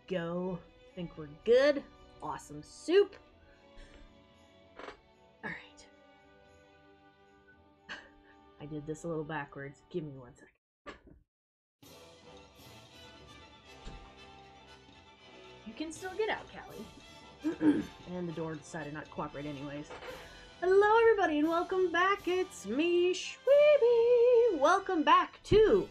go. I think we're good. Awesome soup. Alright. I did this a little backwards. Give me 1 second. You can still get out, Callie. And the door decided not to cooperate anyways. Hello everybody and welcome back. It's me, Shweebe. Welcome back to...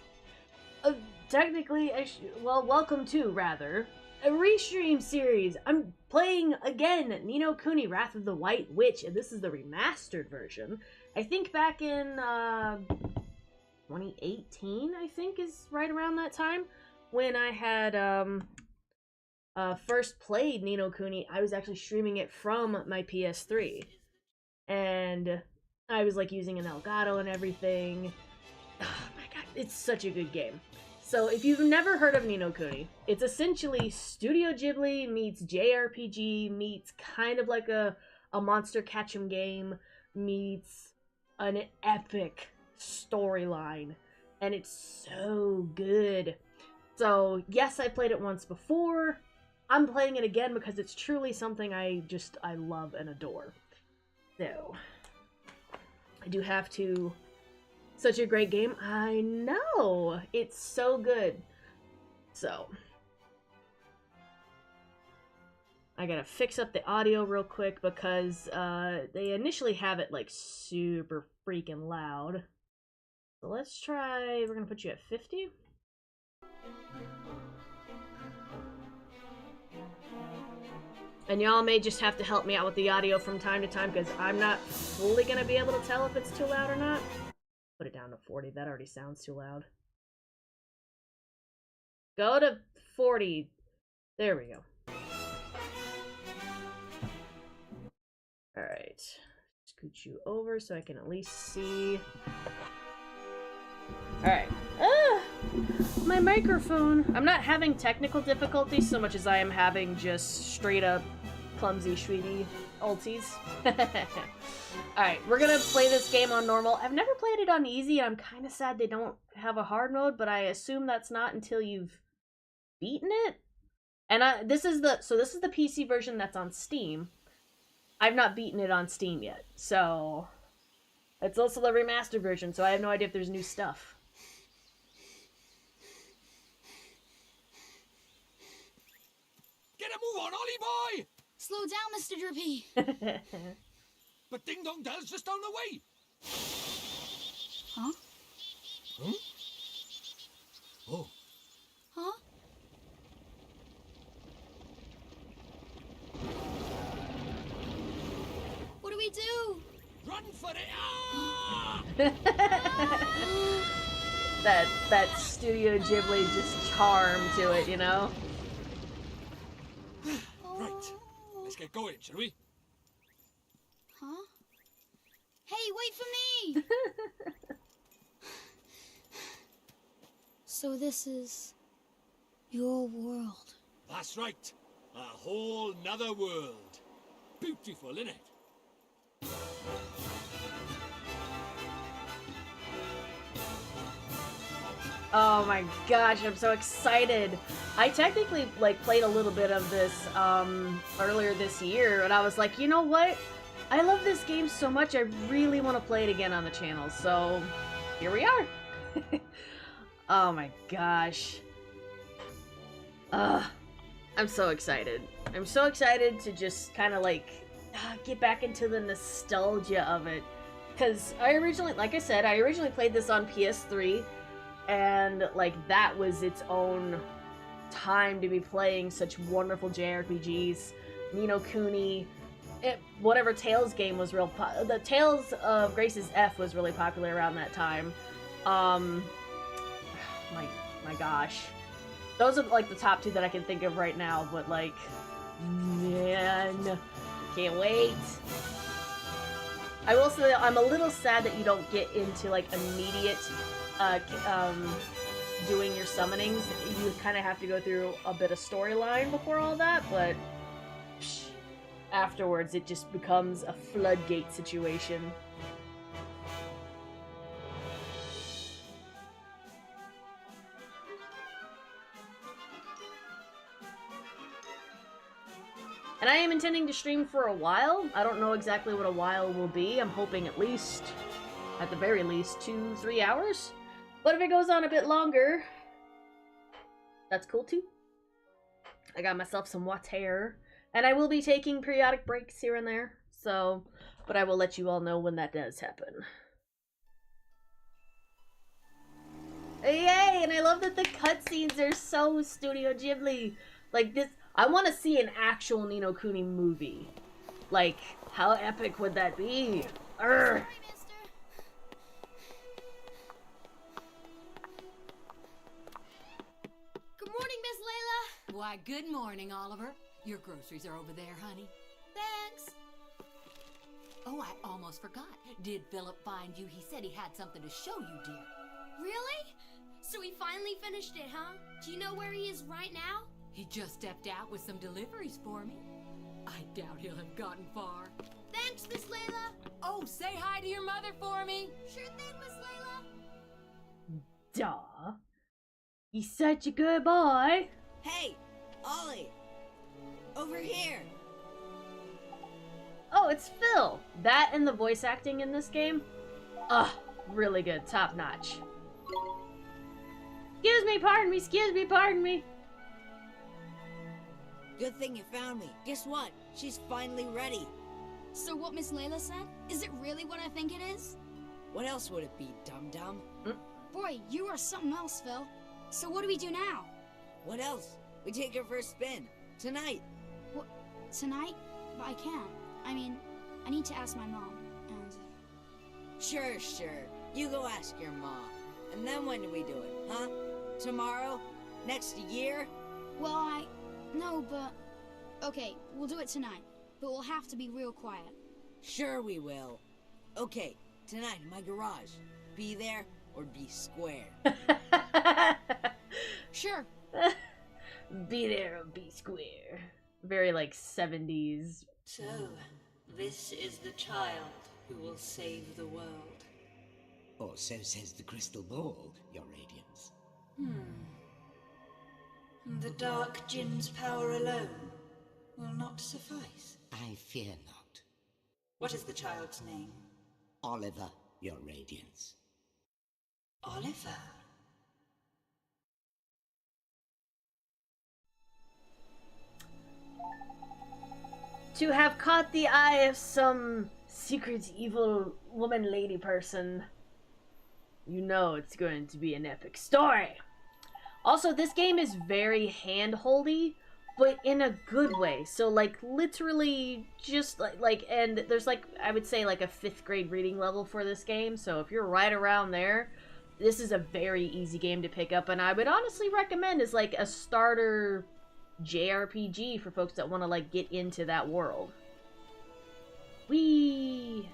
welcome to, rather, a restream series. I'm playing, again, Ni no Kuni, Wrath of the White Witch, and this is the remastered version. I think back in, 2018, I think, is right around that time, when I had, first played Ni no Kuni. I was actually streaming it from my PS3. And I was, like, using an Elgato and everything. Oh my god, it's such a good game. So, if you've never heard of Ni no Kuni, it's essentially Studio Ghibli meets JRPG meets kind of like a Monster Catch'em game meets an epic storyline. And it's so good. So, yes, I played it once before. I'm playing it again because it's truly something I love and adore. So, I do have to... Such a great game. I know! It's so good. So, I gotta fix up the audio real quick because they initially have it like super freaking loud. So let's try, we're gonna put you at 50. And y'all may just have to help me out with the audio from time to time because I'm not fully gonna be able to tell if it's too loud or not. Put it down to 40. That already sounds too loud. Go to 40. There we go. Alright. Scoot you over so I can at least see. Alright. My microphone. I'm not having technical difficulties so much as I am having just straight up clumsy Shweebe ulties. Alright, we're gonna play this game on normal. I've never played it on easy. I'm kind of sad they don't have a hard mode, but I assume that's not until you've beaten it. And this is the PC version that's on Steam. I've not beaten it on Steam yet, so it's also the remastered version, so I have no idea if there's new stuff. Get a move on, Ollie boy! Slow down, Mr. Drippy. But Ding Dong Dell's just down the way. Huh? Huh? Oh. Huh? What do we do? Run for it! Ah! that Studio Ghibli just charm to it, you know? Right. Let's get going, shall we? Huh? Hey, wait for me! So this is your world. That's right. A whole nother world. Beautiful, innit? Oh my gosh, I'm so excited. I technically played a little bit of this earlier this year, and I was like, you know what? I love this game so much, I really want to play it again on the channel, so here we are. Oh my gosh. I'm so excited. I'm so excited to just kind of get back into the nostalgia of it. Because I originally played this on PS3, and that was its own time to be playing such wonderful JRPGs. Ni no Kuni, whatever Tales game was the Tales of Grace's F was really popular around that time. My gosh. Those are the top two that I can think of right now, but man, can't wait. I will say that I'm a little sad that you don't get into immediate doing your summonings. You kind of have to go through a bit of storyline before all that, but afterwards it just becomes a floodgate situation. And I am intending to stream for a while. I don't know exactly what a while will be. I'm hoping at the very least, 2-3 hours. But if it goes on a bit longer, that's cool too. I got myself some water. And I will be taking periodic breaks here and there. So, but I will let you all know when that does happen. Yay! And I love that the cutscenes are so Studio Ghibli. Like this, I want to see an actual Ni no Kuni movie. Like, how epic would that be? Urgh. Sorry, mister. Good morning, Miss Layla. Why, good morning, Oliver. Your groceries are over there, honey. Thanks. Oh, I almost forgot. Did Philip find you? He said he had something to show you, dear. Really? So he finally finished it, huh? Do you know where he is right now? He just stepped out with some deliveries for me. I doubt he'll have gotten far. Thanks, Miss Layla. Oh, say hi to your mother for me. Sure thing, Miss Layla. Duh. He's such a good boy. Hey, Ollie! Over here! Oh, it's Phil. That and the voice acting in this game, really good, top notch. Excuse me, pardon me. Good thing you found me. Guess what? She's finally ready. So what Miss Layla said? Is it really what I think it is? What else would it be, dum-dum? Boy, you are something else, Phil. So what do we do now? What else? We take her for a spin. Tonight. What? Tonight? But I can't. I mean, I need to ask my mom, and... Sure. You go ask your mom. And then when do we do it, huh? Tomorrow? Next year? Well, No, but... Okay, we'll do it tonight. But we'll have to be real quiet. Sure we will. Okay, tonight in my garage. Be there or be square. Sure. Be there or be square. Very like 70s. So, this is the child who will save the world. Or so says the crystal ball, Your Radiance. The Dark Djinn's power alone will not suffice. I fear not. What is the child's name? Oliver, Your Radiance. Oliver. To have caught the eye of some secret evil woman lady person, you know it's going to be an epic story. Also, this game is very hand-holdy, but in a good way. So, like, literally just like, and there's like, I would say like a 5th grade reading level for this game. So if you're right around there, this is a very easy game to pick up, and I would honestly recommend as like a starter JRPG for folks that want to like get into that world. Whee!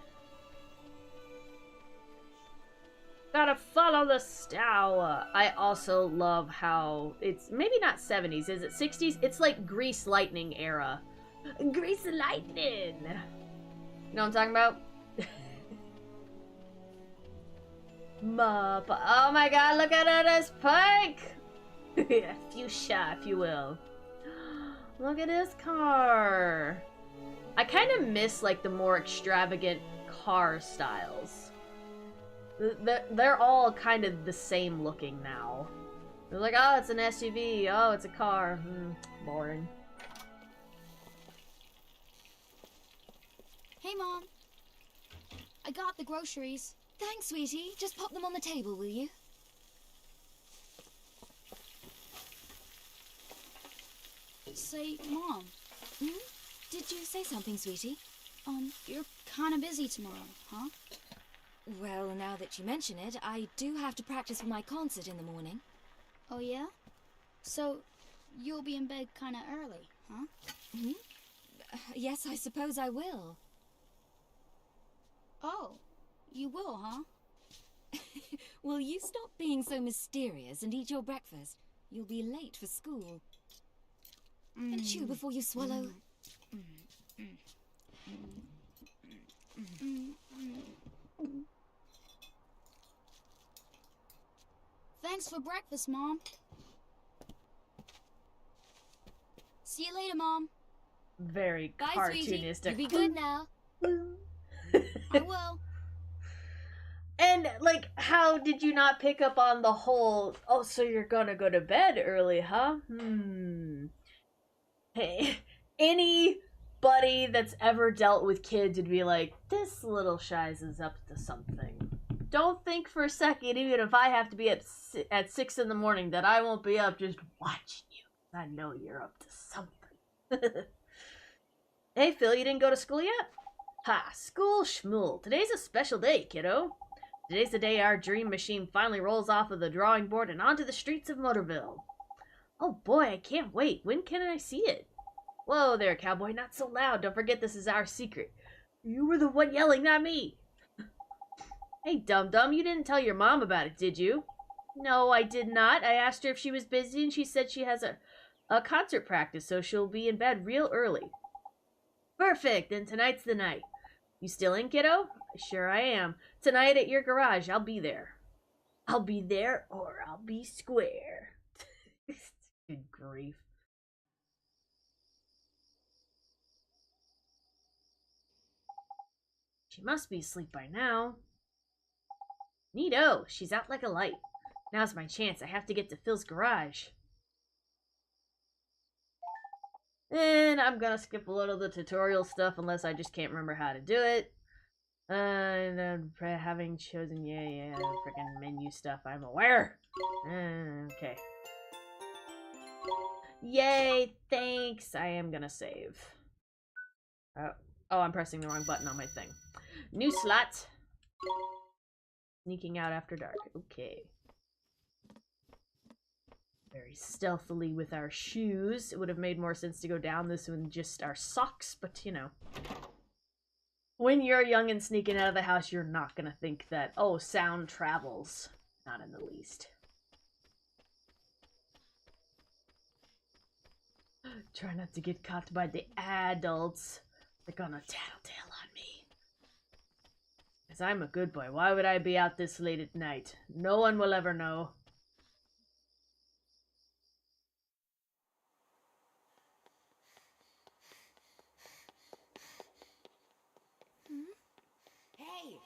Gotta follow the star. I also love how it's maybe not 70s, is it 60s? It's like Grease Lightning era. Grease Lightning! You know what I'm talking about? Oh my god, look at this pike! Fuchsia, if you will. Look at this car. I kind of miss like the more extravagant car styles. They're all kind of the same looking now. They're like, oh, it's an SUV. Oh, it's a car. Boring. Hey, Mom. I got the groceries. Thanks, sweetie. Just pop them on the table, will you? Say, Mom, Did you say something, sweetie? you're kind of busy tomorrow, huh? Well, now that you mention it, I do have to practice for my concert in the morning. Oh, yeah? So, you'll be in bed kind of early, huh? Yes, I suppose I will. Oh, you will, huh? Will you stop being so mysterious and eat your breakfast? You'll be late for school. And chew before you swallow. Thanks for breakfast, Mom. See you later, Mom. very Bye, sweetie. cartoonistic. You be good now. I will. And, like, how did you not pick up on the whole, oh, so you're gonna go to bed early, huh? Hey, anybody that's ever dealt with kids would be like, this little Shize is up to something. Don't think for a second, even if I have to be at 6 in the morning, that I won't be up just watching you. I know you're up to something. Hey, Phil, you didn't go to school yet? Ha, school schmool. Today's a special day, kiddo. Today's the day our dream machine finally rolls off of the drawing board and onto the streets of Motorville. Oh boy, I can't wait. When can I see it? Whoa there, cowboy, not so loud. Don't forget this is our secret. You were the one yelling, not me. Hey, dum-dum, you didn't tell your mom about it, did you? No, I did not. I asked her if she was busy, and she said she has a concert practice, so she'll be in bed real early. Perfect, then tonight's the night. You still in, kiddo? Sure I am. Tonight at your garage, I'll be there. I'll be there, or I'll be square. Good grief. She must be asleep by now. Neato, she's out like a light. Now's my chance. I have to get to Phil's garage. And I'm gonna skip a little of the tutorial stuff unless I just can't remember how to do it. And having chosen, yeah, freaking menu stuff, I'm aware. Okay. Yay, thanks. I am gonna save. Oh, I'm pressing the wrong button on my thing. New slot. Sneaking out after dark. Okay. Very stealthily with our shoes. It would have made more sense to go down this with just our socks, but you know. When you're young and sneaking out of the house, you're not gonna think that, oh, sound travels. Not in the least. Try not to get caught by the adults. They're gonna tattletale on me. Because I'm a good boy. Why would I be out this late at night? No one will ever know. Hey!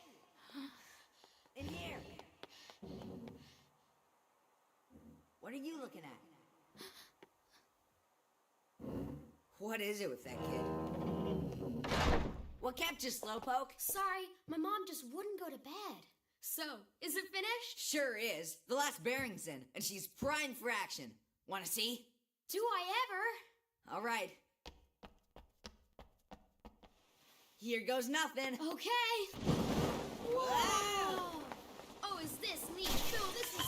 In here! What are you looking at? What is it with that kid? What kept you, Slowpoke? Sorry, my mom just wouldn't go to bed. So, is it finished? Sure is. The last bearing's in, and she's primed for action. Wanna see? Do I ever? All right. Here goes nothing. Okay. Wow! Oh, is this neat? Phil, this is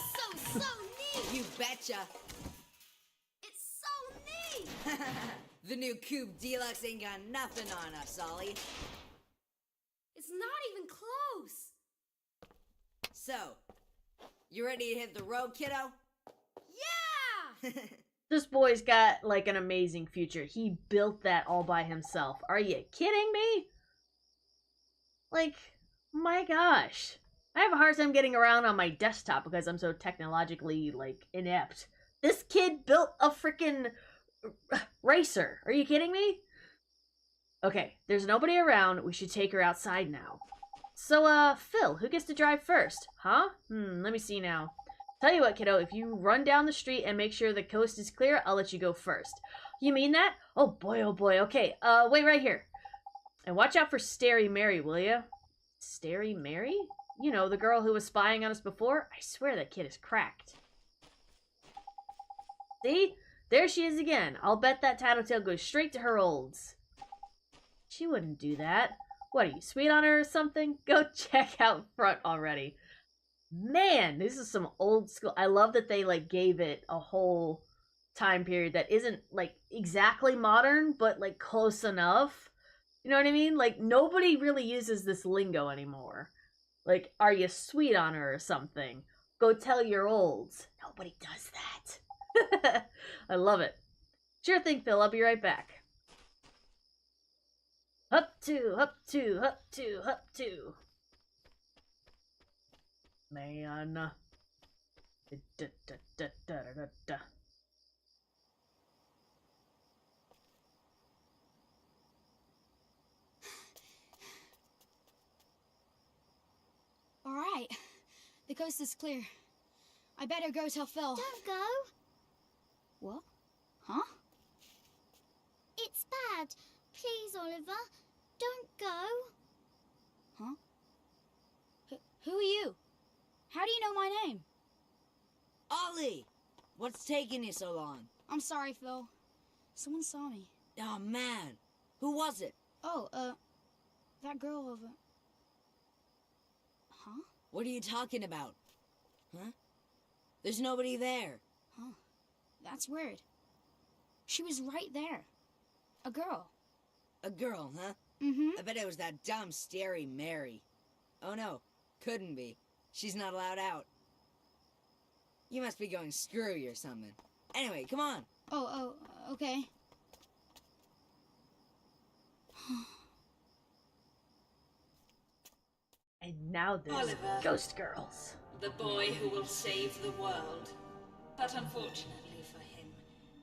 so neat! You betcha. It's so neat! The new Coupe Deluxe ain't got nothing on us, Ollie. It's not even close. So, you ready to hit the road, kiddo? Yeah! This boy's got, like, an amazing future. He built that all by himself. Are you kidding me? Like, my gosh. I have a hard time getting around on my desktop because I'm so technologically, like, inept. This kid built a freaking racer. Are you kidding me? Okay, there's nobody around. We should take her outside now. So, Phil, who gets to drive first? Huh? Let me see now. Tell you what, kiddo, if you run down the street and make sure the coast is clear, I'll let you go first. You mean that? Oh boy, okay. Wait right here. And watch out for Starry Mary, will ya? Starry Mary? You know, the girl who was spying on us before? I swear that kid is cracked. See? There she is again. I'll bet that tattletale goes straight to her olds. She wouldn't do that. What, are you sweet on her or something? Go check out front already. Man, this is some old school. I love that they, like, gave it a whole time period that isn't, like, exactly modern, but, like, close enough. You know what I mean? Like, nobody really uses this lingo anymore. Like, are you sweet on her or something? Go tell your olds. Nobody does that. I love it. Sure thing, Phil. I'll be right back. Up two, up two, up two, up two. Man. Da, da, da, da, da, da, da. right. The coast is clear. I better go tell Phil. Don't go. What? Huh? It's bad. Please, Oliver. Don't go. Huh? Who are you? How do you know my name? Ollie! What's taking you so long? I'm sorry, Phil. Someone saw me. Oh, man. Who was it? Oh, that girl over... Huh? What are you talking about? Huh? There's nobody there. Huh. That's weird. She was right there. A girl. A girl, huh? Mm-hmm. I bet it was that dumb, scary Mary. Oh, no. Couldn't be. She's not allowed out. You must be going screwy or something. Anyway, come on. Oh, okay. And now there's Oliver. Ghost Girls. The boy who will save the world. But unfortunately for him,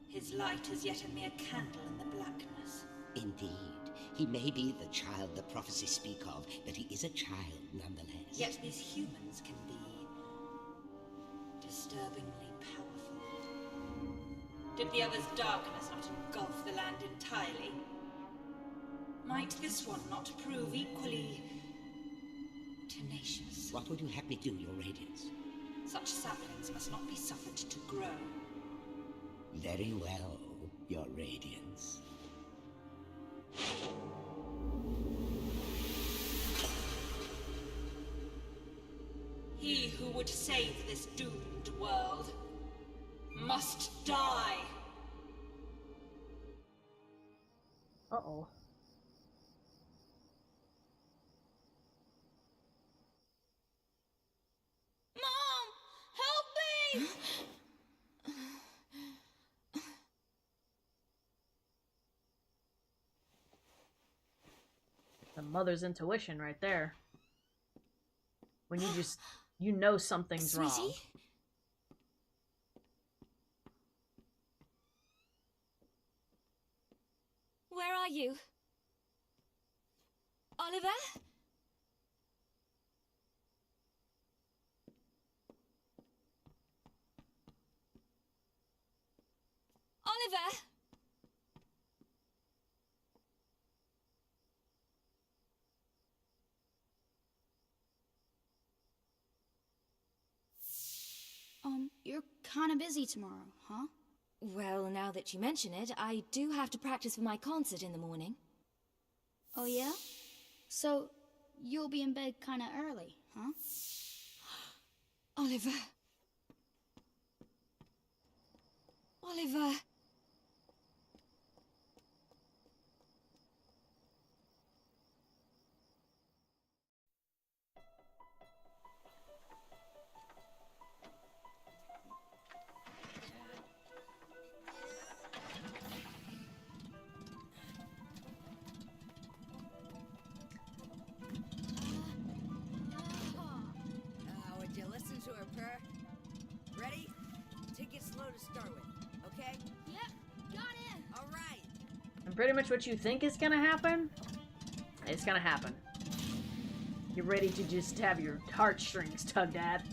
his light is yet a mere candle in the blackness. Indeed. He may be the child the prophecies speak of, but he is a child nonetheless. Yet these humans can be disturbingly powerful. Did the other's darkness not engulf the land entirely? Might this one not prove equally tenacious? What would you have me do, Your Radiance? Such saplings must not be suffered to grow. Very well, Your Radiance. He who would save this doomed world must die. Uh-oh. Mom, help me! The mother's intuition right there. When you just, you know something's wrong. Sweetie? Where are you? Oliver? Oliver? You're kind of busy tomorrow, huh? Well, now that you mention it, I do have to practice for my concert in the morning. Oh, yeah? So, you'll be in bed kind of early, huh? Oliver. Oliver. Would you listen to her purr? Ready? Take it slow to start with, okay? Yep, got it! Alright! And pretty much what you think is gonna happen, it's gonna happen. You're ready to just have your heartstrings tugged at.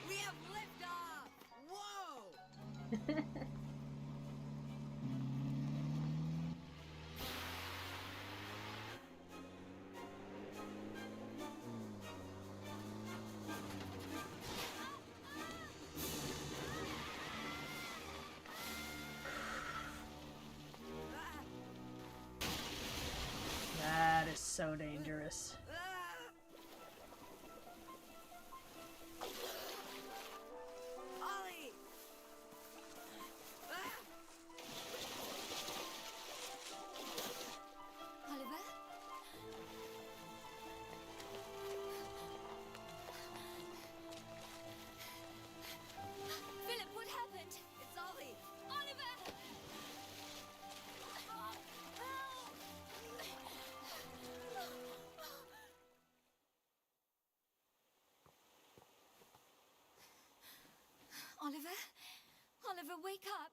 We have liftoff! Whoa! That is so dangerous. Ollie! Oliver? Philip, what happened? It's Ollie! Oliver! Oliver? Oliver, wake up!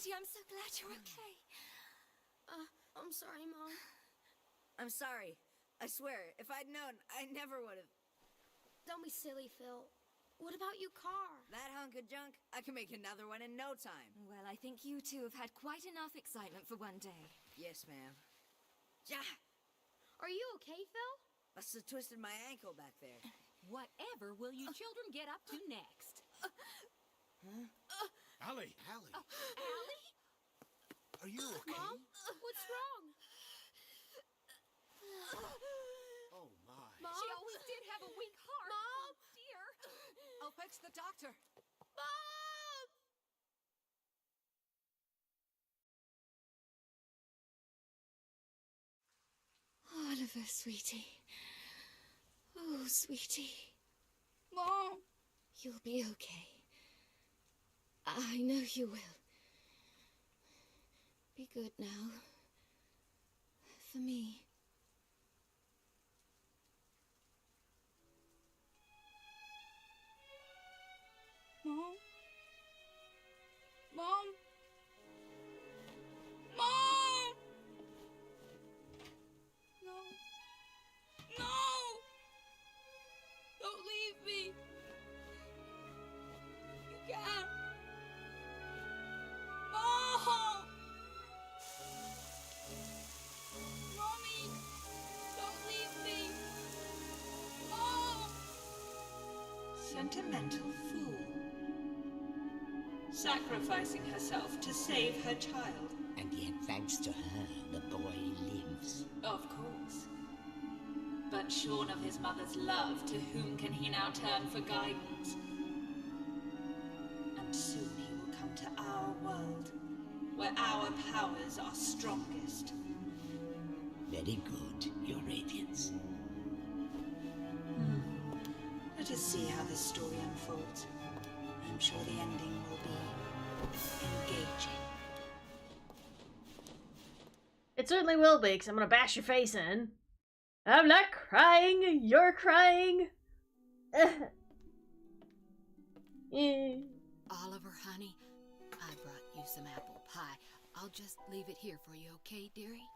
Sweetie, I'm so glad you're okay. I'm sorry, Mom. I'm sorry. I swear, if I'd known, I never would have. Don't be silly, Phil. What about your car? That hunk of junk, I can make another one in no time. Well, I think you two have had quite enough excitement for one day. Yes, ma'am. Ja! Are you okay, Phil? Must have twisted my ankle back there. Whatever will you children get up to next? Allie! Allie? Are you okay? Mom? What's wrong? Oh, my. Mom? She always did have a weak heart. Mom? Oh, dear. I'll fetch the doctor. Mom! Oliver, sweetie. Oh, sweetie. Mom! You'll be okay. I know you will. Be good now. For me. Mom? Mom? Mom! No. No! Don't leave me. You can't. Mom! Mommy! Don't leave me. Mom! Sentimental fool. Sacrificing herself to save her child. And yet, thanks to her, the boy lives. Of course. But shorn of his mother's love, to whom can he now turn for guidance? And soon he will come to our world, where our powers are strongest. Very good, Your Radiance. Let us see how this story unfolds. I'm sure the ending will be engaging. It certainly will be, because I'm gonna bash your face in. I'm not crying, you're crying. Oliver, honey, I brought you some apple pie. I'll just leave it here for you, okay, dearie?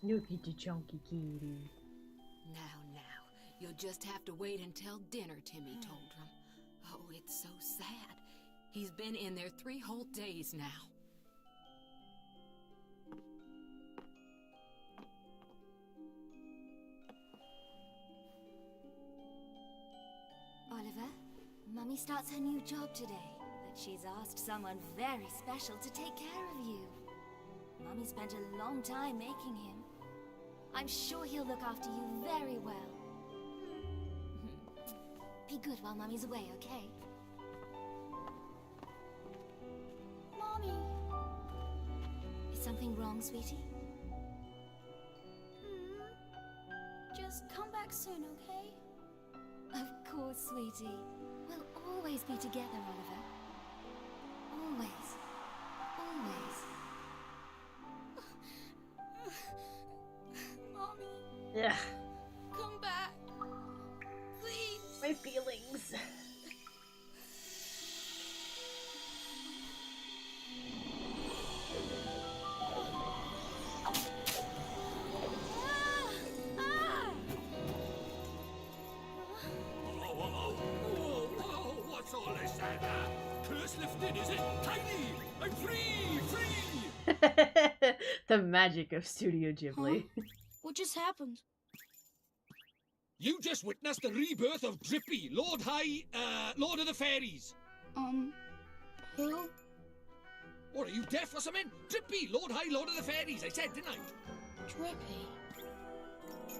Look at the chunky kitty. Now, you'll just have to wait until dinner, Timmy told him. Oh, it's so sad. He's been in there 3 whole days now. Oliver, Mummy starts her new job today, but she's asked someone very special to take care of you. Mummy spent a long time making him. I'm sure he'll look after you very well. Be good while Mummy's away, okay? Mommy! Is something wrong, sweetie? Just come back soon, okay? Of course, sweetie. We'll always be together, Oliver. Always. Always. Mommy, Yeah, come back. Please. my feelings. Whoa, what's all this then? Curse lifted, is it? Tiny! I'm free! Free! The magic of Studio Ghibli. What just happened? You just witnessed the rebirth of Drippy, Lord of the Fairies. Who? What, are you deaf or something? Drippy, Lord of the Fairies, I said, didn't I? Drippy.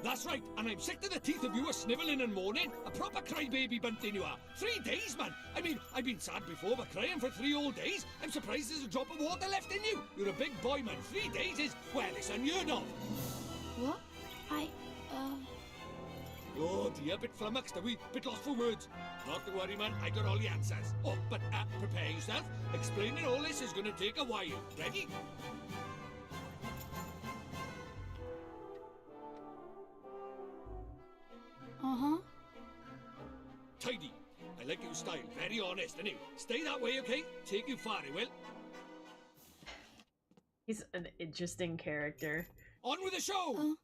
That's right, and I'm sick to the teeth of you snivelling and moaning. A proper crybaby bunting you are. 3 days, man. I mean, I've been sad before, but crying for 3 whole days? I'm surprised there's a drop of water left in you. You're a big boy, man. 3 days is, well, it's unheard of. What? Oh dear, bit flummoxed, are we? Bit lost for words. Not to worry, man, I got all the answers. Oh, but prepare yourself. Explaining all this is gonna take a while. Ready? Uh-huh. Tidy. I like your style, very honest, innit? Stay that way, okay? Take you far, it will. He's an interesting character. On with the show!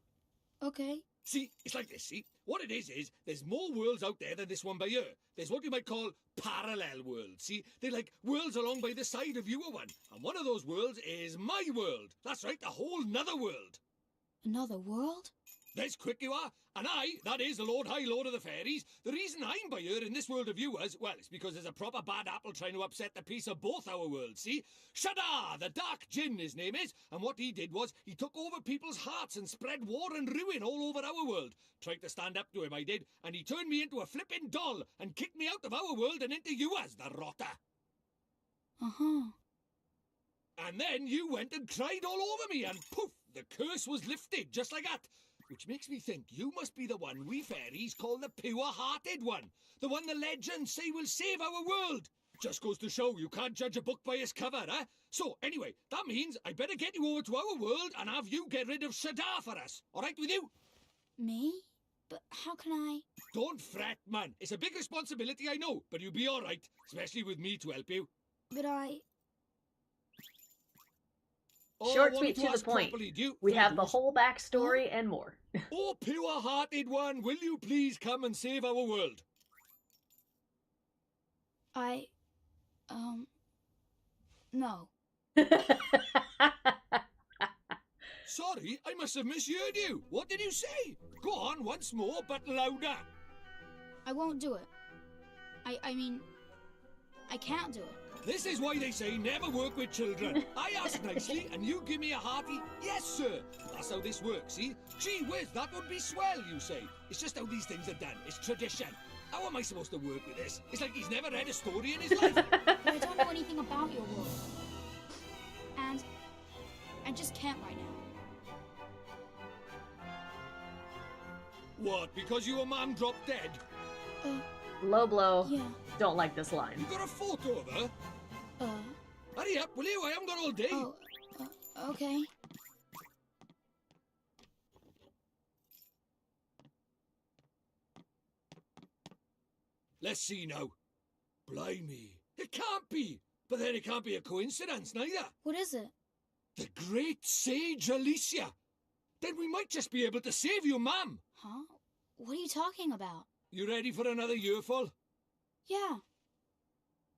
Okay. See, it's like this, see? What it is, there's more worlds out there than this one by here. There's what you might call parallel worlds, see? They're like worlds along by the side of your one. And one of those worlds is my world. That's right, a whole nother world. Another world? There's quick you are. And I, that is the Lord High Lord of the Fairies, the reason I'm by here in this world of yours, well, it's because there's a proper bad apple trying to upset the peace of both our worlds, see? Shada, the Dark Djinn, his name is, and what he did was, he took over people's hearts and spread war and ruin all over our world. Tried to stand up to him, I did, and he turned me into a flippin' doll and kicked me out of our world and into yours, the rotter. Uh-huh. And then you went and cried all over me, and poof, the curse was lifted, just like that. Which makes me think you must be the one we fairies call the pure-hearted one. The one the legends say will save our world. Just goes to show you can't judge a book by its cover, eh? So, anyway, that means I better get you over to our world and have you get rid of Shada for us. All right with you? Me? But how can I... Don't fret, man. It's a big responsibility, I know, but you'll be all right, especially with me to help you. But I... Short, sweet, to the point. We have the whole backstory and more. Oh, pure-hearted one, will you please come and save our world? No. Sorry, I must have misheard you. What did you say? Go on once more, but louder. I won't do it. I mean, I can't do it. This is why they say never work with children. I ask nicely, and you give me a hearty, yes, sir. That's how this works, see? Gee whiz, that would be swell, you say. It's just how these things are done. It's tradition. How am I supposed to work with this? It's like he's never read a story in his life. But I don't know anything about your world. And I just can't right now. What, because your mum dropped dead? Low blow. Yeah. Don't like this line. You got a photo of her? Hurry up, will you? I haven't got all day. Oh, okay. Let's see now. Blimey. It can't be. But then it can't be a coincidence, neither. What is it? The great sage Alicia. Then we might just be able to save you, ma'am. Huh? What are you talking about? You ready for another earful? Yeah.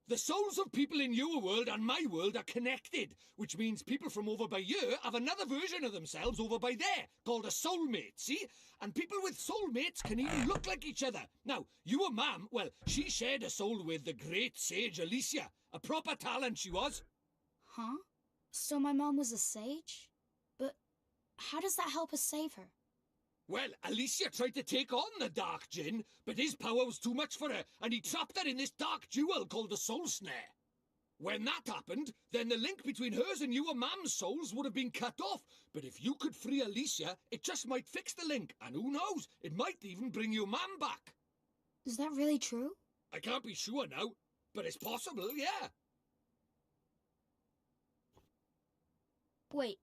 The souls of people in your world and my world are connected, which means people from over by here have another version of themselves over by there, called a soulmate, see? And people with soulmates can even look like each other. Now, your mum, well, she shared a soul with the great sage Alicia. A proper talent she was. Huh? So my mom was a sage? But how does that help us save her? Well, Alicia tried to take on the Dark Djinn, but his power was too much for her, and he trapped her in this dark jewel called the Soul Snare. When that happened, then the link between hers and your mam's souls would have been cut off. But if you could free Alicia, it just might fix the link, and who knows, it might even bring your mam back. Is that really true? I can't be sure now, but it's possible, yeah. Wait.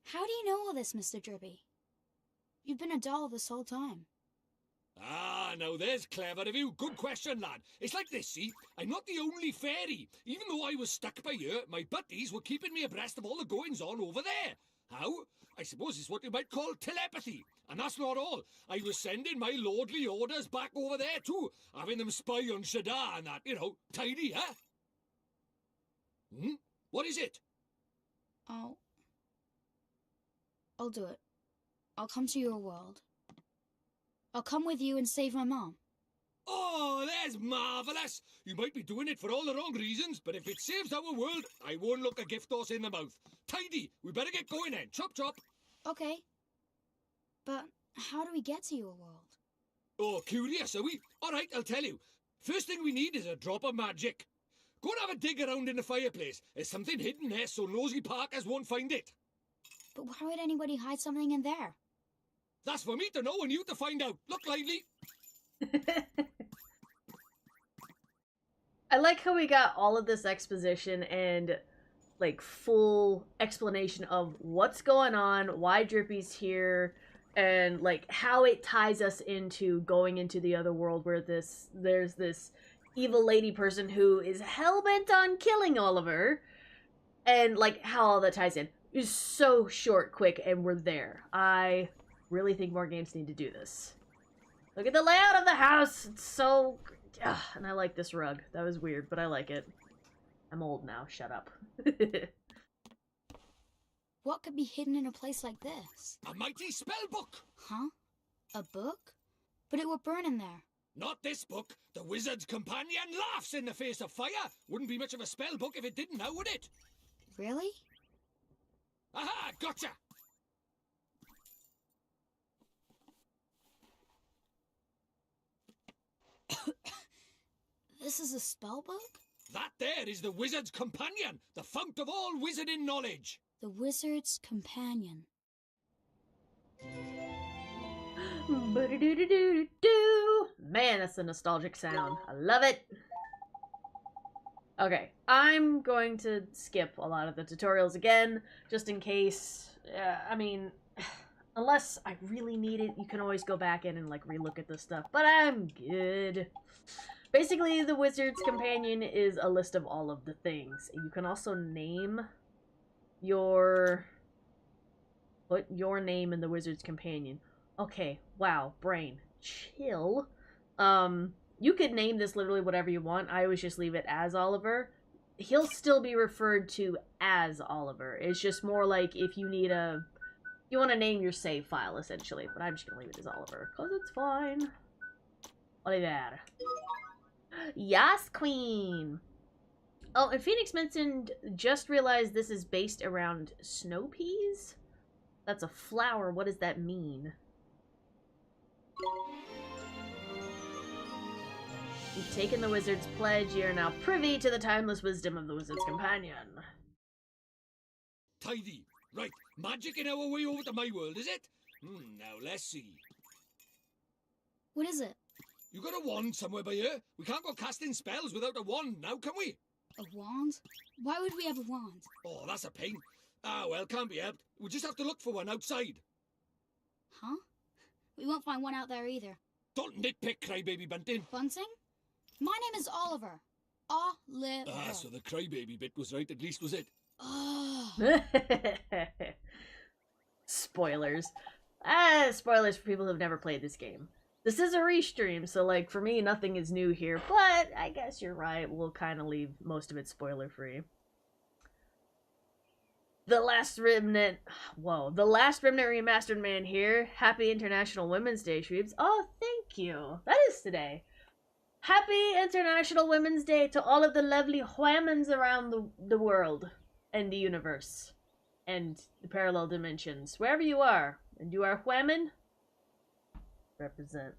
How do you know all this, Mr. Drippy? You've been a doll this whole time. Ah, now there's clever of you. Good question, lad. It's like this, see? I'm not the only fairy. Even though I was stuck by here, my buddies were keeping me abreast of all the goings-on over there. How? I suppose it's what you might call telepathy. And that's not all. I was sending my lordly orders back over there too, having them spy on Shada and that, you know, tidy, huh? What is it? I'll do it. I'll come to your world. I'll come with you and save my mom. Oh, that's marvellous! You might be doing it for all the wrong reasons, but if it saves our world, I won't look a gift horse in the mouth. Tidy! We better get going then. Chop chop! Okay. But how do we get to your world? Oh, curious, are we? Alright, I'll tell you. First thing we need is a drop of magic. Go and have a dig around in the fireplace. There's something hidden there so nosy Parkers won't find it. But why would anybody hide something in there? That's for me to know and you to find out. Look lively. I like how we got all of this exposition and like full explanation of what's going on, why Drippy's here, and like how it ties us into going into the other world where there's this evil lady person who is hell-bent on killing Oliver, and like how all that ties in. It's so short, quick, and we're there. I really think more games need to do this. Look at the layout of the house. It's so... and I like this rug. That was weird, but I like it. I'm old now. Shut up. What could be hidden in a place like this? A mighty spell book. Huh? A book? But it would burn in there. Not this book. The wizard's companion laughs in the face of fire. Wouldn't be much of a spell book if it didn't now, would it? Really? Aha, gotcha. This is a spell book? That there is the wizard's companion, the fount of all wizarding knowledge. The wizard's companion. Man, that's a nostalgic sound. I love it. Okay, I'm going to skip a lot of the tutorials again, just in case. I mean, unless I really need it, you can always go back in and like relook at this stuff, but I'm good. Basically, the wizard's companion is a list of all of the things. You can also name put your name in the wizard's companion. Okay, wow, brain, chill. You could name this literally whatever you want. I always just leave it as Oliver. He'll still be referred to as Oliver. It's just more like if you need you want to name your save file, essentially. But I'm just gonna leave it as Oliver, because it's fine. Oliver. Yas, queen! Oh, and Phoenix mentioned, just realized this is based around snow peas? That's a flower. What does that mean? You've taken the wizard's pledge. You are now privy to the timeless wisdom of the wizard's companion. Tidy. Right, magic in our way over to my world, is it? Now let's see. What is it? You got a wand somewhere by here? We can't go casting spells without a wand now, can we? A wand? Why would we have a wand? Oh, that's a pain. Ah, well, can't be helped. We'll just have to look for one outside. Huh? We won't find one out there either. Don't nitpick, Crybaby Bunting. Bunting? My name is Oliver. Oliver. Ah, so the Crybaby bit was right, at least was it? Oh. Spoilers. Spoilers for people who've never played this game. This is a restream, so, like, for me, nothing is new here, but I guess you're right. We'll kind of leave most of it spoiler-free. The Last Remnant... Whoa. The Last Remnant Remastered Man here. Happy International Women's Day, Shweebes. Oh, thank you. That is today. Happy International Women's Day to all of the lovely whamans around the world and the universe and the parallel dimensions. Wherever you are, and you are whammon, represent.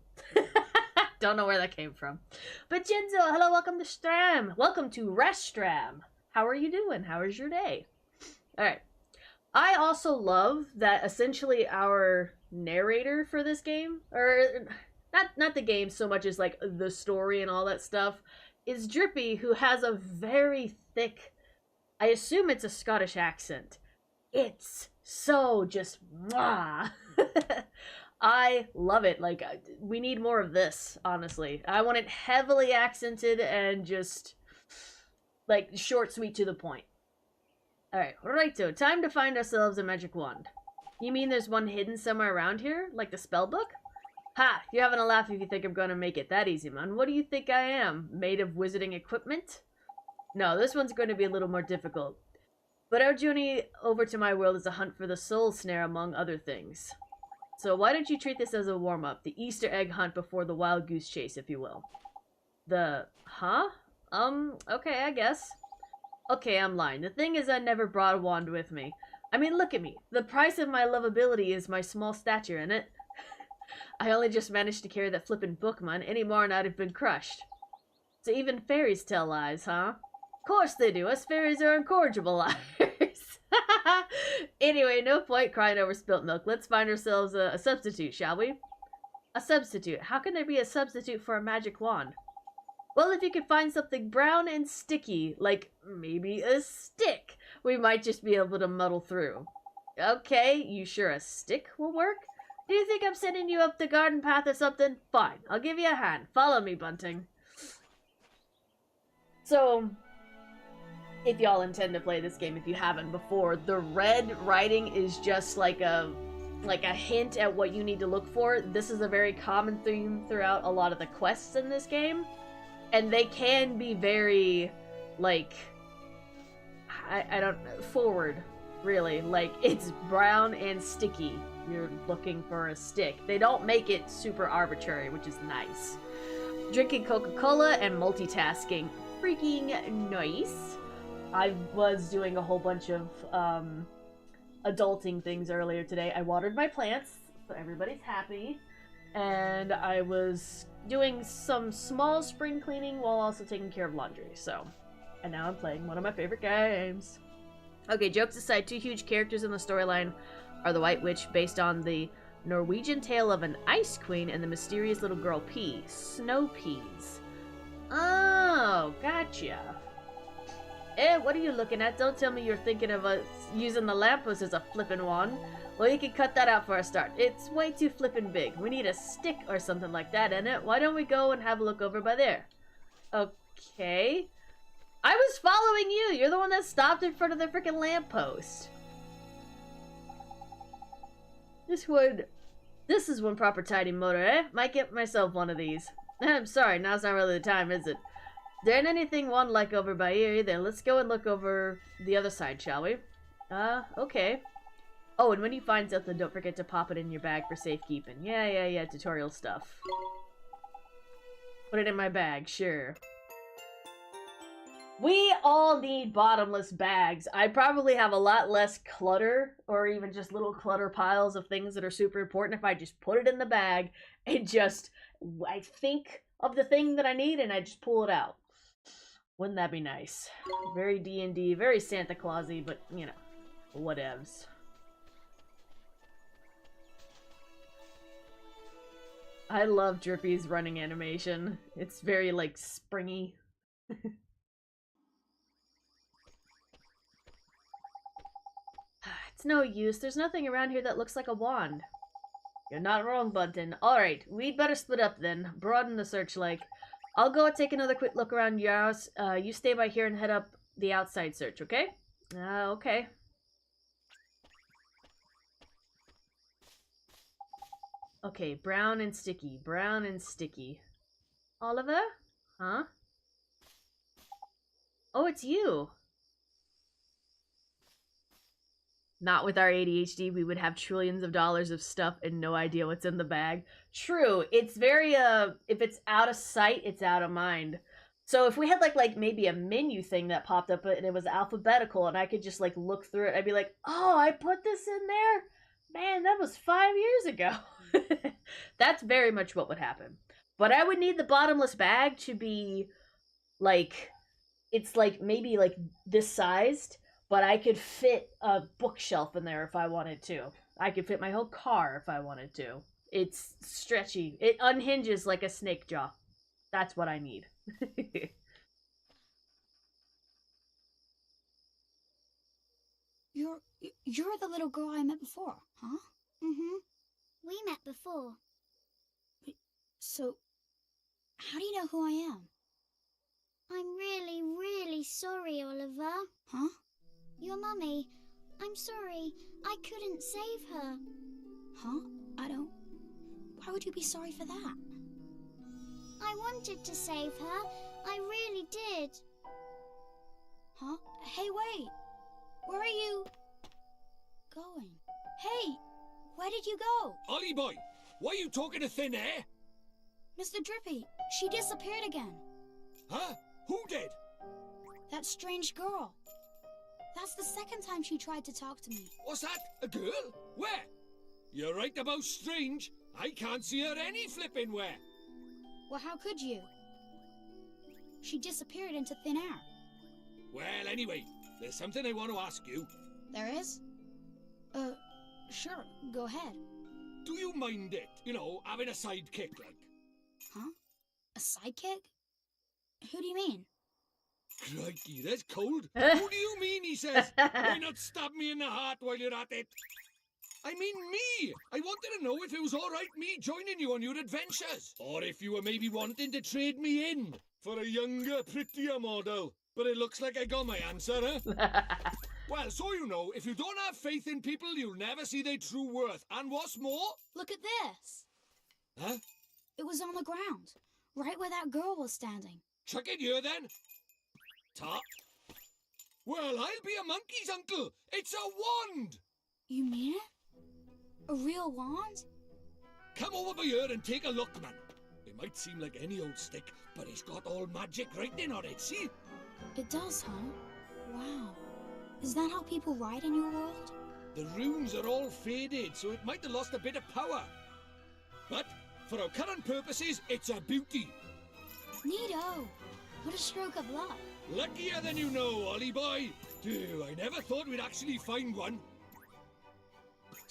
Don't know where that came from. But Jinzo, hello, welcome to Stram. Welcome to Restram. How are you doing? How is your day? Alright. I also love that essentially our narrator for this game, or not the game so much as like the story and all that stuff, is Drippy, who has a very thick, I assume it's a Scottish accent. It's so just mwah. I love it. Like, we need more of this, honestly. I want it heavily accented and just, like, short, sweet, to the point. Alright, righto. Time to find ourselves a magic wand. You mean there's one hidden somewhere around here? Like the spell book? Ha! You're having a laugh if you think I'm gonna make it that easy, man. What do you think I am? Made of wizarding equipment? No, this one's going to be a little more difficult. But our journey over to my world is a hunt for the soul snare, among other things. So why don't you treat this as a warm-up? The Easter egg hunt before the wild goose chase, if you will. Huh? Okay, I guess. Okay, I'm lying. The thing is, I never brought a wand with me. I mean, look at me. The price of my lovability is my small stature, innit? I only just managed to carry that flippin' book, man. Any more and I'd have been crushed. So even fairies tell lies, huh? Of course they do. Us fairies are incorrigible liars. Anyway, no point crying over spilt milk. Let's find ourselves a substitute, shall we? A substitute. How can there be a substitute for a magic wand? Well, if you could find something brown and sticky, like maybe a stick, we might just be able to muddle through. Okay, you sure a stick will work? Do you think I'm sending you up the garden path or something? Fine, I'll give you a hand. Follow me, Bunting. So, if y'all intend to play this game, if you haven't before, the red writing is just like a hint at what you need to look for. This is a very common theme throughout a lot of the quests in this game. And they can be very, like, I don't know, forward, really. Like, it's brown and sticky. You're looking for a stick. They don't make it super arbitrary, which is nice. Drinking Coca-Cola and multitasking. Freaking nice. I was doing a whole bunch of adulting things earlier today. I watered my plants, so everybody's happy. And I was doing some small spring cleaning while also taking care of laundry, so. And now I'm playing one of my favorite games. Okay, jokes aside, two huge characters in the storyline are the White Witch, based on the Norwegian tale of an ice queen, and the mysterious little girl Pea, Snow Peas. Oh, gotcha. What are you looking at? Don't tell me you're thinking of us using the lamppost as a flippin' wand. Well, you can cut that out for a start. It's way too flippin' big. We need a stick or something like that in it. Why don't we go and have a look over by there? Okay. I was following you. You're the one that stopped in front of the freaking lamppost. This is one proper tidy motor, eh? Might get myself one of these. I'm sorry, now's not really the time, is it? There ain't anything one like over by here either. Let's go and look over the other side, shall we? Okay. Oh, and when you find something, don't forget to pop it in your bag for safekeeping. Yeah, tutorial stuff. Put it in my bag, sure. We all need bottomless bags. I probably have a lot less clutter, or even just little clutter piles of things that are super important if I just put it in the bag and just, I think of the thing that I need and I just pull it out. Wouldn't that be nice? Very D&D, very Santa Clausy, but, you know, whatevs. I love Drippy's running animation. It's very, like, springy. It's no use. There's nothing around here that looks like a wand. You're not wrong, Bunton. Alright, we'd better split up then. Broaden the search, like. I'll go and take another quick look around your house. You stay by here and head up the outside search, okay? Okay. Okay, brown and sticky. Brown and sticky. Oliver? Huh? Oh, it's you. Not with our ADHD, we would have trillions of dollars of stuff and no idea what's in the bag. True, it's very, if it's out of sight, it's out of mind. So if we had, like maybe a menu thing that popped up and it was alphabetical and I could just, like, look through it, I'd be like, oh, I put this in there? Man, that was 5 years ago. That's very much what would happen. But I would need the bottomless bag to be, like, it's, like, maybe, like, this sized. But I could fit a bookshelf in there if I wanted to. I could fit my whole car if I wanted to. It's stretchy. It unhinges like a snake jaw. That's what I need. You're the little girl I met before, huh? Mm-hmm. We met before. So, how do you know who I am? I'm really, really sorry, Oliver. Huh? Your mummy. I'm sorry. I couldn't save her. Huh? Why would you be sorry for that? I wanted to save her. I really did. Huh? Hey, wait. Where are you going? Hey, where did you go? Ollie boy, why are you talking to thin air? Mr. Drippy, she disappeared again. Huh? Who did? That strange girl. That's the second time she tried to talk to me. What's that? A girl? Where? You're right about strange. I can't see her any flipping where. Well, how could you? She disappeared into thin air. Well, anyway, there's something I want to ask you. There is? Sure, go ahead. Do you mind it? You know, having a sidekick, like. Huh? A sidekick? Who do you mean? Crikey, there's cold. Who do you mean, he says? Why not stab me in the heart while you're at it? I mean me! I wanted to know if it was alright me joining you on your adventures. Or if you were maybe wanting to trade me in for a younger, prettier model. But it looks like I got my answer, huh? Well, so you know, if you don't have faith in people, you'll never see their true worth. And what's more... Look at this. Huh? It was on the ground, right where that girl was standing. Chuck it here, then. Top. Well, I'll be a monkey's uncle. It's a wand. You mean it? A real wand? Come over here and take a look, man. It might seem like any old stick, but it's got all magic writing on it, see? It does, huh? Wow. Is that how people ride in your world? The runes are all faded, so it might have lost a bit of power. But, for our current purposes, it's a beauty. Neato! What a stroke of luck. Luckier than you know, Ollie boy. Dude, I never thought we'd actually find one.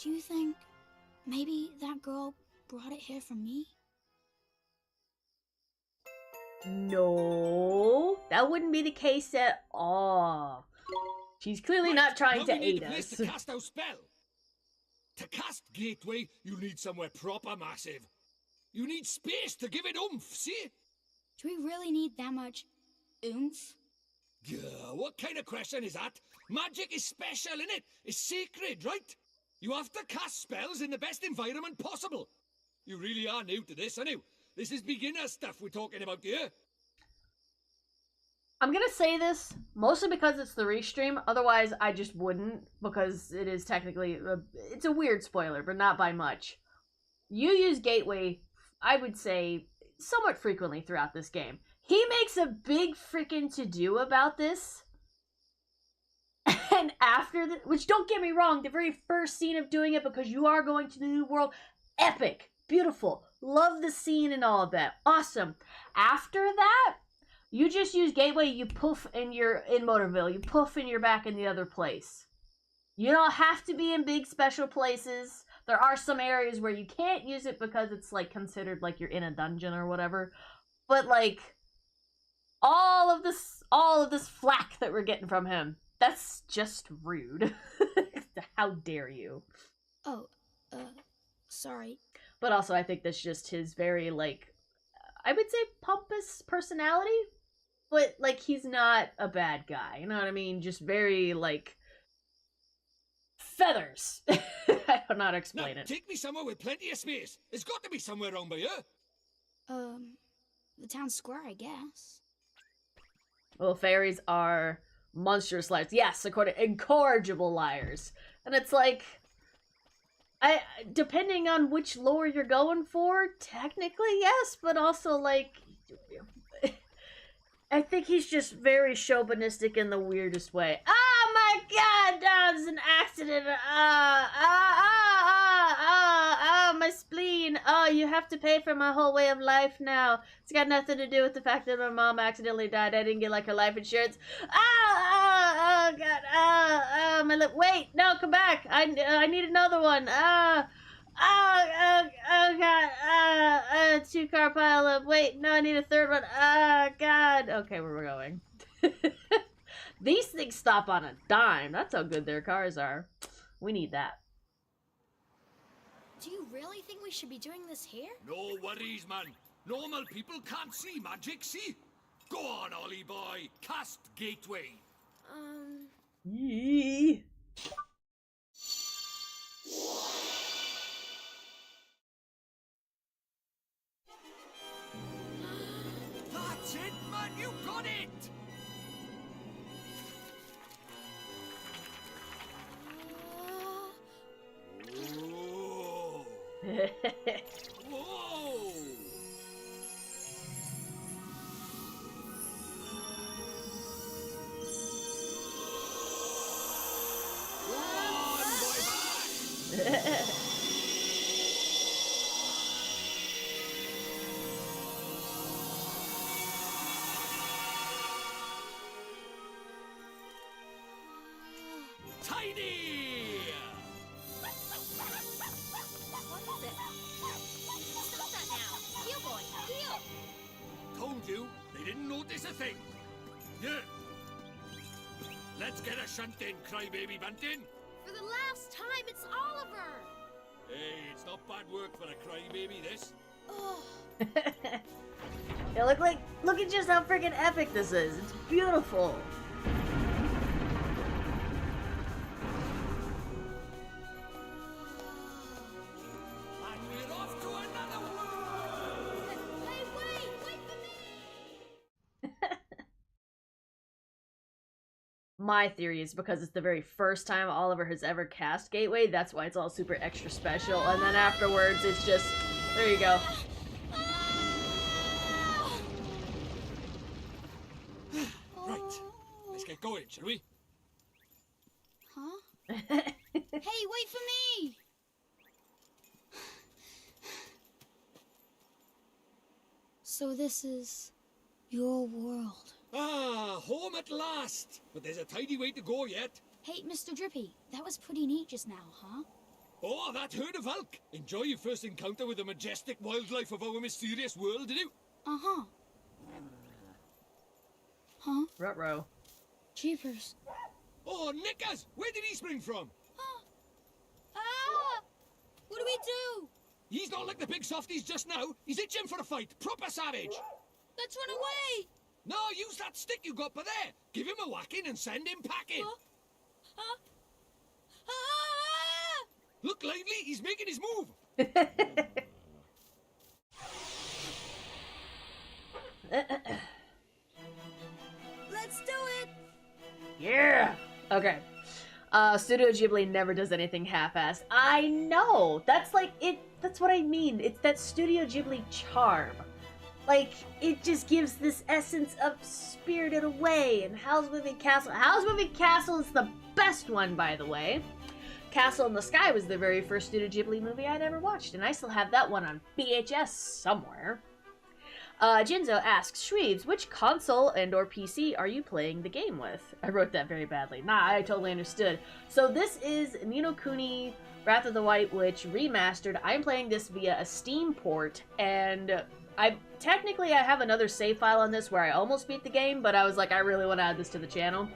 Do you think maybe that girl brought it here for me? No, that wouldn't be the case at all. She's clearly not trying to aid us. To cast our spell. To cast Gateway, you need somewhere proper massive. You need space to give it oomph, see? Do we really need that much oomph? Yeah, what kind of question is that? Magic is special, innit? It's sacred, right? You have to cast spells in the best environment possible. You really are new to this, aren't you? This is beginner stuff we're talking about here. I'm gonna say this mostly because it's the restream. Otherwise, I just wouldn't, because it is technically it's a weird spoiler, but not by much. You use Gateway, I would say, somewhat frequently throughout this game. He makes a big freaking to-do about this. And after the, which don't get me wrong, the very first scene of doing it, because you are going to the new world, epic, beautiful, love the scene and all of that, awesome. After that, you just use Gateway, you poof and you're in Motorville, you poof and you're back in the other place. You don't have to be in big special places. There are some areas where you can't use it because it's like considered like you're in a dungeon or whatever. But like all of this flack that we're getting from him, that's just rude. How dare you? Oh, sorry. But also I think that's just his very like, I would say pompous personality, but like he's not a bad guy. You know what I mean? Just very like feathers. I don't know how to explain now, it. Take me somewhere with plenty of space. There's got to be somewhere around by here. The town square, I guess. Well, fairies are monstrous liars. Yes, according incorrigible liars. And it's like, depending on which lore you're going for, technically yes, but also like I think he's just very chauvinistic in the weirdest way. Oh my god, that was an accident. My spleen. Oh, you have to pay for my whole way of life now. It's got nothing to do with the fact that my mom accidentally died. I didn't get like her life insurance. Oh god. My lip. Wait, no, come back. I need another one. Oh god. 2-car pile up. Wait, no, I need a third one. God. Okay, where we're going. These things stop on a dime. That's how good their cars are. We need that. Do you really think we should be doing this here? No worries, man. Normal people can't see magic, see? Go on, Ollie boy. Cast Gateway. Yee. That's it, man. You got it. Whoa! Tiny! thing. Yeah. Let's get a shunt in, crybaby bunting. For the last time, it's Oliver! Hey, it's not bad work for a crybaby, this. Oh, Yeah, look at just how freaking epic this is. It's beautiful. And we're off to another world. hey, wait for me! My theory is because it's the very first time Oliver has ever cast Gateway, that's why it's all super extra special, and then afterwards it's just, there you go. Right. Let's get going, shall we? Huh? Hey, wait for me! So this is your world. Ah, home at last. But there's a tidy way to go yet. Hey, Mr. Drippy, that was pretty neat just now, huh? Oh, that herd of elk. Enjoy your first encounter with the majestic wildlife of our mysterious world, did you? Uh-huh. Huh? Ruh-roh. Jeepers. Oh, Nickers! Where did he spring from? Huh? Ah! What do we do? He's not like the big softies just now. He's itching for a fight. Proper savage. Let's run away! No, use that stick you got by there. Give him a whacking and send him packing. Huh? Huh? Ah! Look lively, he's making his move. Let's do it! Yeah! Okay. Studio Ghibli never does anything half-assed. I know! That's like, that's what I mean. It's that Studio Ghibli charm. Like, it just gives this essence of Spirited Away and Howl's Moving Castle. Howl's Moving Castle is the best one, by the way. Castle in the Sky was the very first Studio Ghibli movie I'd ever watched, and I still have that one on VHS somewhere. Jinzo asks, Shweebes, which console and or PC are you playing the game with? I wrote that very badly. Nah, I totally understood. So this is Ni no Kuni Wrath of the White Witch remastered. I'm playing this via a Steam port, and I have another save file on this where I almost beat the game, but I was like, I really want to add this to the channel.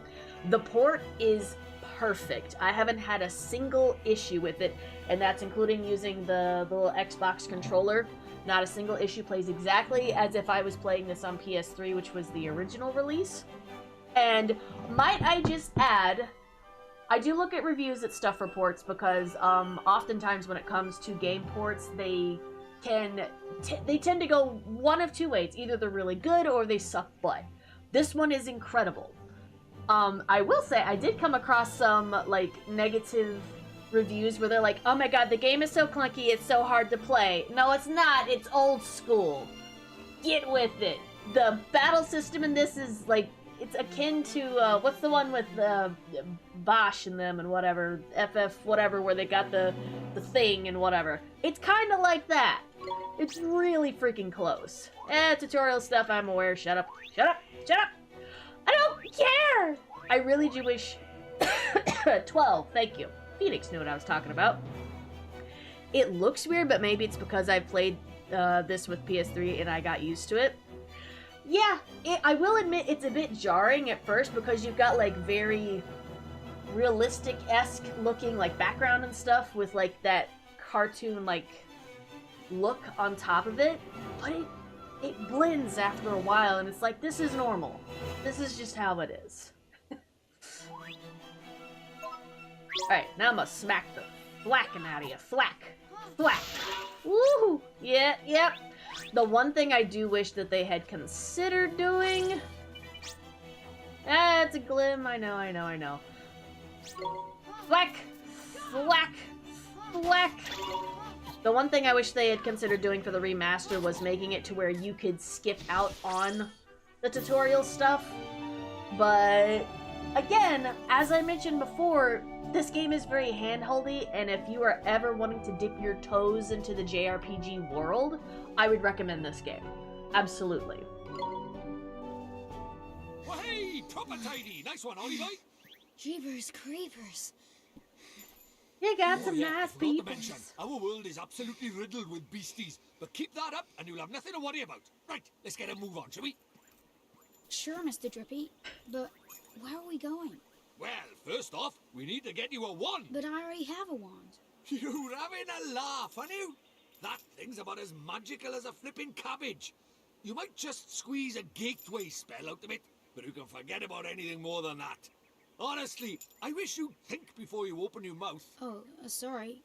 The port is perfect. I haven't had a single issue with it, and that's including using the little Xbox controller. Not a single issue. Plays exactly as if I was playing this on PS3, which was the original release. And might I just add, I do look at reviews at stuff for ports because oftentimes when it comes to game ports, they tend to go one of two ways. Either they're really good or they suck butt. This one is incredible. I will say I did come across some like negative reviews where they're like, oh my god, the game is so clunky, it's so hard to play. No, it's not. It's old school. Get with it. The battle system in this is like, it's akin to, what's the one with Bosch and them and whatever, FF whatever, where they got the thing and whatever. It's kind of like that. It's really freaking close. Tutorial stuff, I'm aware. Shut up. Shut up. Shut up. I don't care! I really do wish... 12, thank you. Phoenix knew what I was talking about. It looks weird, but maybe it's because I played this with PS3 and I got used to it. Yeah, I will admit it's a bit jarring at first because you've got like very realistic-esque looking like background and stuff with like that cartoon like look on top of it, but it blends after a while and it's like, this is normal. This is just how it is. Alright, now I'm gonna smack the thwacking out of you. Thwack. Thwack. Woohoo! Yeah, yep. The one thing I do wish that they had considered doing... it's a glim. I know. Thwack! Thwack! Thwack! The one thing I wish they had considered doing for the remaster was making it to where you could skip out on the tutorial stuff. But, again, as I mentioned before, this game is very handholdy, and if you are ever wanting to dip your toes into the JRPG world, I would recommend this game. Absolutely. Well, hey, proper tidy. Nice one, Ollie boy. Jeepers creepers. You got some yeah, nice I forgot to people. mention, our world is absolutely riddled with beasties, but keep that up and you'll have nothing to worry about. Right, let's get a move on, shall we? Sure, Mr. Drippy, but where are we going? Well, first off, we need to get you a wand. But I already have a wand. You're having a laugh, aren't you? That thing's about as magical as a flipping cabbage. You might just squeeze a gateway spell out of it, but you can forget about anything more than that. Honestly, I wish you'd think before you open your mouth. Oh, sorry.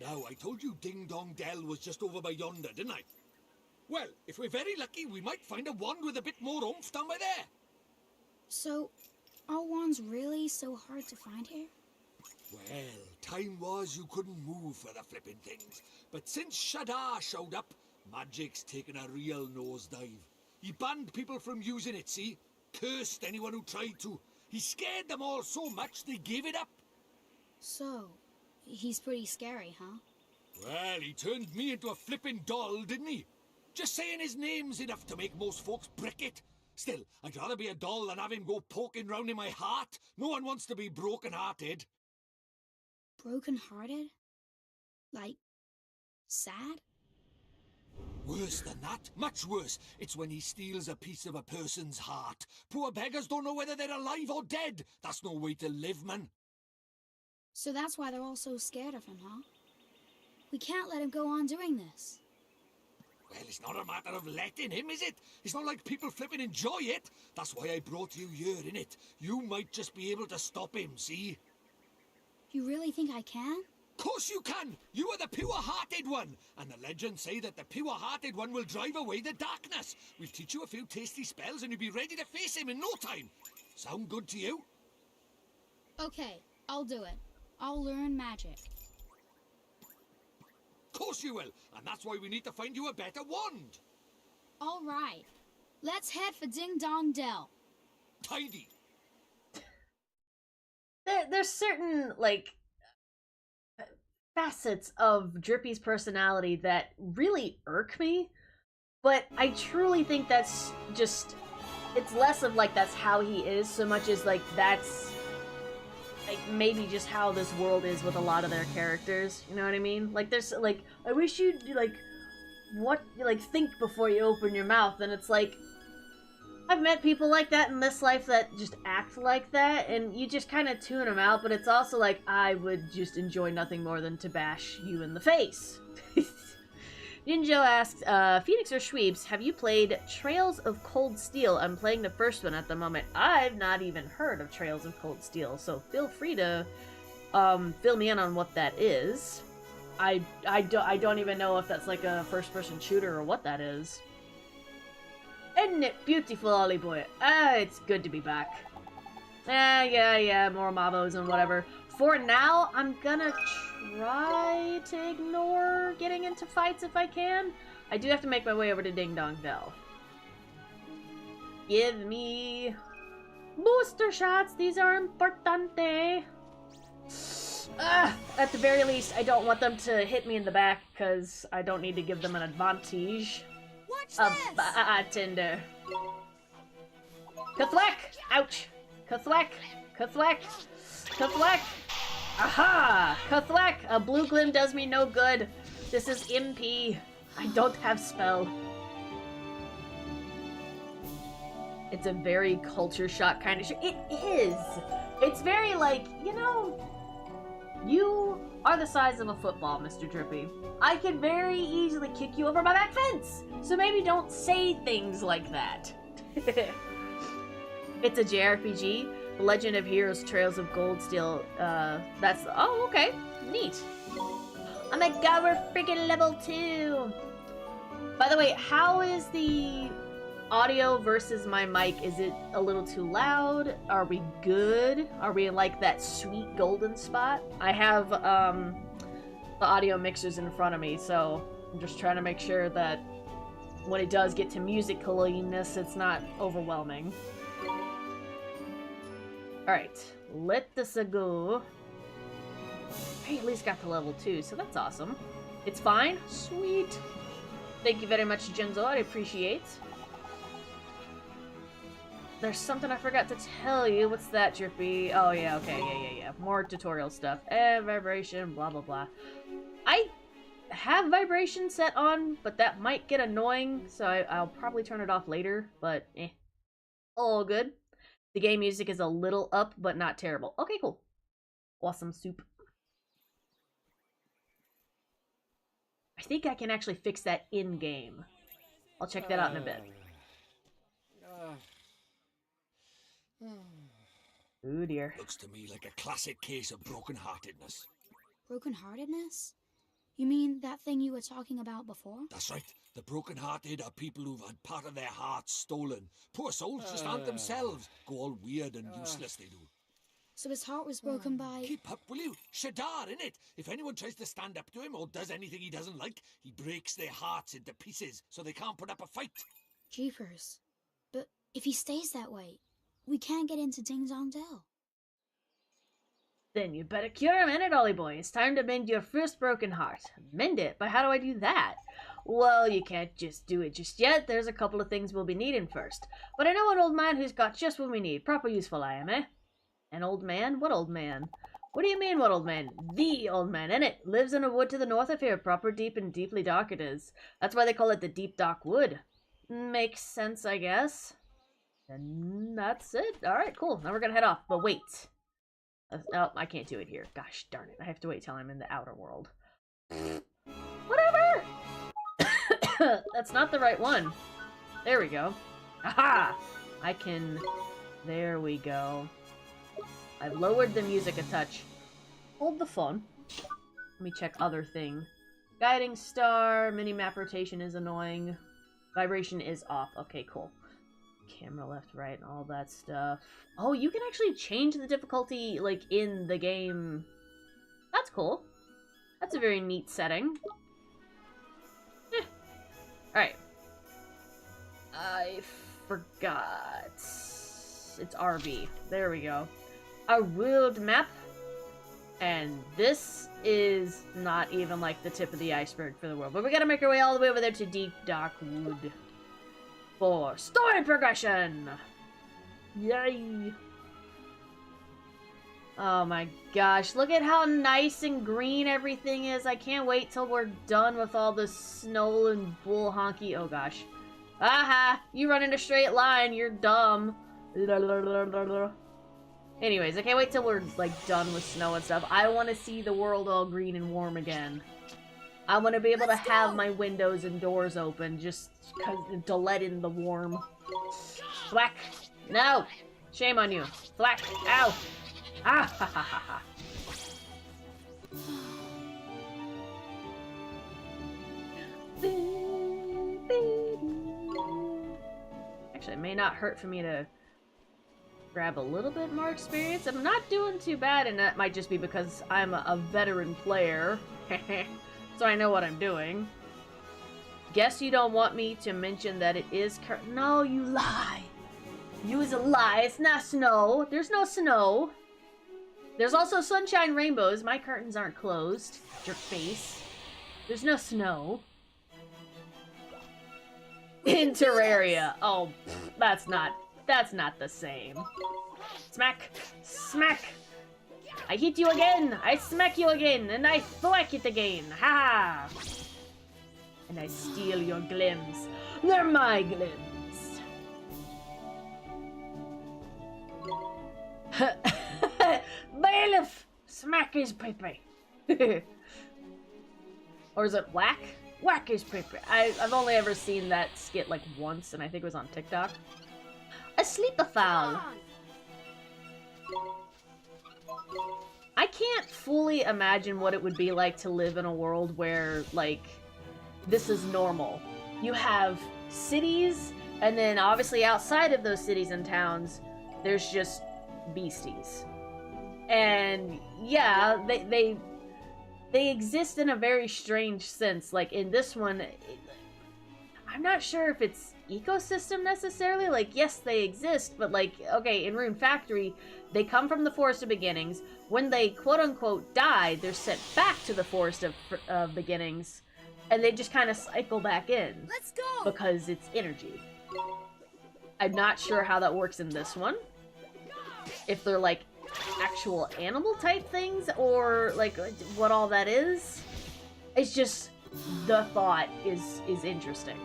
Now, I told you Ding Dong Dell was just over by yonder, didn't I? Well, if we're very lucky, we might find a wand with a bit more oomph down by there. So, are wands really so hard to find here? Well, time was you couldn't move for the flipping things. But since Shadar showed up, magic's taken a real nosedive. He banned people from using it, see? Cursed anyone who tried to. He scared them all so much they gave it up. So, he's pretty scary, huh? Well, he turned me into a flipping doll, didn't he? Just saying his name's enough to make most folks brick it. Still, I'd rather be a doll than have him go poking round in my heart. No one wants to be broken-hearted. Broken-hearted? Like, sad? Worse than that, much worse. It's when he steals a piece of a person's heart. Poor beggars don't know whether they're alive or dead. That's no way to live, man. So that's why they're all so scared of him, huh? We can't let him go on doing this. Well, it's not a matter of letting him, is it? It's not like people flipping enjoy it. That's why I brought you here, innit? You might just be able to stop him, see? You really think I can? Course you can! You are the pure-hearted one! And the legends say that the pure-hearted one will drive away the darkness. We'll teach you a few tasty spells and you'll be ready to face him in no time. Sound good to you? Okay, I'll do it. I'll learn magic. Course you will, and that's why we need to find you a better wand. All right. Let's head for Ding Dong Dell. Tidy. There's certain, like, facets of Drippy's personality that really irk me, but I truly think that's just, it's less of, like, that's how he is, so much as, like, that's, like, maybe just how this world is with a lot of their characters, you know what I mean? Like, there's, like, I wish you'd, like, think before you open your mouth, and it's like, I've met people like that in this life that just act like that, and you just kind of tune them out, but it's also like, I would just enjoy nothing more than to bash you in the face. Ninjo asks, Phoenix or Shweebes, have you played Trails of Cold Steel? I'm playing the first one at the moment. I've not even heard of Trails of Cold Steel, so feel free to fill me in on what that is. I don't even know if that's like a first-person shooter or what that is. Isn't it beautiful, Ollie boy? Ah, it's good to be back. Yeah, more mobos and whatever. For now, I'm gonna try to ignore getting into fights if I can. I do have to make my way over to Ding Dong Dell. Give me booster shots. These are importante. At the very least, I don't want them to hit me in the back because I don't need to give them an advantage. Watch this! Tinder. Kathwack! Ouch! Kathwack! Kathwack! Kathwack! Aha! Kathwack! A blue glim does me no good. This is MP. I don't have spell. It's a very culture shock kind of It is! It's very like, you know, you are the size of a football, Mr. Drippy. I can very easily kick you over my back fence, so maybe don't say things like that. It's a JRPG, The Legend of Heroes Trails of Gold Steel. Oh, okay. Neat. Oh my god, we're freaking level 2! By the way, how is the audio versus my mic? Is it a little too loud? Are we good? Are we in like that sweet golden spot? I have the audio mixers in front of me, so I'm just trying to make sure that when it does get to musicaliness, it's not overwhelming. Alright, let this go. I at least got to level 2, so that's awesome. It's fine? Sweet. Thank you very much, Genzo. I appreciate. There's something I forgot to tell you. What's that, Drippy? Oh, yeah, okay, yeah. More tutorial stuff. Vibration, blah, blah, blah. I have vibration set on, but that might get annoying, so I'll probably turn it off later, but eh. all good. The game music is a little up, but not terrible. Okay, cool. Awesome soup. I think I can actually fix that in-game. I'll check that out in a bit. Oh dear. Looks to me like a classic case of broken-heartedness. Broken-heartedness? You mean that thing you were talking about before? That's right. The broken-hearted are people who've had part of their hearts stolen. Poor souls just aren't themselves. Go all weird and useless, they do. So his heart was broken by... Keep up, will you? Shadar, innit? If anyone tries to stand up to him or does anything he doesn't like, he breaks their hearts into pieces so they can't put up a fight. Jeepers. But if he stays that way, we can't get into Ding Dong Dell. Then you better cure him, innit, Ollie boy? It's time to mend your first broken heart. Mend it? But how do I do that? Well, you can't just do it just yet. There's a couple of things we'll be needing first. But I know an old man who's got just what we need. Proper useful I am, eh? An old man? What old man? What do you mean, what old man? The old man, innit? Lives in a wood to the north of here. Proper deep and deeply dark it is. That's why they call it the Deep Dark Wood. Makes sense, I guess. And that's it. Alright, cool. Now we're gonna head off. But wait. Oh, I can't do it here. Gosh darn it. I have to wait till I'm in the outer world. Whatever! That's not the right one. There we go. Aha! I can... There we go. I've lowered the music a touch. Hold the phone. Let me check other thing. Guiding star, mini-map rotation is annoying. Vibration is off. Okay, cool. Camera left, right, and all that stuff. Oh, you can actually change the difficulty, like, in the game. That's cool. That's a very neat setting. Alright. I forgot. It's RB. There we go. A world map. And this is not even, like, the tip of the iceberg for the world. But we gotta make our way all the way over there to Deep Dark Wood. For story progression! Yay! Oh my gosh, look at how nice and green everything is. I can't wait till we're done with all this snow and bull honky. Oh gosh. Aha! You run in a straight line, you're dumb. Anyways, I can't wait till we're, like, done with snow and stuff. I want to see the world all green and warm again. I want to be able to have my windows and doors open just to let in the warm. Thwack! No! Shame on you. Thwack! Ow! Ah ha ha ha ha. Actually, it may not hurt for me to grab a little bit more experience. I'm not doing too bad, and that might just be because I'm a veteran player. So I know what I'm doing. Guess you don't want me to mention that it is No, you lie. You is a lie. It's not snow. There's no snow. There's also sunshine rainbows. My curtains aren't closed. Jerk face. There's no snow. In Terraria. Oh, that's not the same. Smack. Smack. I hit you again! I smack you again! And I thwack it again! Ha! And I steal your glims. They're my glims! Bailiff! Smack his pepe! Or is it whack? Whack his pepe. I've only ever seen that skit like once, and I think it was on TikTok. A sleep-a-foul! I can't fully imagine what it would be like to live in a world where, like, this is normal. You have cities, and then obviously outside of those cities and towns, there's just beasties. And yeah, they exist in a very strange sense. Like in this one, I'm not sure if it's ecosystem necessarily. Like, yes, they exist, but like, okay, in Rune Factory, they come from the Forest of Beginnings. When they quote-unquote die, they're sent back to the Forest of Beginnings, and they just kind of cycle back in. Let's go! Because it's energy. I'm not sure how that works in this one. If they're like actual animal type things, or like what all that is. It's just, the thought is interesting.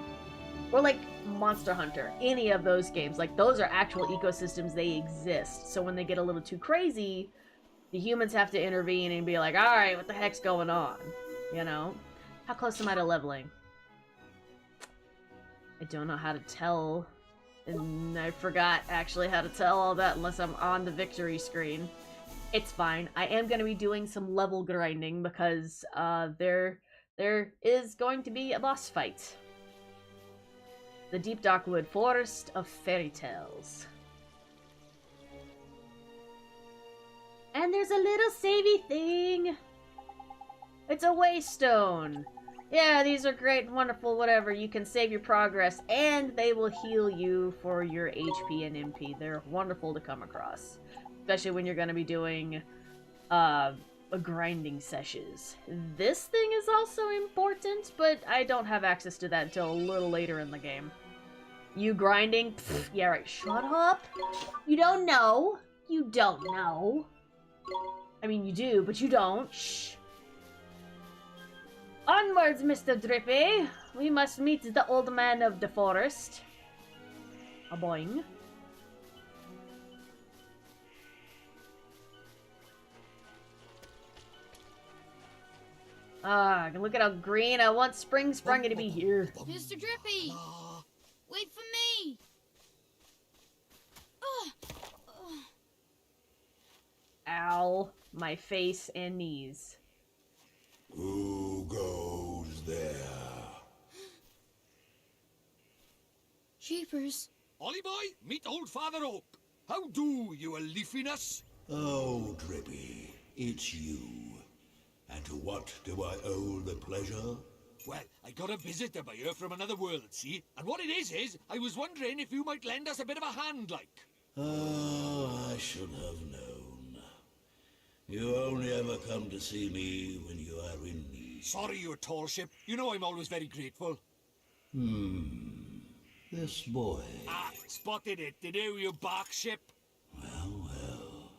Or like Monster Hunter, any of those games. Like, those are actual ecosystems, they exist. So when they get a little too crazy, the humans have to intervene and be like, alright, what the heck's going on? You know? How close am I to leveling? I don't know how to tell. And I forgot actually how to tell all that unless I'm on the victory screen. It's fine. I am going to be doing some level grinding because there is going to be a boss fight. The Deep Darkwood Forest of Fairy Tales. And there's a little savey thing. It's a waystone. Yeah, these are great, wonderful, whatever. You can save your progress, and they will heal you for your HP and MP. They're wonderful to come across. Especially when you're going to be doing grinding sessions. This thing is also important, but I don't have access to that until a little later in the game. You grinding? Pfft, yeah, right. Shut up. You don't know. You don't know. I mean, you do, but you don't. Shh. Onwards, Mr. Drippy. We must meet the old man of the forest. A boing. Ah, look at how green. I want Spring Sprung to be here. Mr. Drippy! Wait for me! Ow. My face and knees. Who goes there? Jeepers. Ollie boy, meet old Father Oak. How do, you a leafiness? Oh, Drippy, it's you. And to what do I owe the pleasure? Well, I got a visitor by here from another world, see? And what it is I was wondering if you might lend us a bit of a hand, like. Oh, I should have known. You only ever come to see me when you are in need. Sorry, you tall ship. You know I'm always very grateful. This boy. Ah, spotted it, did you bark ship? Well, well.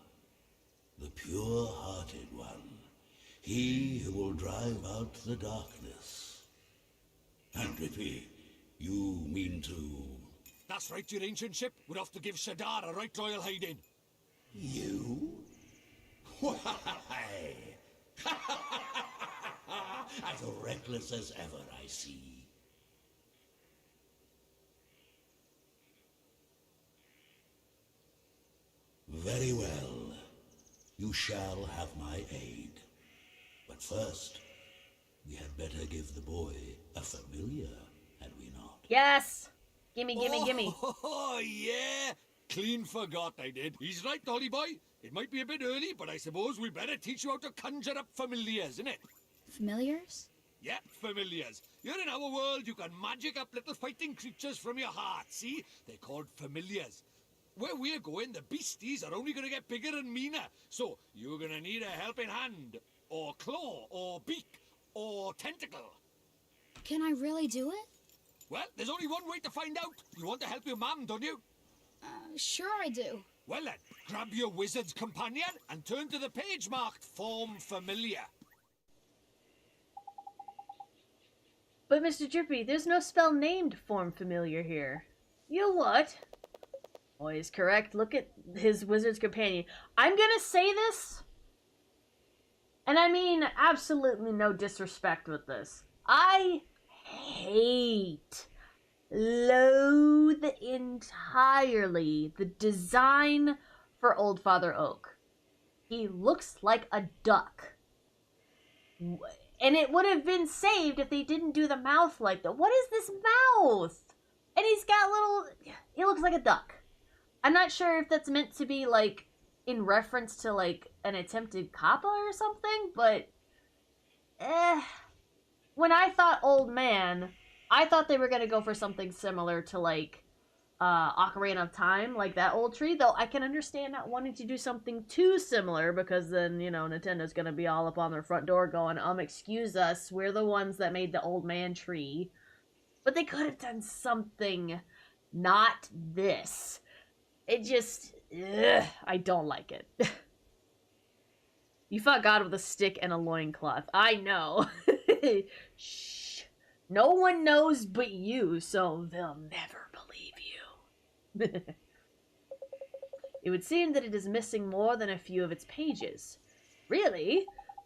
The pure-hearted one. He who will drive out the darkness. And Drippy, you mean to... That's right, your ancient ship. We're off to give Shadar a right royal hiding. You? Why? As reckless as ever, I see. Very well. You shall have my aid. But first, we had better give the boy a familiar, had we not? Yes! Gimme, gimme, gimme. Oh, yeah! Clean forgot I did. He's right, Ollie boy. It might be a bit early, but I suppose we better teach you how to conjure up familiars, innit? Familiars? Yep, familiars. Here in our world, you can magic up little fighting creatures from your heart, see? They're called familiars. Where we're going, the beasties are only going to get bigger and meaner. So, you're going to need a helping hand, or claw, or beak, or tentacle. Can I really do it? Well, there's only one way to find out. You want to help your mum, don't you? Sure I do. Well then, grab your wizard's companion and turn to the page marked Form Familiar. But Mr. Drippy, there's no spell named Form Familiar here. You what? Boy is correct. Look at his wizard's companion. I'm gonna say this, and I mean absolutely no disrespect with this. I loathe entirely the design for Old Father Oak. He looks like a duck. And it would have been saved if they didn't do the mouth like that. What is this mouth? And he's got little... He looks like a duck. I'm not sure if that's meant to be, like, in reference to, like, an attempted kappa or something, but... When I thought Old Man, I thought they were going to go for something similar to, like, Ocarina of Time, like that old tree, though I can understand not wanting to do something too similar, because then, you know, Nintendo's going to be all up on their front door going, excuse us, we're the ones that made the Old Man tree. But they could have done something, not this. It just, I don't like it. You fought God with a stick and a loincloth. I know. Shh. No one knows but you, so they'll never believe you. It would seem that it is missing more than a few of its pages. Really?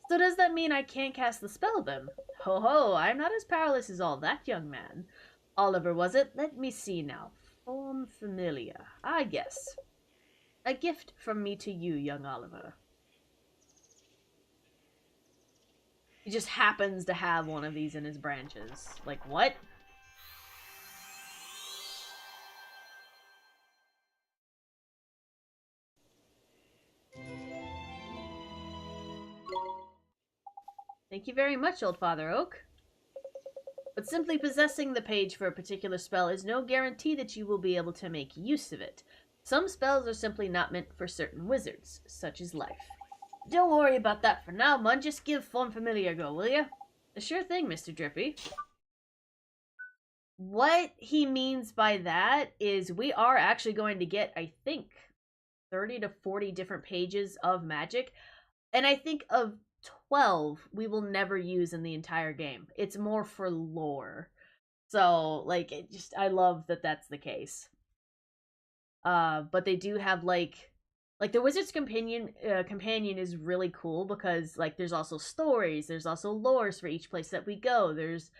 So does that mean I can't cast the spell then? Ho ho, I'm not as powerless as all that, young man. Oliver, was it? Let me see now. Form familiar. I guess. A gift from me to you, young Oliver. He just happens to have one of these in his branches. Like, what? Thank you very much, Old Father Oak. But simply possessing the page for a particular spell is no guarantee that you will be able to make use of it. Some spells are simply not meant for certain wizards, such as life. Don't worry about that for now, Mun. Just give Form Familiar a go, will ya? A sure thing, Mr. Drippy. What he means by that is we are actually going to get, I think, 30 to 40 different pages of magic. And I think of 12 we will never use in the entire game. It's more for lore. So, like, I love that that's the case. But they do have, like the Wizard's Companion is really cool because, like, there's also stories, there's also lores for each place that we go, there's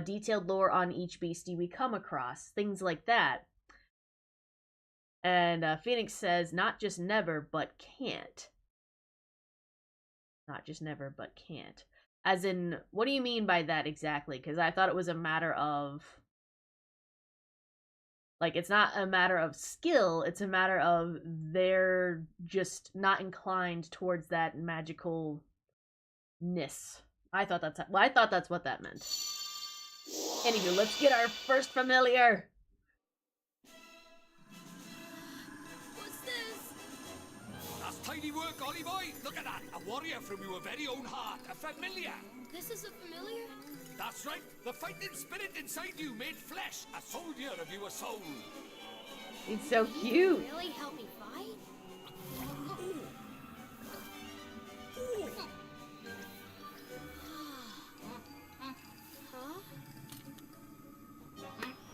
detailed lore on each beastie we come across, things like that. And Phoenix says, not just never, but can't. Not just never, but can't. As in, what do you mean by that exactly? Because I thought it was a matter of... Like, it's not a matter of skill, it's a matter of they're just not inclined towards that magicalness. I thought that's what that meant. Anywho, let's get our first familiar. What's this? That's tidy work, Ollie boy. Look at that. A warrior from your very own heart. A familiar. This is a familiar? That's right. The fighting spirit inside you made flesh. A soldier of your soul. It's so cute. Really help me fight? Huh?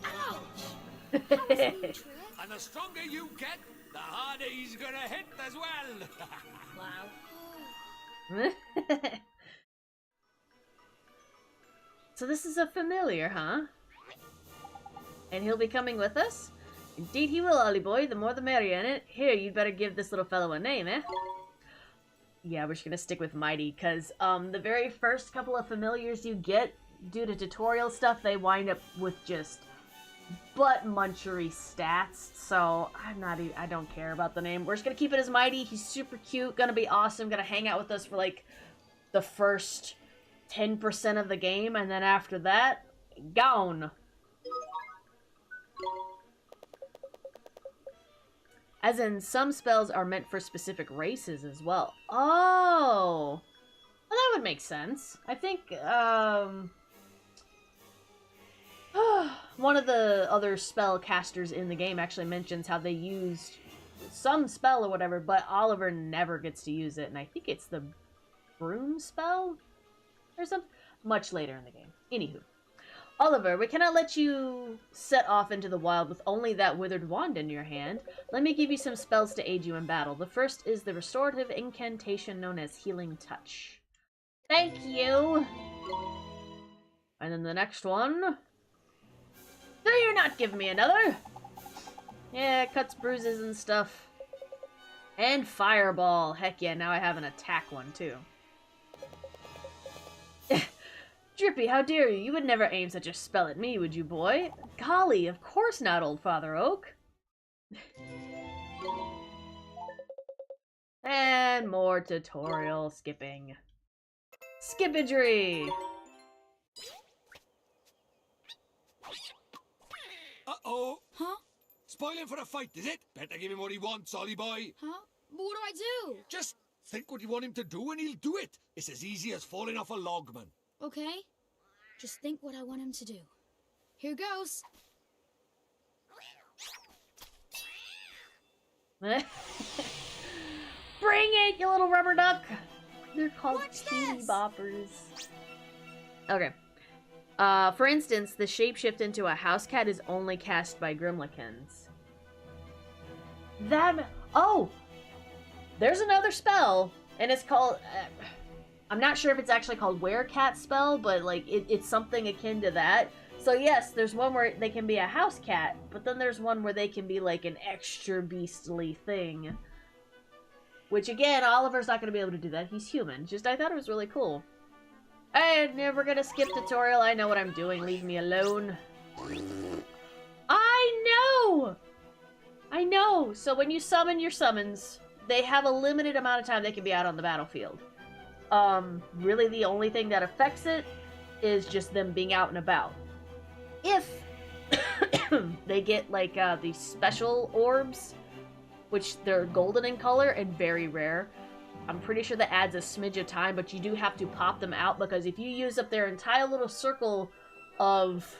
Ouch! That was a new trick. And the stronger you get, the harder he's gonna hit as well. Wow. So this is a familiar, huh? And he'll be coming with us? Indeed he will, Ollie boy. The more the merrier, innit? Here, you'd better give this little fellow a name, eh? Yeah, we're just gonna stick with Mighty, because the very first couple of familiars you get, due to tutorial stuff, they wind up with just butt-munchery stats, so I don't care about the name. We're just gonna keep it as Mighty. He's super cute, gonna be awesome, gonna hang out with us for, like, the first 10% of the game, and then after that, gone. As in, some spells are meant for specific races as well. Oh! Well, that would make sense. I think, one of the other spell casters in the game actually mentions how they used some spell or whatever, but Oliver never gets to use it, and I think it's the broom spell? Or something? Much later in the game. Anywho. Oliver, we cannot let you set off into the wild with only that withered wand in your hand. Let me give you some spells to aid you in battle. The first is the restorative incantation known as Healing Touch. Thank you! And then the next one... Do you not give me another? Yeah, it cuts bruises and stuff. And Fireball. Heck yeah, now I have an attack one too. Drippy, how dare you? You would never aim such a spell at me, would you, boy? Golly, of course not, Old Father Oak. And more tutorial skipping. Skippidry! Uh-oh. Huh? Spoiling for a fight, is it? Better give him what he wants, Ollie boy. Huh? But what do I do? Just think what you want him to do and he'll do it. It's as easy as falling off a log, man. Okay. Just think what I want him to do. Here goes. Bring it, you little rubber duck! They're called What's teeny this? boppers. Okay. For instance, the shapeshift into a house cat is only cast by Grimlikins. Oh! There's another spell, and it's called... I'm not sure if it's actually called Werecat spell, but, like, it's something akin to that. So, yes, there's one where they can be a house cat, but then there's one where they can be, like, an extra beastly thing. Which, again, Oliver's not going to be able to do that. He's human. Just, I thought it was really cool. I'm never gonna skip tutorial. I know what I'm doing. Leave me alone. I know! So when you summon your summons, they have a limited amount of time they can be out on the battlefield. Really the only thing that affects it is just them being out and about. If they get, like, these special orbs, which they're golden in color and very rare, I'm pretty sure that adds a smidge of time, but you do have to pop them out, because if you use up their entire little circle of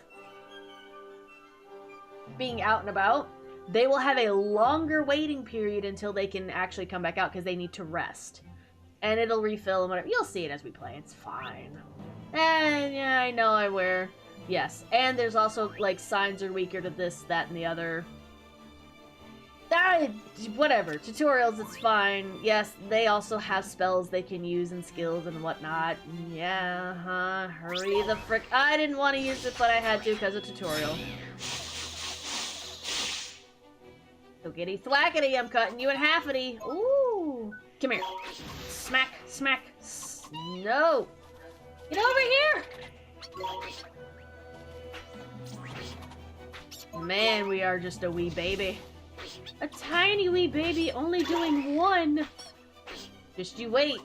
being out and about, they will have a longer waiting period until they can actually come back out, because they need to rest. And it'll refill and whatever. You'll see it as we play. It's fine. And yeah, I know I wear... Yes. And there's also, like, signs are weaker to this, that, and the other. Whatever. Tutorials, it's fine. Yes, they also have spells they can use and skills and whatnot. Yeah, hurry the frick. I didn't want to use it, but I had to because of tutorial. Thwackity thwackity, I'm cutting you in halfity. Ooh. Come here. Smack, smack. No. Get over here. Man, we are just a wee baby. A tiny wee baby only doing one. Just you wait.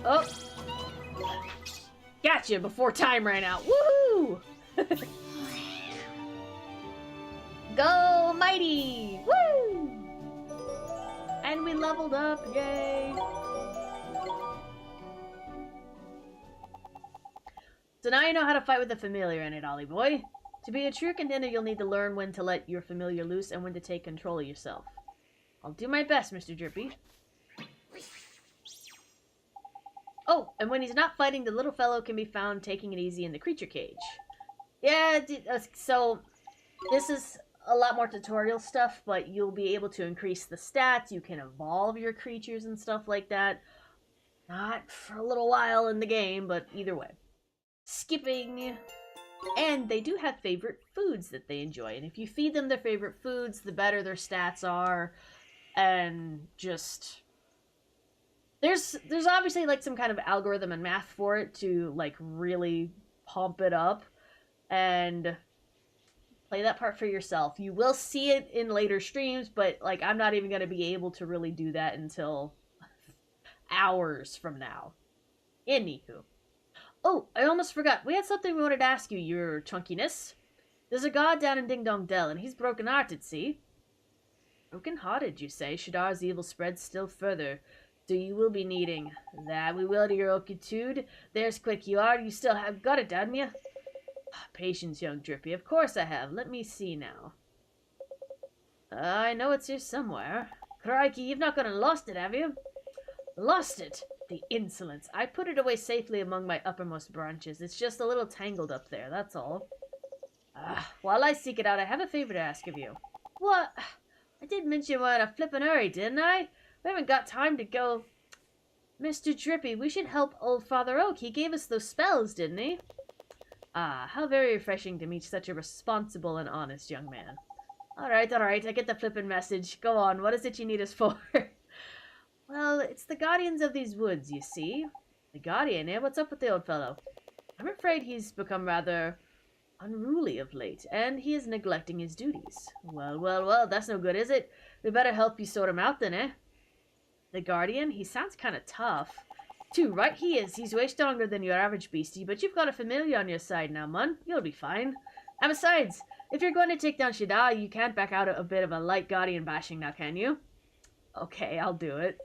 Oh. Gotcha before time ran out. Woohoo! Go mighty! Woo! And we leveled up, yay! So now you know how to fight with a familiar in it, Ollie boy. To be a true contender, you'll need to learn when to let your familiar loose and when to take control of yourself. I'll do my best, Mr. Drippy. Oh, and when he's not fighting, the little fellow can be found taking it easy in the creature cage. Yeah, so this is a lot more tutorial stuff, but you'll be able to increase the stats, you can evolve your creatures and stuff like that. Not for a little while in the game, but either way. Skipping. And they do have favorite foods that they enjoy, and if you feed them their favorite foods, the better their stats are, and just... There's obviously, like, some kind of algorithm and math for it to, like, really pump it up, and play that part for yourself. You will see it in later streams, but, like, I'm not even going to be able to really do that until hours from now. Anywho. Oh, I almost forgot. We had something we wanted to ask you, your chunkiness. There's a god down in Ding Dong Dell, and he's broken-hearted, see? Broken-hearted, you say? Shadar's evil spreads still further. So you will be needing. That we will to your okitude. There's quick you are. You still have got it, hadn't you? Patience, young Drippy. Of course I have. Let me see now. I know it's here somewhere. Crikey, you've not gone and lost it, have you? Lost it? The insolence. I put it away safely among my uppermost branches. It's just a little tangled up there, that's all. While I seek it out, I have a favor to ask of you. What? I did mention we're in a flippin' hurry, didn't I? We haven't got time to go... Mr. Drippy, we should help old Father Oak. He gave us those spells, didn't he? Ah, how very refreshing to meet such a responsible and honest young man. Alright, I get the flippin' message. Go on, what is it you need us for? Well, it's the guardians of these woods, you see. The guardian, eh? What's up with the old fellow? I'm afraid he's become rather unruly of late, and he is neglecting his duties. Well, that's no good, is it? We better help you sort him out then, eh? The guardian? He sounds kind of tough. Too right he is. He's way stronger than your average beastie, but you've got a familiar on your side now, man. You'll be fine. And besides, if you're going to take down Shadar, you can't back out a bit of a light guardian bashing now, can you? Okay, I'll do it.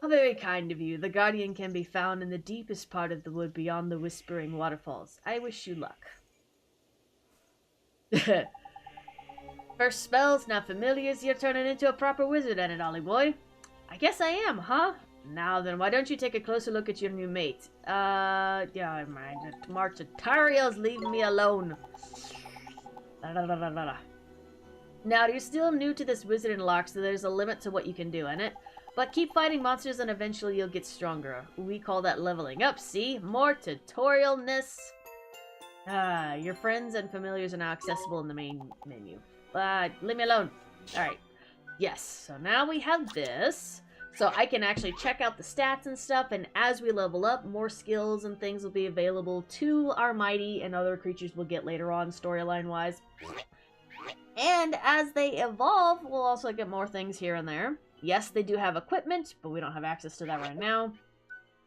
How very kind of you. The guardian can be found in the deepest part of the wood beyond the whispering waterfalls. I wish you luck. First spells, now familiars, you're turning into a proper wizard at it, Ollie boy. I guess I am, huh? Now then, why don't you take a closer look at your new mate? Yeah, mind. More tutorials, leave me alone. Now, you're still new to this wizarding lock, so there's a limit to what you can do in it. But keep fighting monsters and eventually you'll get stronger. We call that leveling up, see? More tutorialness. Your friends and familiars are now accessible in the main menu. Leave me alone. Alright. Yes, so now we have this. So I can actually check out the stats and stuff, and as we level up, more skills and things will be available to our mighty and other creatures we'll get later on storyline-wise. And as they evolve, we'll also get more things here and there. Yes, they do have equipment, but we don't have access to that right now.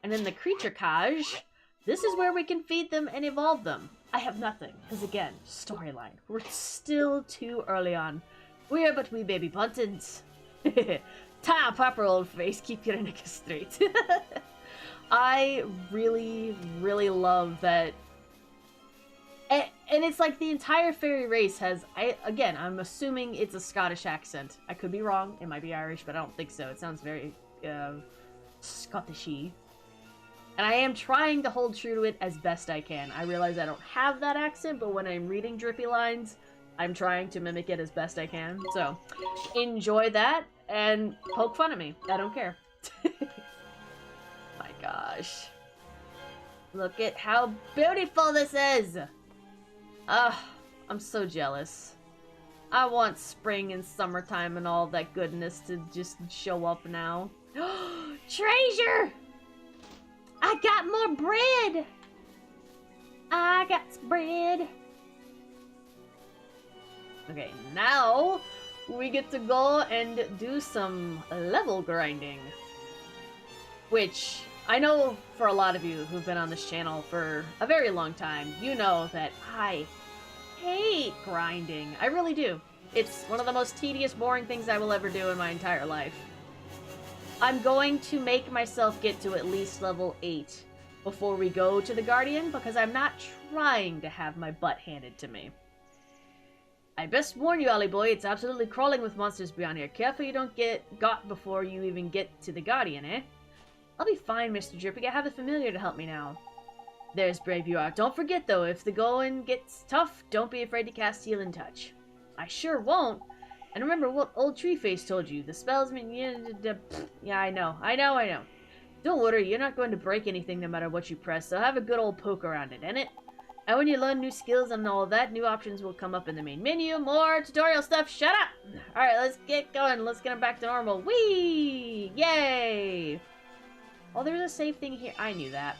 And then the creature cage, this is where we can feed them and evolve them. I have nothing, because again, storyline. We're still too early on. We're but wee baby buntins. Ta, proper old face, keep your neck straight. I really, really love that. And it's like the entire fairy race has, again, I'm assuming it's a Scottish accent. I could be wrong, it might be Irish, but I don't think so. It sounds very, Scottish-y. And I am trying to hold true to it as best I can. I realize I don't have that accent, but when I'm reading drippy lines, I'm trying to mimic it as best I can. So, enjoy that, and poke fun at me. I don't care. My gosh. Look at how beautiful this is! I'm so jealous. I want spring and summertime and all that goodness to just show up now. Treasure! I got more bread! I got some bread. Okay, now we get to go and do some level grinding. Which, I know for a lot of you who've been on this channel for a very long time, you know that I hate grinding. I really do. It's one of the most tedious, boring things I will ever do in my entire life. I'm going to make myself get to at least level 8 before we go to the Guardian, because I'm not trying to have my butt handed to me. I best warn you, Ollie boy, it's absolutely crawling with monsters beyond here. Careful you don't get got before you even get to the Guardian, eh? I'll be fine, Mr. Drippy. I have a familiar to help me now. There's brave you are. Don't forget, though, if the going gets tough, don't be afraid to cast Healing Touch. I sure won't. And remember what old Treeface told you. The spells mean... Yeah, I know. Don't worry, you're not going to break anything no matter what you press, so have a good old poke around it, innit? And when you learn new skills and all of that, new options will come up in the main menu. More tutorial stuff. Shut up! Alright, let's get going. Let's get them back to normal. Whee! Yay! Oh, there's a save thing here. I knew that.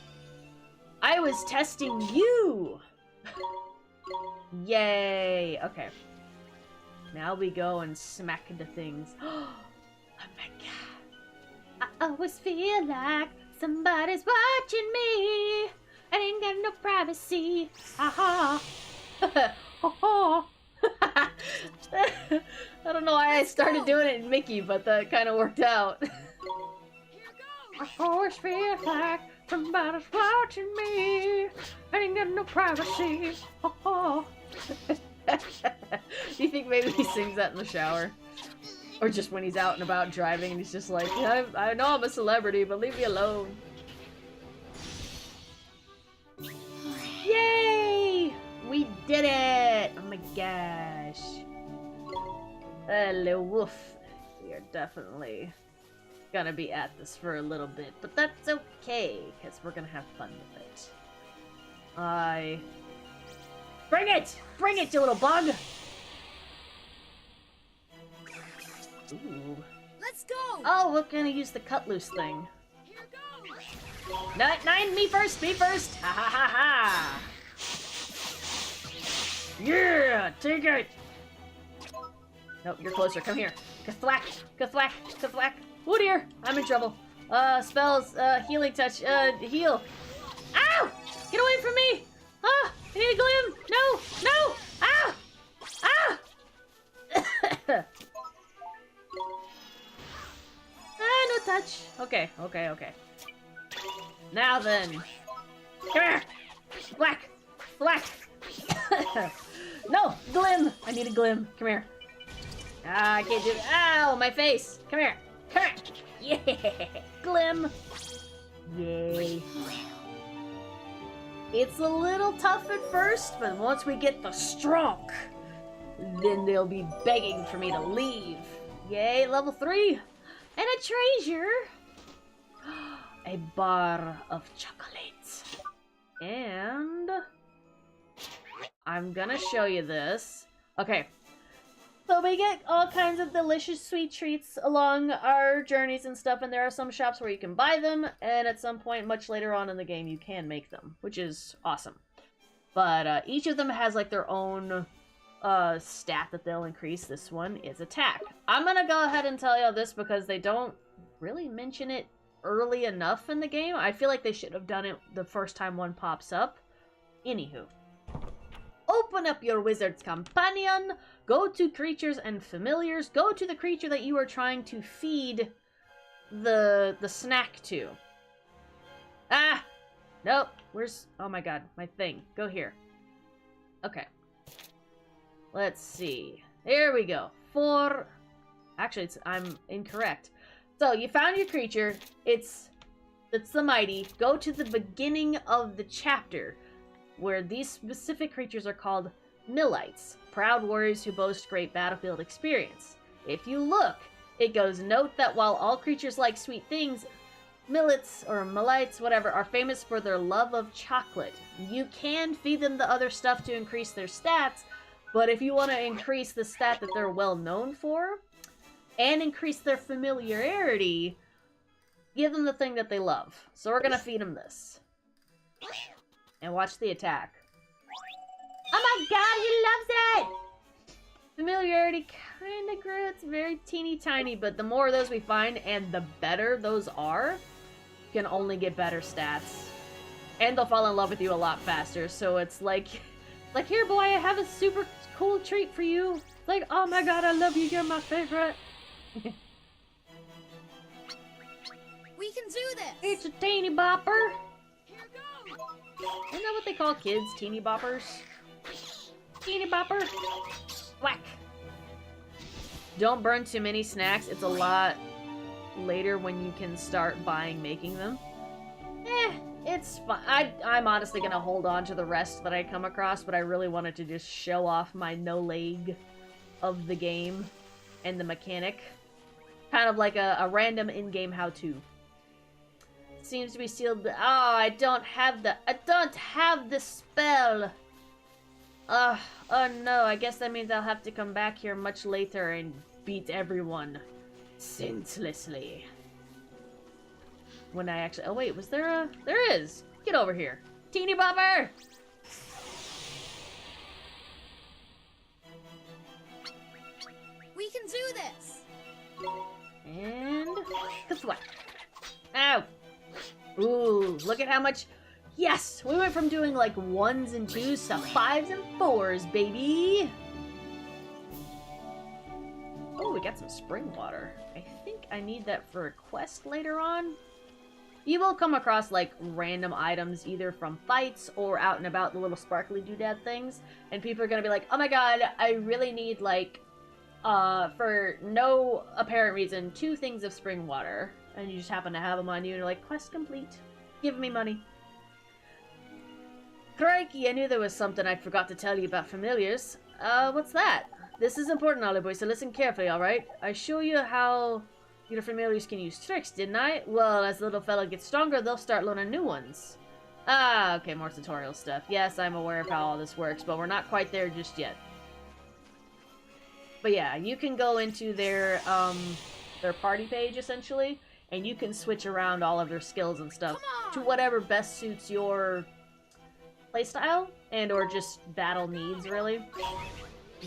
I was testing you! Yay! Okay. Now we go and smack into things. Oh my god. I always feel like somebody's watching me. I ain't got no privacy. Ha ha. I don't know why I started doing it in Mickey, but that kind of worked out. I always feel like somebody's watching me. I ain't got no privacy. Do you think maybe he sings that in the shower? Or just when he's out and about driving and he's just like, I know I'm a celebrity, but leave me alone. Yay! We did it! Oh my gosh. Hello, woof. We are definitely gonna be at this for a little bit, but that's okay, because we're gonna have fun with it. Bring it! Bring it, you little bug! Ooh. Let's go! Oh, we're gonna use the cut loose thing. Here goes! Nine, me first! Me first! Ha ha ha ha! Yeah! Take it! Nope, you're closer. Come here. Kathwack! Kathwack! Kathwack! Oh dear! I'm in trouble. Spells, healing touch, heal. Ow! Get away from me! Ah! I need a glim! No! No! Ah! Ah! No touch. Okay. Now then. Come here! Black! Black! No! Glim! I need a glim. Come here. Ah, I can't do it. Ow! My face! Come here! Come here! Yeah! Glim! Yay. It's a little tough at first, but once we get the strong, then they'll be begging for me to leave. Yay, level 3! And a treasure! A bar of chocolate. And I'm gonna show you this. Okay. So we get all kinds of delicious sweet treats along our journeys and stuff, and there are some shops where you can buy them, and at some point much later on in the game you can make them, which is awesome. But each of them has like their own stat that they'll increase. This one is attack. I'm gonna go ahead and tell you this because they don't really mention it early enough in the game. I feel like they should have done it the first time one pops up. Anywho. Open up your wizard's companion, go to creatures and familiars, go to the creature that you are trying to feed the snack to. Ah! Nope. Where's... Oh my god, my thing. Go here. Okay. Let's see. Here we go. Actually, I'm incorrect. So, you found your creature. It's the mighty. Go to the beginning of the chapter, where these specific creatures are called Millites, proud warriors who boast great battlefield experience. If you look, it goes, note that while all creatures like sweet things, Millets, or Millites, whatever, are famous for their love of chocolate. You can feed them the other stuff to increase their stats, but if you want to increase the stat that they're well known for, and increase their familiarity, give them the thing that they love. So we're gonna feed them this. And watch the attack. Oh my god, he loves it! Familiarity kinda grew. It's very teeny tiny, but the more of those we find, and the better those are, you can only get better stats. And they'll fall in love with you a lot faster, so it's like, here boy, I have a super cool treat for you. Like, oh my god, I love you, you're my favorite. We can do this! It's a teeny bopper! Isn't that what they call kids? Teeny boppers? Teeny bopper! Whack! Don't burn too many snacks. It's a lot later when you can start making them. It's fine. I'm honestly gonna hold on to the rest that I come across, but I really wanted to just show off my no leg of the game and the mechanic. Kind of like a random in-game how-to. Seems to be sealed. Oh, I don't have the spell. Oh no, I guess that means I'll have to come back here much later and beat everyone senselessly. When I actually... Oh wait, was there a... There is! Get over here. Teeny bopper! We can do this! And... Kathwack. Ow! Ooh, look at how much... Yes! We went from doing like 1s and 2s to 5s and 4s, baby! Oh, we got some spring water. I think I need that for a quest later on. You will come across like random items either from fights or out and about the little sparkly doodad things. And people are gonna be like, oh my god, I really need like, for no apparent reason, 2 things of spring water. And you just happen to have them on you and you're like, quest complete. Give me money. Crikey, I knew there was something I forgot to tell you about familiars. What's that? This is important, Ollie boy, so listen carefully, alright? I show you how your familiars can use tricks, didn't I? Well, as the little fella gets stronger, they'll start learning new ones. Ah, okay, more tutorial stuff. Yes, I'm aware of how all this works, but we're not quite there just yet. But yeah, you can go into their party page, essentially, and you can switch around all of their skills and stuff to whatever best suits your playstyle and or just battle needs, really.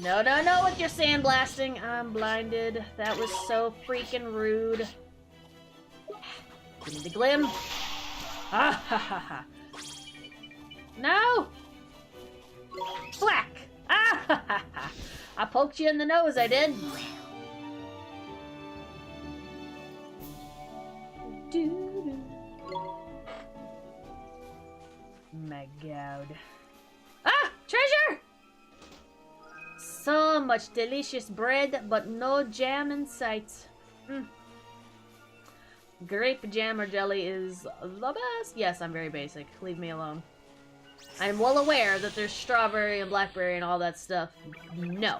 No, no, no with your sandblasting. I'm blinded. That was so freaking rude. Give me the glim. Ah ha ha ha. No! Black! Ah ha ha ha. I poked you in the nose, I did. My god. Ah! Treasure! So much delicious bread, but no jam in sight. Grape jam or jelly is the best. Yes, I'm very basic. Leave me alone. I'm well aware that there's strawberry and blackberry and all that stuff. No.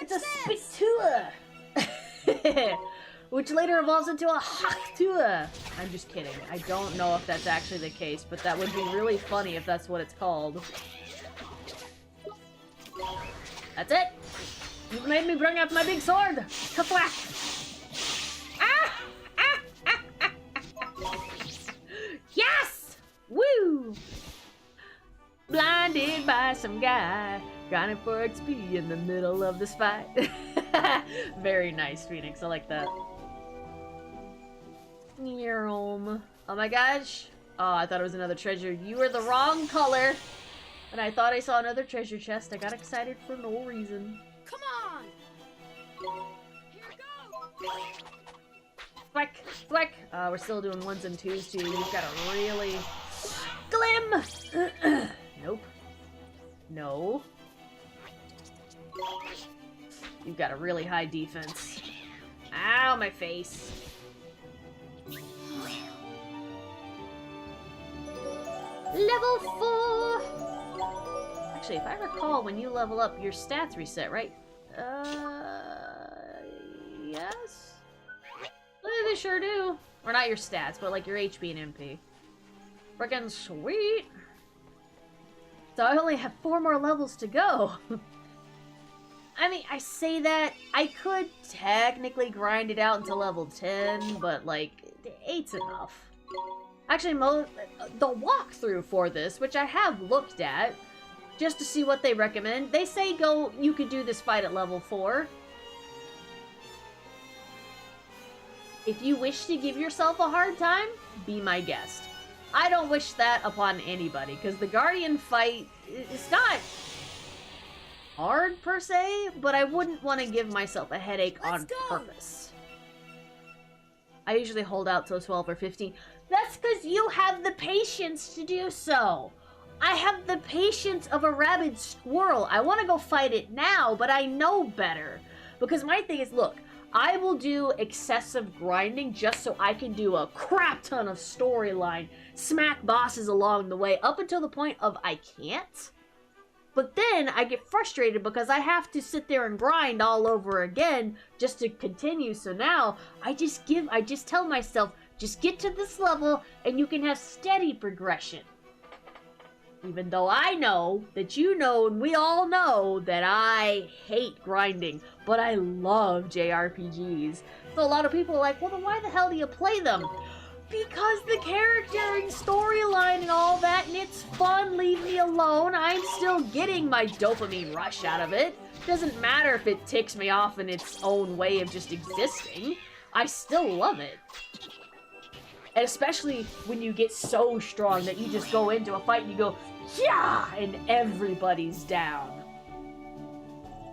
It's a Spittua! Which later evolves into a Haktua. I'm just kidding. I don't know if that's actually the case, but that would be really funny if that's what it's called. That's it! You've made me bring out my big sword! Ka-thwack! Ah! Ah! Ah! Ah! Ah! Yes! Woo! Blinded by some guy, grinding for XP in the middle of this fight. Very nice, Phoenix. I like that. Oh my gosh. Oh, I thought it was another treasure. You were the wrong color. And I thought I saw another treasure chest. I got excited for no reason. Come on! Here goes! Thwack! Thwack! We're still doing 1s and 2s too. You've got a really... Glim! Nope. No. You've got a really high defense. Ow, my face. Level 4! Actually, if I recall, when you level up, your stats reset, right? Yes? They sure do. Or not your stats, but like your HP and MP. Frickin' sweet! So I only have 4 more levels to go. I mean, I say that, I could technically grind it out until level 10, but like, 8's enough. Actually, the walkthrough for this, which I have looked at, just to see what they recommend, they say you could do this fight at level 4. If you wish to give yourself a hard time, be my guest. I don't wish that upon anybody, because the Guardian fight, it's not hard per se, but I wouldn't want to give myself a headache on purpose. I usually hold out till 12 or 15. That's because you have the patience to do so. I have the patience of a rabid squirrel. I want to go fight it now, but I know better. Because my thing is, look, I will do excessive grinding just so I can do a crap ton of storyline, smack bosses along the way, up until the point of I can't. But then I get frustrated because I have to sit there and grind all over again just to continue. So now I just tell myself, just get to this level and you can have steady progression. Even though I know that you know and we all know that I hate grinding, but I love JRPGs. So a lot of people are like, well then why the hell do you play them? Because the character and storyline and all that, and it's fun, leave me alone. I'm still getting my dopamine rush out of it. Doesn't matter if it ticks me off in its own way of just existing. I still love it. And especially when you get so strong that you just go into a fight and you go, yeah, and everybody's down.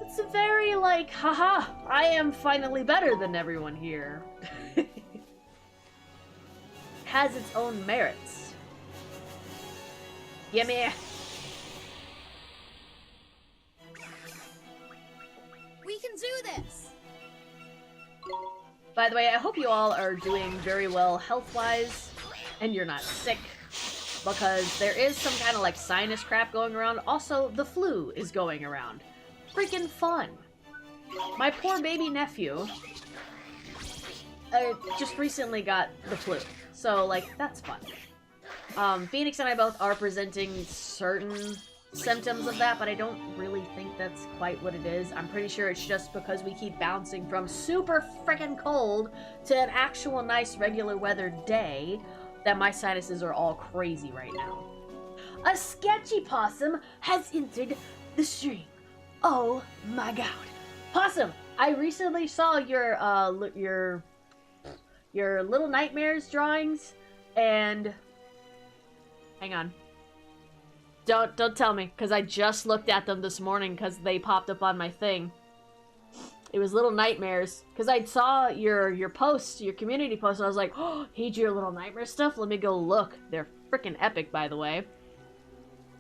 It's a very like, haha, I am finally better than everyone here. Has its own merits. Gimme. We can do this! By the way, I hope you all are doing very well health-wise, and you're not sick, because there is some kind of like sinus crap going around. Also, the flu is going around. Freaking fun. My poor baby nephew just recently got the flu. So, like, that's fun. Phoenix and I both are presenting certain symptoms of that, but I don't really think that's quite what it is. I'm pretty sure it's just because we keep bouncing from super freaking cold to an actual nice regular weather day that my sinuses are all crazy right now. A sketchy possum has entered the stream. Oh my god. Possum, I recently saw your Little Nightmares drawings, and hang on. Don't tell me, because I just looked at them this morning because they popped up on my thing. It was Little Nightmares, because I saw your post, your community post, and I was like, oh, he drew your Little Nightmare stuff? Let me go look. They're freaking epic, by the way.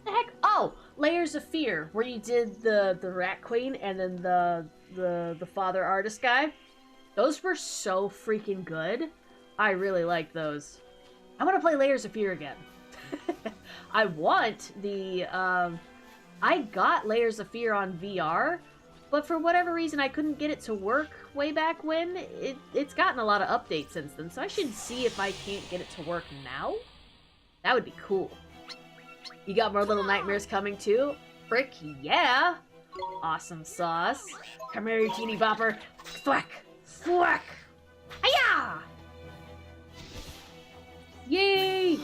The heck? Oh, Layers of Fear, where you did the Rat Queen and then the father artist guy. Those were so freaking good. I really like those. I want to play Layers of Fear again. I want the, I got Layers of Fear on VR, but for whatever reason I couldn't get it to work way back when. It's gotten a lot of updates since then, so I should see if I can't get it to work now. That would be cool. You got more Little Nightmares coming too? Frick, yeah! Awesome sauce. Come here, you teeny bopper. Thwack! Thwack! Hiya! Yay!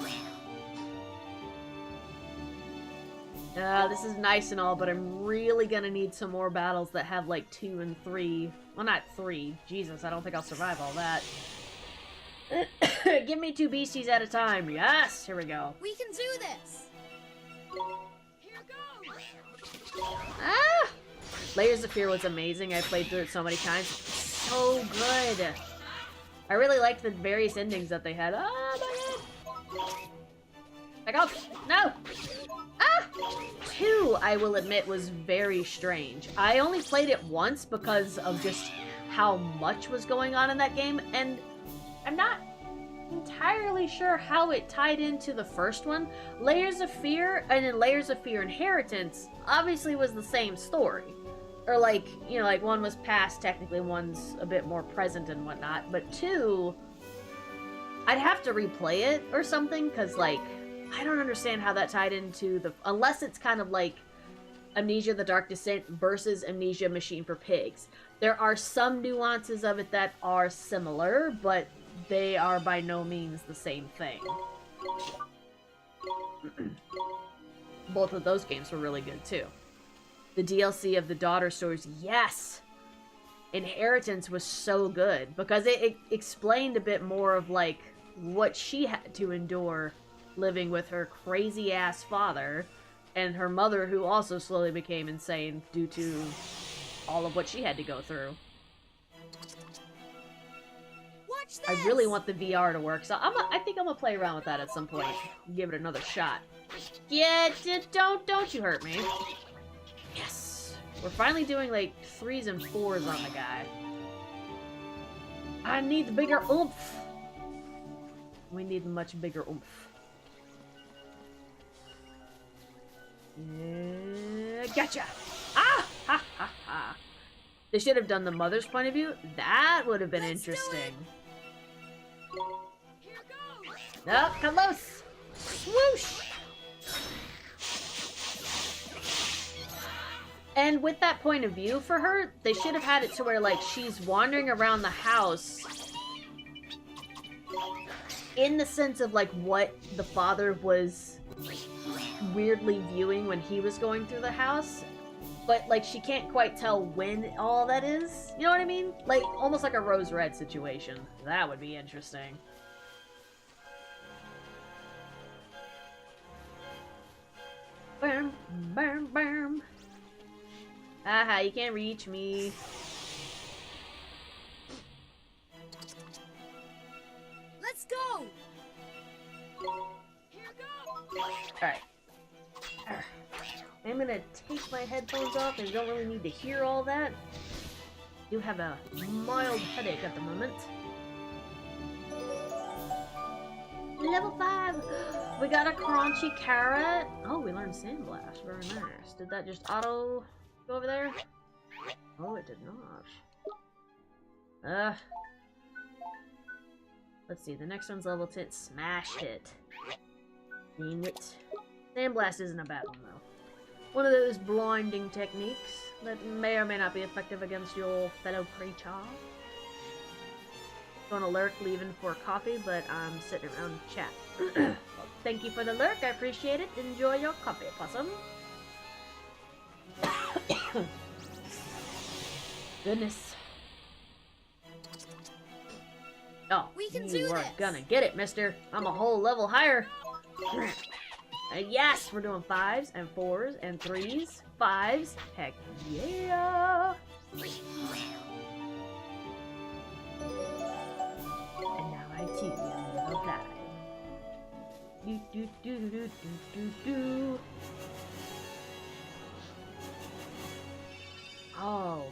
This is nice and all, but I'm really gonna need some more battles that have like 2 and 3. Well, not 3. Jesus, I don't think I'll survive all that. Give me 2 beasties at a time. Yes! Here we go. We can do this! Here goes! Ah! Layers of Fear was amazing. I played through it so many times. So good. I really liked the various endings that they had. Oh my god! Back off! No! Ah! 2, I will admit, was very strange. I only played it once because of just how much was going on in that game, and I'm not entirely sure how it tied into the first one. Layers of Fear, and then Layers of Fear Inheritance, obviously was the same story. Or like, you know, like one was past, technically one's a bit more present and whatnot, but 2, I'd have to replay it or something, because like, I don't understand how that tied into the... Unless it's kind of like Amnesia the Dark Descent versus Amnesia Machine for Pigs. There are some nuances of it that are similar, but they are by no means the same thing. Both of those games were really good too. The DLC of the daughter stories, yes! Inheritance was so good, because it explained a bit more of like what she had to endure living with her crazy-ass father, and her mother, who also slowly became insane due to all of what she had to go through. Watch this! I really want the VR to work, so I think I'm gonna play around with that at some point. Give it another shot. Yeah, don't you hurt me. Yes! We're finally doing, like, 3s and 4s on the guy. I need the bigger oomph! We need much bigger oomph. Yeah, gotcha! Ah! Ha ha ha! They should have done the mother's point of view. That would have been interesting. Oh, come loose! Swoosh! And with that point of view for her, they should have had it to where, like, she's wandering around the house in the sense of, like, what the father was weirdly viewing when he was going through the house, but, like, she can't quite tell when all that is. You know what I mean? Like, almost like a Rose Red situation. That would be interesting. Bam, bam, bam. Aha, you can't reach me. Let's go! Alright. I'm gonna take my headphones off. I don't really need to hear all that. I do have a mild headache at the moment. Level 5! We got a crunchy carrot. Oh, we learned Sandblast. Very nice. Did that just auto go over there? Oh, it did not. Let's see. The next one's level 10. Smash hit. Dang it. Sandblast isn't a bad one, though. One of those blinding techniques that may or may not be effective against your fellow creature. Going to lurk, leaving for coffee, but I'm sitting around chat. Well, thank you for the lurk. I appreciate it. Enjoy your coffee, possum. Goodness. Oh, We can you do are this. gonna get it, mister. I'm a whole level higher. Yes, we're doing 5s and 4s and 3s. 5s. Heck yeah. And now I too am level 5. Do do do do do do do. Oh.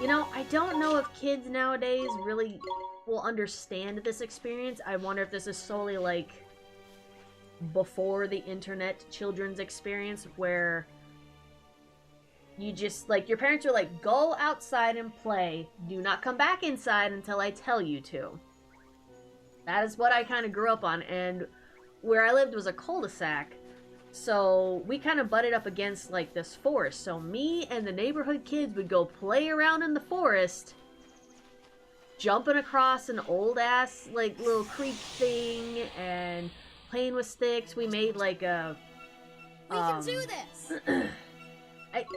You know, I don't know if kids nowadays really will understand this experience. I wonder if this is solely like before the internet children's experience where you just like your parents are like, go outside and play, do not come back inside until I tell you to. That is what I kind of grew up on, and where I lived was a cul-de-sac, so we kind of butted up against like this forest. So me and the neighborhood kids would go play around in the forest, jumping across an old ass like little creek thing and playing with sticks. We made like a We can do this!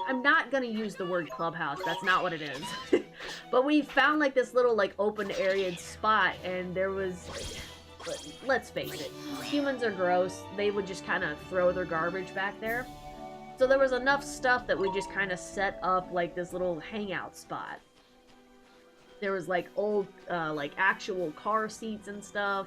I'm not gonna use the word clubhouse, that's not what it is. But we found like this little like open area spot, and there was, let's face it, humans are gross. They would just kind of throw their garbage back there. So there was enough stuff that we just kind of set up like this little hangout spot. There was like old like actual car seats and stuff,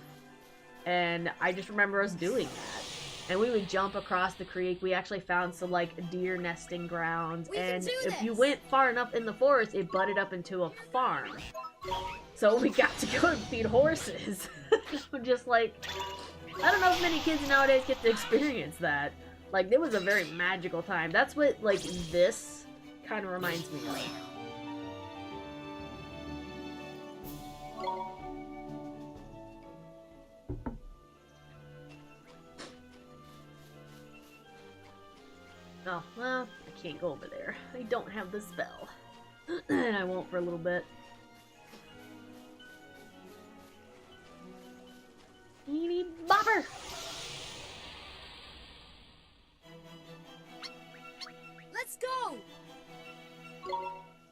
and I just remember us doing that. And we would jump across the creek. We actually found some like deer nesting grounds, and if you went far enough in the forest, it butted up into a farm. So we got to go and feed horses. Just like, I don't know if many kids nowadays get to experience that. Like, it was a very magical time. That's what like this kind of reminds me of. Oh, well, I can't go over there. I don't have the spell. And I won't for a little bit. Eeny bopper! Let's go!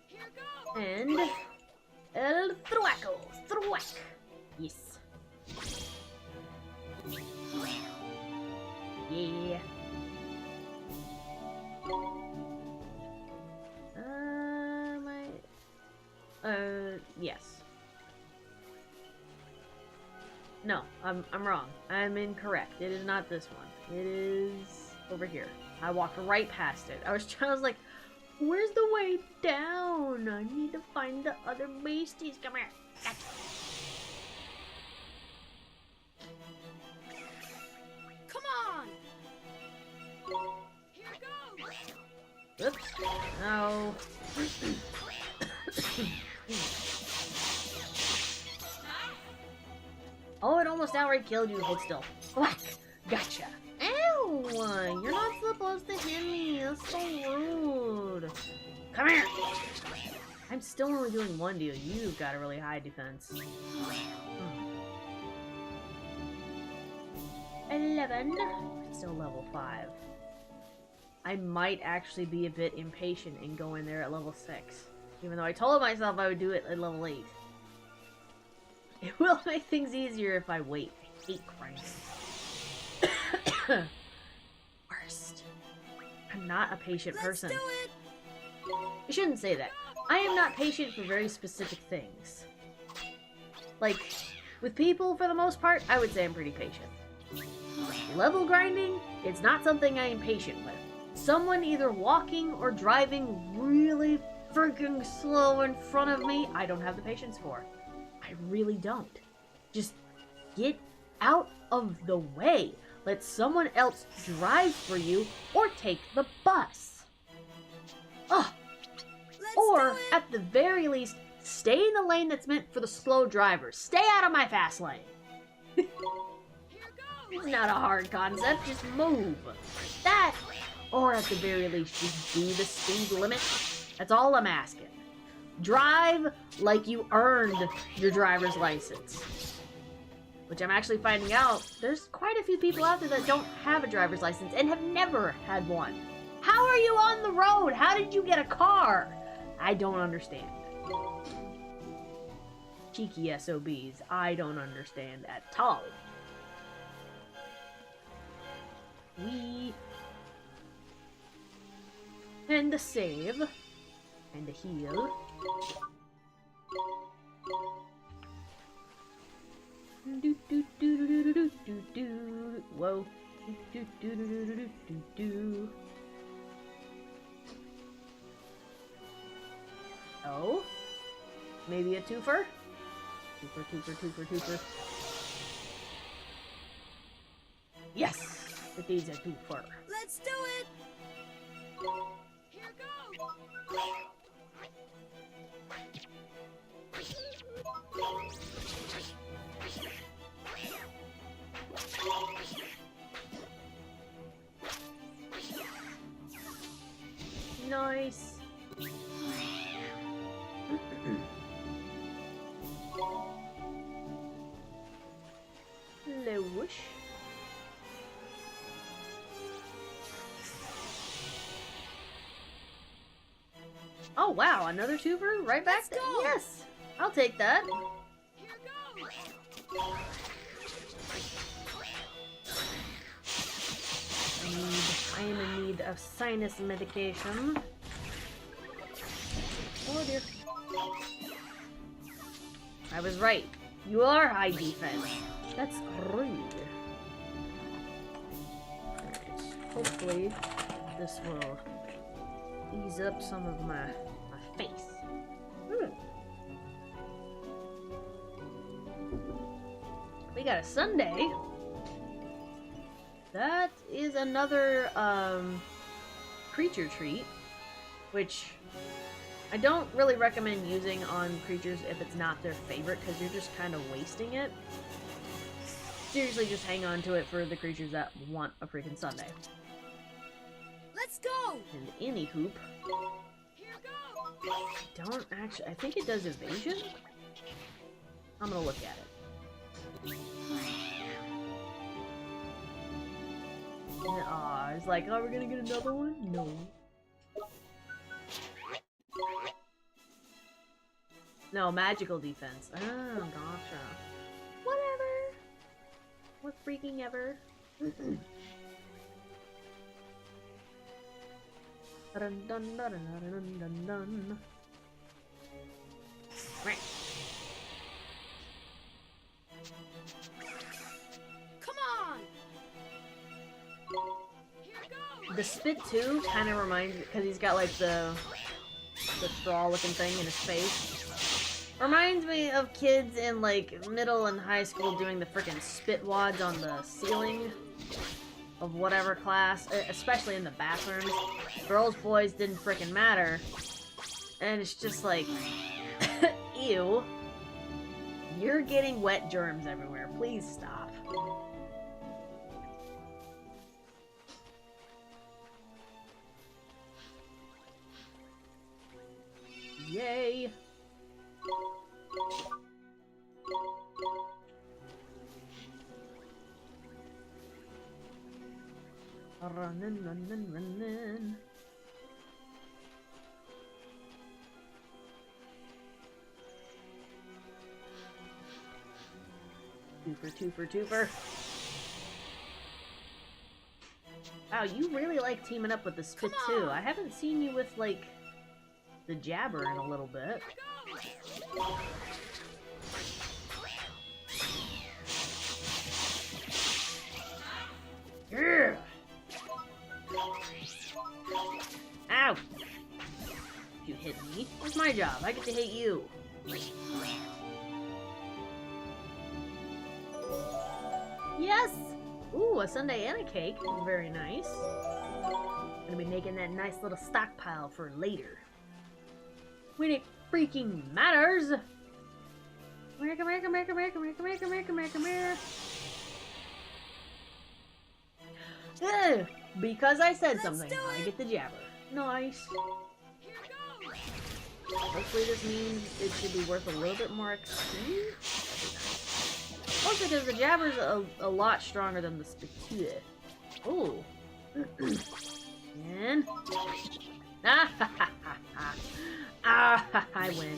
Here goes! And... El Thwackle! Thwack! Yes. Yeah. Yes. No, I'm wrong. I'm incorrect. It is not this one. It is over here. I walked right past it. I was like, where's the way down? I need to find the other beasties. Come here. Gotcha. Come on! Here goes! Oops. No. Oh, it almost outright killed you. Hold still. Whack! Gotcha. Ow! You're not supposed to hit me. That's so rude. Come here. I'm still only doing one deal. You've got a really high defense. 11. Still level 5. I might actually be a bit impatient in going there at level 6. Even though I told myself I would do it at level 8. It will make things easier if I wait. I hate grinding. Worst. I'm not a patient person. Let's do it! I shouldn't say that. I am not patient for very specific things. Like, with people, for the most part, I would say I'm pretty patient. Level grinding, it's not something I am patient with. Someone either walking or driving really freaking slow in front of me, I don't have the patience for. I really don't. Just get out of the way. Let someone else drive for you, or take the bus. Ugh. Or, at the very least, stay in the lane that's meant for the slow drivers. Stay out of my fast lane. It's not a hard concept, just move. That, or at the very least, just do the speed limit. That's all I'm asking. Drive like you earned your driver's license. Which I'm actually finding out, there's quite a few people out there that don't have a driver's license and have never had one. How are you on the road? How did you get a car? I don't understand. Cheeky SOBs, I don't understand at all. And the save. And the heal. Do do do do do do do do. Whoa. Do do do do do do do. Oh? Maybe a twofer? Twofer. Yes! It is a twofer. Let's do it! Here goes! Nice. Hello, whoosh. Oh wow, another twofer right back there. Yes, I'll take that. Here goes! I am in need of sinus medication. Oh dear. I was right. You are high defense. That's rude. Alright, hopefully this will ease up some of my face. We got a Sunday. That is another creature treat, which I don't really recommend using on creatures if it's not their favorite, because you're just kind of wasting it. Seriously, just hang on to it for the creatures that want a freaking Sunday. Let's go! And any hoop. Don't actually. I think it does evasion. I'm gonna look at it. Aw, it's like, oh, we're gonna get another one? No. No, magical defense. Oh, gotcha. Whatever. What freaking ever. Dun dun dun dun dun dun dun. Come on! The spit too kind of reminds me, because he's got like the straw looking thing in his face. Reminds me of kids in like middle and high school doing the freaking spit wads on the ceiling of whatever class, especially in the bathrooms. Girls, boys, didn't freaking matter. And it's just like, ew. You're getting wet germs everywhere. Please stop. Yay! Running. Twofer. Wow, you really like teaming up with the spit too. I haven't seen you with like the jabber in a little bit. Yeah. Ow! You hit me. It's my job. I get to hit you. Yes! Ooh, a sundae and a cake. Very nice. Gonna be making that nice little stockpile for later. When it freaking matters! Because I said something, I get the jabber. Nice. Hopefully this means it should be worth a little bit more XP. Also, because the jabber's a lot stronger than the spitula. Ooh. And... I win.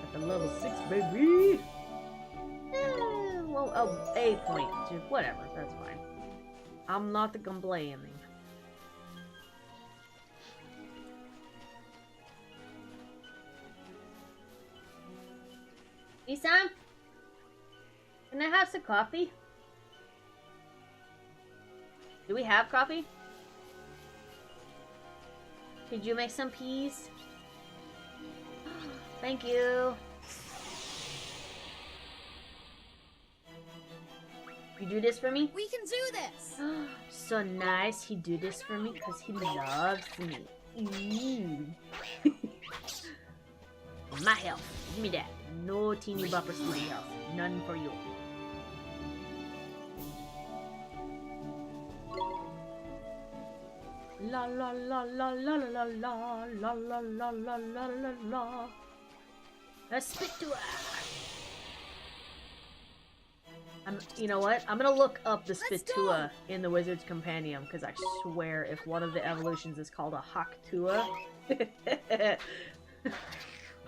At the level 6, baby! Well, a point. Whatever, that's fine. I'm not complaining. Isan? Can I have some coffee? Do we have coffee? Could you make some peas? Thank you. You do this for me? We can do this! So nice. He do this for me because he loves me. My health. Give me that. No teeny bopper steely health. None for you. La la la la la la la la la la la la la la la. A spit to her. You know what? I'm gonna look up the Spitua in the Wizard's Compendium, because I swear if one of the evolutions is called a Haktua,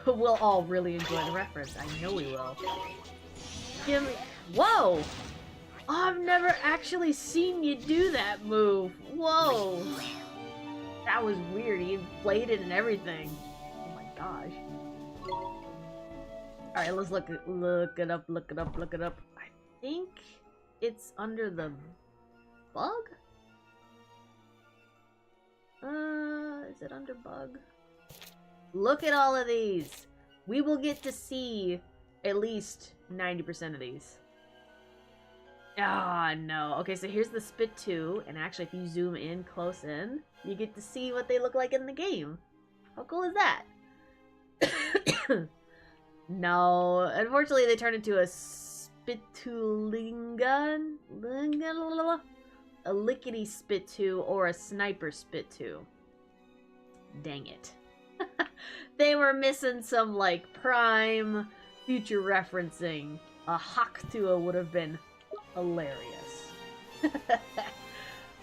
we'll all really enjoy the reference. I know we will. Give me... Whoa! I've never actually seen you do that move. Whoa! That was weird. He played it and everything. Oh my gosh. Alright, let's look it up. I think it's under the bug? Is it under bug? Look at all of these. We will get to see at least 90% of these. Ah, no. Okay, so here's the Spit 2, and actually if you zoom in close in, you get to see what they look like in the game. How cool is that? No, unfortunately they turned into a Spitulinga, a Lickety Spit2, or a Sniper Spit2. Dang it. They were missing some, like, prime future referencing. A Haktua would have been hilarious.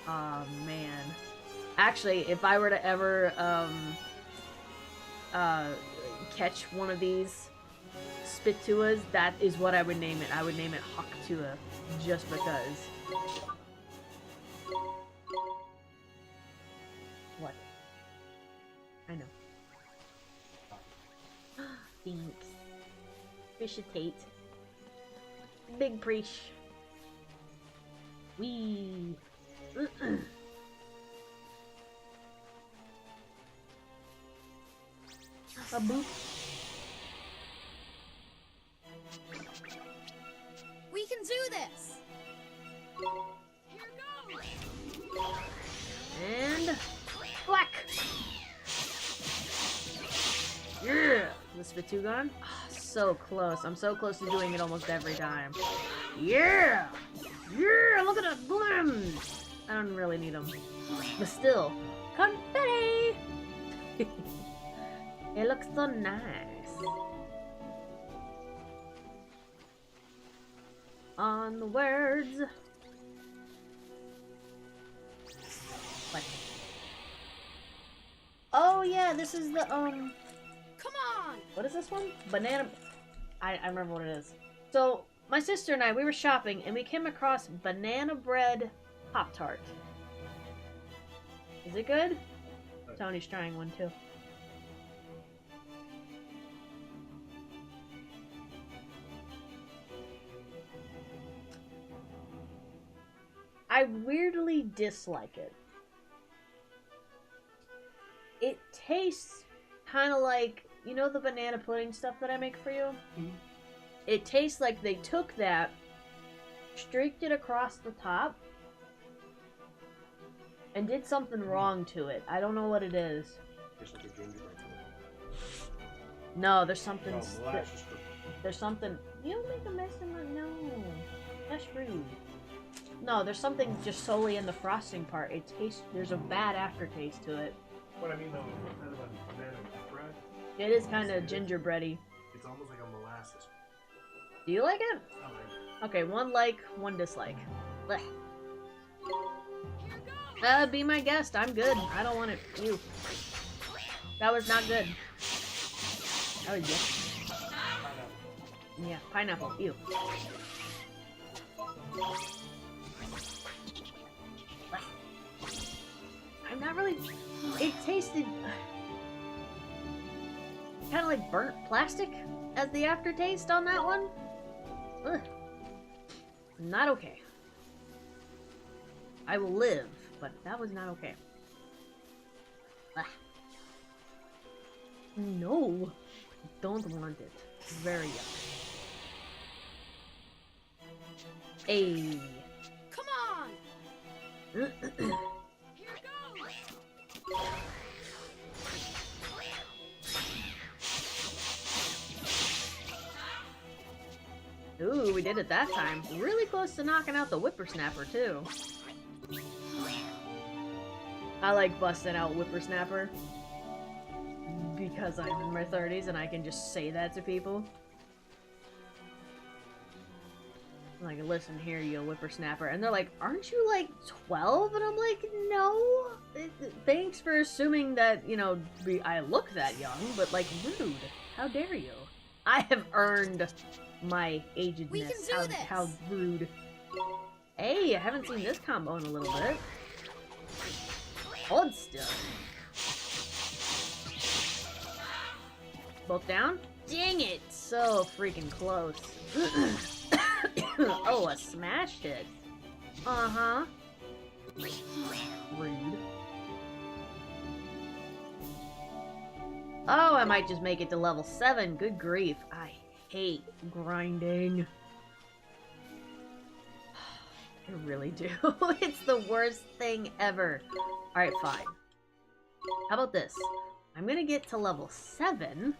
Oh man. Actually, if I were to ever catch one of these Spituas, that is what I would name it. I would name it Haktua, just because. What? I know. Thanks. Fishitate. Big preach. Wee. A boop. We can do this! And whack! Yeah! The Spit2 gone? Oh, so close. I'm so close to doing it almost every time. Yeah! Yeah! Look at that blim! I don't really need them. But still, confetti! It looks so nice. On the words. What? Oh yeah, this is the Come on! what is this one? Banana. I remember what it is. So my sister and I, we were shopping and we came across banana bread Pop-Tart. Is it good? Tony's trying one too. I weirdly dislike it. It tastes kind of like, you know the banana pudding stuff that I make for you? Mm-hmm. It tastes like they took that, streaked it across the top, and did something wrong to it. I don't know what it is. Tastes like a gingerbread. No, there's something... molasses cookie. There's something... You don't make a mess in my... No. That's rude. No, there's something just solely in the frosting part. It tastes... There's a bad aftertaste to it. What I mean though, it's kind of a banana bread. It is kind of gingerbready. It's almost like a molasses. Do you like it? I like it. Okay, one like, one dislike. Blech. Be my guest. I'm good. I don't want it. You. That was not good. Oh, yeah. Yeah, pineapple. Ew. I'm not really... It tasted... kind of like burnt plastic as the aftertaste on that one. Ugh. Not okay. I will live, but that was not okay. Ah. No. Don't want it. Very yuck. Hey. Come on! Here goes! Ooh, we did it that time. Really close to knocking out the whippersnapper, too. I like busting out whippersnapper because I'm in my 30s and I can just say that to people. Like, listen here, you whippersnapper. And they're like, aren't you like 12? And I'm like, no. Thanks for assuming that, you know, I look that young, but like, rude. How dare you? I have earned my agedness. We can do this. How rude. Hey, I haven't seen this combo in a little bit. Hold still. Both down? Dang it! So freaking close. Oh, a smash hit. Uh-huh. Rude. Oh, I might just make it to level 7. Good grief. I hate grinding. I really do. It's the worst thing ever. Alright, fine. How about this? I'm gonna get to level 7,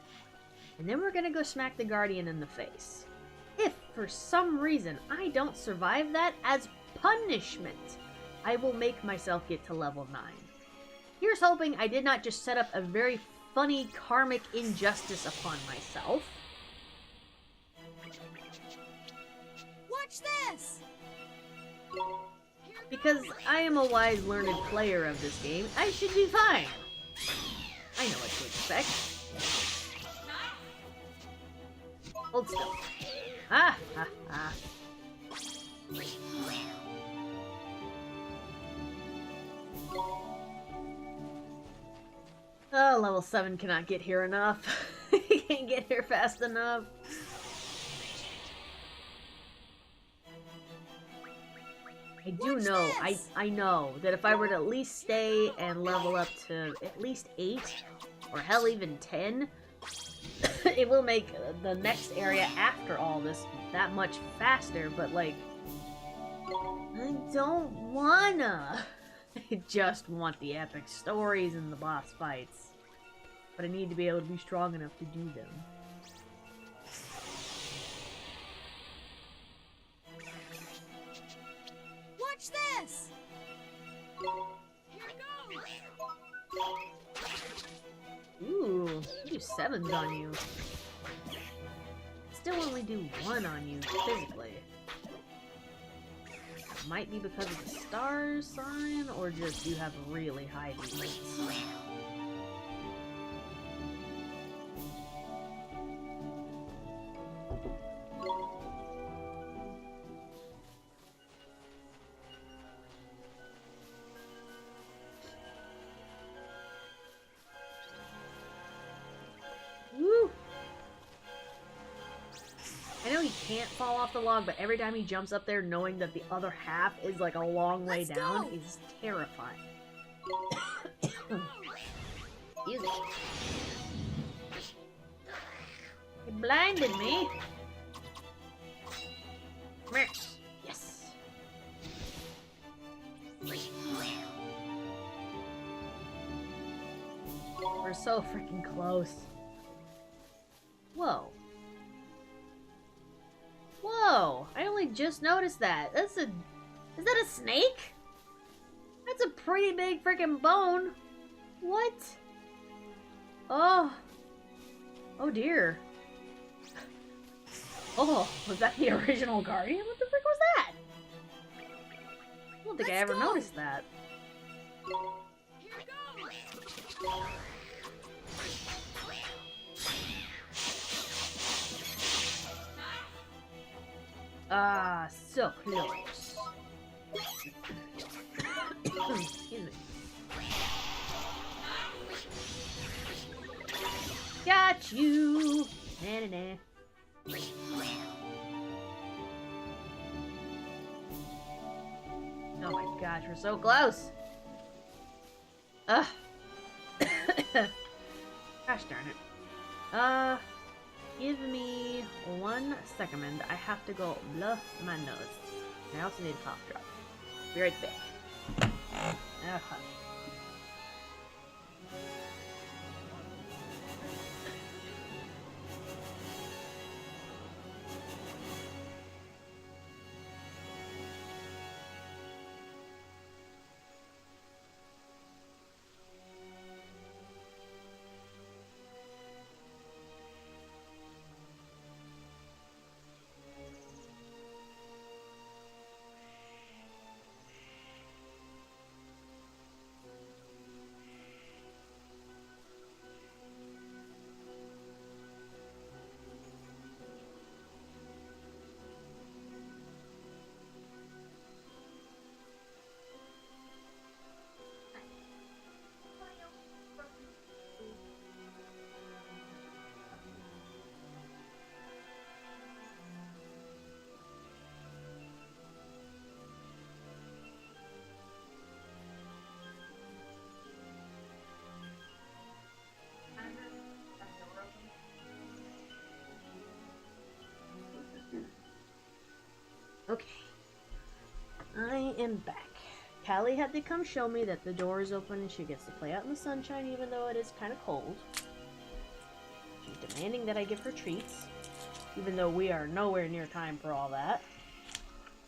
and then we're gonna go smack the Guardian in the face. If, for some reason, I don't survive that, as punishment, I will make myself get to level 9. Here's hoping I did not just set up a very funny karmic injustice upon myself. Watch this! Because I am a wise, learned player of this game, I should be fine. I know what to expect. Hold still. Ah, ha, ha. Oh, level 7 cannot get here enough. He can't get here fast enough. I do know, I know that if I were to at least stay and level up to at least 8, or hell even 10, it will make the next area after all this that much faster, but like, I don't wanna. I just want the epic stories and the boss fights. But I need to be able to be strong enough to do them. Watch this! Here goes! Ooh, I do 7s on you. Still only do 1 on you, physically. Might be because of the star sign, or just you have really high defense. Woo! I know he can't fall off the log, but every time he jumps up there knowing that the other half is like a long way down is terrifying. Excuse me. It blinded me. Come here. Yes. We're so freaking close. Whoa. Whoa, I only just noticed that. Is that a snake? That's a pretty big freaking bone. What? Oh. Oh dear. Oh, was that the original Guardian? What the frick was that? I don't think I ever noticed that. Here goes! Ah, so close. Excuse me. Got you! Na-na-na. Oh my gosh, we're so close! Ugh. Gosh darn it. Give me 1 second. I have to go bluff my nose. I also need a cough drop. Be right back. Uh-huh. Okay, I am back. Callie had to come show me that the door is open and she gets to play out in the sunshine even though it is kind of cold. She's demanding that I give her treats, even though we are nowhere near time for all that.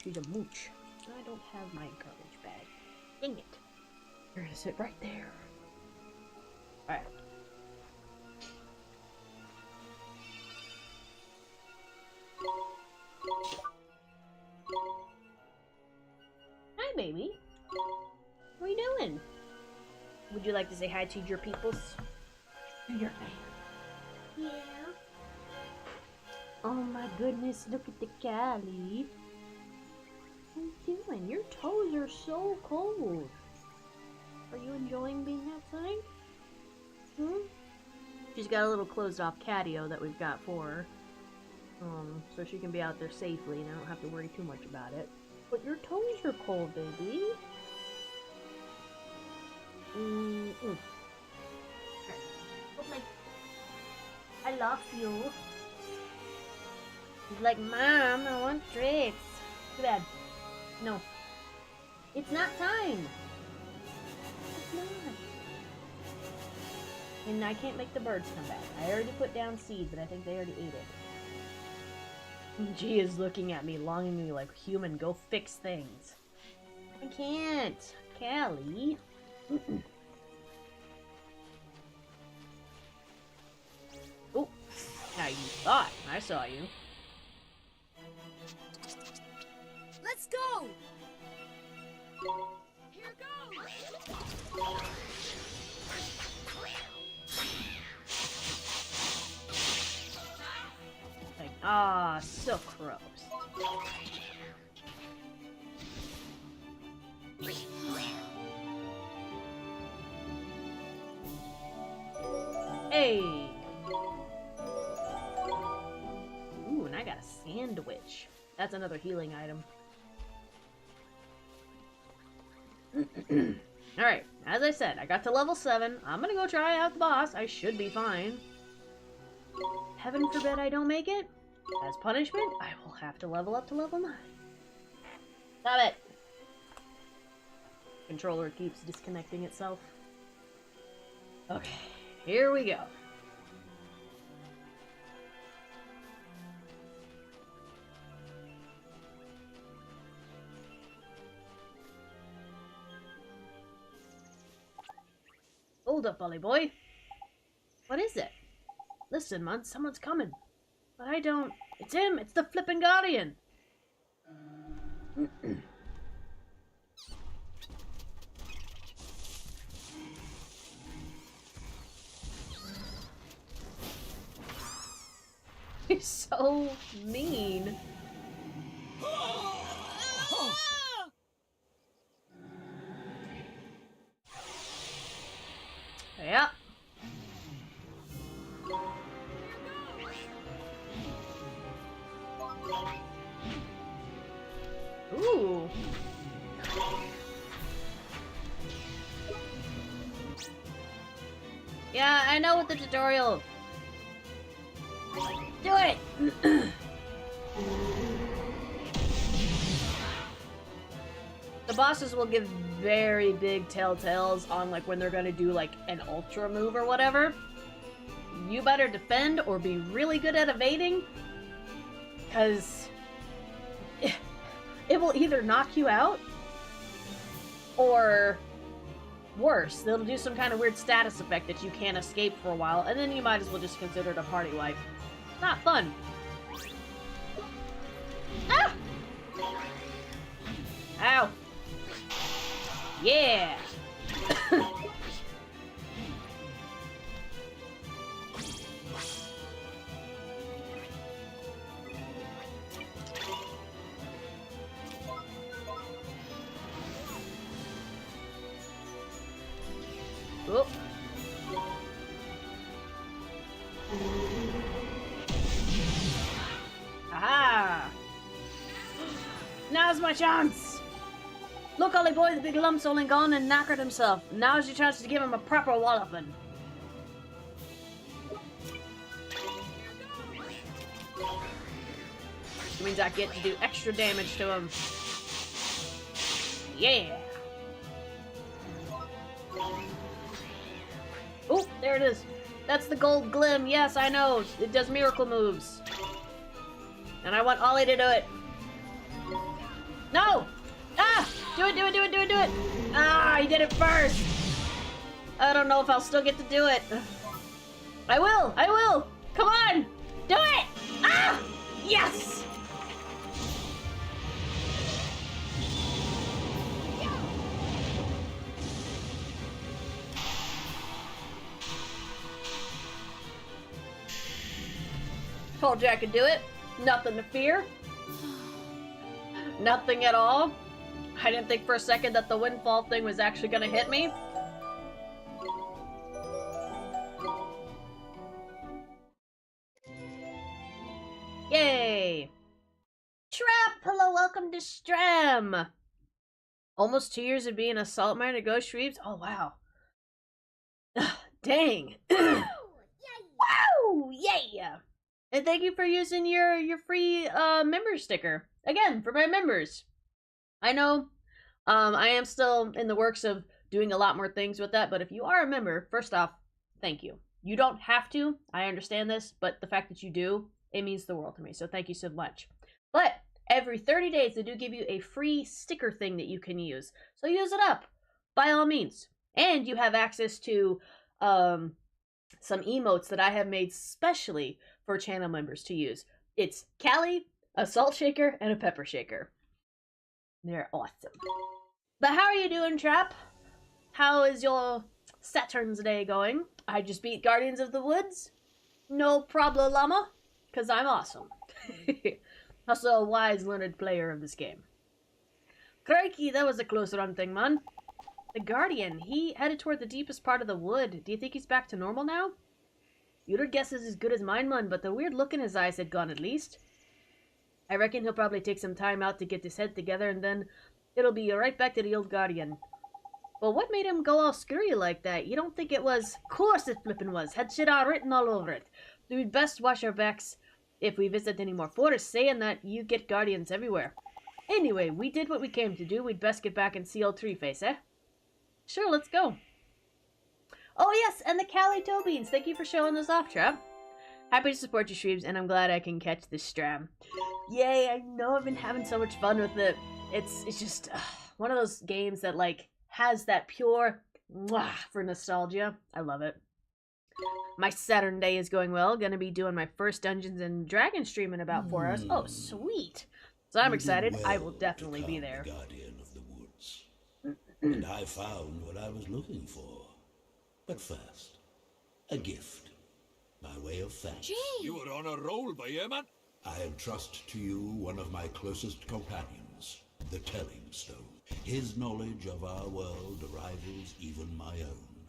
She's a mooch. I don't have my garbage bag. Dang it. Where is it? Right there. Alright. Hi, baby. What are you doing? Would you like to say hi to your peoples? Your yeah. Oh my goodness, look at the Callie. What are you doing? Your toes are so cold. Are you enjoying being outside? She's got a little closed off catio that we've got for her. So she can be out there safely and I don't have to worry too much about it. But your toes are cold, baby. I love you. He's like, Mom, I want treats. Too bad. No. It's not time. It's not. And I can't make the birds come back. I already put down seed, but I think they already ate it. G is looking at me longingly like, human, go fix things. I can't. Callie. Oh, now you thought. I saw you. Let's go! Here goes! Like, ah, so gross. Hey! Ooh, and I got a sandwich. That's another healing item. Alright, as I said, I got to level 7. I'm gonna go try out the boss. I should be fine. Heaven forbid I don't make it. As punishment, I will have to level up to level 9. Stop it! Controller keeps disconnecting itself. Okay, here we go. Hold up, bully boy. What is it? Listen, man, someone's coming. But I don't... It's him! It's the flippin' Guardian! He's so mean. Yeah. Ooh. Yeah, I know with the tutorial. Do it! The bosses will give very big telltales on like when they're gonna do like an ultra move or whatever. You better defend or be really good at evading, because it will either knock you out or worse, they'll do some kind of weird status effect that you can't escape for a while, and then you might as well just consider it a party wipe. Not fun. Ah! Ow. Yeah! Oh. Aha! Now's my chance! Look, Ollie boy, the big lump's only gone and knackered himself. Now's your chance to give him a proper walloping. Which means I get to do extra damage to him. Yeah! Oh, there it is. That's the gold glim. Yes, I know. It does miracle moves. And I want Ollie to do it. No! Ah! Do it, do it, do it, do it, do it! Ah, he did it first! I don't know if I'll still get to do it. I will! I will! Come on! Do it! Ah! Yes! Told you I could do it. Nothing to fear. Nothing at all. I didn't think for a second that the windfall thing was actually gonna hit me. Yay! Trap! Hello, welcome to Stram! Almost 2 years of being a salt miner to go Shweebes? Oh, wow. Dang. Wow! Yeah! And thank you for using your free member sticker. Again, for my members. I know I am still in the works of doing a lot more things with that, but if you are a member, first off, thank you. You don't have to, I understand this, but the fact that you do, it means the world to me, so thank you so much. But every 30 days, they do give you a free sticker thing that you can use, so use it up, by all means. And you have access to some emotes that I have made specially for channel members to use. It's Callie, a salt shaker, and a pepper shaker. They're awesome. But how are you doing, Trap? How is your Saturn's Day going? I just beat Guardians of the Woods. No problema, because I'm awesome. Also a wise, learned player of this game. Crikey, that was a close run thing, man. The Guardian, he headed toward the deepest part of the wood. Do you think he's back to normal now? Your guess is as good as mine, man, but the weird look in his eyes had gone at least. I reckon he'll probably take some time out to get his head together, and then it'll be right back to the old Guardian. Well, what made him go all scurry like that? You don't think it was? Course it flippin' was. Had shit all written all over it. We'd best wash our backs if we visit any more forests, saying that you get Guardians everywhere. Anyway, we did what we came to do. We'd best get back and see old Treeface, eh? Sure, let's go. Oh yes, and the Callie toe beans. Thank you for showing those off, Trap. Happy to support you, Shweebes, and I'm glad I can catch this stram. Yay, I know I've been having so much fun with it. It's just one of those games that, like, has that pure mwah for nostalgia. I love it. My Saturn day is going well. Gonna be doing my first Dungeons and Dragons stream in about 4 hours. Oh, sweet. So I'm excited. Well, I will definitely be there. The Guardian of the Woods. And I found what I was looking for. But first, a gift. By way of thanks. You were on a roll by here, man. I entrust to you one of my closest companions, the Telling Stone. His knowledge of our world rivals even my own.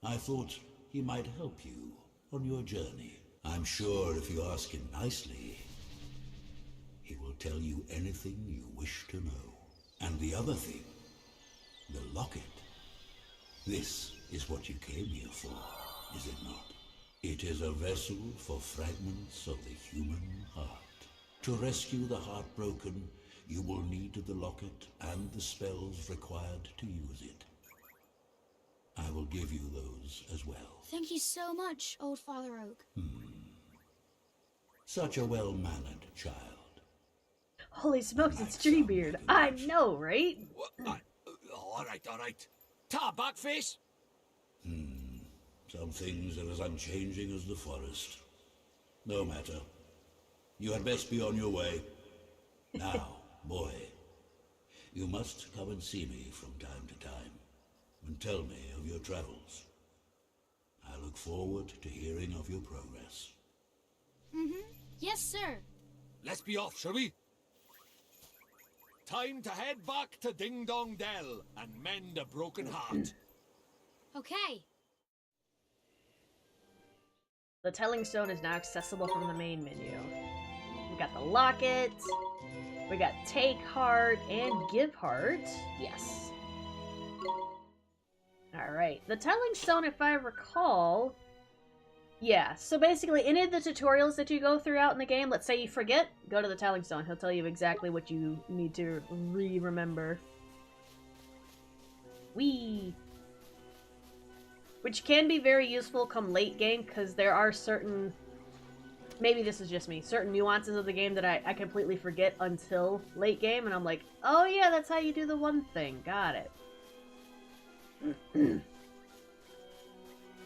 I thought he might help you on your journey. I'm sure if you ask him nicely, he will tell you anything you wish to know. And the other thing, the locket. This is what you came here for, is it not? It is a vessel for fragments of the human heart. To rescue the heartbroken, you will need the locket and the spells required to use it. I will give you those as well. Thank you so much, Old Father Oak. Such a well-mannered child. Holy smokes, it's Treebeard. I know, right? All right. Ta, Backface. Some things are as unchanging as the forest. No matter. You had best be on your way. Now, boy, you must come and see me from time to time, and tell me of your travels. I look forward to hearing of your progress. Yes, sir. Let's be off, shall we? Time to head back to Ding Dong Dell and mend a broken heart. Okay. The Telling Stone is now accessible from the main menu. We got the locket. We got Take Heart and Give Heart. Yes. Alright. The Telling Stone, if I recall... Yeah, so basically any of the tutorials that you go throughout in the game, let's say you forget, go to the Telling Stone. He'll tell you exactly what you need to remember. Whee! Which can be very useful come late game, because there are certain... Maybe this is just me. Certain nuances of the game that I completely forget until late game, and I'm like, oh yeah, that's how you do the one thing. Got it.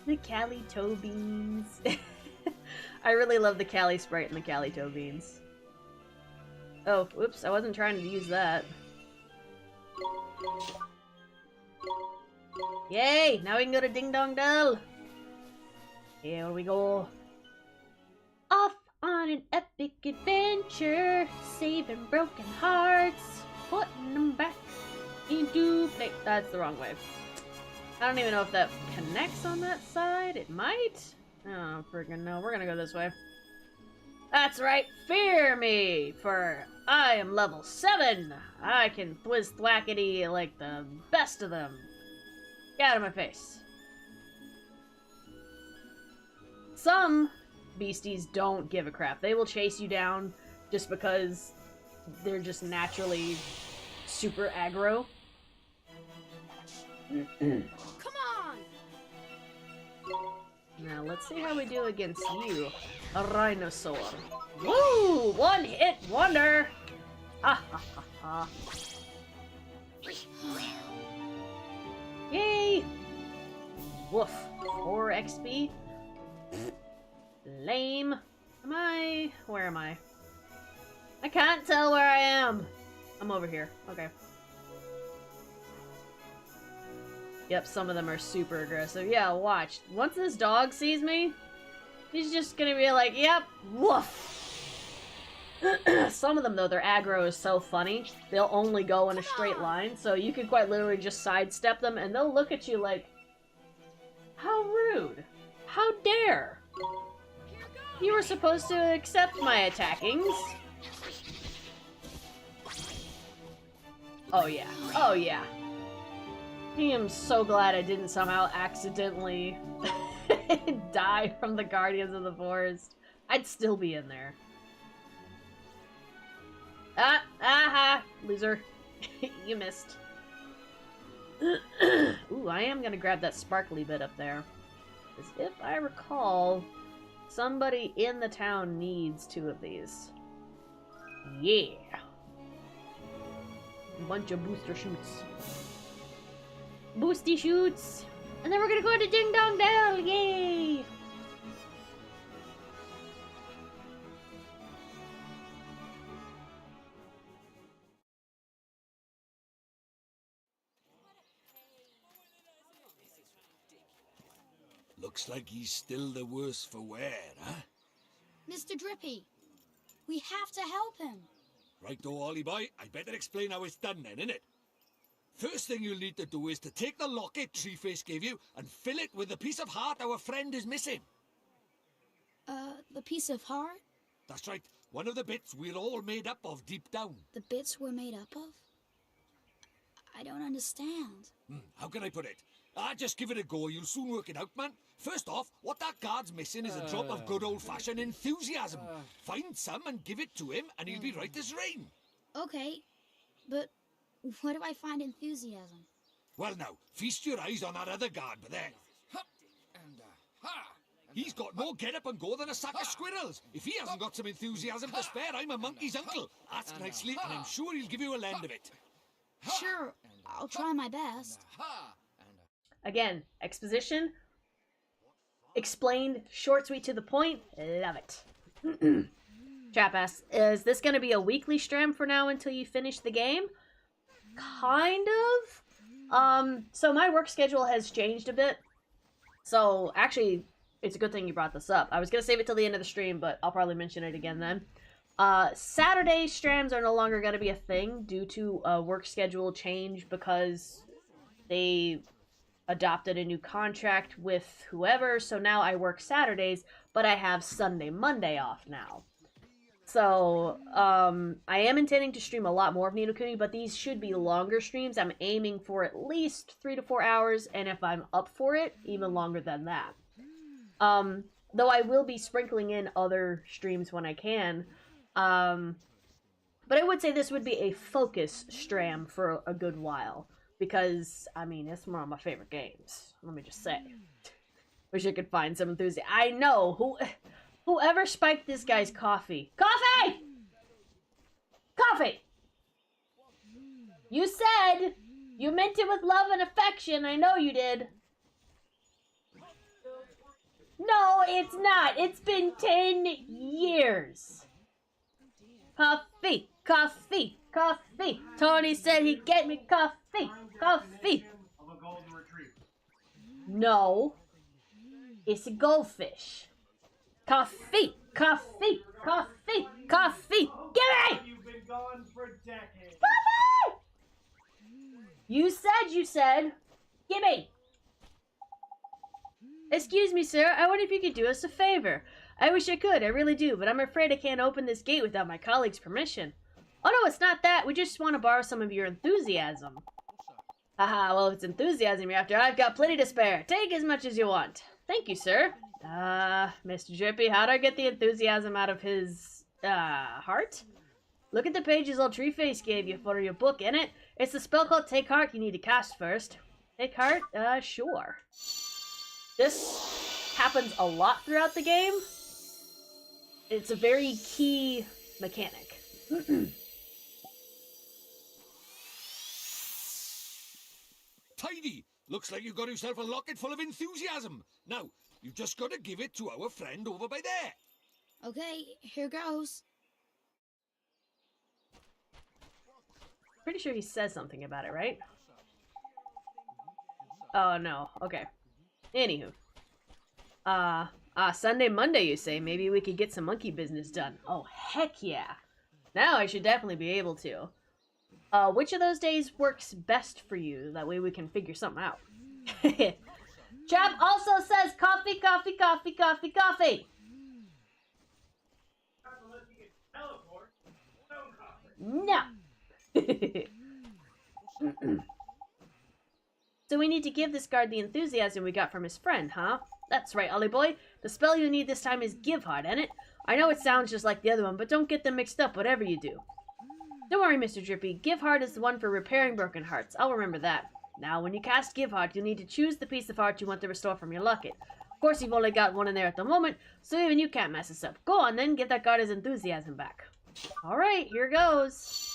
The Cali Toe Beans. I really love the Cali Sprite and the Cali Toe Beans. Oh, whoops, I wasn't trying to use that. Yay! Now we can go to Ding Dong Dell! Here we go. Off on an epic adventure, saving broken hearts, putting them back into play. That's the wrong way. I don't even know if that connects on that side. It might. Oh, friggin' no. We're gonna go this way. That's right. Fear me, for I am level 7. I can thwiz thwackety like the best of them. Get out of my face. Some beasties don't give a crap. They will chase you down just because they're just naturally super aggro. Come on! Now, let's see how we do against you, a rhinosaur. Woo! One hit wonder! Ha ha ha ha. Yay! Woof. 4 XP. Lame. Where am I? I can't tell where I am. I'm over here. Okay. Yep, some of them are super aggressive. Yeah, watch. Once this dog sees me, he's just gonna be like, yep, woof. Some of them, though, their aggro is so funny. They'll only go in a straight line, so you could quite literally just sidestep them, and they'll look at you like, how rude. How dare. You were supposed to accept my attackings. Oh, yeah. Oh, yeah. I am so glad I didn't somehow accidentally die from the Guardians of the Forest. I'd still be in there. Aha! Loser. You missed. Ooh, I am gonna grab that sparkly bit up there. Because if I recall, somebody in the town needs 2 of these. Yeah! A bunch of booster shoots. Boosty shoots! And then we're gonna go to Ding Dong Dell! Yay! Looks like he's still the worse for wear, huh? Mr. Drippy, we have to help him. Right-o, Ollie boy, I better explain how it's done then, innit? First thing you'll need to do is to take the locket Treeface gave you and fill it with the piece of heart our friend is missing. The piece of heart? That's right, one of the bits we're all made up of deep down. The bits we're made up of? I don't understand. How can I put it? Just give it a go. You'll soon work it out, man. First off, what that guard's missing is a drop of good old-fashioned enthusiasm. Find some and give it to him, and he'll be right as rain. Okay, but where do I find enthusiasm? Well, now, feast your eyes on that other guard, but there. He's got more get-up and go than a sack of squirrels. If he hasn't got some enthusiasm to spare, I'm a monkey's uncle. Ask nicely, and I'm sure he'll give you a lend of it. Sure, I'll try my best. Again, exposition. Explained, short, sweet, to the point. Love it. Chap asks, is this going to be a weekly stream for now until you finish the game? Kind of. So my work schedule has changed a bit. So, actually, it's a good thing you brought this up. I was going to save it till the end of the stream, but I'll probably mention it again then. Saturday streams are no longer going to be a thing due to a work schedule change because they adopted a new contract with whoever, so now I work Saturdays, but I have Sunday, Monday off now. So, I am intending to stream a lot more of Ni no Kuni, but these should be longer streams. I'm aiming for at least 3 to 4 hours, and if I'm up for it, even longer than that. Though I will be sprinkling in other streams when I can. But I would say this would be a focus stream for a good while. Because, I mean, it's one of my favorite games. Let me just say. Wish I could find some enthusiasm. I know! Whoever spiked this guy's coffee. Coffee! Coffee! You said you meant it with love and affection. I know you did. No, it's not. It's been 10 years. Coffee, coffee, coffee. Tony said he'd get me coffee, coffee. No. It's a goldfish. Coffee, coffee, coffee, coffee. Give me! You've been gone for decades. Coffee! You said. Give me. Excuse me, sir. I wonder if you could do us a favor. I wish I could. I really do, but I'm afraid I can't open this gate without my colleague's permission. Oh, no, it's not that. We just want to borrow some of your enthusiasm. Haha, well, if it's enthusiasm you're after, I've got plenty to spare. Take as much as you want. Thank you, sir. Mr. Drippy, how do I get the enthusiasm out of his, heart? Look at the pages old Treeface gave you for your book, innit? It's the spell called Take Heart you need to cast first. Take Heart? Sure. This happens a lot throughout the game. It's a very key mechanic. Tidy! Looks like you got yourself a locket full of enthusiasm. Now, you've just got to give it to our friend over by there. Okay, here goes. Pretty sure he says something about it, right? Oh, no. Okay. Anywho. Sunday, Monday, you say? Maybe we could get some monkey business done. Oh, heck yeah. Now I should definitely be able to. Which of those days works best for you? That way we can figure something out. Chap also says coffee, coffee, coffee, coffee, coffee. No. So we need to give this guard the enthusiasm we got from his friend, huh? That's right, Ollie boy. The spell you need this time is Give Heart, ain't it? I know it sounds just like the other one, but don't get them mixed up, whatever you do. Don't worry, Mr. Drippy. Give Heart is the one for repairing broken hearts. I'll remember that. Now, when you cast Give Heart, you'll need to choose the piece of heart you want to restore from your locket. Of course, you've only got one in there at the moment, so even you can't mess this up. Go on, then. Give that guard his enthusiasm back. Alright, here goes.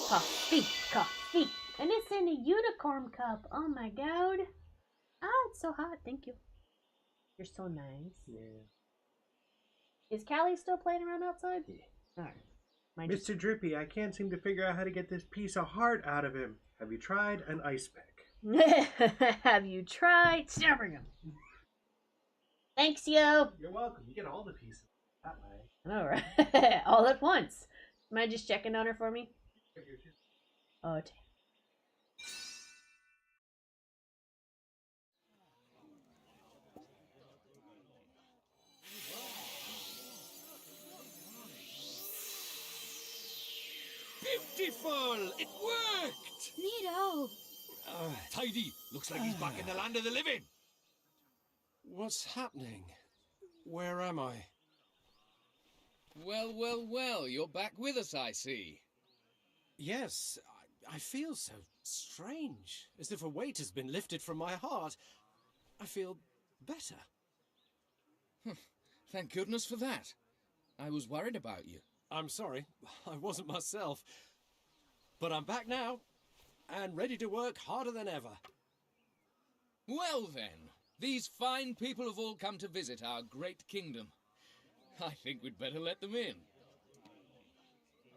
Coffee, coffee. And it's in a unicorn cup. Oh my god. Ah, it's so hot. Thank you. You're so nice. Yeah. Is Callie still playing around outside? Yeah. Alright. Mr. Drippy, I can't seem to figure out how to get this piece of heart out of him. Have you tried an ice pick? Have you tried stabbing him? Thanks, yo. You're welcome. You get all the pieces that way. Alright. All at once. Mind just checking on her for me? Oh, damn. Beautiful! It worked! Nito, Tidy! Looks like he's back in the land of the living! What's happening? Where am I? Well, well, well, you're back with us, I see. Yes, I feel so strange, as if a weight has been lifted from my heart. I feel better. Thank goodness for that. I was worried about you. I'm sorry, I wasn't myself. But I'm back now, and ready to work harder than ever. Well then, these fine people have all come to visit our great kingdom. I think we'd better let them in.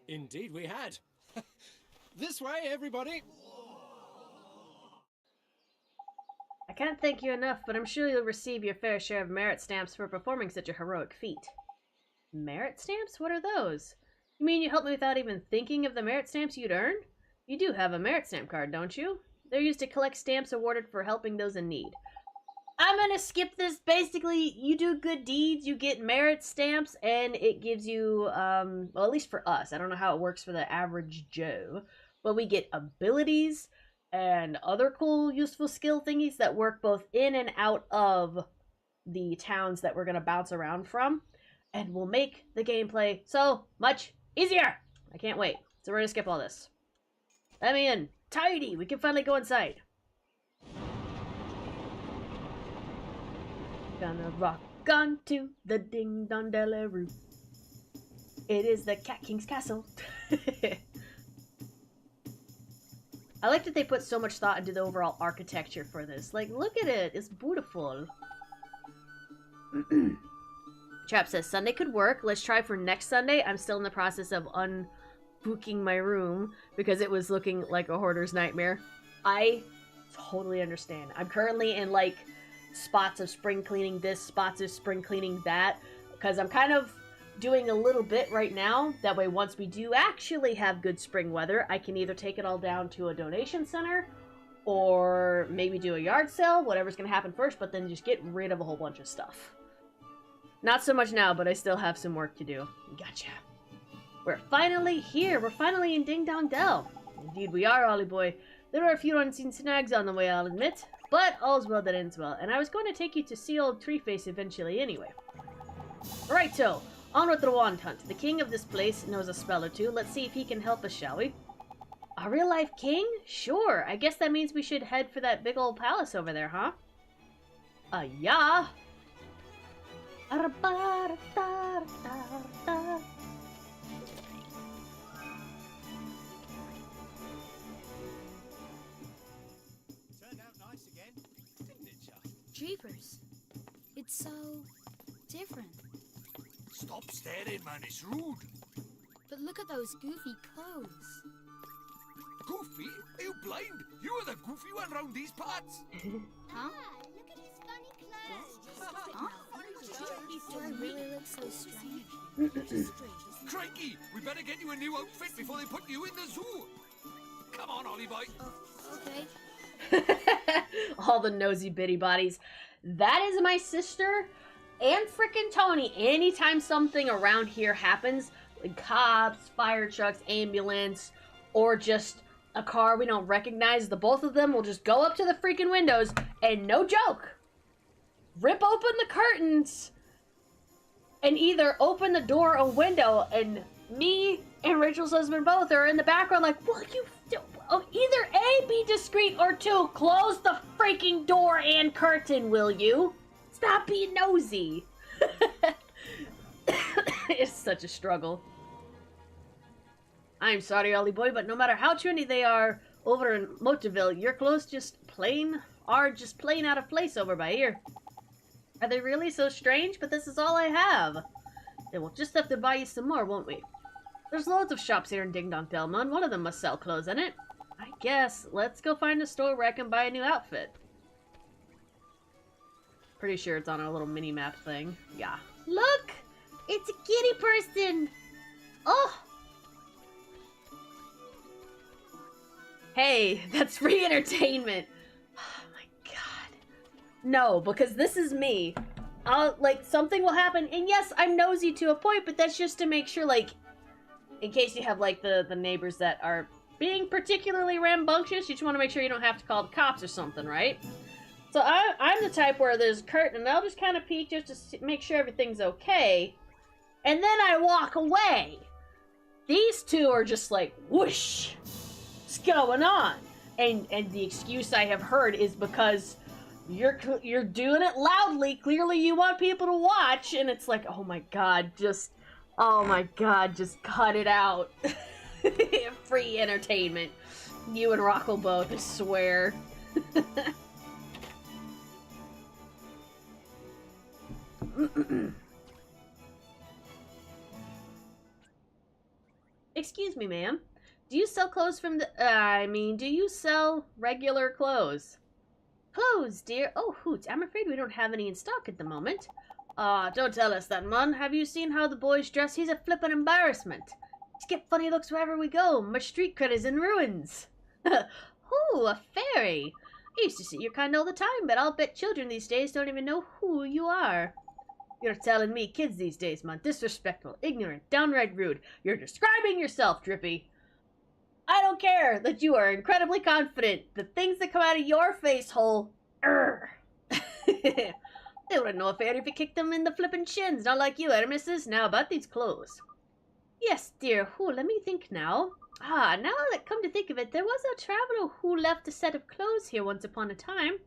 Indeed we had. This way, everybody! I can't thank you enough, but I'm sure you'll receive your fair share of merit stamps for performing such a heroic feat. Merit stamps? What are those? You mean you helped me without even thinking of the merit stamps you'd earn? You do have a merit stamp card, don't you? They're used to collect stamps awarded for helping those in need. I'm gonna skip this. Basically, you do good deeds, you get merit stamps, and it gives you, well, at least for us. I don't know how it works for the average Joe, but we get abilities and other cool, useful skill thingies that work both in and out of the towns that we're gonna bounce around from, and will make the gameplay so much easier. I can't wait. So we're gonna skip all this. Let me in. Tidy! We can finally go inside. Gonna rock onto the ding-dong-dellaroo. It is the Cat King's castle. I like that they put so much thought into the overall architecture for this. Like, look at it. It's beautiful. Chap says, Sunday could work. Let's try for next Sunday. I'm still in the process of unbooking my room because it was looking like a hoarder's nightmare. I totally understand. I'm currently in, like, spots of spring cleaning this, spots of spring cleaning that, because I'm kind of doing a little bit right now. That way, once we do actually have good spring weather, I can either take it all down to a donation center or maybe do a yard sale, whatever's going to happen first, but then just get rid of a whole bunch of stuff. Not so much now, but I still have some work to do. Gotcha. We're finally here. We're finally in Ding Dong Dell. Indeed we are, Ollie boy. There are a few unseen snags on the way, I'll admit. But all's well that ends well, and I was going to take you to see old Treeface eventually anyway. Righto, on with the wand hunt. The king of this place knows a spell or two. Let's see if he can help us, shall we? A real-life king? Sure, I guess that means we should head for that big old palace over there, huh? Yeah. Jeepers. It's so different. Stop staring, man. It's rude. But look at those goofy clothes. Goofy? Are you blind? You are the goofy one round these parts. Huh? Look at his funny clothes. Huh? Do I really look so strange? Crikey, we better get you a new outfit before they put you in the zoo. Come on, Ollie boy. Okay. All the nosy bitty bodies. That is my sister and frickin' Tony. Anytime something around here happens, like cops, fire trucks, ambulance, or just a car we don't recognize, the both of them will just go up to the freaking windows and, no joke, rip open the curtains and either open the door or window, and me and Rachel's husband both are in the background like, well, you... Oh, either A, be discreet, or 2, close the freaking door and curtain, will you? Stop being nosy. It's such a struggle. I'm sorry, Ollie boy, but no matter how trendy they are over in Motorville, your clothes just plain out of place over by here. Are they really so strange? But this is all I have. Then we'll just have to buy you some more, won't we? There's loads of shops here in Ding Dong Delma, and one of them must sell clothes in it. I guess. Let's go find a store where I can buy a new outfit. Pretty sure it's on our little mini-map thing. Yeah. Look! It's a kitty person! Oh! Hey, that's free entertainment! Oh my god. No, because this is me. Like, something will happen, and yes, I'm nosy to a point, but that's just to make sure, like, in case you have, like, the neighbors that are being particularly rambunctious. You just want to make sure you don't have to call the cops or something, right? So I'm the type where there's a curtain, and I'll just kind of peek just to make sure everything's okay. And then I walk away. These two are just like, whoosh, what's going on? And the excuse I have heard is because you're doing it loudly. Clearly you want people to watch. And it's like, oh my god, just cut it out. Free entertainment. You and Rocco both, I swear. Excuse me, ma'am. Do you sell clothes from the... do you sell regular clothes? Clothes, dear? Oh, hoots. I'm afraid we don't have any in stock at the moment. Don't tell us that, man. Have you seen how the boys dress? He's a flippin' embarrassment. He's get funny looks wherever we go. My street cred is in ruins. Ooh, a fairy. I used to see your kind all the time, but I'll bet children these days don't even know who you are. You're telling me kids these days, man. Disrespectful, ignorant, downright rude. You're describing yourself, Drippy. I don't care that you are incredibly confident. The things that come out of your face hole, they wouldn't know a fairy if you kicked them in the flippin' shins. Not like you, missus. Now about these clothes. Yes, dear. Who? Let me think now. Now that come to think of it, there was a traveler who left a set of clothes here once upon a time.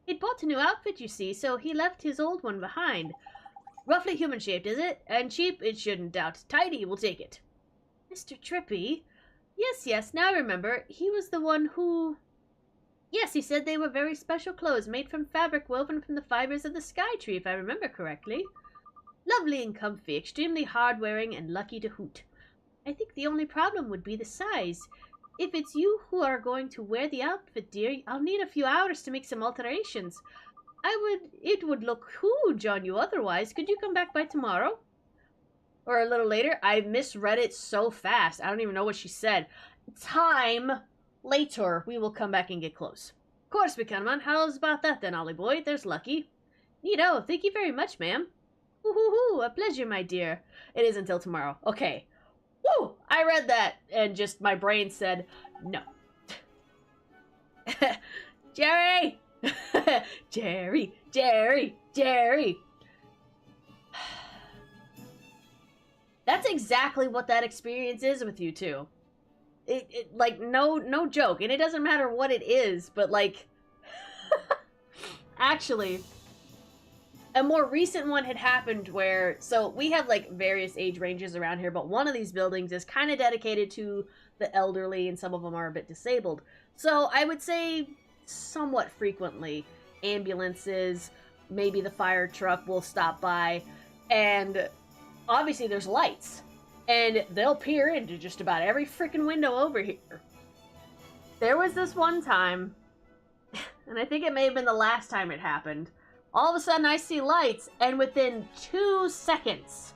He'd bought a new outfit, you see, so he left his old one behind. Roughly human-shaped, is it? And cheap? It shouldn't doubt. Tidy, we'll take it. Mr. Trippy? Yes, now I remember. He was the one who... Yes, he said they were very special clothes, made from fabric woven from the fibers of the sky tree, if I remember correctly. Lovely and comfy, extremely hard-wearing, and lucky to hoot. I think the only problem would be the size. If it's you who are going to wear the outfit, dear, I'll need a few hours to make some alterations. It would look huge on you otherwise. Could you come back by tomorrow? Or a little later? I misread it so fast. I don't even know what she said. Time later. We will come back and get close. Of course we can, man. How's about that then, Ollie boy? There's lucky. Neato. Thank you very much, ma'am. Hoo-hoo-hoo. A pleasure, my dear. It is until tomorrow. Okay. Woo! I read that and just my brain said, no. Jerry! Jerry! That's exactly what that experience is with you two. It like, no joke. And it doesn't matter what it is, but like... Actually, a more recent one had happened where... So, we have like various age ranges around here, but one of these buildings is kind of dedicated to the elderly, and some of them are a bit disabled. So, I would say... somewhat frequently, ambulances, maybe the fire truck will stop by, and obviously there's lights, and they'll peer into just about every freaking window over here. There was this one time, and I think it may have been the last time it happened, all of a sudden I see lights, and within 2 seconds,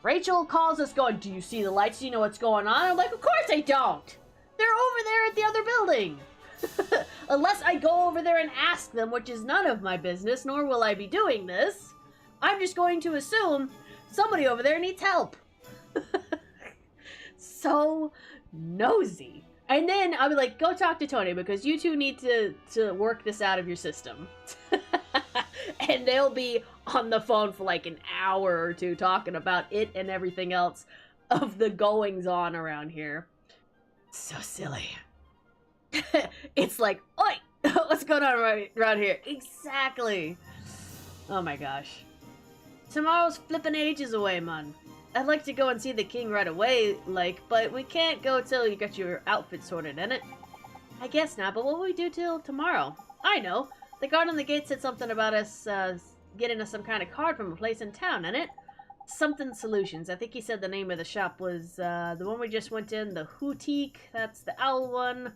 Rachel calls us going, do you see the lights? Do you know what's going on? I'm like, of course I don't! They're over there at the other building! Unless I go over there and ask them, which is none of my business, nor will I be doing this. I'm just going to assume somebody over there needs help. So nosy. And then I'll be like, go talk to Tony, because you two need to work this out of your system. And they'll be on the phone for like an hour or two talking about it and everything else of the goings on around here. So silly. It's like, oi, what's going on right around here? Exactly. Oh my gosh. Tomorrow's flippin' ages away, man. I'd like to go and see the king right away, like, but we can't go till you get your outfit sorted, innit? I guess not, but what will we do till tomorrow? I know. The guard on the gate said something about us, getting us some kind of card from a place in town, innit? Something Solutions. I think he said the name of the shop was, the one we just went in, the Hootique. That's the owl one.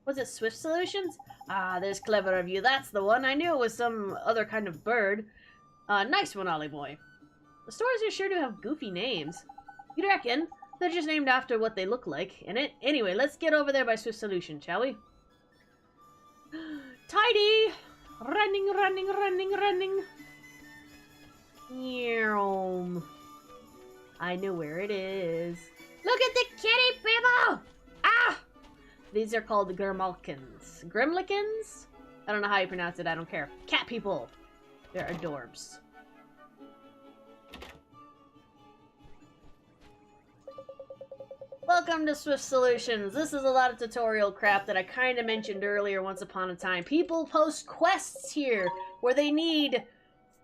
Was it Swift Solutions? Ah, there's clever of you. That's the one. I knew it was some other kind of bird. Nice one, Ollie boy. The stores are sure to have goofy names. You'd reckon? They're just named after what they look like, innit? Anyway, let's get over there by Swift Solution, shall we? Tidy! Running. I know where it is. Look at the kitty, people! These are called Grimlikins. Grimlikins? I don't know how you pronounce it, I don't care. Cat people! They're adorbs. Welcome to Swift Solutions. This is a lot of tutorial crap that I kind of mentioned earlier once upon a time. People post quests here where they need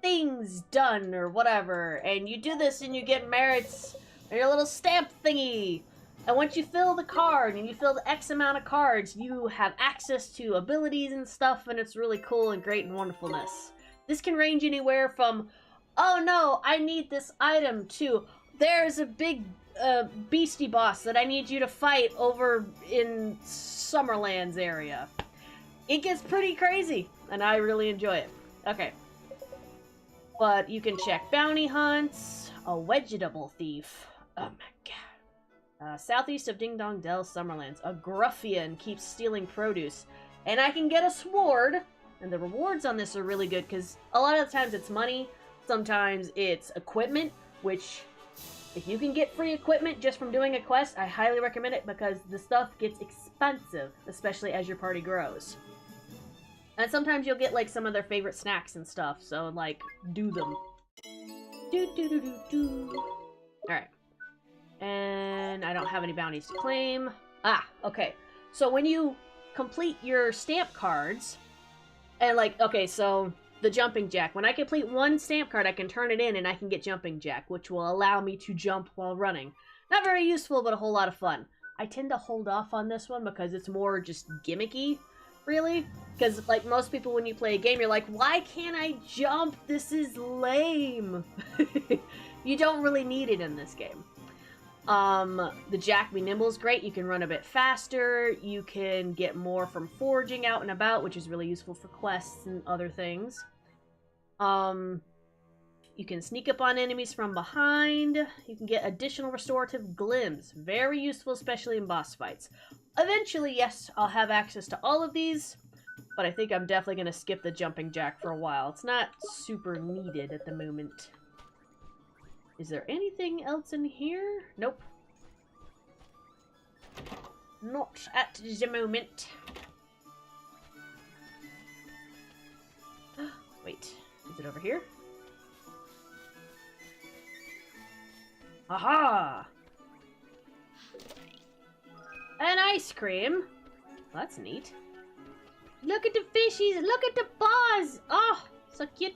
things done or whatever, and you do this and you get merits on your little stamp thingy. And once you fill the card and you fill the X amount of cards, you have access to abilities and stuff, and it's really cool and great and wonderfulness. This can range anywhere from, oh no, I need this item, to there's a big beastie boss that I need you to fight over in Summerlands area. It gets pretty crazy, and I really enjoy it. Okay. But you can check bounty hunts, a vegetable thief. Oh my god. Southeast of Ding Dong Dell, Summerlands. A gruffian keeps stealing produce. And I can get a sword. And the rewards on this are really good, because a lot of the times it's money. Sometimes it's equipment, which, if you can get free equipment just from doing a quest, I highly recommend it, because the stuff gets expensive, especially as your party grows. And sometimes you'll get, like, some of their favorite snacks and stuff, so, like, do them. Alright. And I don't have any bounties to claim. Ah, okay. So when you complete your stamp cards, and, like, okay, so the jumping jack. When I complete one stamp card, I can turn it in and I can get jumping jack, which will allow me to jump while running. Not very useful, but a whole lot of fun. I tend to hold off on this one because it's more just gimmicky, really. Because, like, most people, when you play a game, you're like, why can't I jump? This is lame. You don't really need it in this game. The Jack Be Nimble is great. You can run a bit faster. You can get more from foraging out and about, which is really useful for quests and other things. You can sneak up on enemies from behind. You can get additional restorative glims. Very useful, especially in boss fights. Eventually, yes, I'll have access to all of these, but I think I'm definitely going to skip the jumping jack for a while. It's not super needed at the moment. Is there anything else in here? Nope. Not at the moment. Wait, is it over here? Aha! An ice cream? Well, that's neat. Look at the fishies! Look at the paws! Oh, so cute.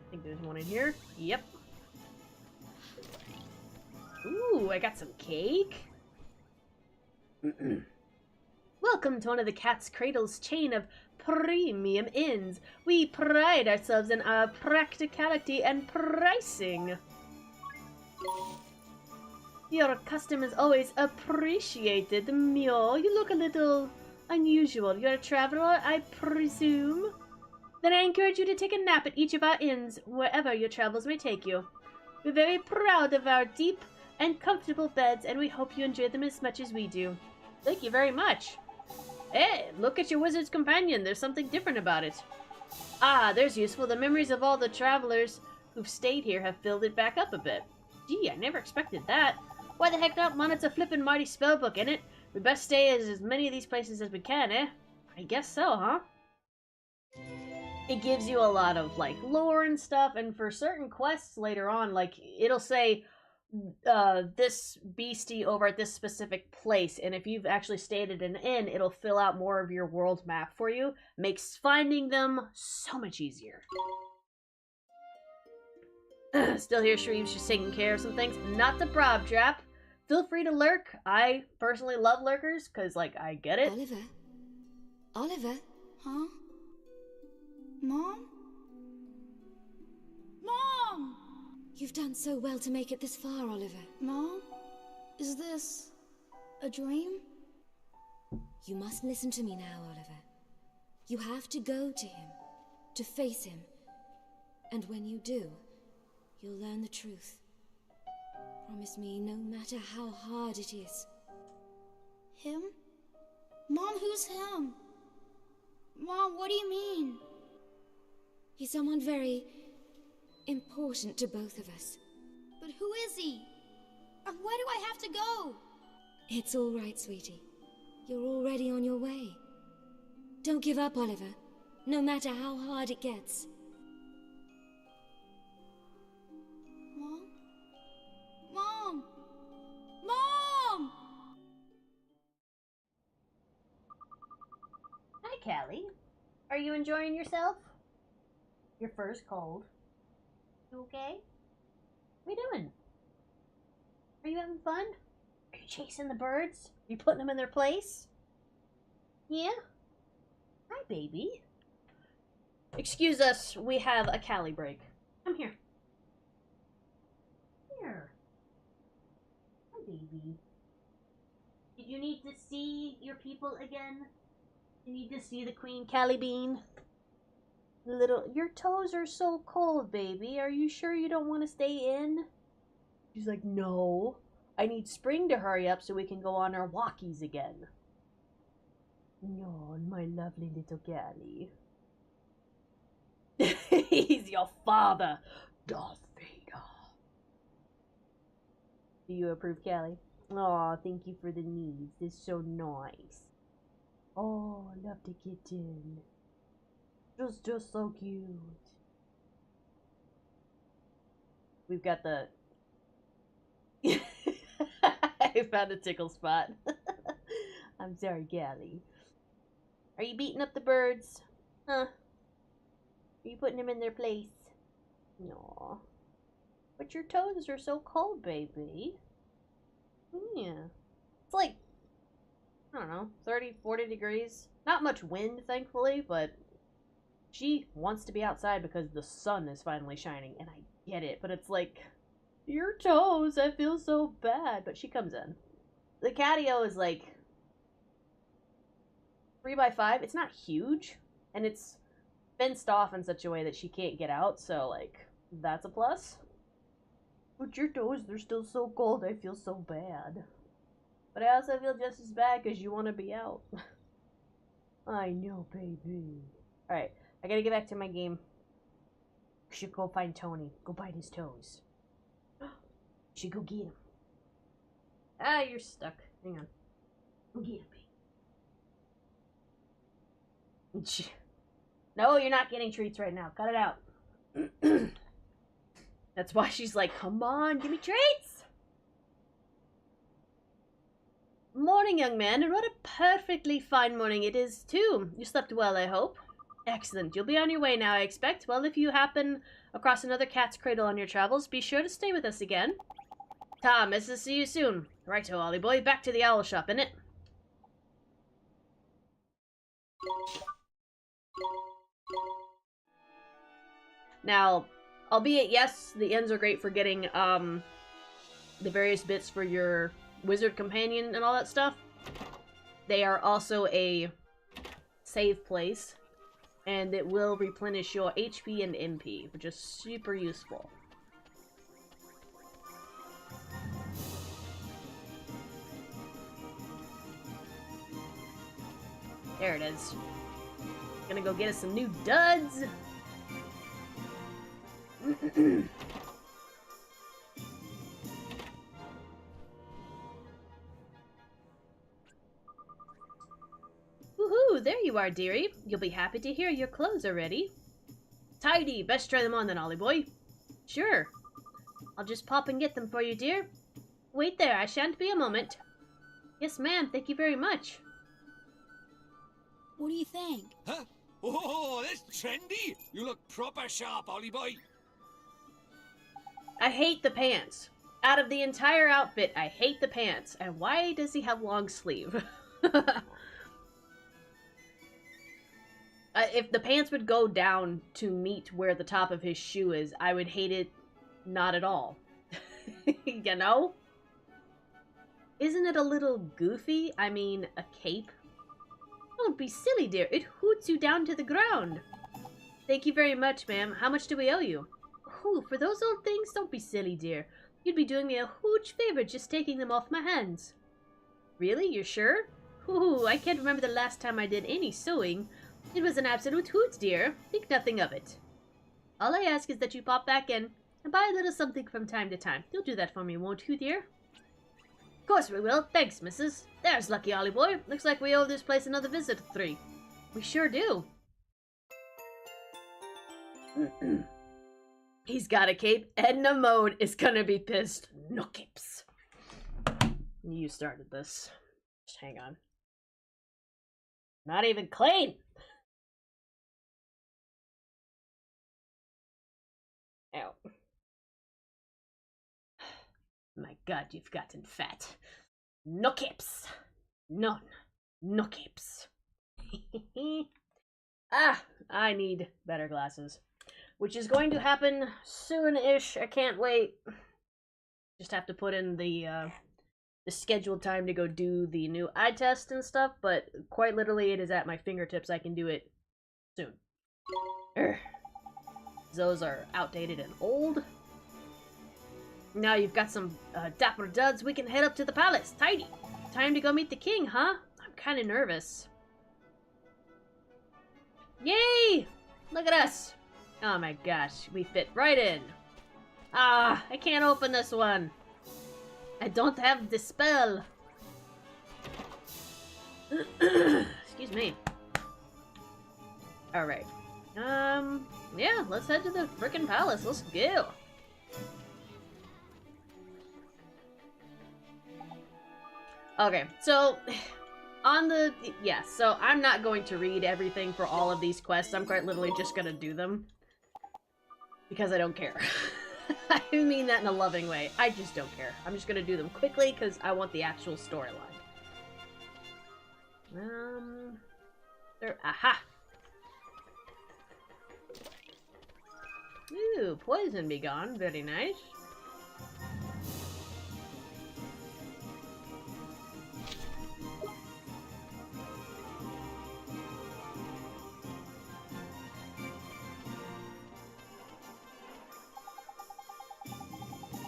I think there's one in here. Yep. Ooh, I got some cake. Welcome to one of the Cat's Cradle's chain of premium inns. We pride ourselves in our practicality and pricing. Your custom is always appreciated. Meow, you look a little unusual. You're a traveler, I presume? Then I encourage you to take a nap at each of our inns, wherever your travels may take you. We're very proud of our deep and comfortable beds, and we hope you enjoy them as much as we do. Thank you very much. Hey, look at your wizard's companion. There's something different about it. Ah, there's useful. The memories of all the travelers who've stayed here have filled it back up a bit. Gee, I never expected that. Why the heck not, man? It's a flippin' mighty spellbook, ain't it? We best stay as many of these places as we can, eh? I guess so, huh? It gives you a lot of, like, lore and stuff, and for certain quests later on, like, it'll say, this beastie over at this specific place, and if you've actually stayed at an inn, it'll fill out more of your world map for you. Makes finding them so much easier. Still here, Shweebe's just taking care of some things. Not the prob trap. Feel free to lurk. I personally love lurkers, because, like, I get it. Oliver? Oliver? Huh? Mom? Mom! You've done so well to make it this far, Oliver. Mom? Is this a dream? You must listen to me now, Oliver. You have to go to him, to face him. And when you do, you'll learn the truth. Promise me, no matter how hard it is. Him? Mom, who's him? Mom, what do you mean? He's someone very important to both of us. But who is he? And where do I have to go? It's all right, sweetie. You're already on your way. Don't give up, Oliver, no matter how hard it gets. Mom? Mom! Mom! Hi, Callie. Are you enjoying yourself? Your fur's cold. You okay? What are you doing? Are you having fun? Are you chasing the birds? Are you putting them in their place? Yeah? Hi, baby. Excuse us, we have a Callie break. Come here. Here. Hi, baby. Did you need to see your people again? You need to see the Queen Callie Bean? Your toes are so cold, baby. Are you sure you don't want to stay in? She's like, no. I need Spring to hurry up so we can go on our walkies again. No, my lovely little Callie. He's your father, Darth Vader. Do you approve, Callie? Aw, thank you for the knees. It's so nice. Oh, I love the kitten. Just so cute. We've got the... I found a tickle spot. I'm sorry, Callie. Are you beating up the birds? Huh? Are you putting them in their place? No. But your toes are so cold, baby. Yeah. It's like, I don't know, 30, 40 degrees. Not much wind, thankfully, but she wants to be outside because the sun is finally shining, and I get it, but it's like, your toes, I feel so bad. But she comes in. The catio is like 3x5. It's not huge, and it's fenced off in such a way that she can't get out, so like, that's a plus. But your toes, they're still so cold, I feel so bad. But I also feel just as bad because you want to be out. I know, baby. Alright, I gotta get back to my game. I should go find Tony. Go bite his toes. Should go get him. Ah, you're stuck. Hang on. Go get him, baby. No, you're not getting treats right now. Cut it out. That's why she's like, come on, give me treats! Morning, young man, and what a perfectly fine morning it is, too. You slept well, I hope. Excellent. You'll be on your way now, I expect. Well, if you happen across another cat's cradle on your travels, be sure to stay with us again. Tom, to see you soon. Righto, Ollie boy. Back to the owl shop, innit? Now, albeit, yes, the ends are great for getting, the various bits for your wizard companion and all that stuff. They are also a save place, and it will replenish your HP and MP, which is super useful. There it is. Gonna go get us some new duds. Woohoo! There you are, dearie. You'll be happy to hear your clothes are ready. Tidy! Best try them on then, Ollie boy. Sure. I'll just pop and get them for you, dear. Wait there, I shan't be a moment. Yes, ma'am, thank you very much. What do you think? Huh? Oh, that's trendy! You look proper sharp, Ollie boy. I hate the pants. Out of the entire outfit, I hate the pants. And why does he have long sleeve? If the pants would go down to meet where the top of his shoe is, I would hate it not at all. You know? Isn't it a little goofy? I mean, a cape? Don't be silly, dear. It hoots you down to the ground. Thank you very much, ma'am. How much do we owe you? Ooh, for those old things? Don't be silly, dear. You'd be doing me a huge favor just taking them off my hands. Really? You're sure? Ooh, I can't remember the last time I did any sewing. It was an absolute hoot, dear. Think nothing of it. All I ask is that you pop back in and buy a little something from time to time. You'll do that for me, won't you, dear? Of course we will. Thanks, missus. There's lucky Ollie boy. Looks like we owe this place another visit of 3. We sure do. He's got a cape. Edna Mode is gonna be pissed. No capes. You started this. Just hang on. Not even clean! Ow. My god, you've gotten fat. No capes. None. No capes. Ah, I need better glasses. Which is going to happen soon-ish. I can't wait. Just have to put in the scheduled time to go do the new eye test and stuff, but quite literally it is at my fingertips. I can do it soon. Those are outdated and old. Now you've got some dapper duds. We can head up to the palace. Tidy. Time to go meet the king, huh? I'm kind of nervous. Yay! Look at us. Oh my gosh, we fit right in. Ah, I can't open this one. I don't have the spell. Excuse me. Alright. Yeah, let's head to the frickin' palace. Let's go. Okay, so so I'm not going to read everything for all of these quests. I'm quite literally just gonna do them. Because I don't care. I mean that in a loving way. I just don't care. I'm just gonna do them quickly because I want the actual storyline. Aha! Ooh, poison be gone. Very nice.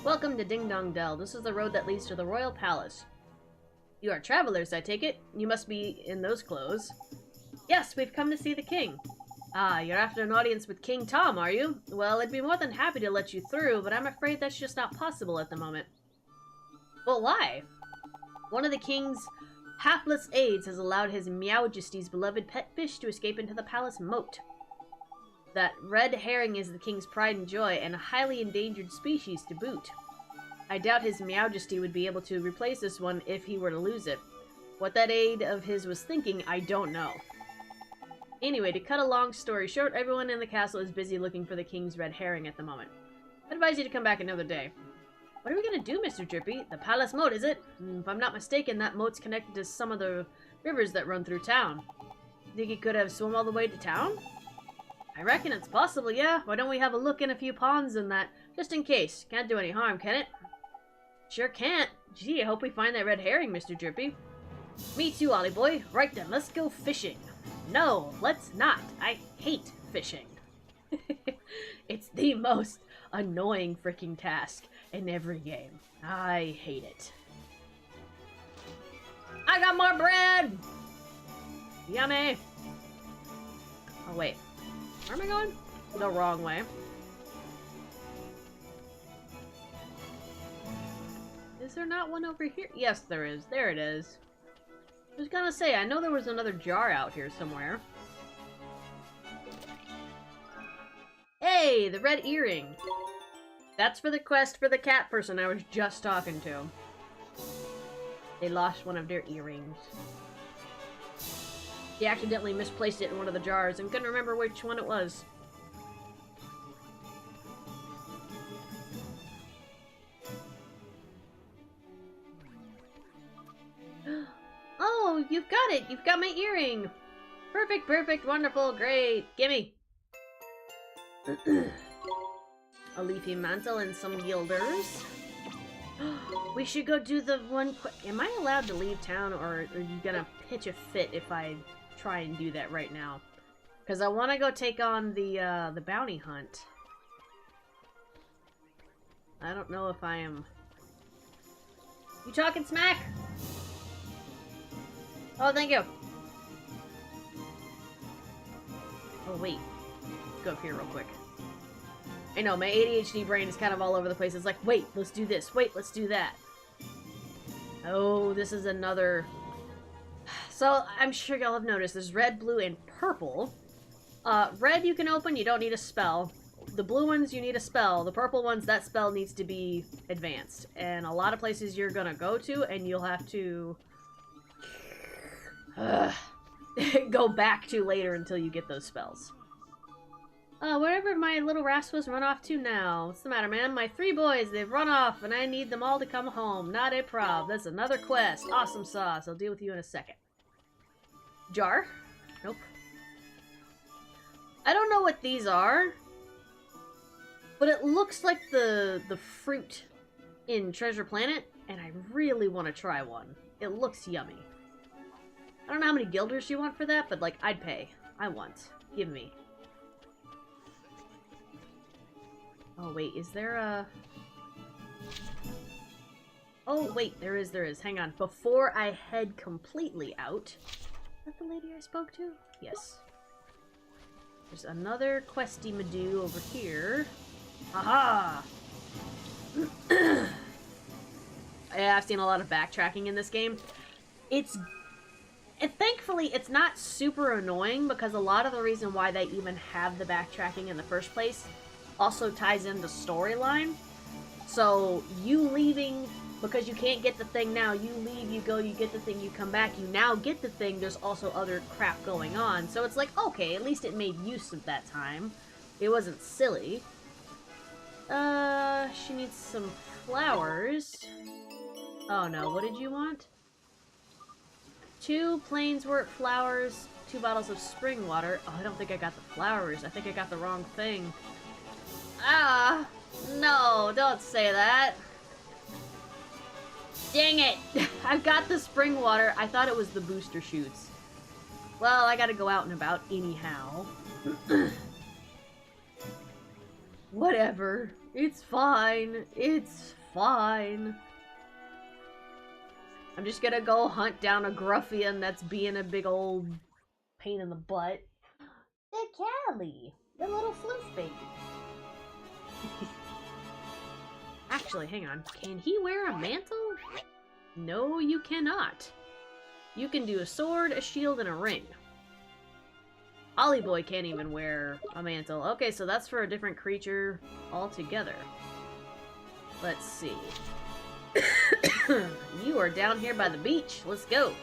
Welcome to Ding Dong Dell. This is the road that leads to the royal palace. You are travelers, I take it? You must be in those clothes. Yes, we've come to see the king. Ah, you're after an audience with King Tom, are you? Well, I'd be more than happy to let you through, but I'm afraid that's just not possible at the moment. Well, why? One of the king's hapless aides has allowed his Meowjesty's beloved pet fish to escape into the palace moat. That red herring is the king's pride and joy, and a highly endangered species to boot. I doubt his Meowjesty would be able to replace this one if he were to lose it. What that aide of his was thinking, I don't know. Anyway, to cut a long story short, everyone in the castle is busy looking for the king's red herring at the moment. I advise you to come back another day. What are we gonna do, Mr. Drippy? The palace moat, is it? If I'm not mistaken, that moat's connected to some of the rivers that run through town. Think he could have swum all the way to town? I reckon it's possible, yeah. Why don't we have a look in a few ponds and that, just in case. Can't do any harm, can it? Sure can't. Gee, I hope we find that red herring, Mr. Drippy. Me too, Ollie boy. Right then, let's go fishing. No, let's not. I hate fishing. It's the most annoying freaking task in every game. I hate it. I got more bread! Yummy! Oh, wait. Where am I going? The wrong way. Is there not one over here? Yes, there is. There it is. I was gonna say, I know there was another jar out here somewhere. Hey, the red earring. That's for the quest for the cat person I was just talking to. They lost one of their earrings. He accidentally misplaced it in one of the jars and couldn't remember which one it was. Oh, you've got it! You've got my earring! Perfect, perfect, wonderful, great! Gimme! A leafy mantle and some gilders. We should go do the one quick. Am I allowed to leave town, or are you gonna pitch a fit if I try and do that right now? Because I want to go take on the bounty hunt. I don't know if I am. You talking smack? Oh, thank you. Oh, wait. Let's go up here real quick. I know, my ADHD brain is kind of all over the place. It's like, wait, let's do this. Wait, let's do that. Oh, this is another... So, I'm sure y'all have noticed, there's red, blue, and purple. Red you can open, you don't need a spell. The blue ones, you need a spell. The purple ones, that spell needs to be advanced. And a lot of places you're gonna go to, and you'll have to... go back to later until you get those spells. Wherever my little rascals run off to now. What's the matter, man? My 3 boys, they've run off, and I need them all to come home. Not a prob. That's another quest. Awesome sauce. I'll deal with you in a second. Jar? Nope. I don't know what these are, but it looks like the fruit in Treasure Planet, and I really want to try one. It looks yummy. I don't know how many guilders you want for that, but, like, I'd pay. I want. Give me. Oh, wait, is there a... Oh, wait, there is. Hang on. Before I head completely out... Is that the lady I spoke to? Yes. There's another questy Madoo over here. Aha! Yeah, I've seen a lot of backtracking in this game. Thankfully, it's not super annoying because a lot of the reason why they even have the backtracking in the first place also ties in the storyline. So, you leaving because you can't get the thing now, you leave, you go, you get the thing, you come back, you now get the thing, there's also other crap going on. So it's like, okay, at least it made use of that time. It wasn't silly. She needs some flowers. Oh no, what did you want? 2 Plainswort flowers, 2 bottles of spring water. Oh, I don't think I got the flowers. I think I got the wrong thing. Ah, no, don't say that. Dang it! I've got the spring water. I thought it was the booster shoots. Well, I gotta go out and about anyhow. Whatever. It's fine. It's fine. I'm just gonna go hunt down a Gruffian that's being a big old pain in the butt. The Callie! The little floof baby. Actually, hang on. Can he wear a mantle? No, you cannot. You can do a sword, a shield, and a ring. Ollie Boy can't even wear a mantle. Okay, so that's for a different creature altogether. Let's see. You are down here by the beach. Let's go.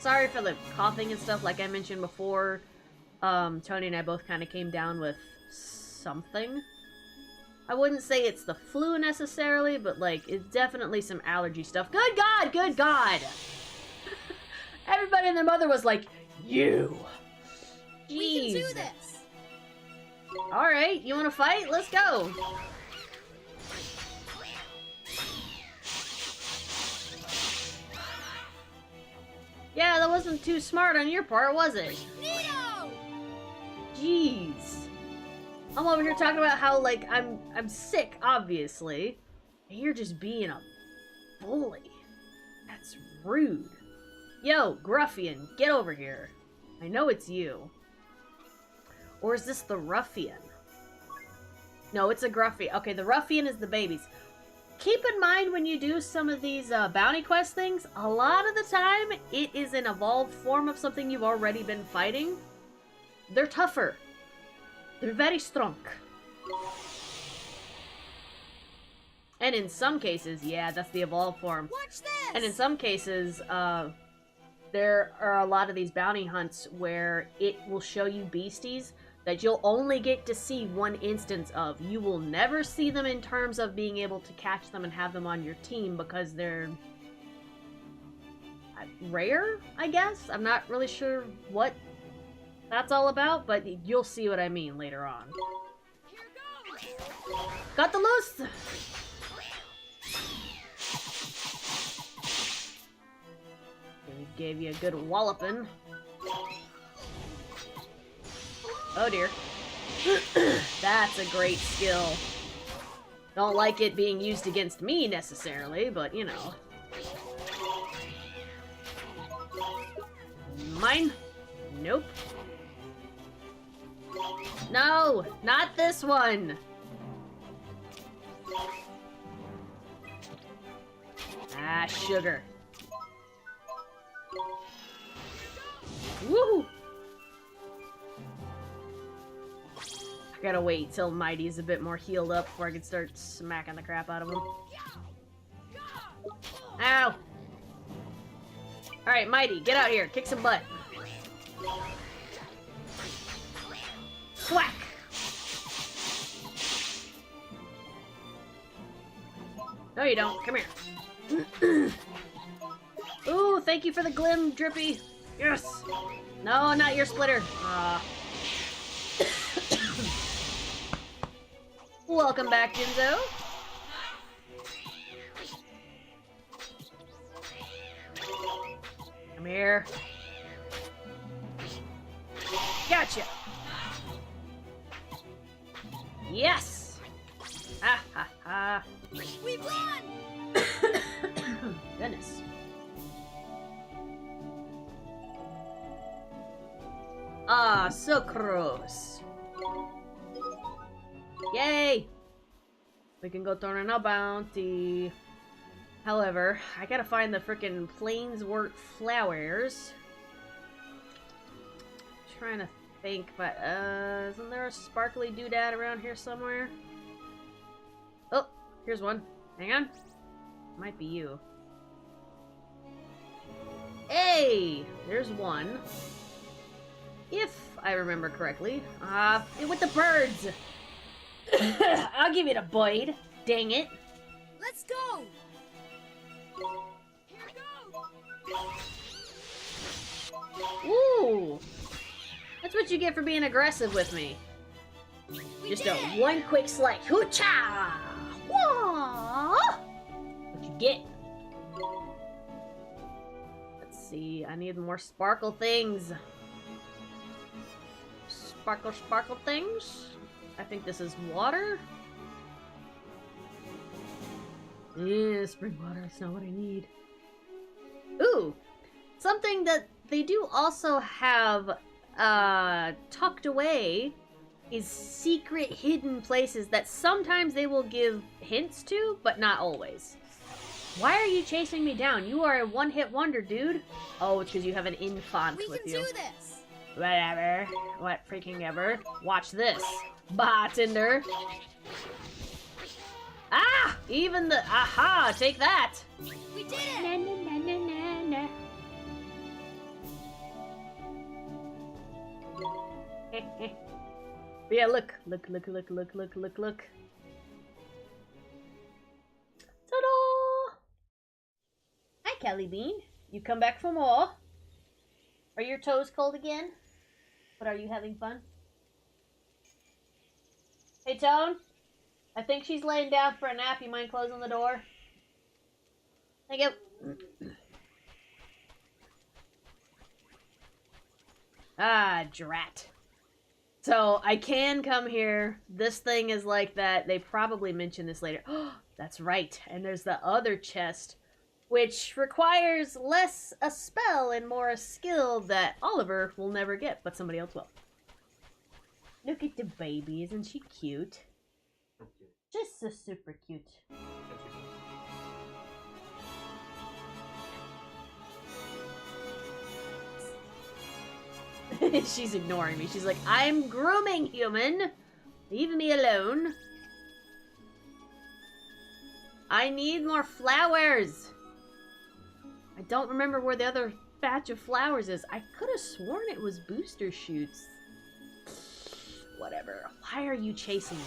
Sorry for the coughing and stuff. Like I mentioned before, Tony and I both kind of came down with something. I wouldn't say it's the flu necessarily, but like, it's definitely some allergy stuff. Good God! Good God! Everybody and their mother was like, you! Jeez. We can do this! Alright, you wanna fight? Let's go! Yeah, that wasn't too smart on your part, was it? Nito! Jeez. I'm over here talking about how, like, I'm sick, obviously. And you're just being a bully. That's rude. Yo, Gruffian, get over here. I know it's you. Or is this the Ruffian? No, it's a Gruffian. Okay, the Ruffian is the babies. Keep in mind when you do some of these bounty quest things, a lot of the time, it is an evolved form of something you've already been fighting. They're tougher. They're very strong. And in some cases, yeah, that's the evolved form. Watch this! And in some cases, there are a lot of these bounty hunts where it will show you beasties that you'll only get to see one instance of. You will never see them in terms of being able to catch them and have them on your team because they're rare, I guess? I'm not really sure what that's all about, but you'll see what I mean later on. Got the loose! Gave you a good walloping. Oh dear. That's a great skill. Don't like it being used against me necessarily, but you know. mine? Nope. No, not this one. Ah, sugar. Woo! I gotta wait till Mighty's a bit more healed up before I can start smacking the crap out of him. Ow! Alright, Mighty, get out here. Kick some butt. Whack! No, you don't. Come here. Ooh, thank you for the glim, Drippy. Yes! No, not your splitter. Welcome back, Jinzo. Come here. Gotcha! Yes! Ha ha ha. We've won! Goodness. Ah, so gross. Yay! We can go turn in a bounty. However, I gotta find the frickin' Plainswort flowers. Trying to think, but isn't there a sparkly doodad around here somewhere? Oh, here's one. Hang on. Might be you. Hey! There's one. If I remember correctly. With the birds! I'll give it a bite. Dang it. Let's go! Ooh! That's what you get for being aggressive with me. Just a one quick slice. Hoo-cha! Wah! What you get? Let's see. I need more sparkle things. Sparkle, sparkle things? I think this is water? Yeah, spring water. That's not what I need. Ooh! Something that they do also have tucked away is secret hidden places that sometimes they will give hints to, but not always. Why are you chasing me down? You are a one-hit wonder, dude. Oh, it's because you have an infant with you. We can do this! Whatever. What freaking ever. Watch this. Bartender. Ah! Even the... Aha! Take that! We did it! Na, na, na, na, na. Yeah, look. Look. Ta-da! Hi, Kelly Bean. You come back for more? Are your toes cold again? But are you having fun? Hey, Tone. I think she's laying down for a nap. You mind closing the door? Thank you. Ah, drat. So, I can come here. This thing is like that. They probably mention this later. Oh, that's right. And there's the other chest, which requires less a spell and more a skill that Oliver will never get, but somebody else will. Look at the baby. Isn't she cute? Just so super cute. She's ignoring me. She's like, I'm grooming, human. Leave me alone. I need more flowers. I don't remember where the other batch of flowers is. I could have sworn it was booster shoots. Whatever. Why are you chasing me?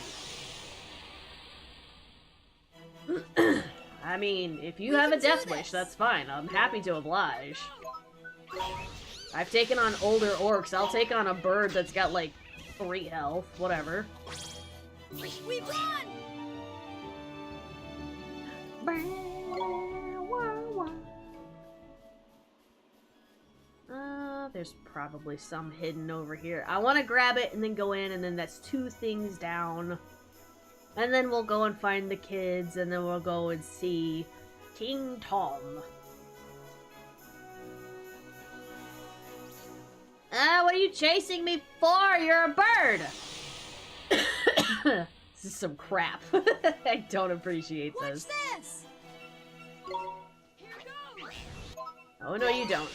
I mean, if you have a death wish, that's fine. I'm happy to oblige. I've taken on older orcs. I'll take on a bird that's got like 3 health. Whatever. We won! There's probably some hidden over here. I want to grab it and then go in, and then that's 2 things down. And then we'll go and find the kids, and then we'll go and see King Tom. What are you chasing me for? You're a bird! This is some crap. I don't appreciate this. This! Oh, no, you don't.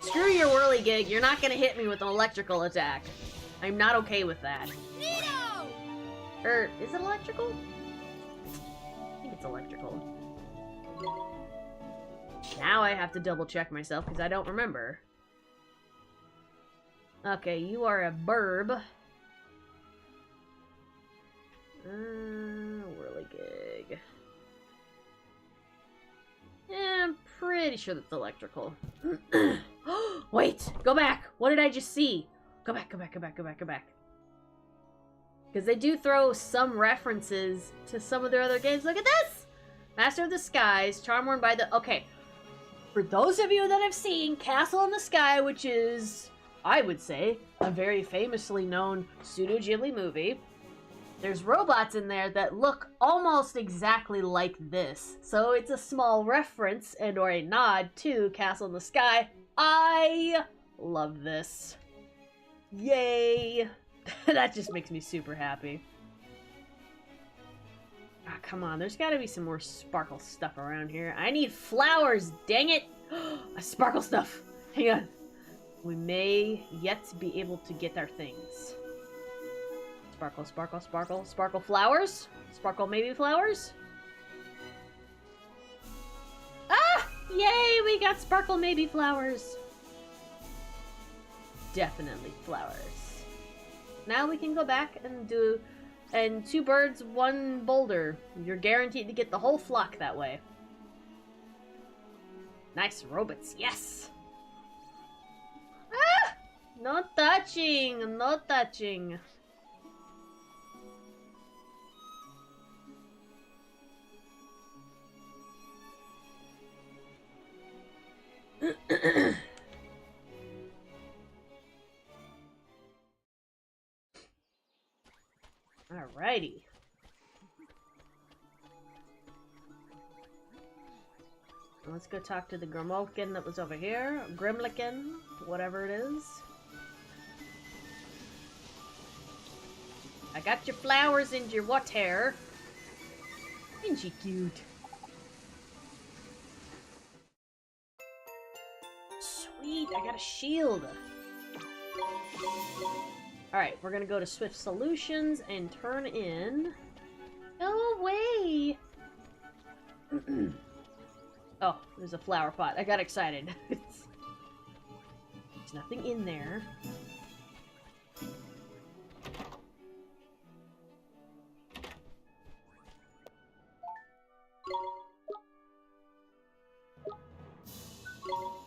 Screw your whirligig. You're not gonna hit me with an electrical attack. I'm not okay with that. Nito! Is it electrical? I think it's electrical. Now I have to double check myself because I don't remember. Okay, you are a burb. Whirligig. Yeah, I'm pretty sure that's electrical. Wait! Go back! What did I just see? Go back, go back, go back, go back, go back. Because they do throw some references to some of their other games. Look at this! Master of the Skies, Charm-Worn by the... Okay. For those of you that have seen Castle in the Sky, which is, I would say, a very famously known Studio Ghibli movie, there's robots in there that look almost exactly like this. So it's a small reference and or a nod to Castle in the Sky. I love this. Yay! That just makes me super happy. Ah, come on, there's gotta be some more sparkle stuff around here. I need flowers, dang it! A sparkle stuff! Hang on. We may yet be able to get our things. Sparkle, sparkle, sparkle. Sparkle flowers? Sparkle maybe flowers? Ah! Yay! We got sparkle maybe flowers. Definitely flowers. Now we can go back and do... And 2 birds, 1 boulder. You're guaranteed to get the whole flock that way. Nice robots, yes! Ah! No touching, no touching. Alrighty. Let's go talk to the Grimulkin that was over here. Grimlikin, whatever it is. I got your flowers and your water. Isn't she cute? Sweet, I got a shield. Alright, we're gonna go to Swift Solutions and turn in... Go away! Oh, there's a flower pot. I got excited. There's nothing in there.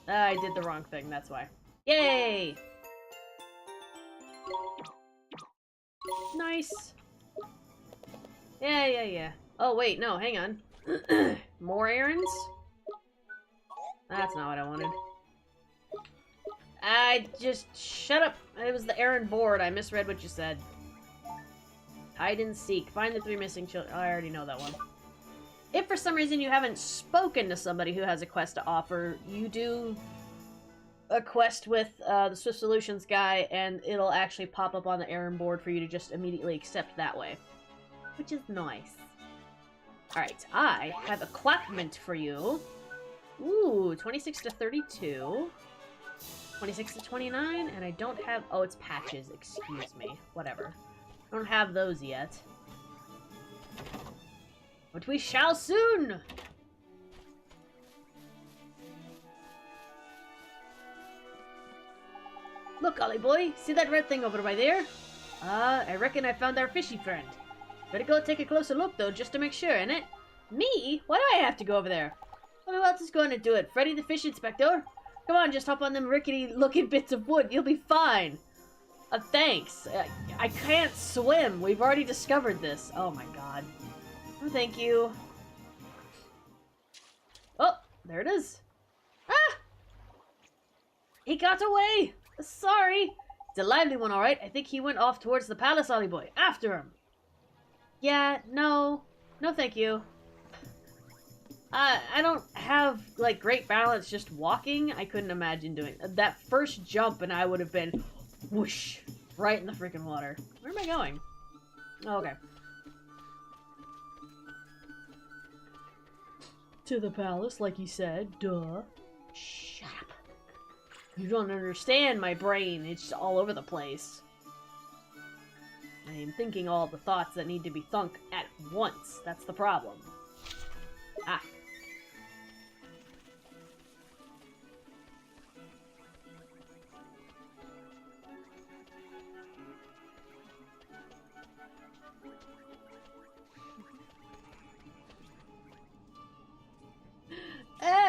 I did the wrong thing, that's why. Yay! Nice. Yeah. Oh, wait, no, hang on. More errands? That's not what I wanted. I just... Shut up! It was the errand board. I misread what you said. Hide and seek. Find the 3 missing children. Oh, I already know that one. If for some reason you haven't spoken to somebody who has a quest to offer, you do a quest with the Swift Solutions guy, and it'll actually pop up on the errand board for you to just immediately accept that way. Which is nice. Alright, I have equipment for you. Ooh, 26 to 32. 26 to 29, and I don't have... Oh, it's patches, excuse me. Whatever. I don't have those yet. But we shall soon! Look, Ollie boy, see that red thing over by there? I reckon I found our fishy friend. Better go take a closer look, though, just to make sure, innit? Me? Why do I have to go over there? Well, who else is going to do it? Freddy the Fish Inspector? Come on, just hop on them rickety-looking bits of wood. You'll be fine. Thanks. I can't swim. We've already discovered this. Oh, my God. Oh, thank you. Oh, there it is. Ah! He got away! Sorry. It's a lively one, alright. I think he went off towards the palace, Ollie boy. After him. Yeah, no. No, thank you. I don't have, like, great balance just walking. I couldn't imagine doing that first jump, and I would have been, Whoosh! Right in the freaking water. Where am I going? Oh, okay. To the palace, like you said. Duh. Shut up. You don't understand my brain. It's just all over the place. I am thinking all the thoughts that need to be thunk at once. That's the problem. Ah.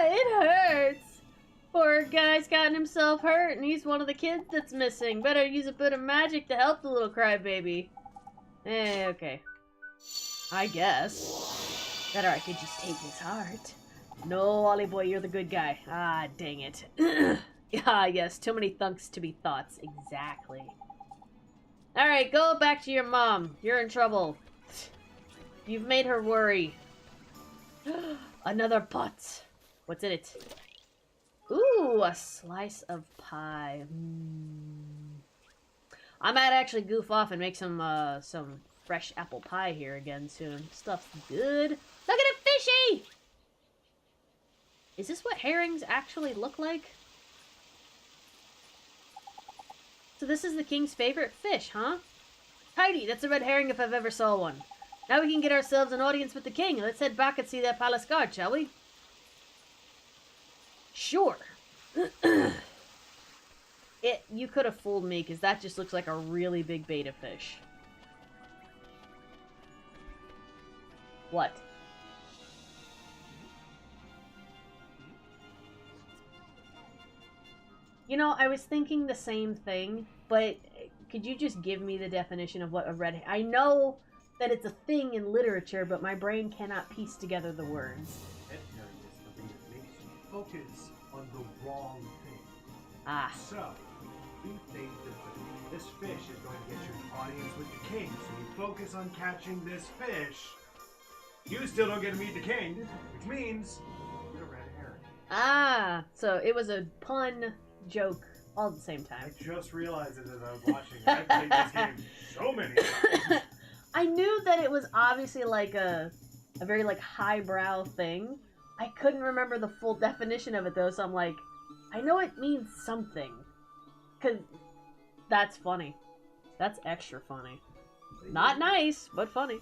It hurts! Poor guy's gotten himself hurt, and he's one of the kids that's missing. Better use a bit of magic to help the little crybaby. Okay. I guess. Better I could just take his heart. No, Ollie boy, you're the good guy. Ah, dang it. Ah, yes, too many thunks to be thoughts. Exactly. Alright, go back to your mom. You're in trouble. You've made her worry. Another pot. What's in it? Ooh, a slice of pie. I might actually goof off and make some fresh apple pie here again soon. Stuff's good. Look at it, fishy! Is this what herrings actually look like? So this is the king's favorite fish, huh? Tidy, that's a red herring if I've ever saw one. Now we can get ourselves an audience with the king. Let's head back and see that palace guard, shall we? Sure. You could have fooled me, because that just looks like a really big beta fish. What? You know, I was thinking the same thing, but could you just give me the definition of what a red... I know that it's a thing in literature, but my brain cannot piece together the words. Red herring is something that makes you focus on the wrong thing. Ah. So, you think that this fish is going to get you an audience with the king, so you focus on catching this fish. You still don't get to meet the king, which means you're a red herring. Ah, so it was a pun joke all at the same time. I just realized it as I was watching. I've played this game so many times. I knew that it was obviously like a very like highbrow thing. I couldn't remember the full definition of it though, so I'm like, I know it means something. 'Cause that's funny. That's extra funny. Not nice, but funny.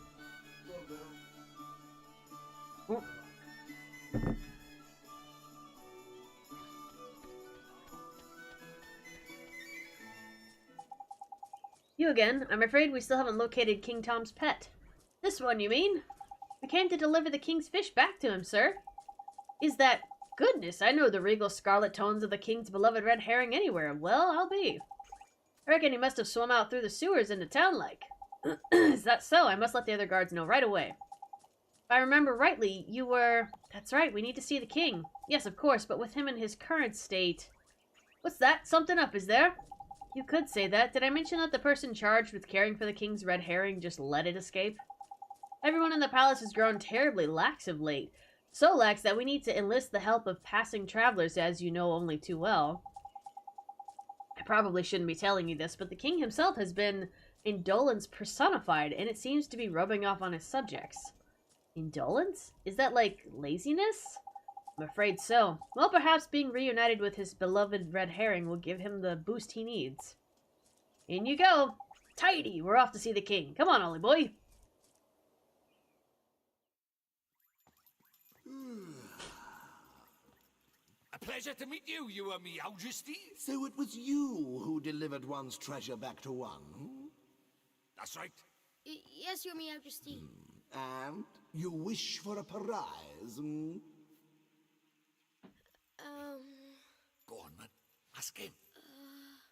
Oh. You again. I'm afraid we still haven't located King Tom's pet. This one, you mean? We came to deliver the king's fish back to him, sir. Is that... Goodness, I know the regal scarlet tones of the king's beloved red herring anywhere. Well, I'll be. I reckon he must have swum out through the sewers into town like. Is that so? I must let the other guards know right away. If I remember rightly, you were... That's right, we need to see the king. Yes, of course, but with him in his current state... What's that? Something up, is there? You could say that. Did I mention that the person charged with caring for the king's red herring just let it escape? Everyone in the palace has grown terribly lax of late. So lax that we need to enlist the help of passing travelers, as you know only too well. I probably shouldn't be telling you this, but the king himself has been indolence personified, and it seems to be rubbing off on his subjects. Indolence? Is that like laziness? I'm afraid so. Well, perhaps being reunited with his beloved red herring will give him the boost he needs. In you go! Tidy! We're off to see the king. Come on, Ollie boy! A pleasure to meet you, Your Majesty. So it was you who delivered one's treasure back to one? That's right. Yes, Your Majesty. And you wish for a prize? Go on, man. Ask him.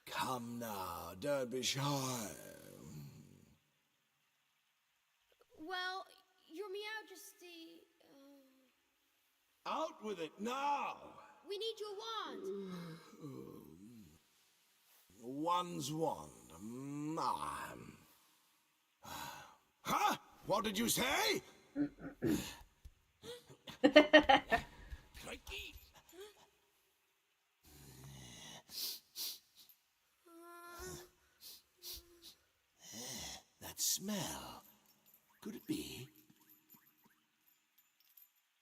Come now, don't be shy. Well, Your Majesty... Out with it now! We need your wand. One's wand. Huh? What did you say? Crikey! smell. Could it be?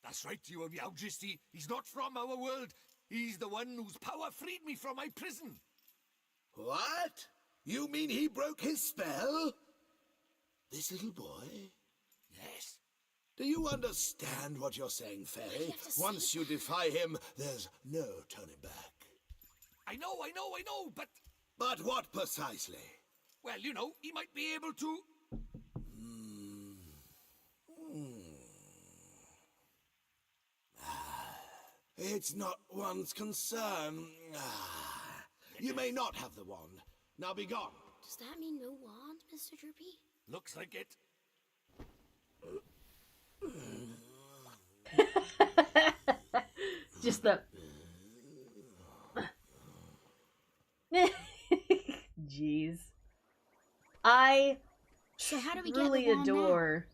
That's right, your Majesty. He's not from our world. He's the one whose power freed me from my prison. What? You mean he broke his spell? This little boy? Yes. Do you understand what you're saying, Fairy? Once you defy him, there's no turning back. I know, but... But what precisely? Well, you know, he might be able to... It's not one's concern. You may not have the wand. Now be gone. Does that mean no wand, Mr. Drippy? Looks like it. Just the... Jeez. I So how do we get really the wand adore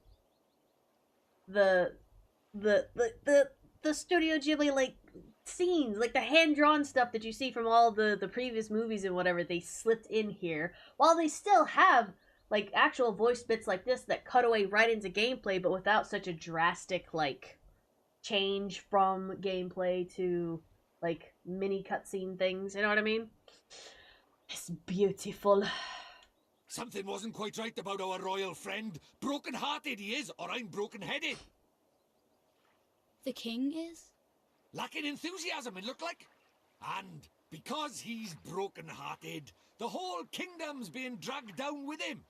the Studio Ghibli like scenes, like the hand-drawn stuff that you see from all the previous movies and whatever they slipped in here, while they still have like actual voice bits like this that cut away right into gameplay, but without such a drastic like change from gameplay to like mini cutscene things, you know what I mean? It's beautiful. Something wasn't quite right about our royal friend. Broken-hearted he is, or I'm broken-headed. The king is? Lacking enthusiasm, it looked like. And because he's broken-hearted, the whole kingdom's being dragged down with him.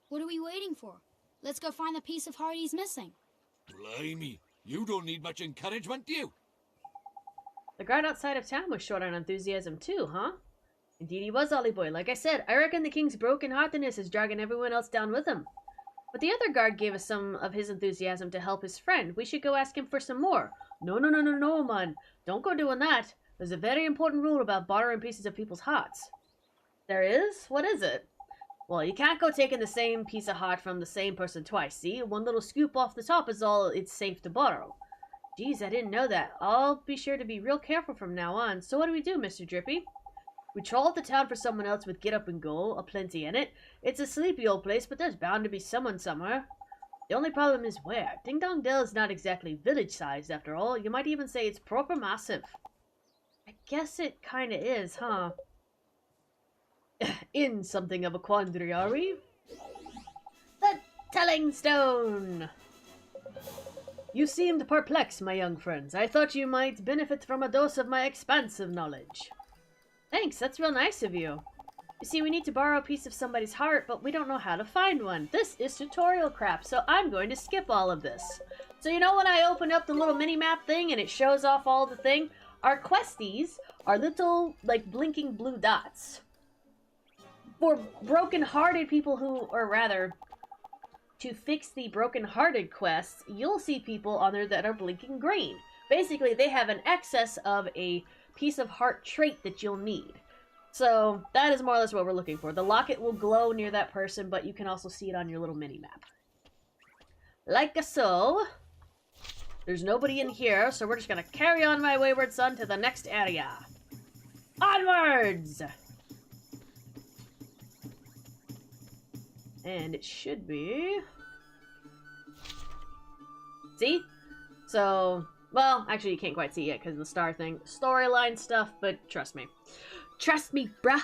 What are we waiting for? Let's go find the piece of heart he's missing. Blimey, you don't need much encouragement, do you? The guard outside of town was short on enthusiasm too, huh? Indeed he was, Ollie boy. Like I said, I reckon the king's broken-heartedness is dragging everyone else down with him. But the other guard gave us some of his enthusiasm to help his friend. We should go ask him for some more. No, man. Don't go doing that. There's a very important rule about borrowing pieces of people's hearts. There is? What is it? Well, you can't go taking the same piece of heart from the same person twice, see? One little scoop off the top is all it's safe to borrow. Geez, I didn't know that. I'll be sure to be real careful from now on. So what do we do, Mr. Drippy? We trawl the town for someone else with get up and go, aplenty in it. It's a sleepy old place, but there's bound to be someone somewhere. The only problem is where. Ding Dong Dell is not exactly village-sized, after all. You might even say it's proper massive. I guess it kinda is, huh? In something of a quandary, are we? The Telling Stone! You seemed perplexed, my young friends. I thought you might benefit from a dose of my expansive knowledge. Thanks, that's real nice of you. You see, we need to borrow a piece of somebody's heart, but we don't know how to find one. This is tutorial crap, so I'm going to skip all of this. So you know when I open up the little mini-map thing and it shows off all the thing? Our questies are little, like, blinking blue dots. For broken-hearted people who, or rather, to fix the broken-hearted quests, you'll see people on there that are blinking green. Basically, they have an excess of a piece of heart trait that you'll need. So that is more or less what we're looking for. The locket will glow near that person, but you can also see it on your little mini-map. Like so. There's nobody in here, so we're just gonna carry on, my wayward son, to the next area. Onwards! And it should be... See? So... Well, actually, you can't quite see it because of the star thing. Storyline stuff, but trust me. Trust me, bruh!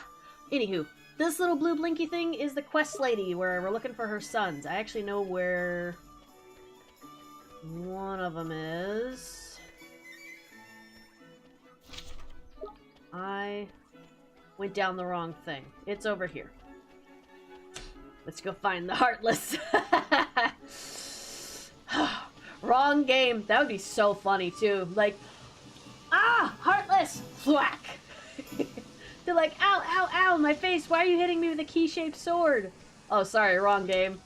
Anywho, this little blue blinky thing is the quest lady where we're looking for her sons. I actually know where one of them is. I went down the wrong thing. It's over here. Let's go find the Heartless. Wrong game. That would be so funny, too. Like, ah! Heartless! Thwack! They're like, ow, ow, ow, my face! Why are you hitting me with a key-shaped sword? Oh, sorry, wrong game.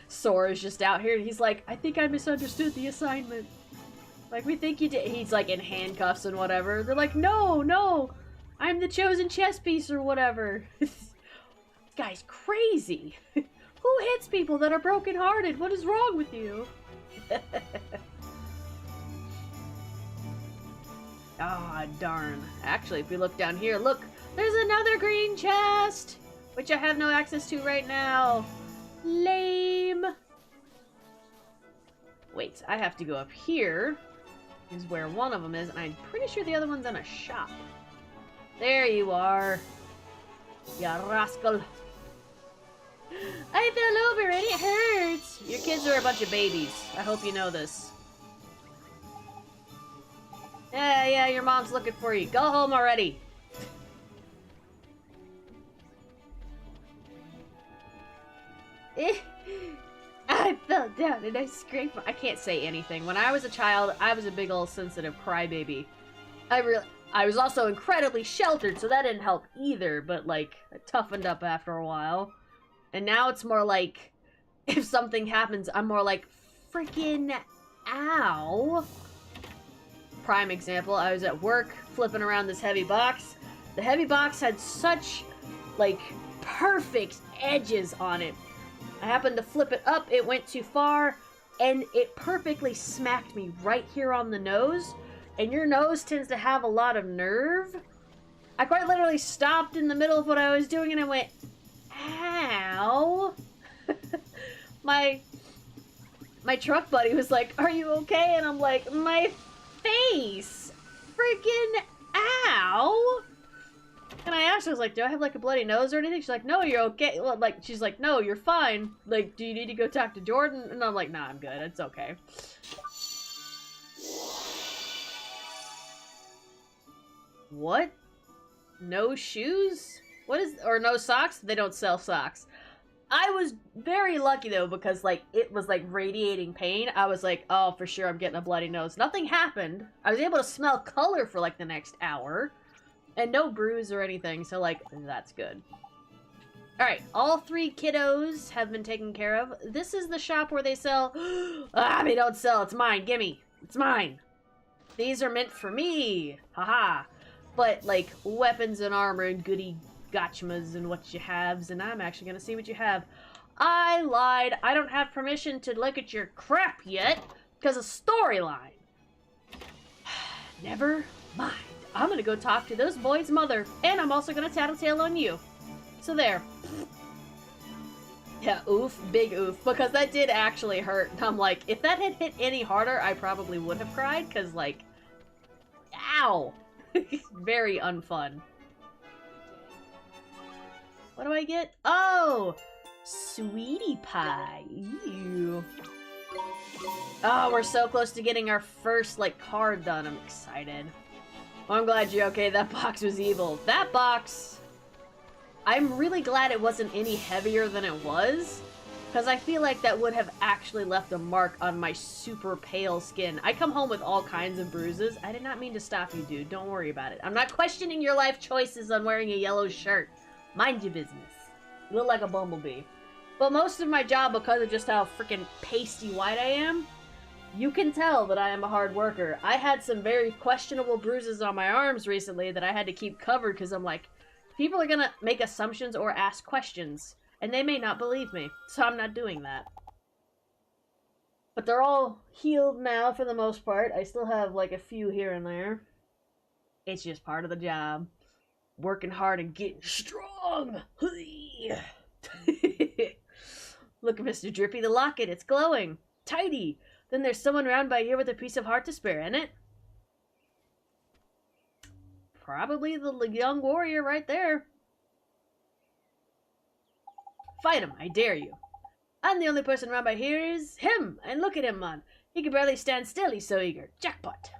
Sora's just out here, and he's like, I think I misunderstood the assignment. Like, we think you did. He's, like, in handcuffs and whatever. They're like, no, no! I'm the chosen chess piece or whatever. This guy's crazy. Who hits people that are broken-hearted? What is wrong with you? Ah, darn. Actually, if we look down here, look! There's another green chest! Which I have no access to right now. Lame. Wait, I have to go up here. Is where one of them is, and I'm pretty sure the other one's in a shop. There you are. Ya rascal. I fell over and it hurts. Your kids are a bunch of babies. I hope you know this. Yeah, your mom's looking for you. Go home already. I fell down and I scraped my... I can't say anything. When I was a child, I was a big old sensitive crybaby. I was also incredibly sheltered, so that didn't help either, but, like, I toughened up after a while. And now it's more like, if something happens, I'm more like, freaking ow. Prime example, I was at work, flipping around this heavy box. The heavy box had such, like, perfect edges on it. I happened to flip it up, it went too far, and it perfectly smacked me right here on the nose. And your nose tends to have a lot of nerve. I quite literally stopped in the middle of what I was doing and I went, ow. My truck buddy was like, are you okay? And I'm like, my face! Freaking ow! And I asked her, I was like, do I have like a bloody nose or anything? She's like, no, you're okay. Well, like, she's like, no, you're fine. Like, do you need to go talk to Jordan? And I'm like, nah, I'm good. It's okay. What? No shoes? What is... Or no socks? They don't sell socks. I was very lucky, though, because, like, it was, like, radiating pain. I was like, oh, for sure I'm getting a bloody nose. Nothing happened. I was able to smell color for, like, the next hour. And no bruise or anything, so, like, that's good. Alright, all 3 kiddos have been taken care of. This is the shop where they sell... they don't sell. It's mine. Gimme. It's mine. These are meant for me. Haha. But, like, weapons and armor and goody gotchamas and what you haves, and I'm actually gonna see what you have. I lied. I don't have permission to look at your crap yet, because of storyline. Never mind. I'm gonna go talk to those boys' mother, and I'm also gonna tattletale on you. So there. Yeah, oof. Big oof. Because that did actually hurt. I'm like, if that had hit any harder, I probably would have cried, because, like, ow. Very unfun. What do I get? Oh! Sweetie pie. Ew. Oh, we're so close to getting our first, like, card done. I'm excited. Well, I'm glad you're okay. That box was evil. That box... I'm really glad it wasn't any heavier than it was. Because I feel like that would have actually left a mark on my super pale skin. I come home with all kinds of bruises. I did not mean to stop you, dude. Don't worry about it. I'm not questioning your life choices on wearing a yellow shirt. Mind your business. You look like a bumblebee. But most of my job, because of just how freaking pasty white I am, you can tell that I am a hard worker. I had some very questionable bruises on my arms recently that I had to keep covered because I'm like, people are gonna make assumptions or ask questions. And they may not believe me, so I'm not doing that. But they're all healed now for the most part. I still have like a few here and there. It's just part of the job. Working hard and getting strong. Look at Mr. Drippy, the locket, it's glowing. Tidy. Then there's someone around by here with a piece of heart to spare, isn't it? Probably the young warrior right there. Fight him, I dare you. I'm the only person around by here is him, and look at him, man. He can barely stand still, he's so eager. Jackpot.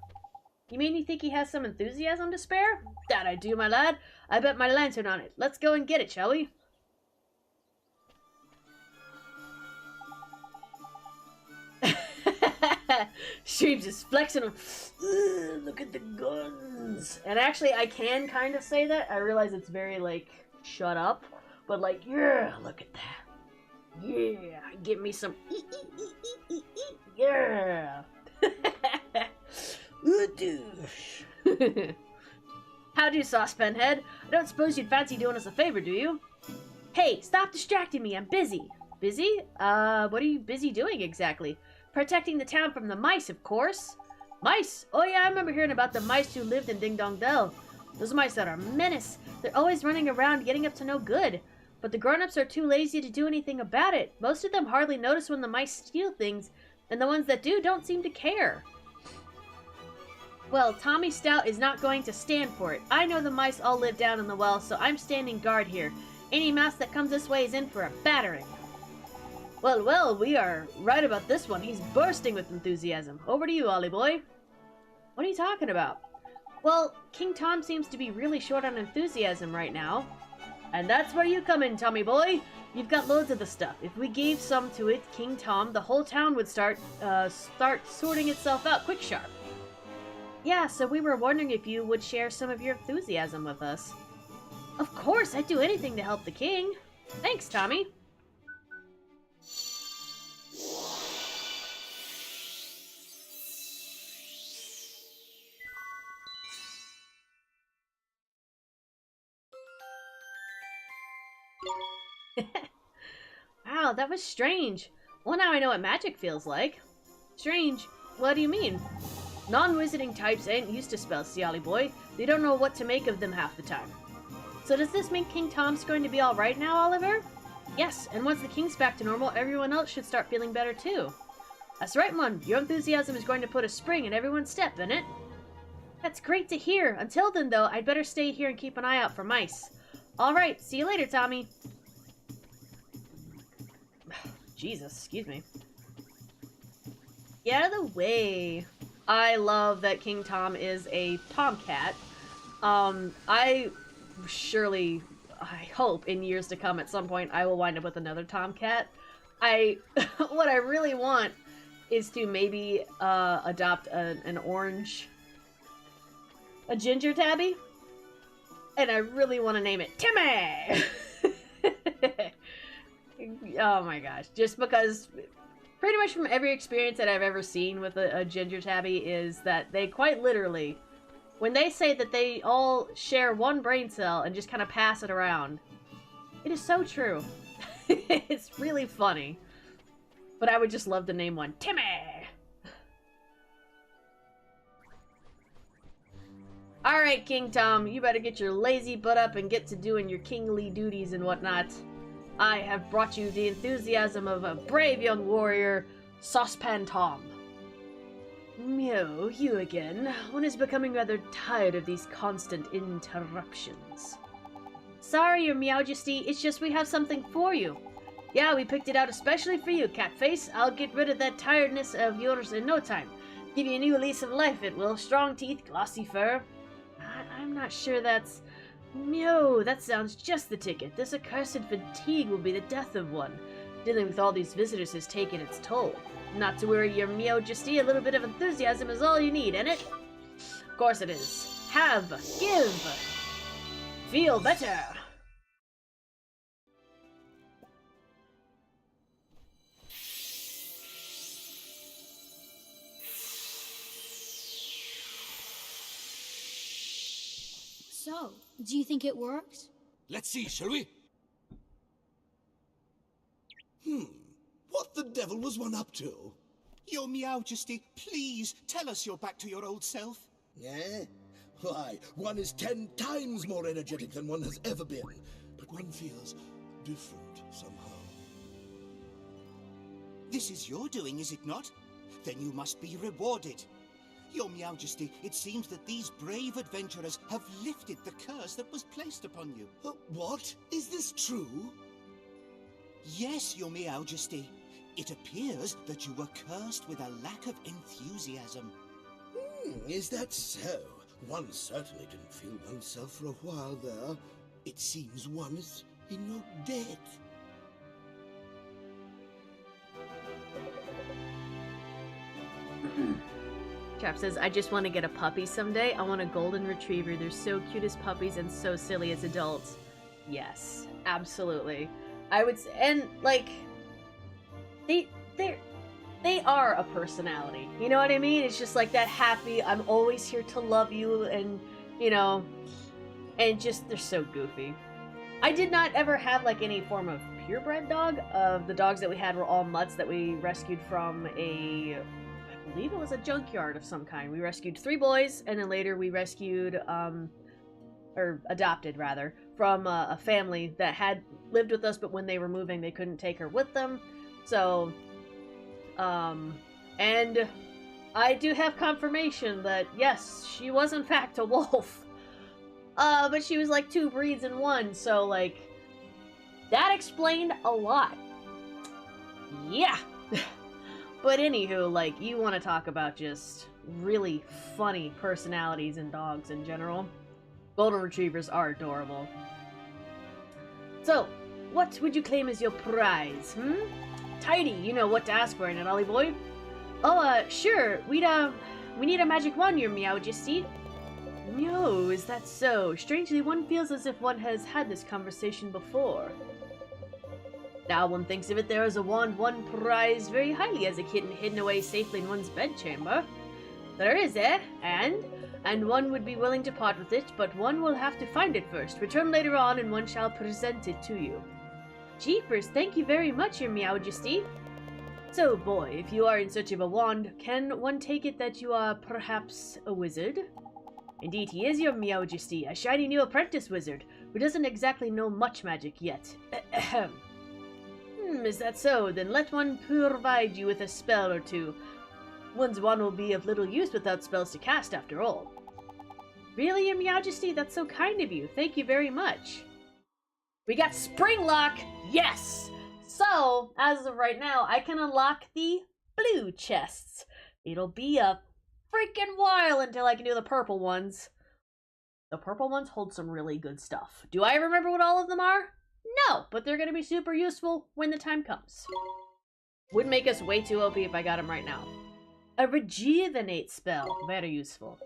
You mean you think he has some enthusiasm to spare? That I do, my lad. I bet my lantern on it. Let's go and get it, shall we? Shweebe's is flexing him. Look at the guns. And actually, I can kind of say that. I realize it's very, like, shut up. But, like, yeah, look at that. Yeah, get me some. Yeah. How do, Saucepan Head? I don't suppose you'd fancy doing us a favor, do you? Hey, stop distracting me. I'm busy. Busy? What are you busy doing exactly? Protecting the town from the mice, of course. Mice? Oh yeah, I remember hearing about the mice who lived in Ding Dong Dell. Those mice are a menace. They're always running around getting up to no good. but the grown-ups are too lazy to do anything about it. Most of them hardly notice when the mice steal things, and the ones that do don't seem to care. Well, Tommy Stout is not going to stand for it. I know the mice all live down in the well, so I'm standing guard here. Any mouse that comes this way is in for a battering. Well, well, we are right about this one. He's bursting with enthusiasm. Over to you, Ollie boy. What are you talking about? Well, King Tom seems to be really short on enthusiasm right now. And that's where you come in, Tommy boy. You've got loads of the stuff. If we gave some to it, King Tom, the whole town would start sorting itself out quick sharp. Yeah, so we were wondering if you would share some of your enthusiasm with us. Of course, I'd do anything to help the king. Thanks, Tommy. Wow, that was strange. Well, now I know what magic feels like. Strange? What do you mean? Non-wizarding types ain't used to spells, Siali boy. They don't know what to make of them half the time. So does this mean King Tom's going to be alright now, Oliver? Yes, and once the king's back to normal, everyone else should start feeling better too. That's right, Mon. Your enthusiasm is going to put a spring in everyone's step, isn't it? That's great to hear. Until then, though, I'd better stay here and keep an eye out for mice. Alright, see you later, Tommy. Jesus, excuse me. Get out of the way. I love that King Tom is a tomcat. I hope in years to come at some point I will wind up with another tomcat. What I really want is to maybe adopt a ginger tabby. And I really want to name it Timmy! Oh my gosh. Just because pretty much from every experience that I've ever seen with a ginger tabby is that they quite literally, when they say that they all share one brain cell and just kind of pass it around, it is so true. It's really funny. But I would just love to name one Timmy! Alright, King Tom, you better get your lazy butt up and get to doing your kingly duties and whatnot. I have brought you the enthusiasm of a brave young warrior, Saucepan Tom. Meow, you again. One is becoming rather tired of these constant interruptions. Sorry, your Meowjesty, it's just we have something for you. Yeah, we picked it out especially for you, Catface. I'll get rid of that tiredness of yours in no time. Give you a new lease of life, it will. Strong teeth, glossy fur. I'm not sure that's... Meow, that sounds just the ticket. This accursed fatigue will be the death of one. Dealing with all these visitors has taken its toll. Not to worry, your Meowjesty, a little bit of enthusiasm is all you need, ain't it? Of course it is. Have, give, feel better. So, do you think it works? Let's see, shall we? What the devil was one up to? Your Meowjesty, please tell us you're back to your old self. Eh? Why, one is 10 times more energetic than one has ever been. But one feels different somehow. This is your doing, is it not? Then you must be rewarded. Your Meowjesty, it seems that these brave adventurers have lifted the curse that was placed upon you. What? Is this true? Yes, Your Meowjesty. It appears that you were cursed with a lack of enthusiasm. Is that so? One certainly didn't feel oneself for a while there. It seems one is in your debt. Chap says, I just want to get a puppy someday. I want a golden retriever. They're so cute as puppies and so silly as adults. Yes, absolutely. I would say, and like, they are a personality. You know what I mean? It's just like that happy, I'm always here to love you, and, you know, and just, they're so goofy. I did not ever have like any form of purebred dog. The dogs that we had were all mutts that we rescued from I believe it was a junkyard of some kind. We rescued 3 boys, and then later we rescued, or adopted rather, from a family that had lived with us, but when they were moving, they couldn't take her with them. So, and I do have confirmation that, yes, she was in fact a wolf. But she was like 2 breeds in one, so like, that explained a lot. Yeah. But anywho, like, you want to talk about just really funny personalities in dogs in general. Golden Retrievers are adorable. So, what would you claim as your prize, Tidy, you know what to ask for in it, Ollie boy. Oh, sure, we need a magic wand, your Meowjesty. No, is that so? Strangely, one feels as if one has had this conversation before. Now one thinks of it, there is a wand one prized very highly as a kitten hidden away safely in one's bedchamber. There is, eh? And one would be willing to part with it, but one will have to find it first. Return later on, and one shall present it to you. Jeepers, thank you very much, your Meowjesty. So, boy, if you are in search of a wand, can one take it that you are perhaps a wizard? Indeed, he is, your Meowjesty, a shiny new apprentice wizard, who doesn't exactly know much magic yet. Is that so? Then let one provide you with a spell or two. One's wand will be of little use without spells to cast, after all. Really, your Meowjesty? That's so kind of you. Thank you very much. We got Spring Lock! Yes! So, as of right now, I can unlock the blue chests. It'll be a freaking while until I can do the purple ones. The purple ones hold some really good stuff. Do I remember what all of them are? No, but they're going to be super useful when the time comes. Would make us way too OP if I got them right now. A rejuvenate spell. Very useful.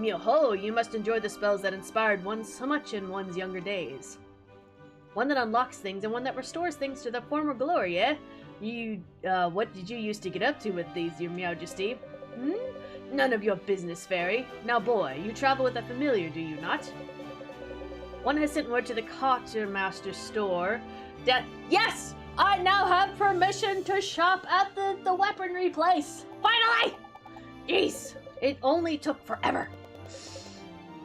Yo-ho, you must enjoy the spells that inspired one so much in one's younger days. One that unlocks things and one that restores things to their former glory, eh? What did you used to get up to with these, your Meowjesty? None of your business, fairy. Now, boy, you travel with a familiar, do you not? One has sent word to the quartermaster's store that, yes! I now have permission to shop at the weaponry place! Finally! Jeez! It only took forever.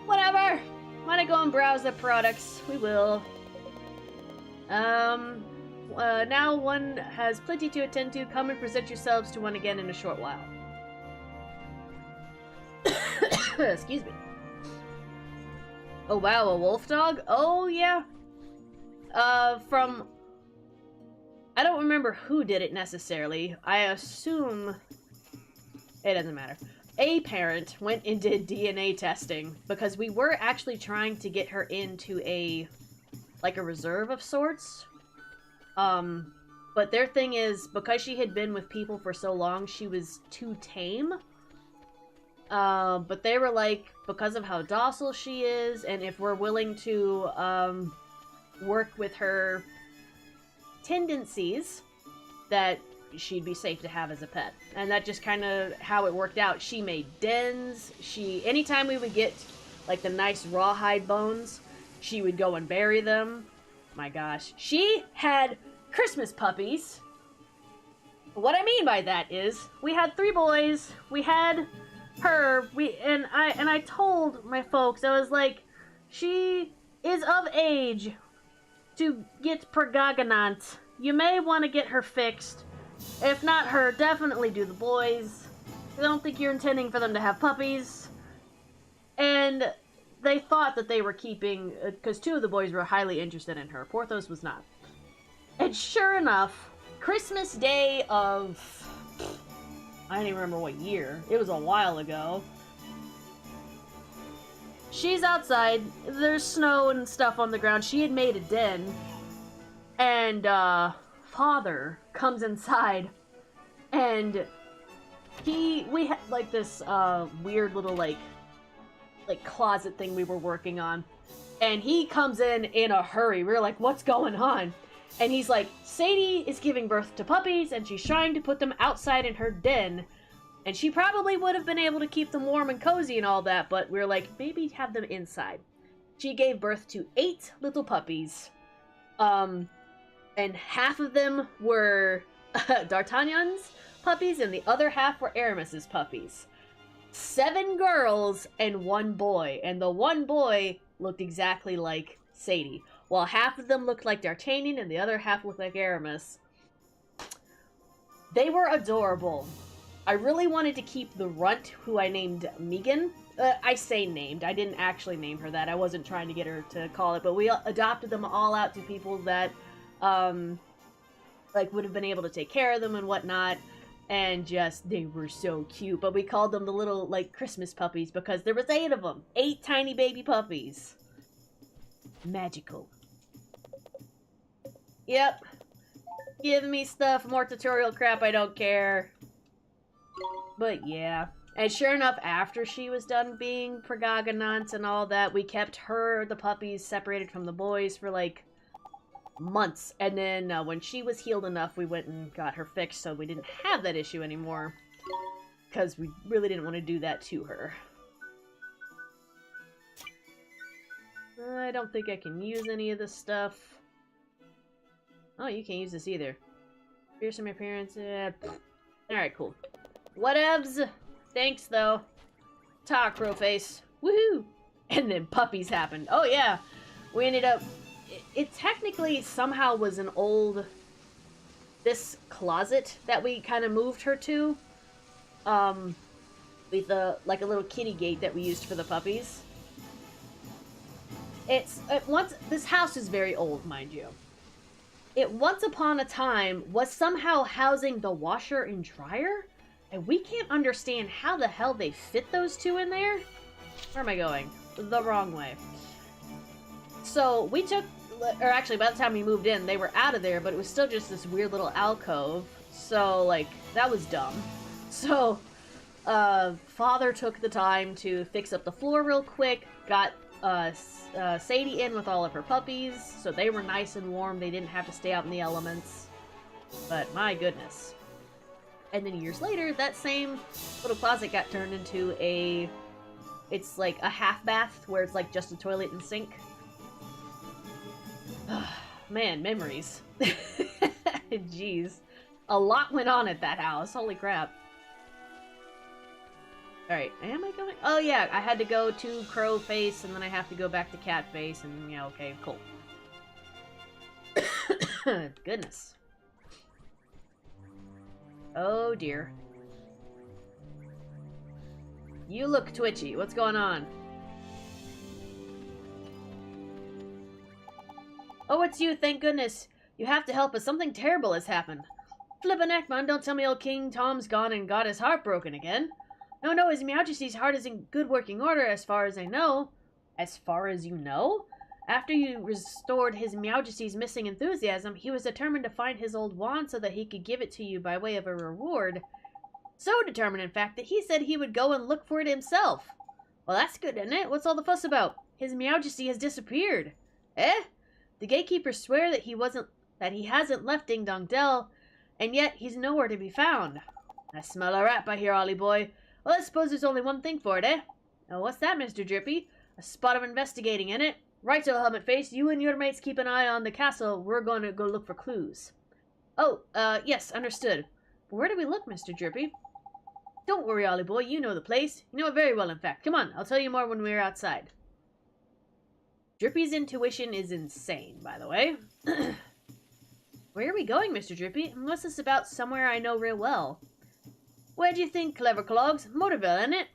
Whatever. Wanna go and browse the products? We will. Now one has plenty to attend to. Come and present yourselves to one again in a short while. Excuse me. Oh wow, a wolf dog? Oh yeah. From... I don't remember who did it necessarily. I assume... It doesn't matter. A parent went and did DNA testing because we were actually trying to get her into a reserve of sorts. But their thing is, because she had been with people for so long, she was too tame. But they were like, because of how docile she is, and if we're willing to, work with her tendencies, that she'd be safe to have as a pet. And that just kind of how it worked out. She made dens. Anytime we would get, like, the nice rawhide bones, she would go and bury them. My gosh. She had Christmas puppies. What I mean by that is, we had 3 boys, we had her, and I told my folks, I was like, she is of age to get pregnant. You may want to get her fixed. If not her, definitely do the boys. I don't think you're intending for them to have puppies. And they thought that they were keeping, because 2 of the boys were highly interested in her. Porthos was not. And sure enough, Christmas Day of... I don't even remember what year. It was a while ago. She's outside. There's snow and stuff on the ground. She had made a den. And, father comes inside. And we had, like, this, weird little, like closet thing we were working on. And he comes in a hurry. We were like, what's going on? And he's like, Sadie is giving birth to puppies, and she's trying to put them outside in her den. And she probably would have been able to keep them warm and cozy and all that, but we were like, maybe have them inside. She gave birth to 8 little puppies. And half of them were D'Artagnan's puppies, and the other half were Aramis's puppies. 7 girls and 1 boy. And the 1 boy looked exactly like Sadie. While half of them looked like D'Artagnan and the other half looked like Aramis. They were adorable. I really wanted to keep the runt, who I named Megan. I say named. I didn't actually name her that. I wasn't trying to get her to call it, but we adopted them all out to people that, like, would have been able to take care of them and whatnot. And just, they were so cute. But we called them the little, like, Christmas puppies because there was 8 of them. 8 tiny baby puppies. Magical. Yep. Give me stuff, more tutorial crap, I don't care. But yeah. And sure enough, after she was done being Protagonant and all that, we kept her, the puppies, separated from the boys for like months. And then when she was healed enough, we went and got her fixed so we didn't have that issue anymore. Because we really didn't want to do that to her. I don't think I can use any of this stuff. Oh, you can't use this either. Fearsome appearance. Alright, cool. Whatevs. Thanks, though. Ta, Crowface. Woohoo! And then puppies happened. Oh, yeah. We ended up... It technically somehow was an old... This closet that we kind of moved her to. With like a little kitty gate that we used for the puppies. This house is very old, mind you. It once upon a time was somehow housing the washer and dryer, and we can't understand how the hell they fit those two in there. Where am I going? The wrong way. So we took, or actually by the time we moved in, they were out of there, but it was still just this weird little alcove. So like, that was dumb. So, Father took the time to fix up the floor real quick, got Sadie in with all of her puppies, so they were nice and warm. They didn't have to stay out in the elements. But my goodness. And then years later, that same little closet got turned into it's like a half bath where it's like just a toilet and sink. Man, memories. Jeez. A lot went on at that house. Holy crap. Alright, am I going? Oh yeah, I had to go to Crow Face, and then I have to go back to Cat Face, and yeah, okay, cool. Goodness. Oh dear. You look twitchy. What's going on? Oh, it's you, thank goodness. You have to help us. Something terrible has happened. Flippin' heck, man, don't tell me old King Tom's gone and got his heart broken again. No, His Majesty's heart is in good working order as far as I know. As far as you know? After you restored His Majesty's missing enthusiasm, he was determined to find his old wand so that he could give it to you by way of a reward. So determined, in fact, that he said he would go and look for it himself. Well, that's good, isn't it? What's all the fuss about? His Majesty has disappeared. Eh? The gatekeepers swear that he hasn't left Ding Dong Dell, and yet he's nowhere to be found. I smell a rat by here, Ollie boy. Well, I suppose there's only one thing for it, eh? Oh, what's that, Mr. Drippy? A spot of investigating, in it? Righto, Helmet Face. You and your mates keep an eye on the castle. We're going to go look for clues. Oh, yes, understood. But where do we look, Mr. Drippy? Don't worry, Ollie boy. You know the place. You know it very well, in fact. Come on, I'll tell you more when we're outside. Drippy's intuition is insane, by the way. Where are we going, Mr. Drippy? Unless it's about somewhere I know real well. Where do you think, clever clogs? Motorville, isn't it?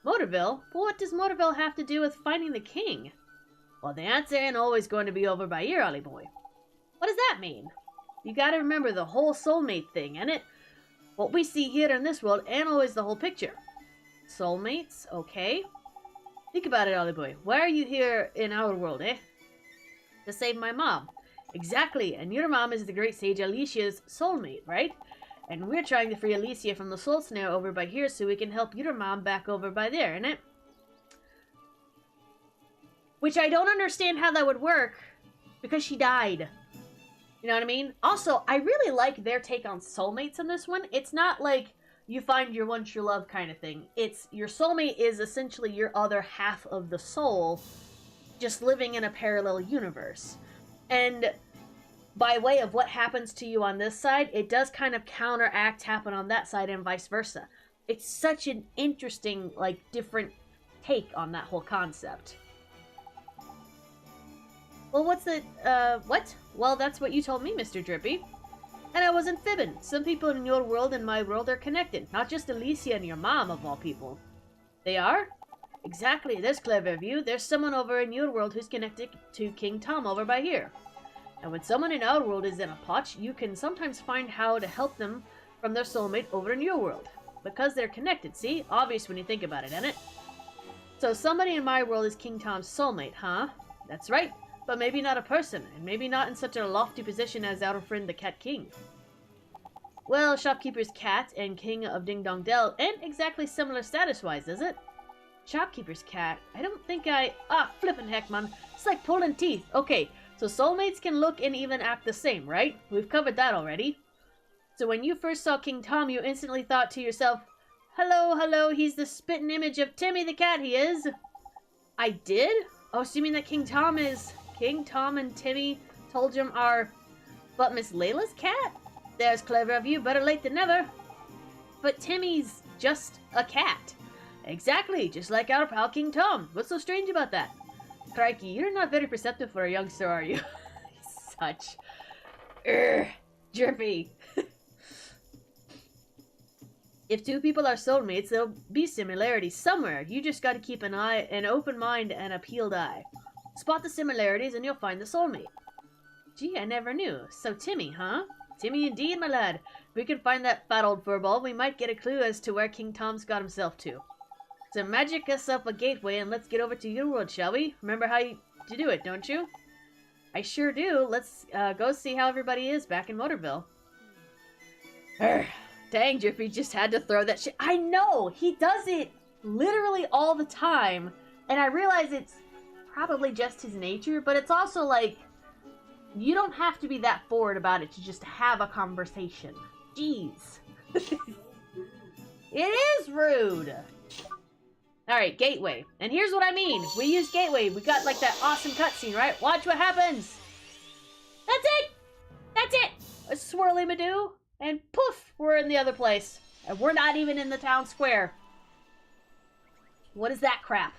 Motorville? But what does Motorville have to do with finding the king? Well, the answer ain't always going to be over by here, Ollie boy. What does that mean? You gotta remember the whole soulmate thing, ain't it? What we see here in this world ain't always the whole picture. Soulmates? Okay. Think about it, Ollie boy. Why are you here in our world, eh? To save my mom. Exactly, and your mom is the great sage Alicia's soulmate, right? And we're trying to free Alicia from the soul snare over by here so we can help your mom back over by there, innit? Which I don't understand how that would work, because she died. You know what I mean? Also, I really like their take on soulmates in this one. It's not like you find your one true love kind of thing. It's your soulmate is essentially your other half of the soul, just living in a parallel universe. And by way of what happens to you on this side, it does kind of counteract happen on that side and vice versa. It's such an interesting, like, different take on that whole concept. Well, what's the, what? Well, that's what you told me, Mr. Drippy. And I wasn't fibbing. Some people in your world and my world are connected. Not just Alicia and your mom, of all people. They are? Exactly. That's clever of you. There's someone over in your world who's connected to King Tom over by here. And when someone in our world is in a potch, you can sometimes find how to help them from their soulmate over in your world. Because they're connected, see? Obvious when you think about it, isn't it? So somebody in my world is King Tom's soulmate, huh? That's right. But maybe not a person, and maybe not in such a lofty position as our friend the Cat King. Well, Shopkeeper's cat and King of Ding Dong Dell ain't exactly similar status-wise, is it? Shopkeeper's cat? I don't think flippin' heck, man. It's like pulling teeth. Okay, so soulmates can look and even act the same, right? We've covered that already. So when you first saw King Tom, you instantly thought to yourself, hello, hello, he's the spitting image of Timmy the cat, he is. I did? Oh, so you mean that King Tom and Timmy Toldrum are... But Miss Layla's cat? There's clever of you, better late than never. But Timmy's just a cat. Exactly, just like our pal King Tom. What's so strange about that? Crikey, you're not very perceptive for a youngster, are you? Such... Drippy. If two people are soulmates, there'll be similarities somewhere. You just gotta keep an open mind and a peeled eye. Spot the similarities and you'll find the soulmate. Gee, I never knew. So Timmy, huh? Timmy indeed, my lad. If we can find that fat old furball, we might get a clue as to where King Tom's got himself to. So magic us up a gateway and let's get over to your world, shall we? Remember how to do it, don't you? I sure do. Let's go see how everybody is back in Motorville. Dang, Drippy just had to throw that shit. I know! He does it literally all the time. And I realize it's probably just his nature, but it's also like, you don't have to be that forward about it to just have a conversation. Jeez. It is rude! Alright, Gateway. And here's what I mean. We use Gateway. We got like that awesome cutscene, right? Watch what happens! That's it! That's it! A swirly Madoo. And poof, we're in the other place. And we're not even in the town square. What is that crap?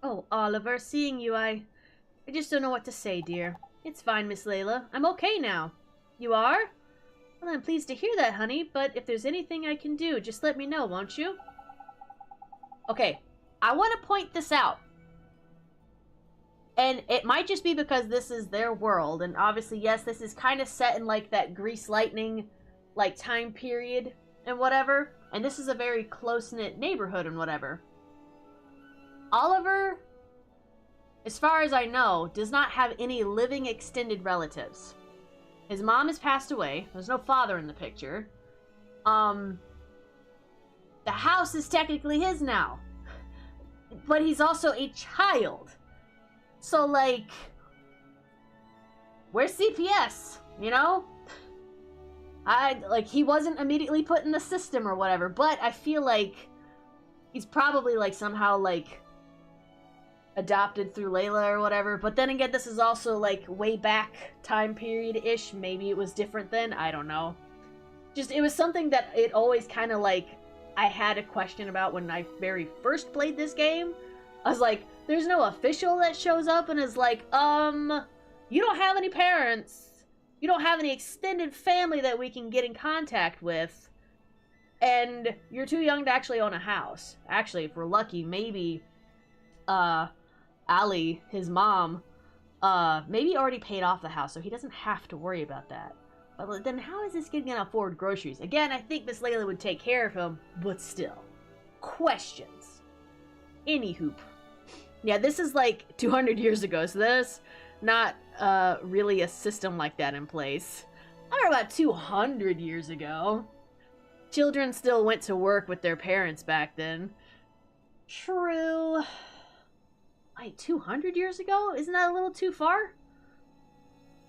Oh, Oliver, seeing you, I just don't know what to say, dear. It's fine, Miss Layla. I'm okay now. You are? Well, I'm pleased to hear that, honey, but if there's anything I can do, just let me know, won't you? Okay, I want to point this out. And it might just be because this is their world, and obviously, yes, this is kind of set in, like, that Grease Lightning, like, time period and whatever. And this is a very close-knit neighborhood and whatever. Oliver, as far as I know, does not have any living extended relatives. His mom has passed away. There's no father in the picture. The house is technically his now. But he's also a child. So, like, where's CPS? You know? He wasn't immediately put in the system or whatever, but I feel like he's probably, like, somehow, like, adopted through Layla or whatever. But then again, this is also, like, way back time period-ish. Maybe it was different then. I don't know. Just, it was something that it always kind of, like, I had a question about when I very first played this game. I was like, there's no official that shows up and is like, you don't have any parents. You don't have any extended family that we can get in contact with. And you're too young to actually own a house. Actually, if we're lucky, maybe, Ali, his mom, maybe already paid off the house, so he doesn't have to worry about that. But then how is this kid gonna afford groceries? Again, I think Miss Layla would take care of him, but still. Questions. Anywho. Yeah, this is like 200 years ago, so there's not really a system like that in place. I don't know about 200 years ago. Children still went to work with their parents back then. True. Wait, 200 years ago? Isn't that a little too far?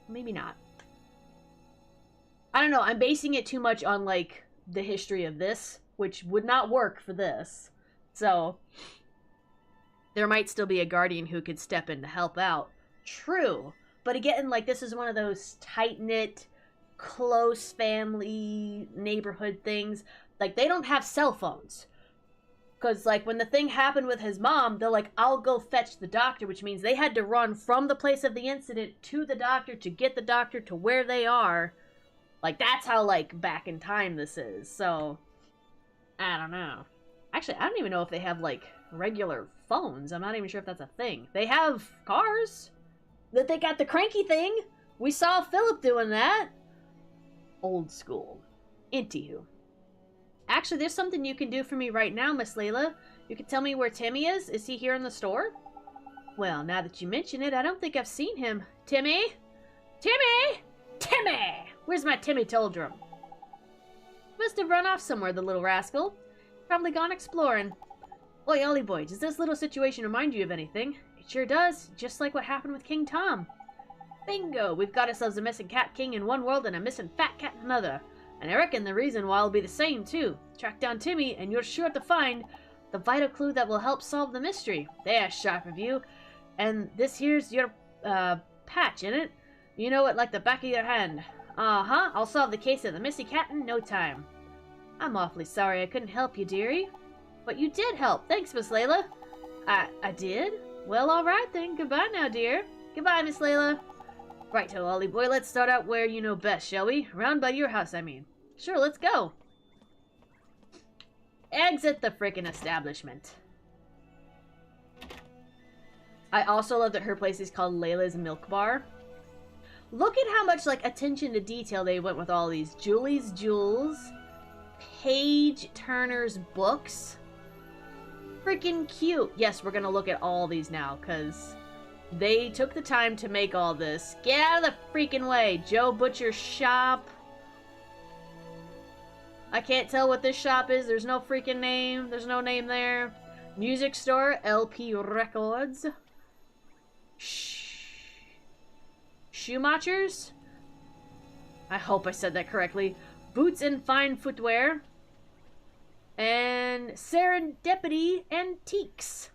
Maybe not. I don't know, I'm basing it too much on, like, the history of this, which would not work for this. So, there might still be a guardian who could step in to help out. True. but again, like, this is one of those tight-knit, close family neighborhood things. Like, they don't have cell phones. Because, like, when the thing happened with his mom, they're like, I'll go fetch the doctor, which means they had to run from the place of the incident to the doctor to get the doctor to where they are. Like, that's how, like, back in time this is. So, I don't know. Actually, I don't even know if they have, like, regular phones. I'm not even sure if that's a thing. They have cars. That they got the cranky thing. We saw Philip doing that. Old school. Anywho. Actually, there's something you can do for me right now, Miss Layla. You can tell me where Timmy is? Is he here in the store? Well, now that you mention it, I don't think I've seen him. Timmy? Timmy! Timmy! Where's my Timmy Toldrum? Must have run off somewhere, the little rascal. Probably gone exploring. Oi, Ollie boy, does this little situation remind you of anything? It sure does, just like what happened with King Tom. Bingo! We've got ourselves a missing cat king in one world and a missing fat cat in another. And I reckon the reason why will be the same, too. Track down Timmy, and you're sure to find the vital clue that will help solve the mystery. There, sharp of you. And this here's your, patch, innit? You know it like the back of your hand. Uh-huh, I'll solve the case of the missing cat in no time. I'm awfully sorry I couldn't help you, dearie. But you did help. Thanks, Miss Layla. I did? Well, alright then. Goodbye now, dear. Goodbye, Miss Layla. Righto, Ollie boy, let's start out where you know best, shall we? Round by your house, I mean. Sure, let's go. Exit the frickin' establishment. I also love that her place is called Layla's Milk Bar. Look at how much, like, attention to detail they went with all these. Julie's Jewels. Page Turner's books. Freaking cute. Yes, we're gonna look at all these now, because they took the time to make all this. Get out of the freaking way. Joe Butcher's shop. I can't tell what this shop is. There's no freaking name. There's no name there. Music store. LP Records. Schumacher's? I hope I said that correctly. Boots and Fine Footwear. And Serendipity Antiques.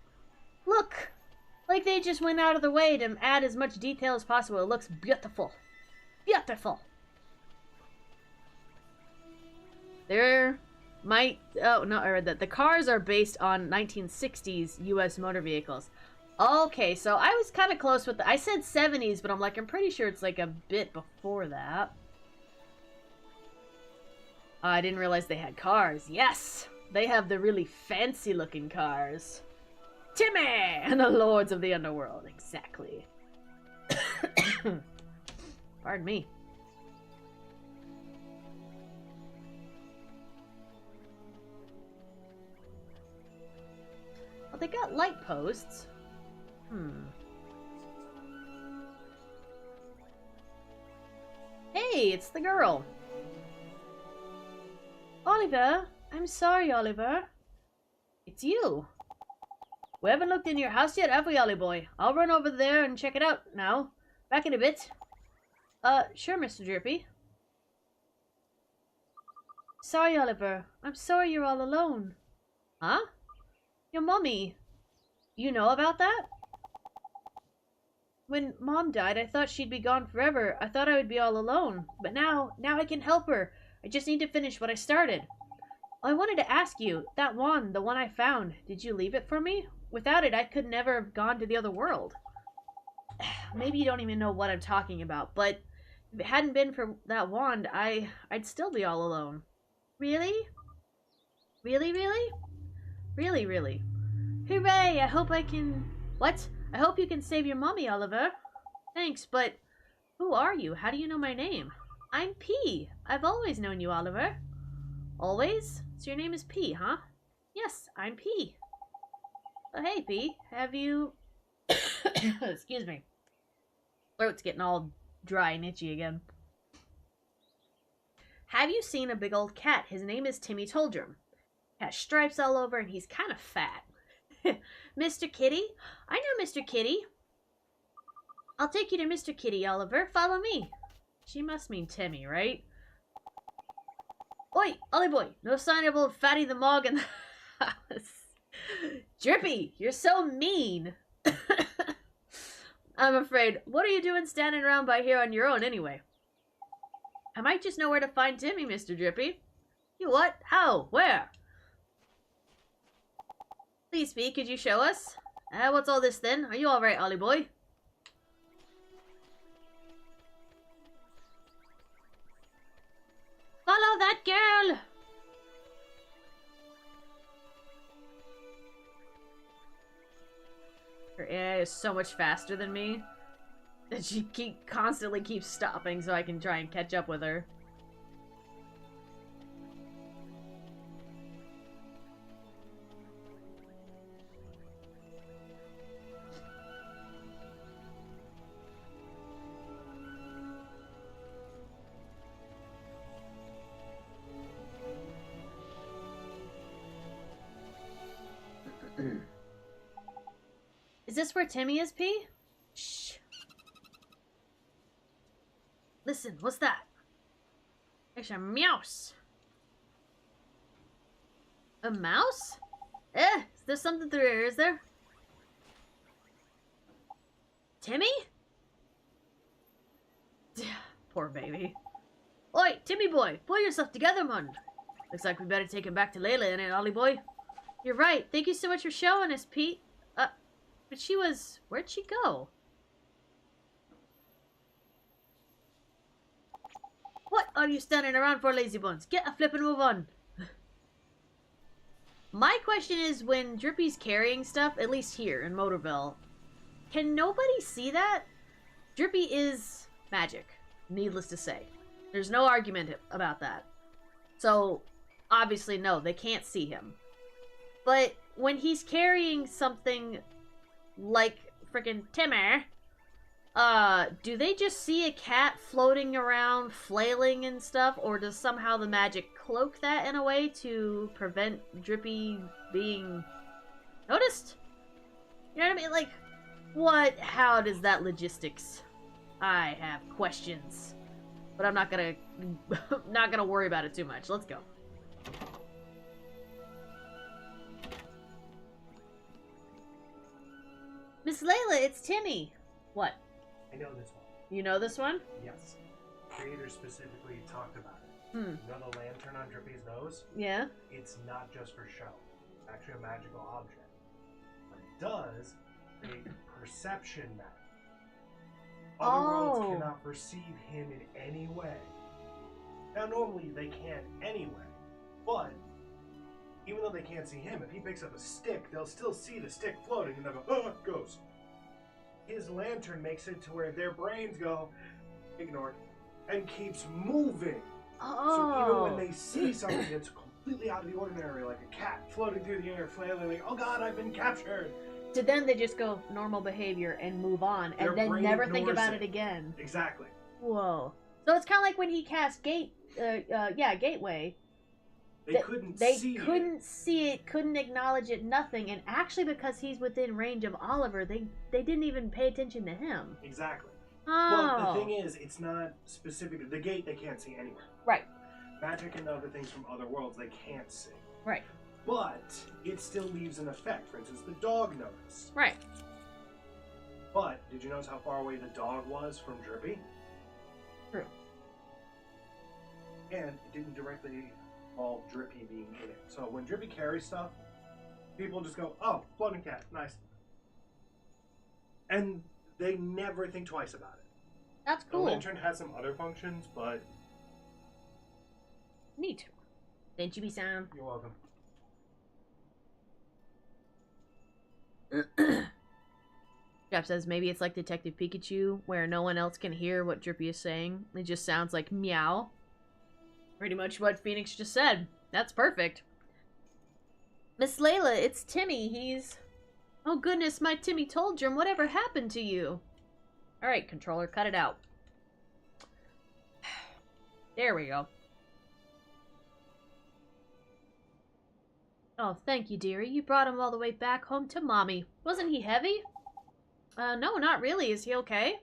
Look! Like they just went out of the way to add as much detail as possible. It looks beautiful. Beautiful! There might... Oh, no, I read that. The cars are based on 1960s U.S. motor vehicles. Okay, so I was kind of close with... I said 70s, but I'm like, I'm pretty sure it's like a bit before that. I didn't realize they had cars. Yes! They have the really fancy-looking cars. Timmy! And the Lords of the Underworld. Exactly. Pardon me. Well, they got light posts. Hey, it's the girl. Oliver, I'm sorry, Oliver. It's you. We haven't looked in your house yet, have we, Ollie boy? I'll run over there and check it out now. Back in a bit. Sure, Mr. Drippy. Sorry, Oliver. I'm sorry you're all alone. Huh? Your mommy. You know about that? When Mom died, I thought she'd be gone forever. I thought I would be all alone. But now I can help her. I just need to finish what I started. I wanted to ask you, that wand, the one I found, did you leave it for me? Without it, I could never have gone to the other world. Maybe you don't even know what I'm talking about, but if it hadn't been for that wand, I'd still be all alone. Really? Really, really? Really, really. Hooray, I hope I can... What? I hope you can save your mommy, Oliver. Thanks, but who are you? How do you know my name? I'm P. I've always known you, Oliver. Always? So your name is P, huh? Yes, I'm P. Oh, hey, P. Have you... Excuse me. Throat's getting all dry and itchy again. Have you seen a big old cat? His name is Timmy Toldrum. Has stripes all over and he's kind of fat. Mr. Kitty? I know Mr. Kitty. I'll take you to Mr. Kitty, Oliver. Follow me. She must mean Timmy, right? Oi, Ollie boy. No sign of old Fatty the Mog in the house. Drippy, you're so mean. I'm afraid. What are you doing standing around by here on your own anyway? I might just know where to find Timmy, Mr. Drippy. You what? How? Where? Please speak, could you show us? What's all this then? Are you alright, Ollie boy? Follow that girl! Her AI is so much faster than me that she constantly keeps stopping so I can try and catch up with her. Is this where Timmy is, P? Shh. Listen, what's that? There's a mouse. A mouse? Is there something through here, is there? Timmy? Poor baby. Oi, Timmy boy, pull yourself together, man. Looks like we better take him back to Layla, innit, Ollie boy? You're right. Thank you so much for showing us, Pete. But she was... Where'd she go? What are you standing around for, lazy bones? Get a flip and move on. My question is, when Drippy's carrying stuff, at least here in Motorville, can nobody see that? Drippy is magic, needless to say. There's no argument about that. So, obviously, no, they can't see him. But when he's carrying something like frickin' Timmer, do they just see a cat floating around, flailing and stuff, or does somehow the magic cloak that in a way to prevent Drippy being noticed? You know what I mean? Like, how does that logistics? I have questions. But I'm not gonna worry about it too much. Let's go. Miss Layla, it's Timmy. What? I know this one. You know this one? Yes. Creator specifically talked about it. Hmm. You know the lantern on Drippy's nose? Yeah? It's not just for show. It's actually a magical object. What it does, a perception map. Other worlds cannot perceive him in any way. Now, normally they can't anyway, but even though they can't see him, if he picks up a stick, they'll still see the stick floating and they'll go, oh, ghost. His lantern makes it to where their brains go, ignored, and keeps moving. Oh. So even when they see something that's completely out of the ordinary, like a cat floating through the air, flailing, like, oh god, I've been captured. To then they just go normal behavior and move on, and then never think about it again. Exactly. Whoa. So it's kind of like when he cast Gateway. They couldn't see it, couldn't acknowledge it, nothing, and actually because he's within range of Oliver, they didn't even pay attention to him. Exactly. Oh. Well, the thing is, it's not specific. The gate they can't see anywhere. Right. Magic and other things from other worlds they can't see. Right. But it still leaves an effect. For instance, the dog noticed. Right. But did you notice how far away the dog was from Drippy? True. And it didn't directly involve Drippy being in it. So when Drippy carries stuff, people just go, oh, floating cat, nice. And they never think twice about it. That's cool. The lantern has some other functions, but... Neat. Thank you, Sam. You're welcome. Jeff says maybe it's like Detective Pikachu, where no one else can hear what Drippy is saying. It just sounds like meow. Pretty much what Phoenix just said. That's perfect. Miss Layla, it's Timmy. He's... Oh goodness, my Timmy Toldrum, whatever happened to you? Alright, controller, cut it out. There we go. Oh, thank you, dearie. You brought him all the way back home to Mommy. Wasn't he heavy? No, not really. Is he okay?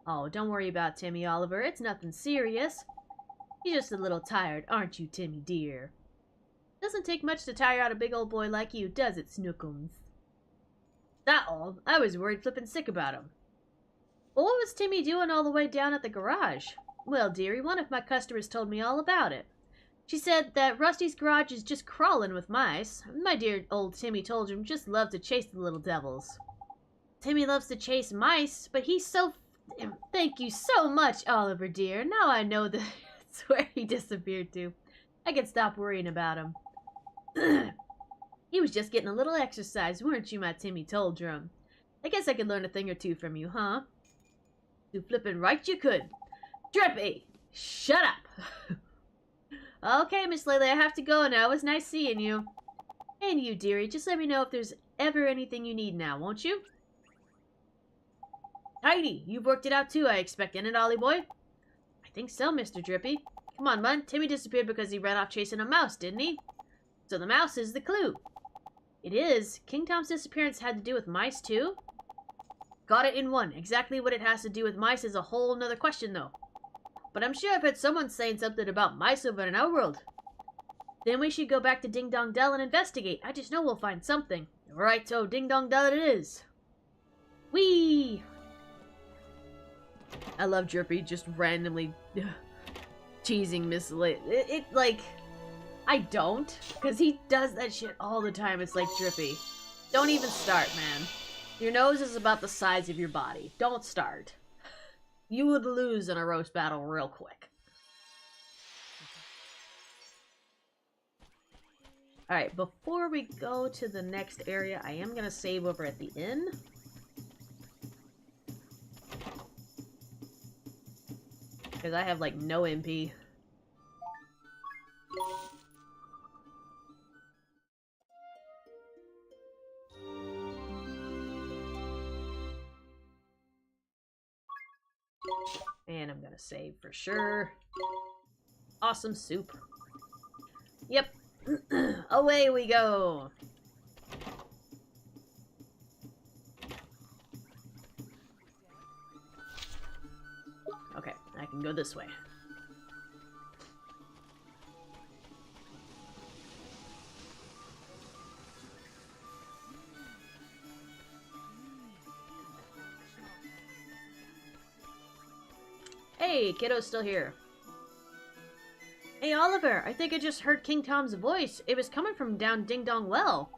Oh, don't worry about Timmy, Oliver. It's nothing serious. He's just a little tired, aren't you, Timmy dear? Doesn't take much to tire out a big old boy like you, does it, Snookums? That all. I was worried flippin' sick about him. But what was Timmy doing all the way down at the garage? Well, dearie, one of my customers told me all about it. She said that Rusty's garage is just crawling with mice. My dear old Timmy told him just love to chase the little devils. Timmy loves to chase mice, but he's so... Thank you so much, Oliver dear. Now I know that's where he disappeared to. I can stop worrying about him. He was just getting a little exercise, weren't you, my Timmy Toldrum? I guess I could learn a thing or two from you, huh? You flippin' right you could. Drippy! Shut up! Okay, Miss Lele, I have to go now. It was nice seeing you. And you, dearie, just let me know if there's ever anything you need now, won't you? Heidi, you've worked it out too, I expect, innit, Ollie boy? I think so, Mr. Drippy. Come on, Bun. Timmy disappeared because he ran off chasing a mouse, didn't he? So the mouse is the clue. It is. King Tom's disappearance had to do with mice, too? Got it in one. Exactly what it has to do with mice is a whole nother question, though. But I'm sure I've heard someone saying something about mice over in our world. Then we should go back to Ding Dong Dell and investigate. I just know we'll find something. Right, so Ding Dong Dell it is. Whee! I love Drippy just randomly teasing Miss Lit. Like, I don't, because he does that shit all the time. It's like, Drippy, don't even start, man. Your nose is about the size of your body. Don't start. You would lose in a roast battle real quick. Alright, before we go to the next area, I am going to save over at the inn. Because I have, like, no MP. And I'm gonna save for sure. Awesome soup. Yep. Away we go. Okay, I can go this way. Hey, kiddo's still here. Hey, Oliver, I think I just heard King Tom's voice. It was coming from down Ding Dong Well.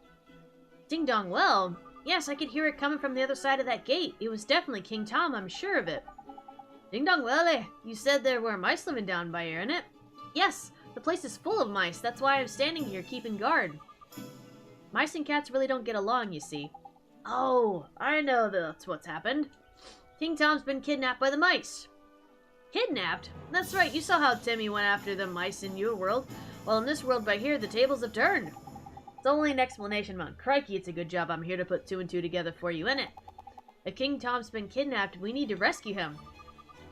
Ding Dong Well? Yes, I could hear it coming from the other side of that gate. It was definitely King Tom, I'm sure of it. Ding Dong Well, you said there were mice living down by here, innit? Yes, the place is full of mice. That's why I'm standing here keeping guard. Mice and cats really don't get along, you see. Oh, I know that's what's happened. King Tom's been kidnapped by the mice. Kidnapped? That's right, you saw how Timmy went after the mice in your world. Well, in this world by here, the tables have turned. It's only an explanation, man. Crikey, it's a good job I'm here to put two and two together for you, innit? If King Tom's been kidnapped, we need to rescue him.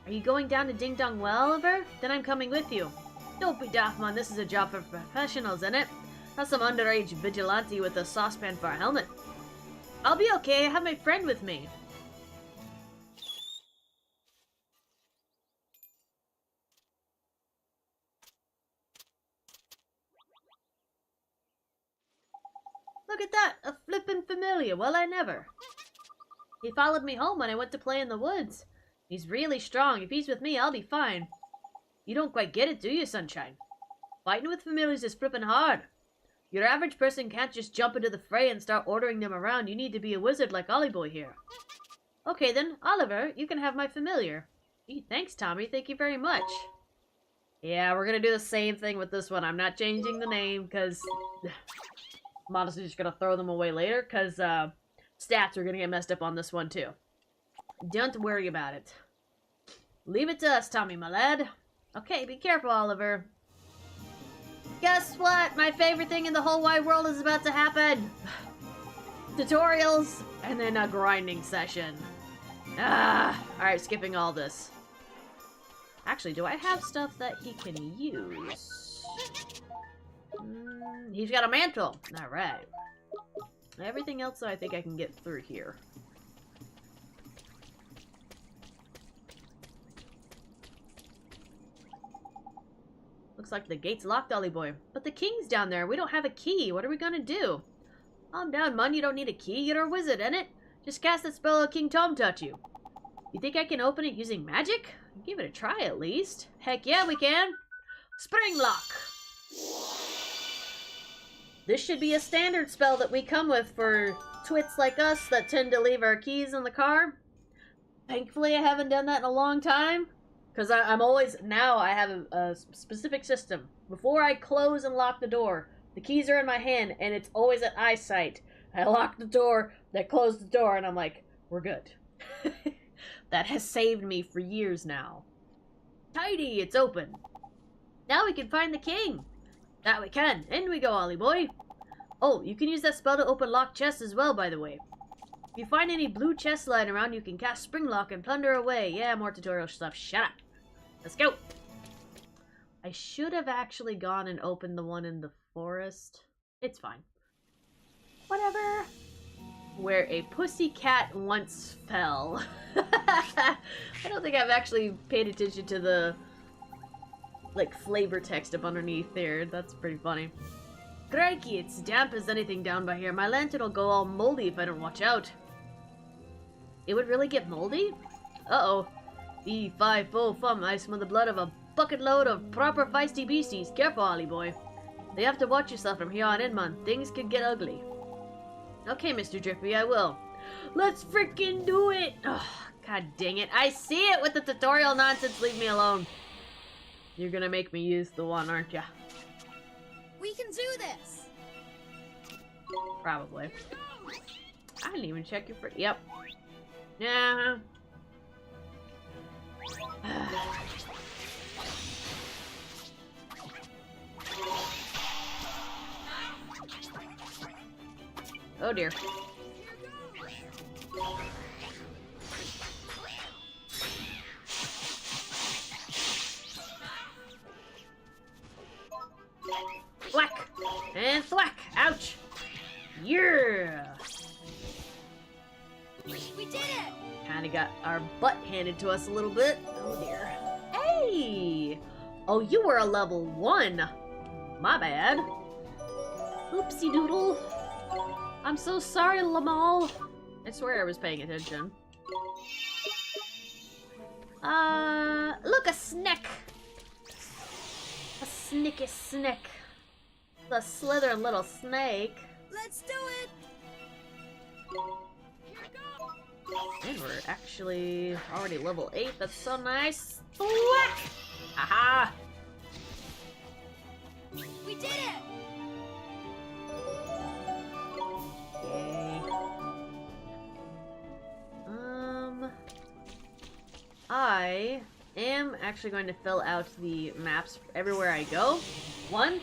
Are you going down to Ding Dong Well, Oliver? Then I'm coming with you. Don't be daft, man. This is a job for professionals, innit? Not some underage vigilante with a saucepan for a helmet. I'll be okay. I have my friend with me. Look at that! A flippin' familiar. Well, I never. He followed me home when I went to play in the woods. He's really strong. If he's with me, I'll be fine. You don't quite get it, do you, Sunshine? Fighting with familiars is flippin' hard. Your average person can't just jump into the fray and start ordering them around. You need to be a wizard like Ollie Boy here. Okay then, Oliver, you can have my familiar. Gee, thanks, Tommy. Thank you very much. Yeah, we're gonna do the same thing with this one. I'm not changing the name, because... I'm honestly just gonna throw them away later, because stats are gonna get messed up on this one too. Don't worry about it. Leave it to us, Tommy, my lad. Okay, be careful, Oliver. Guess what? My favorite thing in the whole wide world is about to happen. Tutorials, and then a grinding session. Alright, skipping all this. Actually, do I have stuff that he can use? He's got a mantle. Alright. Everything else I think I can get through here. Looks like the gate's locked, Ollie Boy. But the king's down there. We don't have a key. What are we gonna do? Calm down, Mun. You don't need a key. You're a wizard, innit? Just cast that spell of King Tom touch you. You think I can open it using magic? Give it a try at least. Heck yeah, we can! Spring lock! This should be a standard spell that we come with for twits like us that tend to leave our keys in the car. Thankfully, I haven't done that in a long time. Because I'm always... Now I have a specific system. Before I close and lock the door, the keys are in my hand, and it's always at eyesight. I lock the door, I close the door, and I'm like, we're good. That has saved me for years now. Tidy, it's open. Now we can find the king. That we can. In we go, Ollie boy. Oh, you can use that spell to open locked chests as well, by the way. If you find any blue chests lying around, you can cast Spring Lock and plunder away. Yeah, more tutorial stuff. Shut up. Let's go. I should have actually gone and opened the one in the forest. It's fine. Whatever. Where a pussy cat once fell. I don't think I've actually paid attention to the like flavor text up underneath there. That's pretty funny. Crikey, it's damp as anything down by here. My lantern will go all moldy if I don't watch out. It would really get moldy? Uh-oh. E5-4-fum, I smell the blood of a bucket load of proper feisty beasties. Careful, Ollie boy. You have to watch yourself from here on in, man. Things could get ugly. Okay, Mr. Drippy, I will. Let's frickin' do it! Oh, god dang it. I see it with the tutorial nonsense. Leave me alone. You're gonna make me use the one, aren't ya? We can do this! Probably. I didn't even check your Yep. Yeah. Oh dear. Thwack! And thwack! Ouch! Yeah! We did it! Kinda got our butt handed to us a little bit. Oh dear. Hey! Oh, you were a level 1. My bad. Oopsie doodle. I'm so sorry, Lamal. I swear I was paying attention. Look, a snack. A snicky snack. The slithering little snake. Let's do it! And we're actually already level 8. That's so nice. Thwack! Aha! We did it! Yay. I am actually going to fill out the maps everywhere I go. 1.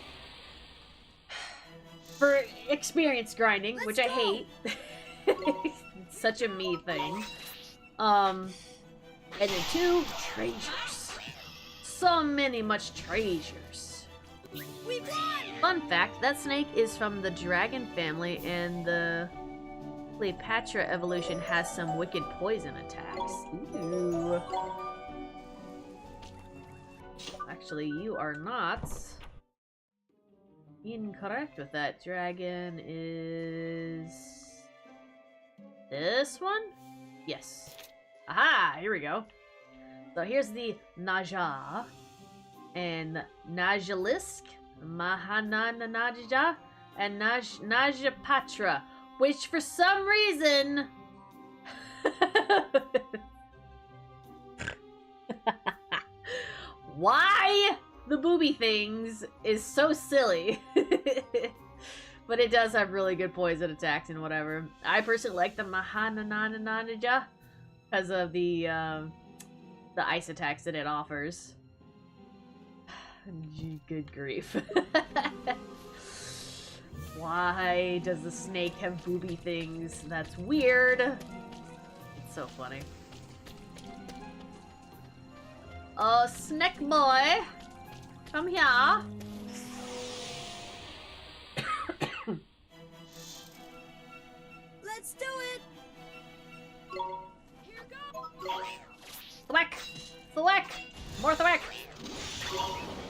For experience grinding, which I hate. It's such a me thing. And then 2, treasures. So many much treasures. We won! Fun fact, that snake is from the dragon family, and the Cleopatra evolution has some wicked poison attacks. Ooh. Actually, you are not incorrect with that. Dragon is... this one? Yes. Aha! Here we go. So here's the Naja and Najalisk, Mahananaja, and Najapatra, which for some reason why the booby things is so silly. But it does have really good poison attacks and whatever. I personally like the Mahananaja because of the ice attacks that it offers. Good grief. Why does the snake have booby things? That's weird. It's so funny. Oh, snake boy. Come here. Let's do it! Here goes! Thwack! Thwack! More thwack!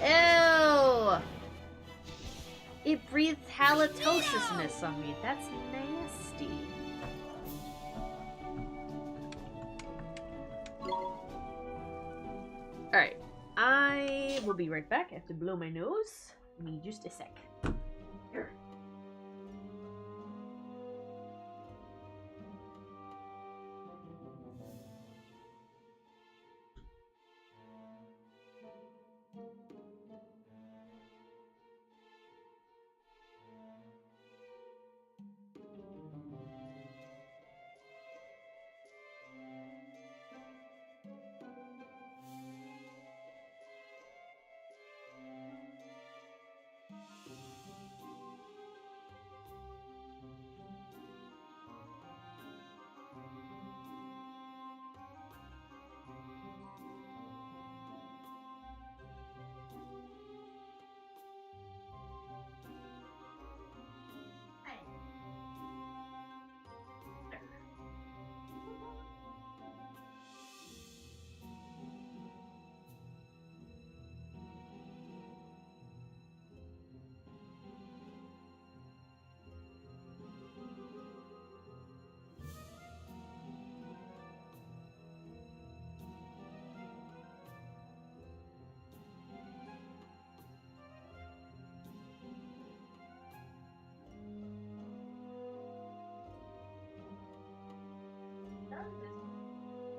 Ew! It breathed halitosis on me. That's nasty. Alright. I will be right back. I have to blow my nose. Give me just a sec. Here.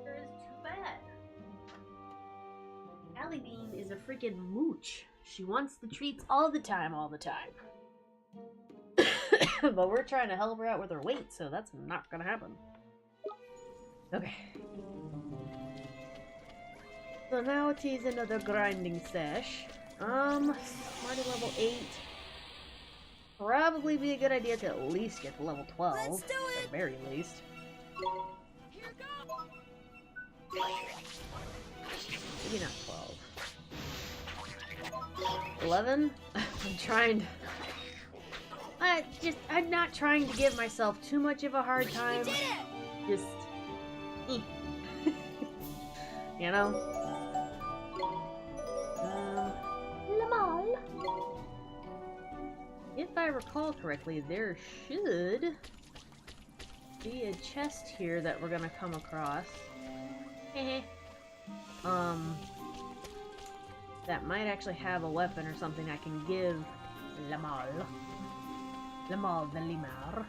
Is too bad. Allie Bean is a freaking mooch. She wants the treats all the time. But we're trying to help her out with her weight, so that's not gonna happen. Okay. So now it is another grinding sesh. Smarty level 8. Probably be a good idea to at least get to level 12. Let's do it! At the very least. Maybe not 12. 11? I'm trying to... I'm not trying to give myself too much of a hard time. We did it! Just... you know? Lamal. If I recall correctly, there should be a chest here that we're gonna come across. That might actually have a weapon or something I can give Lamal. Lamal the Limar.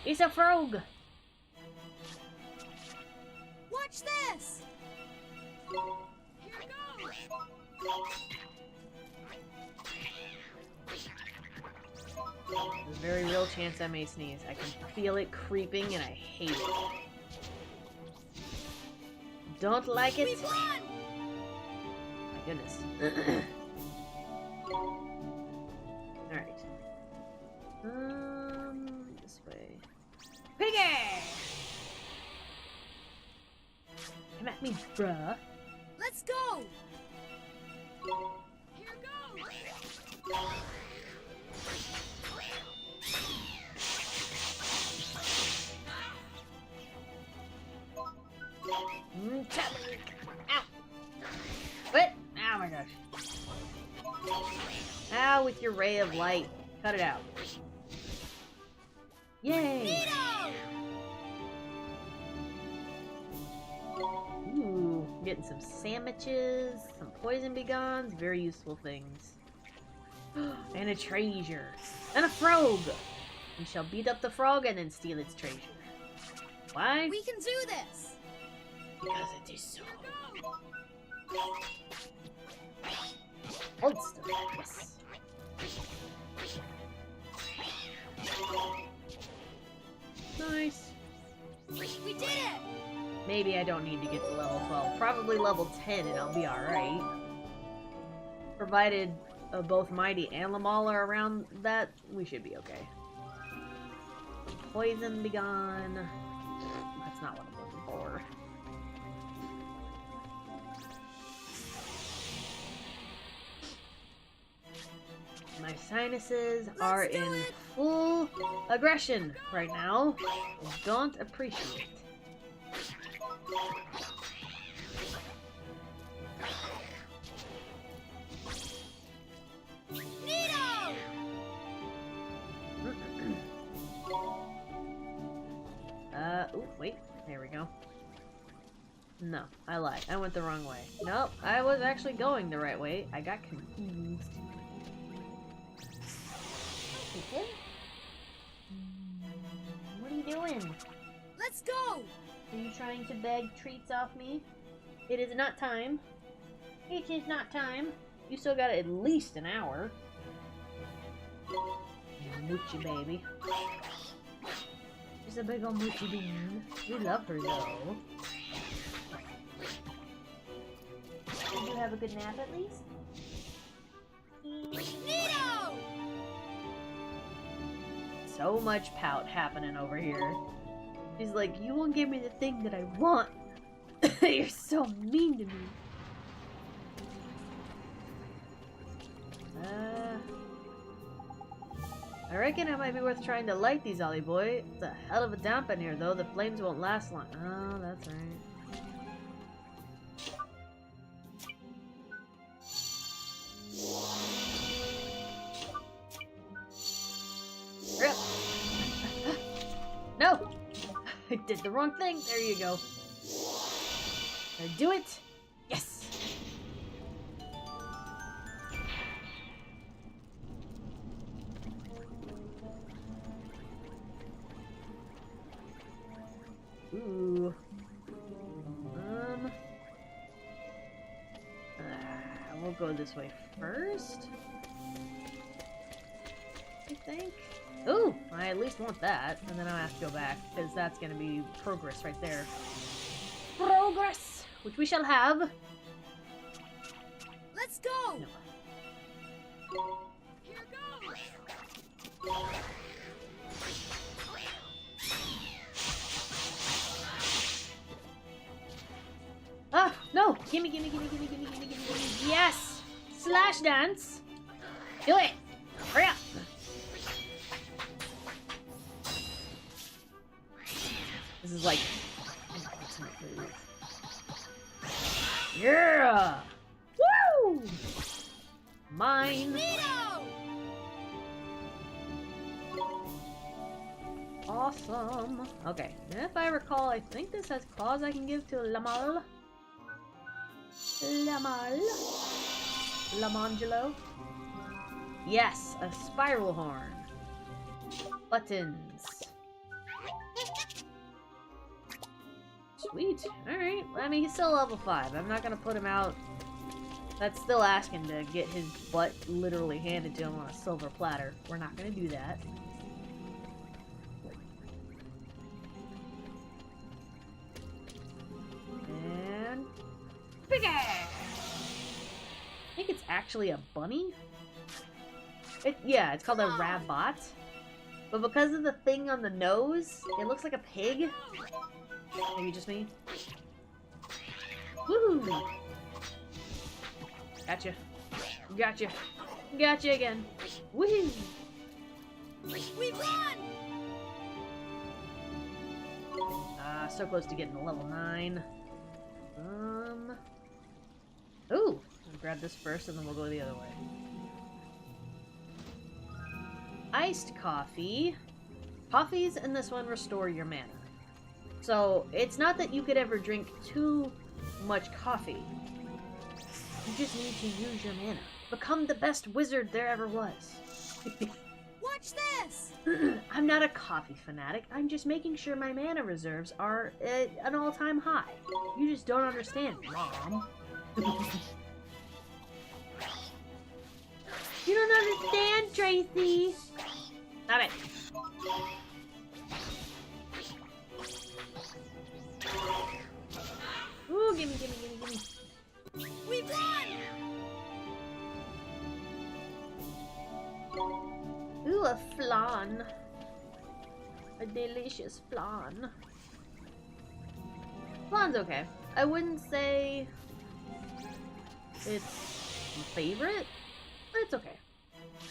It's a frog! Watch this! Here goes! There's a very real chance I may sneeze. I can feel it creeping and I hate it. Don't like it? My goodness. Alright. This way. Piggy! Come at me, bruh. Let's go! Here goes! Ow! What? Oh my gosh. Ow, with your ray of light. Cut it out. Yay! Ooh, getting some sandwiches, some poison begons, very useful things. And a treasure. And a frog! We shall beat up the frog and then steal its treasure. Why? We can do this! Because it is so. Hold still. Yes. Nice. We did it! Maybe I don't need to get to level 12. Probably level 10 and I'll be alright. Provided both Mighty and Lamal are around that, we should be okay. Poison be gone. That's not what I'm looking for. My sinuses are in full aggression right now. I don't appreciate it. Nito! Oh, wait. There we go. lie. I went the wrong way. Nope, I was actually going the right way. I got confused. Okay. What are you doing? Let's go! Are you trying to beg treats off me? It is not time. It is not time. You still got at least an hour. Moochie baby. She's a big ol' moochie bean. We love her though. Did you have a good nap at least? Nito! So much pout happening over here. She's like, you won't give me the thing that I want. You're so mean to me. I reckon it might be worth trying to light these, Ollie boy. It's a hell of a damp in here, though. The flames won't last long. Oh, that's right. Hurry up. No! I did the wrong thing. There you go. Did I do it? Yes! Ooh. We'll go this way first. I think. Ooh, I at least want that, and then I'll have to go back, because that's going to be progress right there. Progress! Which we shall have. Let's go! No. Here goes! Ah, no! Gimme, gimme, gimme, gimme, gimme, gimme, gimme, gimme. Yes! Slash dance! Do it! Hurry up! This is like... Yeah! Woo! Mine! Nito! Awesome! Okay, and if I recall, I think this has claws I can give to Lamal. Lamangelo. Yes, a spiral horn. Buttons. Sweet. Alright. I mean, he's still level 5. I'm not gonna put him out. That's still asking to get his butt literally handed to him on a silver platter. We're not gonna do that. And... Big ass! I think it's actually a bunny? Yeah, it's called a rabbot. But because of the thing on the nose, it looks like a pig. Maybe just me. Woohoo! Gotcha. Gotcha. Gotcha again. Woohoo! We won! So close to getting to level 9. Ooh! I'll grab this first and then we'll go the other way. Iced coffee. Coffees in this one restore your mana. So, it's not that you could ever drink too much coffee. You just need to use your mana. Become the best wizard there ever was. Watch this! I'm not a coffee fanatic. I'm just making sure my mana reserves are at an all-time high. You just don't understand, Mom. You don't understand, Tracy! Stop it! Ooh, gimme, gimme, gimme, gimme. We won! Ooh, a flan. A delicious flan. Flan's okay. I wouldn't say it's my favorite, but it's okay.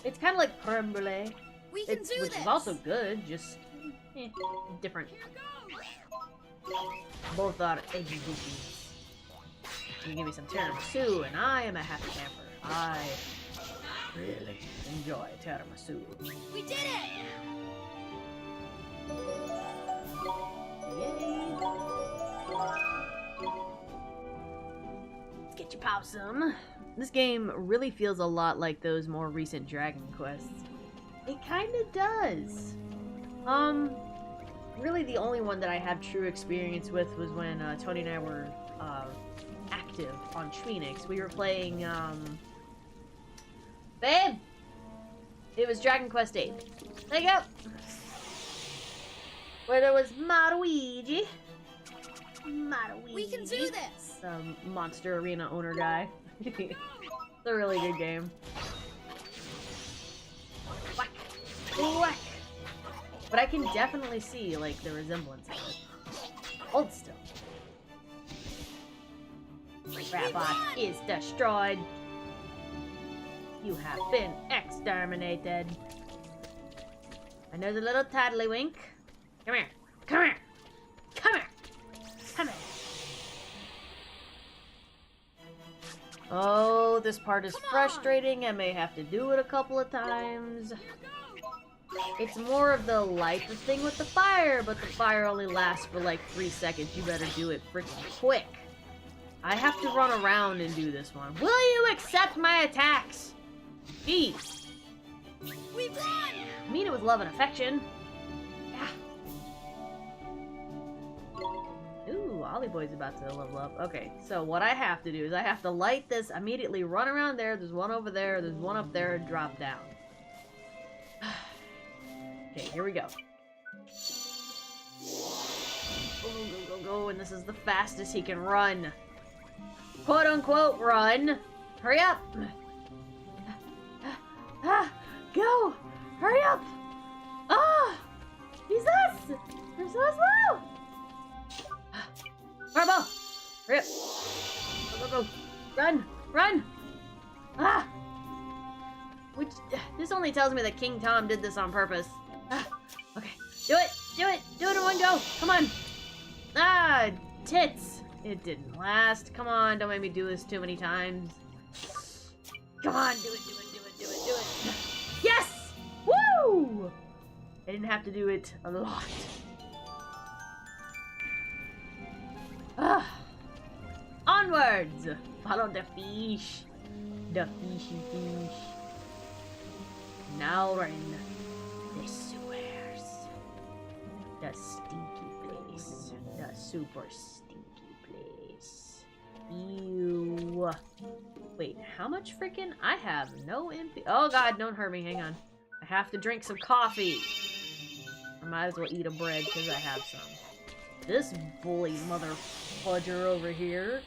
It's kind of like creme brulee, We can do which this! is also good, just different. Both are edgy dishes. You give me some tiramisu, and I am a happy camper. I really enjoy tiramisu. We did it! Yay! Get your possum. This game really feels a lot like those more recent Dragon Quests. It kind of does. Really the only one that I have true experience with was when Tony and I were active on Shweebe. We were playing, babe! It was Dragon Quest VIII. There you go! Where there was Maruigi. We can do this! Monster Arena owner guy. It's a really good game. Whack! Whack! But I can definitely see, like, the resemblance of it. Hold still. Rabot is destroyed. You have been exterminated. And there's a little taddlywink. Come here. Come here. Come here. Come here. Oh, this part is frustrating. I may have to do it a couple of times. It's more of the light the thing with the fire, but the fire only lasts for like 3 seconds. You better do it freaking quick. I have to run around and do this one. Will you accept my attacks? Jeez. We've won! I mean it with love and affection. Yeah. Ooh, Ollie Boy's about to level up. Okay, so what I have to do is I have to light this, immediately run around there. There's one over there. There's one up there, and drop down. Okay, here we go. Go, go, go, go, and this is the fastest he can run. Quote unquote run. Hurry up! Go! Hurry up! Ah! Jesus! They're so slow! Fireball! Hurry up! Go, go, go! Run! Run! Ah! Which, this only tells me that King Tom did this on purpose. Okay. Do it! Do it! Do it in one go! Come on! Ah! Tits! It didn't last. Come on, don't make me do this too many times. Come on, do it, do it, do it, do it, do it. Yes! Woo! I didn't have to do it a lot. Onwards! Follow the fish. The fishy fish. Now we're in the sewers. The stinky place. The super stinky place. Ew. Wait, how much freaking? I have no MP. Oh god, don't hurt me. Hang on. I have to drink some coffee. I might as well eat a bread because I have some. This bully mother fudger over here.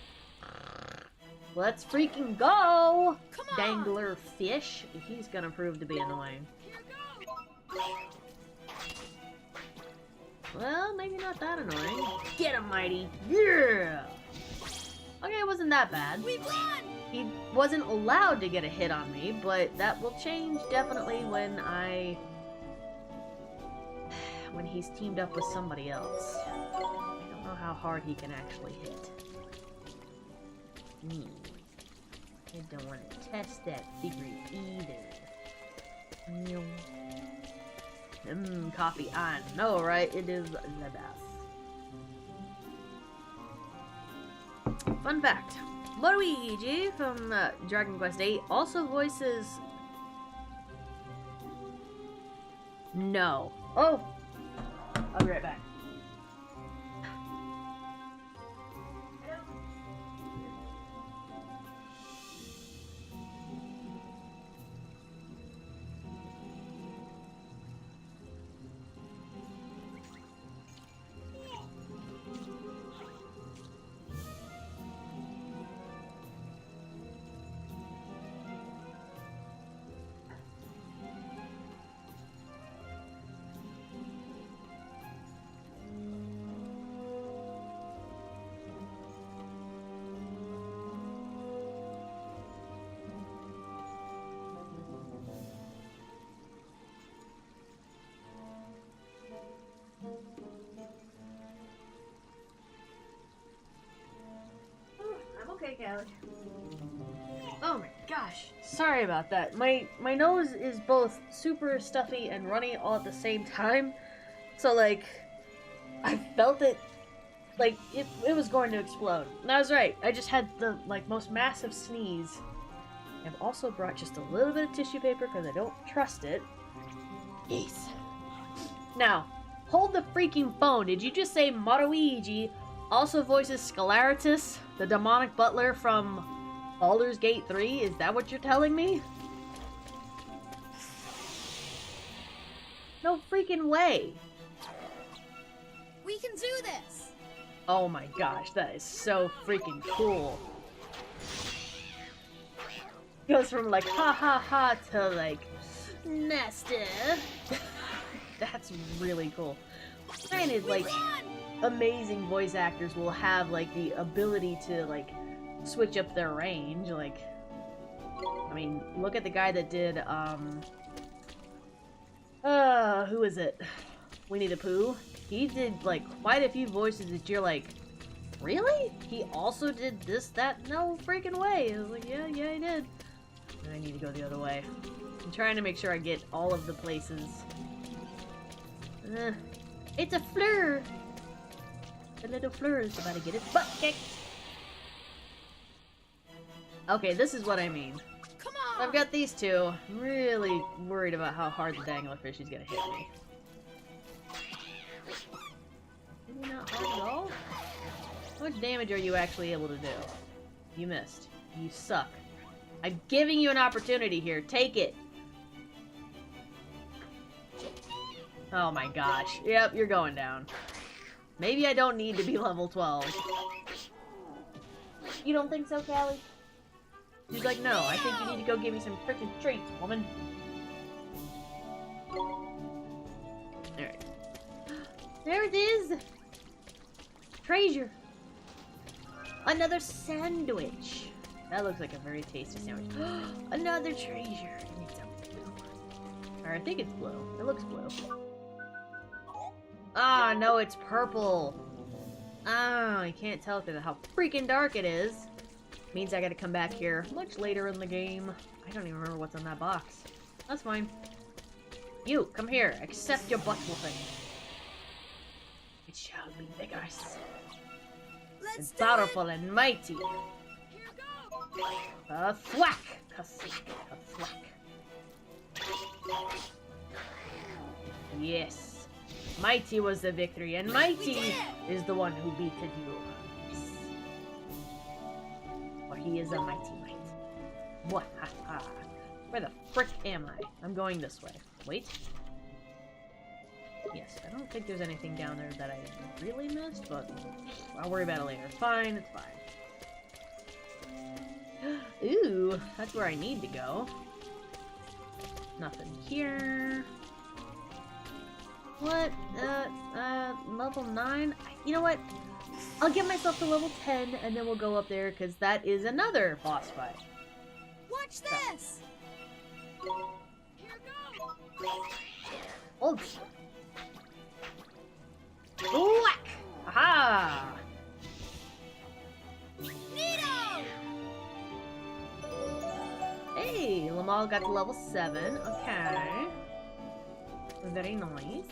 Let's freaking go! Come on. Dangler fish. He's gonna prove to be annoying. Well, maybe not that annoying. Get him, Mighty! Yeah! Okay, it wasn't that bad. We won! He wasn't allowed to get a hit on me, but that will change definitely when he's teamed up with somebody else. I don't know how hard he can actually hit. I don't want to test that theory either. Coffee, I know, right? It is the best. Fun fact. Luigi from Dragon Quest VIII also voices... No. Oh! I'll be right back. Okay, Callie. Oh my gosh. Sorry about that. My nose is both super stuffy and runny all at the same time. So, like, I felt it like, it was going to explode. And I was right. I just had the, like, most massive sneeze. I've also brought just a little bit of tissue paper because I don't trust it. Yes. Now, hold the freaking phone. Did you just say Maruigi also voices Scalaritus, the demonic butler from Baldur's Gate 3? Is that what you're telling me? No freaking way. We can do this. Oh my gosh, that is so freaking cool. Goes from like ha ha ha to like nasty. That's really cool. Granted, like amazing voice actors will have like the ability to like switch up their range. Like, I mean, look at the guy that did who is it? Winnie the Pooh. He did like quite a few voices that you're like, really? He also did this, that? No freaking way. I was like, yeah, he did. I need to go the other way. I'm trying to make sure I get all of the places. It's a fleur. The little fleur is about to get its butt kicked. Okay, this is what I mean. Come on. So I've got these two. I'm really worried about how hard the danglerfish is gonna hit me. Maybe not hard at all? How much damage are you actually able to do? You missed. You suck. I'm giving you an opportunity here. Take it. Oh my gosh. Yep, you're going down. Maybe I don't need to be level 12. You don't think so, Callie? She's like, no, I think you need to go give me some freaking treats, woman. Alright. There it is! Treasure! Another sandwich! That looks like a very tasty sandwich. Another treasure! Or I think it's blue. It looks blue. Ah, no, it's purple! Oh, I can't tell because of how freaking dark it is. Means I gotta come back here much later in the game. I don't even remember what's on that box. That's fine. You, come here. Accept your butt whooping. It shall be vigorous. And powerful and mighty. A thwack! A thwack. Yes. Mighty was the victory, and mighty is the one who beated you. For he is a mighty might. What? Ha ha. Where the frick am I? I'm going this way. Wait. Yes, I don't think there's anything down there that I really missed, but I'll worry about it later. It's fine, it's fine. Ooh, that's where I need to go. Nothing here. What? Level 9? You know what? I'll get myself to level 10, and then we'll go up there, because that is another boss fight. Watch this! Hold. Whack! Aha! Neato! Hey, Lamal got to level 7. Okay. Very nice.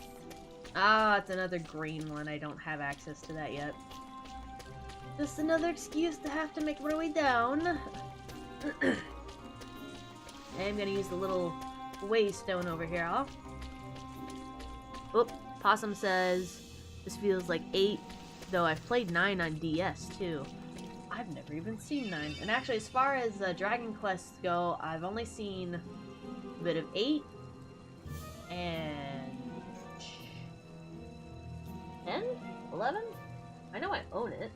Ah, it's another green one. I don't have access to that yet. Just another excuse to have to make my way down. I'm gonna use the little waystone over here. Oop, Possum says this feels like 8, though I've played 9 on DS too. I've never even seen 9. And actually, as far as Dragon Quests go, I've only seen a bit of 8 and 10? 11? I know I own it.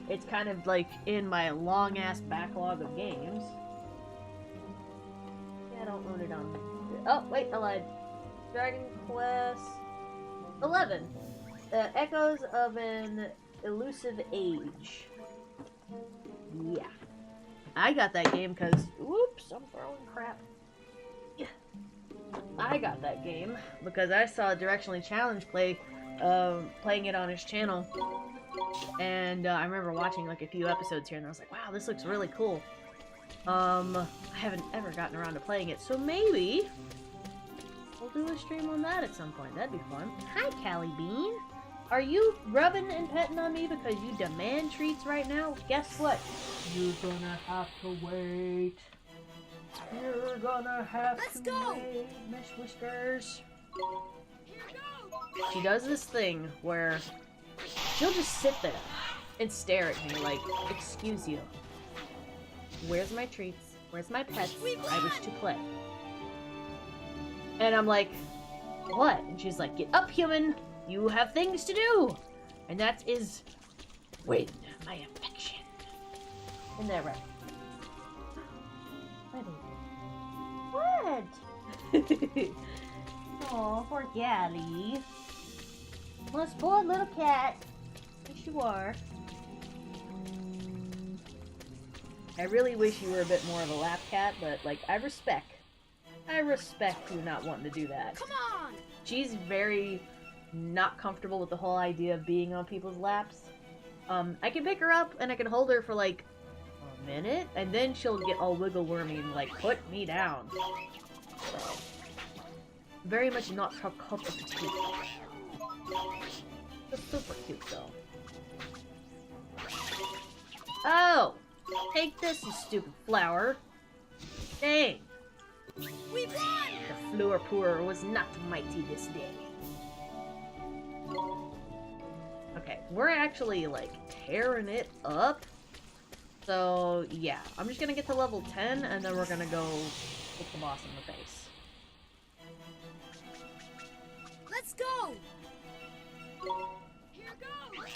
It's kind of like in my long-ass backlog of games. Yeah, I don't own it on... Oh, wait, I lied. Dragon Quest 11. Echoes of an Elusive Age. Yeah. I got that game because... Whoops, I'm throwing crap. Yeah. I got that game because I saw Directionally Challenged playing it on his channel. And I remember watching like a few episodes here and I was like, wow, this looks really cool. I haven't ever gotten around to playing it, so maybe we'll we'll do a stream on that at some point. That'd be fun. Hi, Callie Bean. Are you rubbing and petting on me because you demand treats right now? Guess what? You're gonna have to wait. You're gonna have to wait, Miss Whiskers. She does this thing where she'll just sit there and stare at me like, excuse you. Where's my treats? Where's my pets? I wish to play. And I'm like, what? And she's like, get up, human. You have things to do. And that is win my affection. Isn't that right? What? Oh, poor Gally. Well, spoiled little cat. Yes, you are. I really wish you were a bit more of a lap cat, but, like, I respect you not wanting to do that. Come on! She's very not comfortable with the whole idea of being on people's laps. I can pick her up and I can hold her for, like, a minute, and then she'll get all wiggle wormy and, like, put me down. So, very much not her cup of tea. It's super cute, though. Oh! Take this, you stupid flower. Dang! We won! The floor pourer was not mighty this day. Okay, we're actually, like, tearing it up. So, yeah. I'm just gonna get to level 10, and then we're gonna go kick the boss in the face. Let's go! Here goes!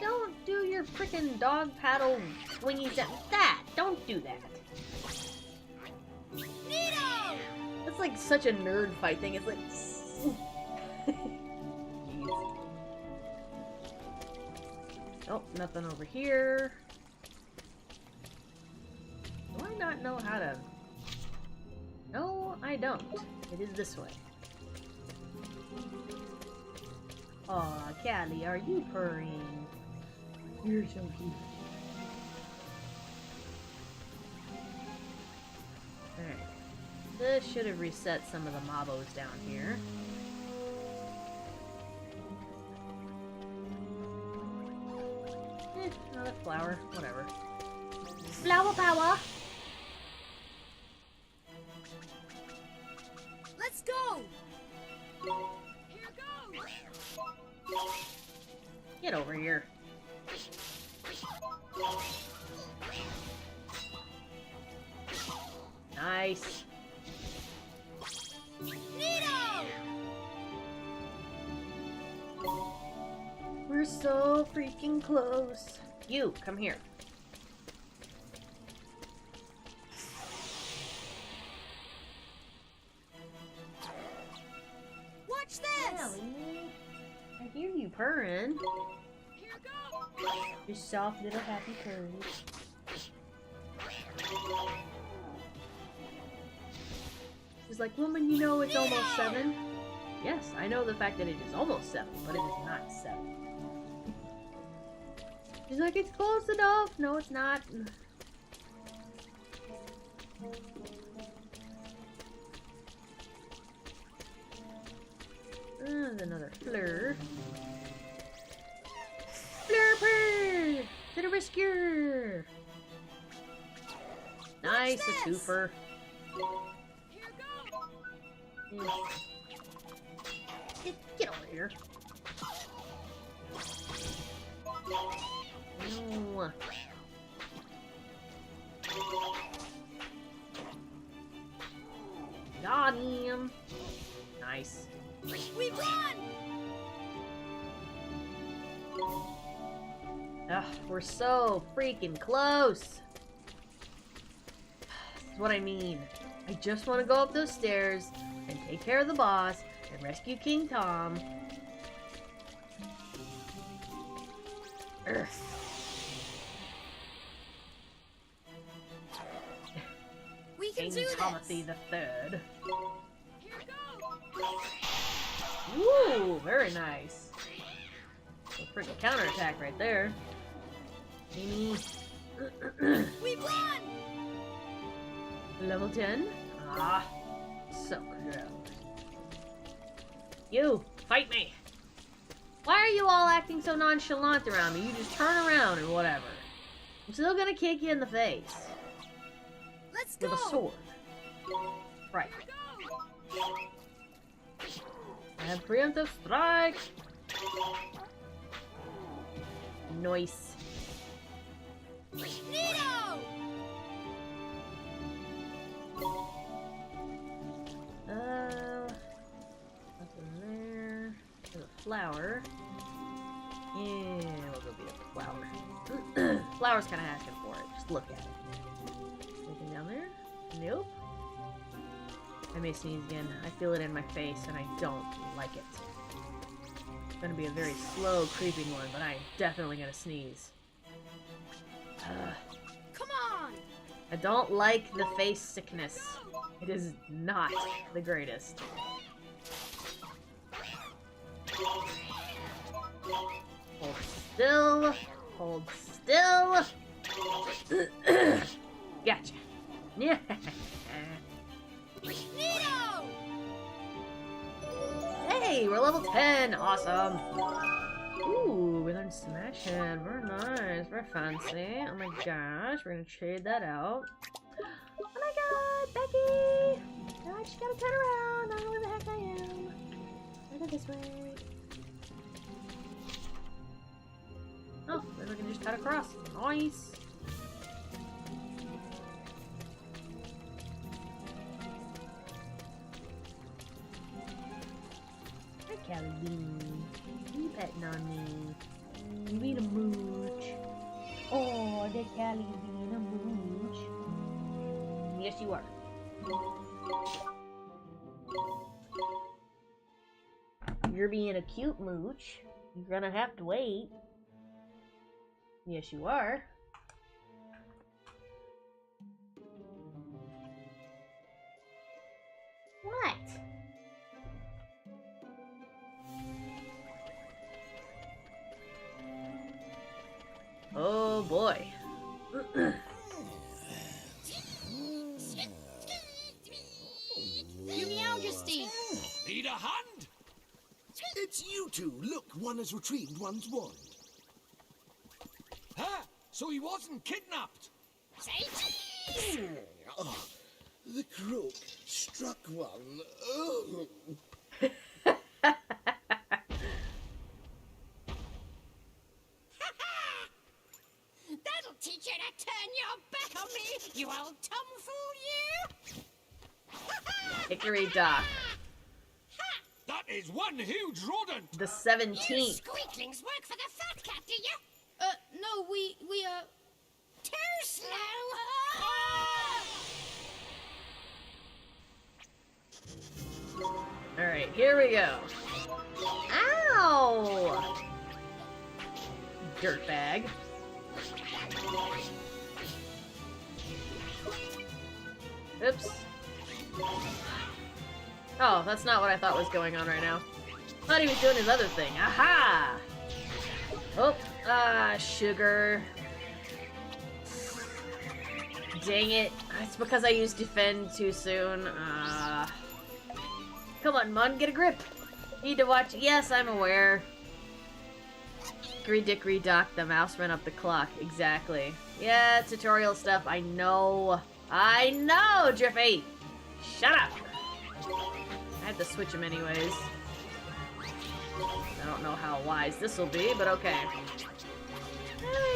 Don't do your freaking dog paddle swingies at that! Don't do that! Nito! That's like such a nerd fight thing. It's like... Oh, nothing over here. Do I not know how to... No, I don't. It is this way. Aw, Callie, are you purring? You're so cute. Alright. This should have reset some of the mobos down here. Another flower. Whatever. Flower power! Let's go! Get over here. Nice. Nito! We're so freaking close. You, come here. Watch this! Ellie, I hear you purring. Here goes! Your soft little happy purrs. She's like, woman, you know it's almost 7. Yes, I know the fact that it is almost 7, but it is not 7. She's like, it's close enough. No, it's not. There's another fleur. Fleur to the rescue! Nice, a twofer. Get over here. No. Got him. Nice. We won! Ugh, we're so freaking close. That's what I mean. I just want to go up those stairs and take care of the boss and rescue King Tom. Ugh. We can King do Timothy this. the Third. Here goes. Ooh, very nice. a freaking counterattack right there. Amy. We won! Level 10. Ah, so close. You, fight me. Why are you all acting so nonchalant around me? You just turn around and whatever. I'm still gonna kick you in the face. Let's go! With a sword. Right. I have preemptive strike. Nice. Nito! Nothing there. There's a flower. Yeah, we'll go beat up the flower. Flower's kind of asking for it. Just look at it. Anything down there? Nope. I may sneeze again. I feel it in my face, and I don't like it. It's gonna be a very slow, creeping one, but I'm definitely gonna sneeze. Come on! I don't like the face sickness. It is not the greatest. Hold still. Hold still. Gotcha. Yeah. Nito! Hey, we're level 10. Awesome. Ooh, we learned Smash Head. Very nice. Very fancy. Oh my gosh, we're gonna trade that out. Oh my god, Becky! No, I just gotta turn around. I don't know where the heck I am. I go this way. Oh, then we can just cut across. Nice. Hi, Callie Beanie. You petting on me. You being a mooch. Oh, the Callie being a mooch. Yes, you are. You're being a cute mooch. You're gonna have to wait. Yes, you are. What? Oh boy. Your Majesty! Need a hand? It's you two. Look, one has retrieved one's wand. Huh? So he wasn't kidnapped? Oh, the crook struck one. Oh. That'll teach you to turn your back on me, you old tomfool, you! Hickory Dock. That is one huge rodent! The 17th. You squeaklings work for the fat cat, do you? No, we Too slow! Alright, here we go. Ow! Dirtbag. Oops. Oh, that's not what I thought was going on right now. I thought he was doing his other thing. Aha! Oh, sugar. Dang it. It's because I used defend too soon. Come on, Mon, get a grip. Need to watch. Yes, I'm aware. Hickory dickory dock, the mouse ran up the clock. Exactly. Yeah, tutorial stuff. I know. I know, Drippy! Shut up! I have to switch him anyways. I don't know how wise this will be, but okay.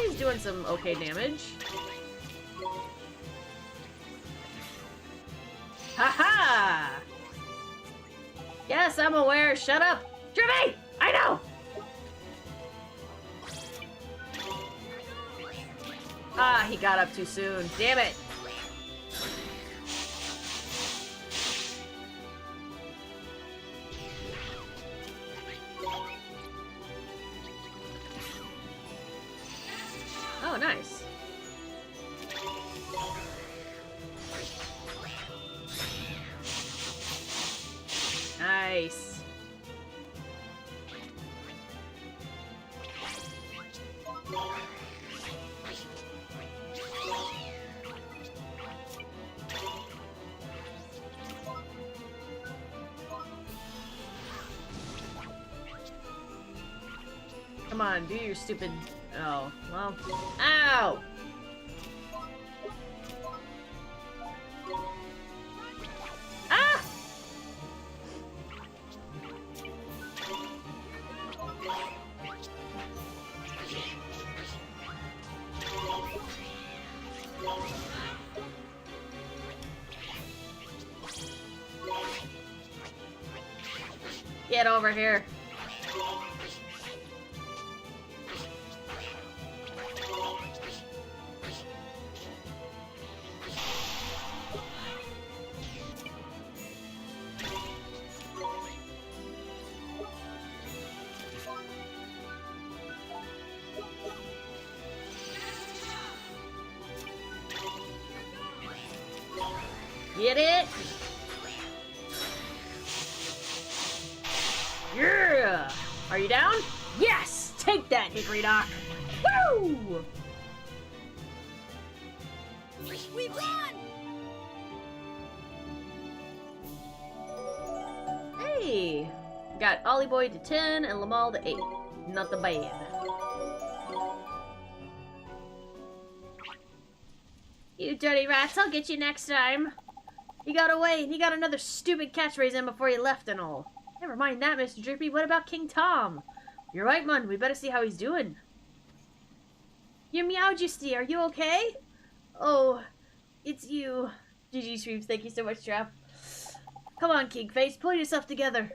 He's doing some okay damage. Haha! Yes, I'm aware. Shut up! Drippy! I know! Ah, he got up too soon. Damn it! Oh, nice. Nice. Come on, do your stupid... Oh, well... Ow! Ah! Get over here. Get it? Yeah! Are you down? Yes! Take that, Hickory Dock! Woo! We won! Hey! Got Ollie Boy to 10 and Lamal to 8. Not the bad. You dirty rats, I'll get you next time. You got away and you got another stupid catchphrase in before you left and all. Never mind that, Mr. Drippy. What about King Tom? You're right, Mun. We better see how he's doing. Your Meowjesty, are you okay? Oh, it's you. GG Shweebe, thank you so much, Trap. Come on, Kingface, pull yourself together.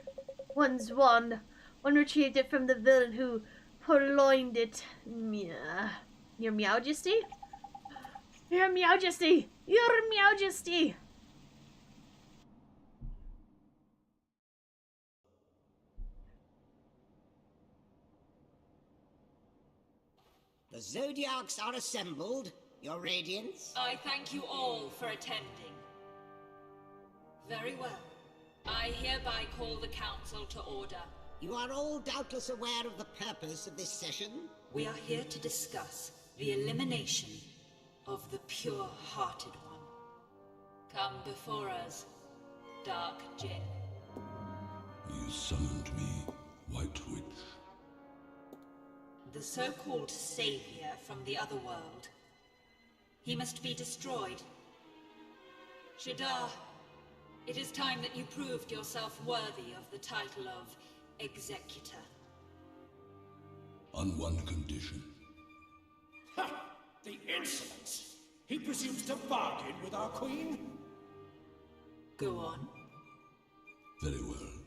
One's wand. One retrieved it from the villain who purloined it. Your Meowjesty? Your Meowjesty! Your Meowjesty! The Zodiacs are assembled, Your Radiance. I thank you all for attending. Very well. I hereby call the council to order. You are all doubtless aware of the purpose of this session. We are here to discuss the elimination of the pure-hearted one. Come before us, Dark Jinn. You summoned me, White Witch. The so-called savior from the other world. He must be destroyed. Shadar, it is time that you proved yourself worthy of the title of Executor. On one condition. Ha! The insolence! He presumes to bargain with our queen? Go on. Very well.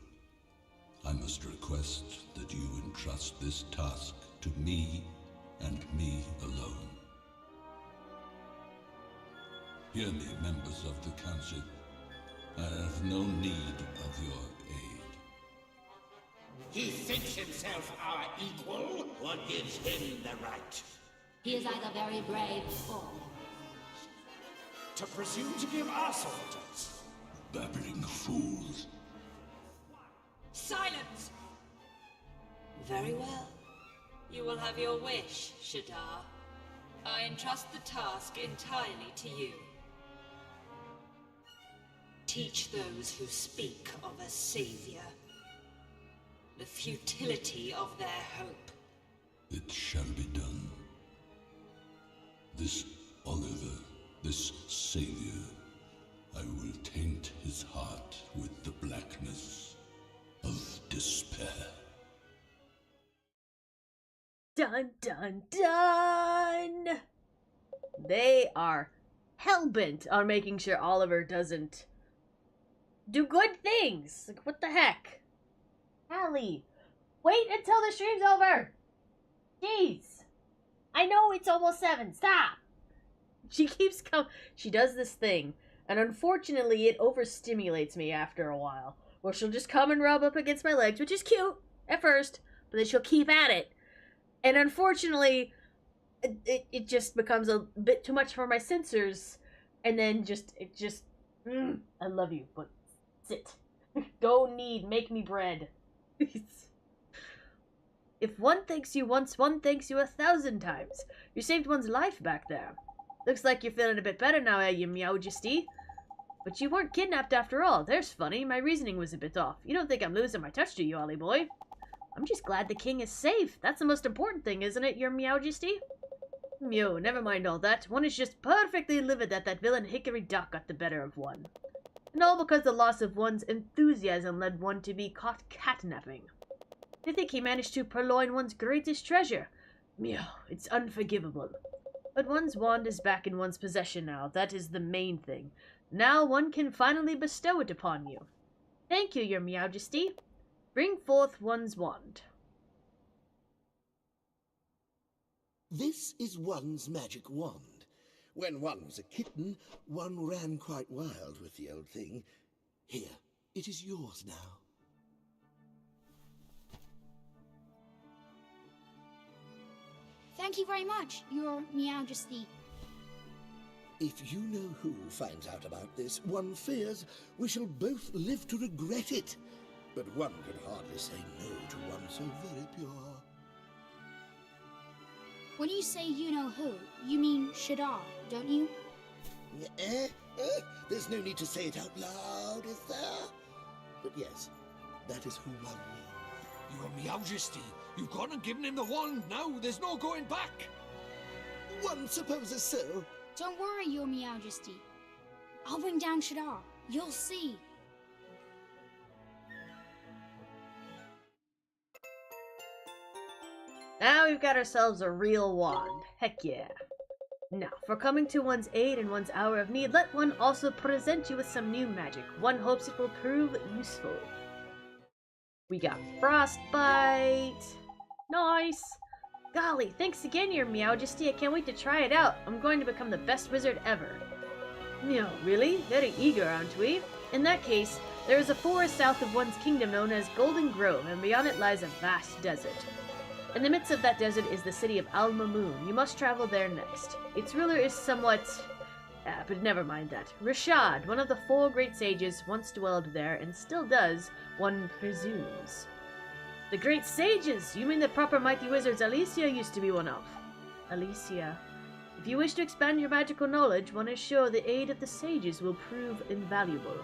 I must request that you entrust this task to me and me alone. Hear me, members of the council. I have no need of your aid. He thinks himself our equal? What gives him the right? He is either very brave or... To presume to give us orders? Babbling fools. Silence! Very well. You will have your wish, Shadar. I entrust the task entirely to you. Teach those who speak of a savior the futility of their hope. It shall be done. This Oliver, this savior, I will taint his heart with the blackness of despair. Dun dun dun! They are hellbent on making sure Oliver doesn't do good things. Like, what the heck? Allie, wait until the stream's over! Jeez! I know it's almost 7, stop! She keeps she does this thing, and unfortunately it overstimulates me after a while, where she'll just come and rub up against my legs, which is cute at first, but then she'll keep at it. And unfortunately, it just becomes a bit too much for my sensors, and then I love you, but sit. Go knead, make me bread. If one thanks you once, one thanks you 1,000 times. You saved one's life back there. Looks like you're feeling a bit better now, you Meowjesty. But you weren't kidnapped after all. There's funny. My reasoning was a bit off. You don't think I'm losing my touch, do you, Ollie boy? I'm just glad the king is safe. That's the most important thing, isn't it, your Majesty? Mew, never mind all that. One is just perfectly livid that that villain Hickory Duck got the better of one. And all because the loss of one's enthusiasm led one to be caught catnapping. To think he managed to purloin one's greatest treasure. Mew, it's unforgivable. But one's wand is back in one's possession now. That is the main thing. Now one can finally bestow it upon you. Thank you, your Majesty. Bring forth one's wand. This is one's magic wand. When one was a kitten, one ran quite wild with the old thing. Here, it is yours now. Thank you very much, your Majesty. If you know who finds out about this, one fears we shall both live to regret it. But one can hardly say no to one so very pure. When you say you know who, you mean Shadar, don't you? There's no need to say it out loud, is there? But yes, that is who one knew. Your Majesty, you've gone and given him the wand now. There's no going back. One supposes so. Don't worry, your Majesty. I'll bring down Shadar. You'll see. Now we've got ourselves a real wand. Heck yeah. Now, for coming to one's aid in one's hour of need, let one also present you with some new magic. One hopes it will prove useful. We got Frostbite. Nice. Golly, thanks again, your Majesty. I can't wait to try it out. I'm going to become the best wizard ever. No, really? Very eager, aren't we? In that case, there is a forest south of one's kingdom known as Golden Grove, and beyond it lies a vast desert. In the midst of that desert is the city of Al-Mamoon. You must travel there next. Its ruler is somewhat... but never mind that. Rashad, one of the 4 great sages, once dwelled there, and still does, one presumes. The great sages! You mean the proper mighty wizards Alicia used to be one of? Alicia. If you wish to expand your magical knowledge, one is sure the aid of the sages will prove invaluable.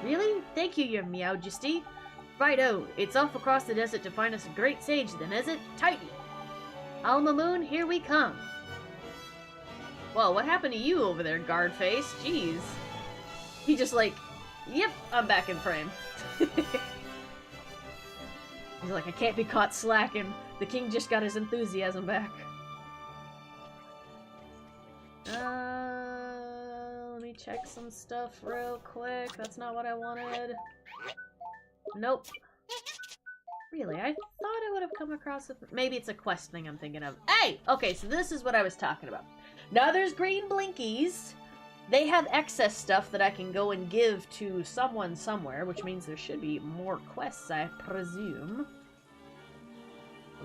Really? Thank you, your Majesty. Righto, it's off across the desert to find us a great sage then, is it? Tighty! Al-Mamoon, here we come! Whoa, what happened to you over there, guard face? Jeez. He just like, yep, I'm back in frame. He's like, I can't be caught slacking. The king just got his enthusiasm back. Let me check some stuff real quick. That's not what I wanted. Nope. Really, I thought I would have come across it. Maybe it's a quest thing I'm thinking of. Hey! Okay, so this is what I was talking about. Now there's green blinkies. They have excess stuff that I can go and give to someone somewhere, which means there should be more quests, I presume.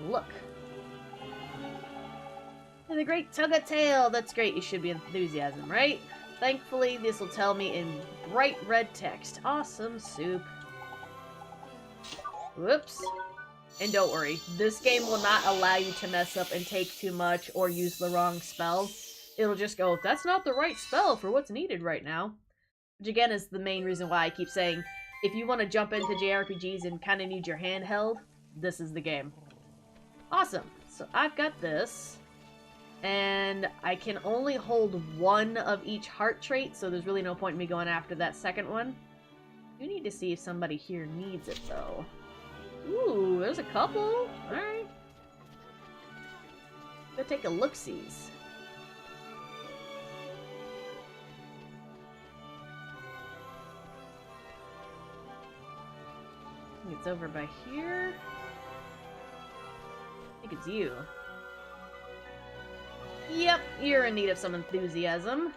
Look. And the great tug-a-tail. That's great. You should be enthusiasm, right? Thankfully, this will tell me in bright red text. Awesome soup. Whoops. And don't worry, this game will not allow you to mess up and take too much or use the wrong spell. It'll just go, that's not the right spell for what's needed right now. Which again is the main reason why I keep saying, if you want to jump into JRPGs and kind of need your hand held, this is the game. Awesome. So I've got this. And I can only hold one of each heart trait, so there's really no point in me going after that second one. You need to see if somebody here needs it, though. Ooh, there's a couple. Alright. Go take a look-sees. I think it's over by here. I think it's you. Yep, you're in need of some enthusiasm.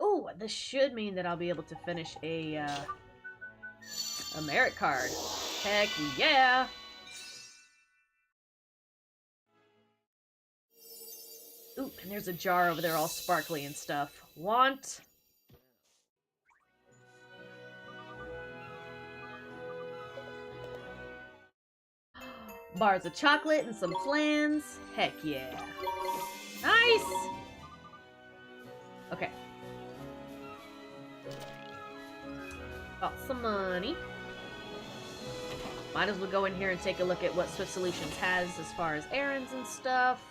Oh, this should mean that I'll be able to finish a merit card. Heck yeah! Ooh, and there's a jar over there all sparkly and stuff. Want? Bars of chocolate and some flans. Heck yeah. Nice! Okay. Got some money. Might as well go in here and take a look at what Swift Solutions has as far as errands and stuff.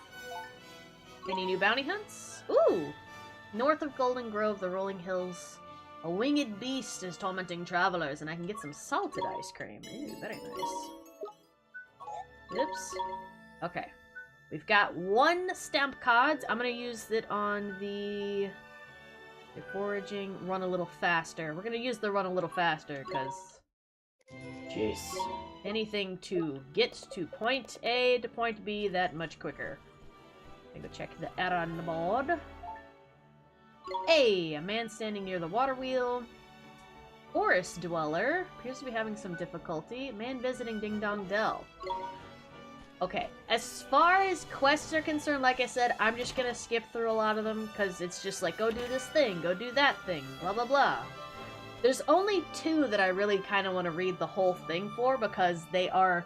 Any new bounty hunts? Ooh! North of Golden Grove, the rolling hills. A winged beast is tormenting travelers, and I can get some salted ice cream. Ooh, very nice. Oops. Okay. We've got 1 stamp card. I'm gonna use it on the foraging. Run a little faster. We're gonna use the run a little faster, because... jeez. Anything to get to point A to point B that much quicker. I'm gonna go check the errand board. Hey, a man standing near the water wheel. Forest dweller. Appears to be having some difficulty. Man visiting Ding Dong Dell. Okay, as far as quests are concerned, like I said, I'm just gonna skip through a lot of them, because it's just like, go do this thing, go do that thing, blah blah blah. There's only 2 that I really kind of want to read the whole thing for, because they are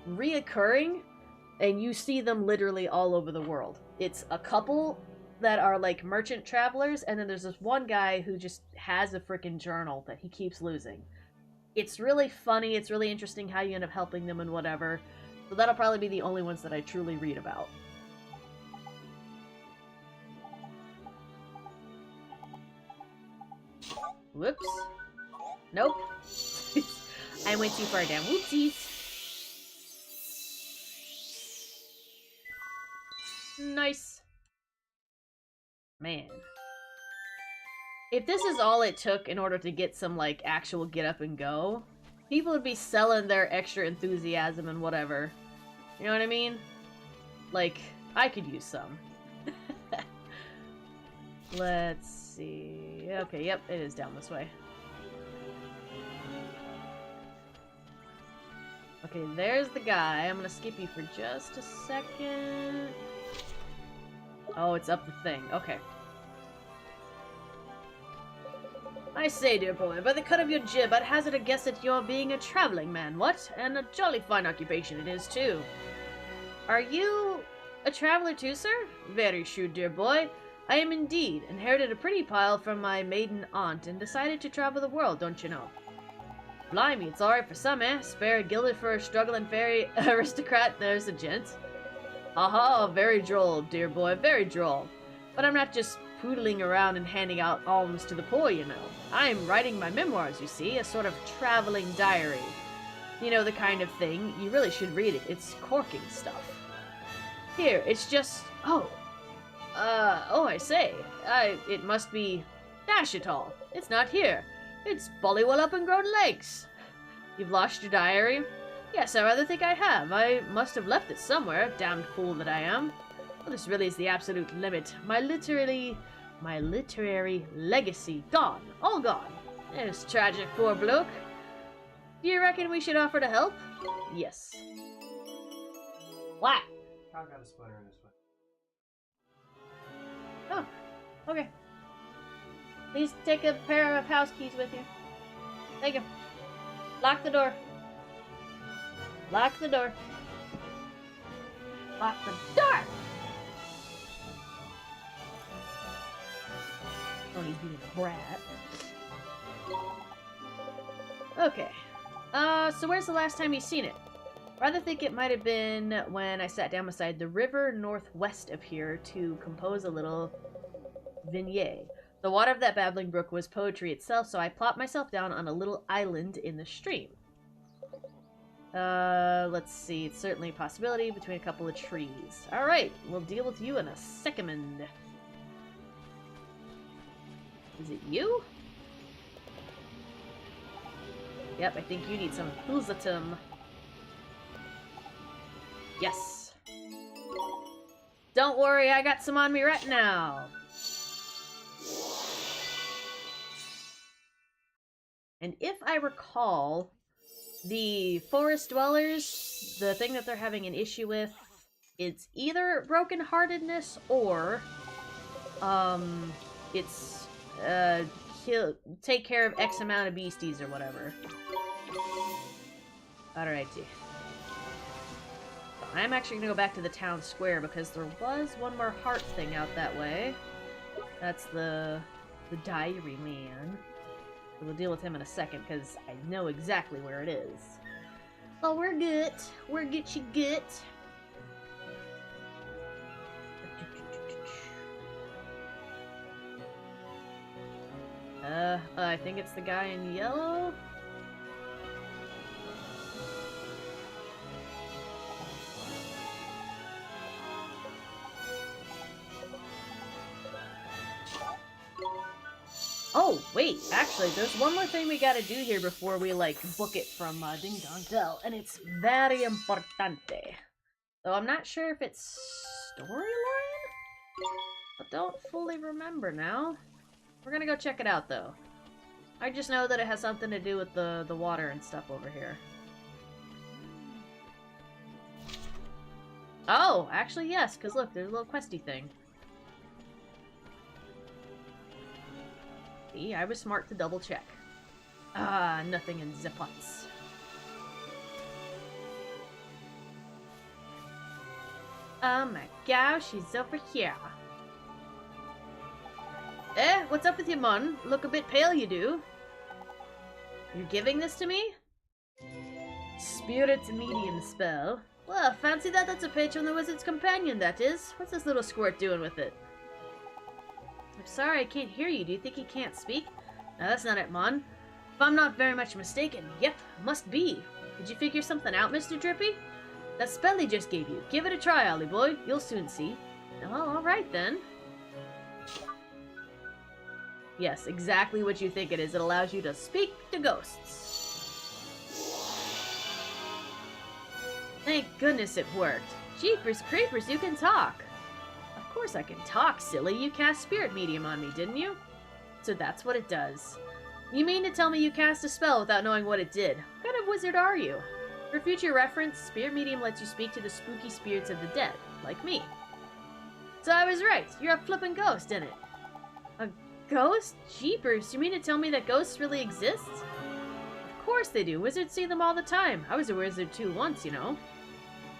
reoccurring, and you see them literally all over the world. It's a couple that are like merchant travelers, and then there's this one guy who just has a freaking journal that he keeps losing. It's really funny, it's really interesting how you end up helping them and whatever. So that'll probably be the only ones that I truly read about. Whoops. Nope. I went too far down. Whoopsies. Nice. Man. If this is all it took in order to get some, like, actual get up and go, people would be selling their extra enthusiasm and whatever. You know what I mean? Like, I could use some. Let's see. Okay, yep, it is down this way. Okay, there's the guy. I'm gonna skip you for just a second. Oh, it's up the thing. Okay. I say, dear boy, by the cut of your jib, I'd hazard a guess at your being a traveling man, what? And a jolly fine occupation it is, too. Are you a traveler too, sir? Very shrewd, dear boy. I am indeed. Inherited a pretty pile from my maiden aunt and decided to travel the world, don't you know? Blimey, it's alright for some, eh? Spare gilded for a struggling fairy aristocrat, there's a gent. Aha, very droll, dear boy, very droll. But I'm not just poodling around and handing out alms to the poor, you know. I'm writing my memoirs, you see, a sort of traveling diary. You know, the kind of thing. You really should read it. It's corking stuff. Here, it's just... oh, I say. It must be... dash it all. It's not here. It's bully well up and grown legs. You've lost your diary? Yes, I rather think I have. I must have left it somewhere, damned fool that I am. Well, this really is the absolute limit. My literary legacy gone. All gone. It's tragic, poor bloke. Do you reckon we should offer to help? Yes. What? I've got a splitter in this one. Oh, okay. Please take a pair of house keys with you. Thank you. Lock the door. Lock the door. Lock the door! Oh, he's being a brat. Okay. So where's the last time you seen it? Rather think it might have been when I sat down beside the river northwest of here to compose a little vignette. The water of that babbling brook was poetry itself, so I plopped myself down on a little island in the stream. Let's see. It's certainly a possibility between a couple of trees. Alright, we'll deal with you in a second. Is it you? Yep, I think you need some Huzatum. Yes. Don't worry, I got some on me right now. And if I recall, the forest dwellers, the thing that they're having an issue with, it's either brokenheartedness or, it's, take care of X amount of beasties or whatever. Alrighty. I'm actually gonna go back to the town square because there was one more heart thing out that way. That's the diary man. We'll deal with him in a second, because I know exactly where it is. Oh, we're good. We're Gucci good. I think it's the guy in yellow. Oh, wait, actually, there's one more thing we gotta do here before we, like, book it from Ding Dong Dell, and it's very importante. So I'm not sure if it's storyline? I don't fully remember now. We're gonna go check it out, though. I just know that it has something to do with the water and stuff over here. Oh, actually, yes, because look, there's a little questy thing. See, I was smart to double check. Ah, nothing in the pots. Oh my gosh, she's over here. Eh, what's up with you, Mon? Look a bit pale, you do. You're giving this to me? Spirit medium spell. Well, fancy that. That's a page from the Wizard's Companion, that is. What's this little squirt doing with it? I'm sorry, I can't hear you. Do you think he can't speak? No, that's not it, Mon. If I'm not very much mistaken, yep, must be. Did you figure something out, Mr. Drippy? That spell he just gave you. Give it a try, Ollie boy. You'll soon see. Oh, alright then. Yes, exactly what you think it is. It allows you to speak to ghosts. Thank goodness it worked. Jeepers creepers, you can talk. Of course I can talk, silly. You cast Spirit Medium on me, didn't you? So that's what it does. You mean to tell me you cast a spell without knowing what it did? What kind of wizard are you? For future reference, Spirit Medium lets you speak to the spooky spirits of the dead, like me. So I was right. You're a flippin' ghost, innit? A ghost? Jeepers, you mean to tell me that ghosts really exist? Of course they do. Wizards see them all the time. I was a wizard too once, you know.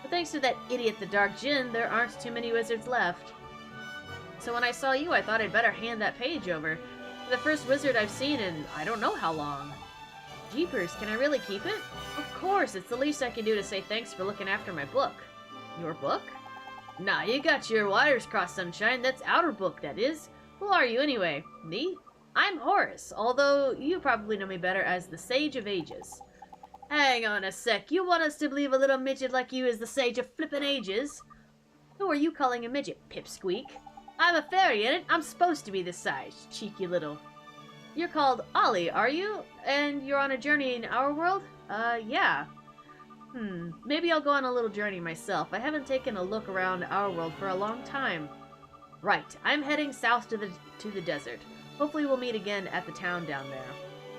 But thanks to that idiot the Dark Djinn, there aren't too many wizards left. So when I saw you, I thought I'd better hand that page over. You're the first wizard I've seen in I don't know how long. Jeepers, can I really keep it? Of course, it's the least I can do to say thanks for looking after my book. Your book? Nah, you got your wires crossed, Sunshine. That's Outer Book, that is. Who are you, anyway? Me? I'm Horace, although you probably know me better as the Sage of Ages. Hang on a sec, you want us to believe a little midget like you is the Sage of Flippin' Ages? Who are you calling a midget, pipsqueak? I'm a fairy, innit? I'm supposed to be this size, cheeky little. You're called Ollie, are you? And you're on a journey in our world? Yeah. Maybe I'll go on a little journey myself. I haven't taken a look around our world for a long time. Right, I'm heading south to the desert. Hopefully we'll meet again at the town down there.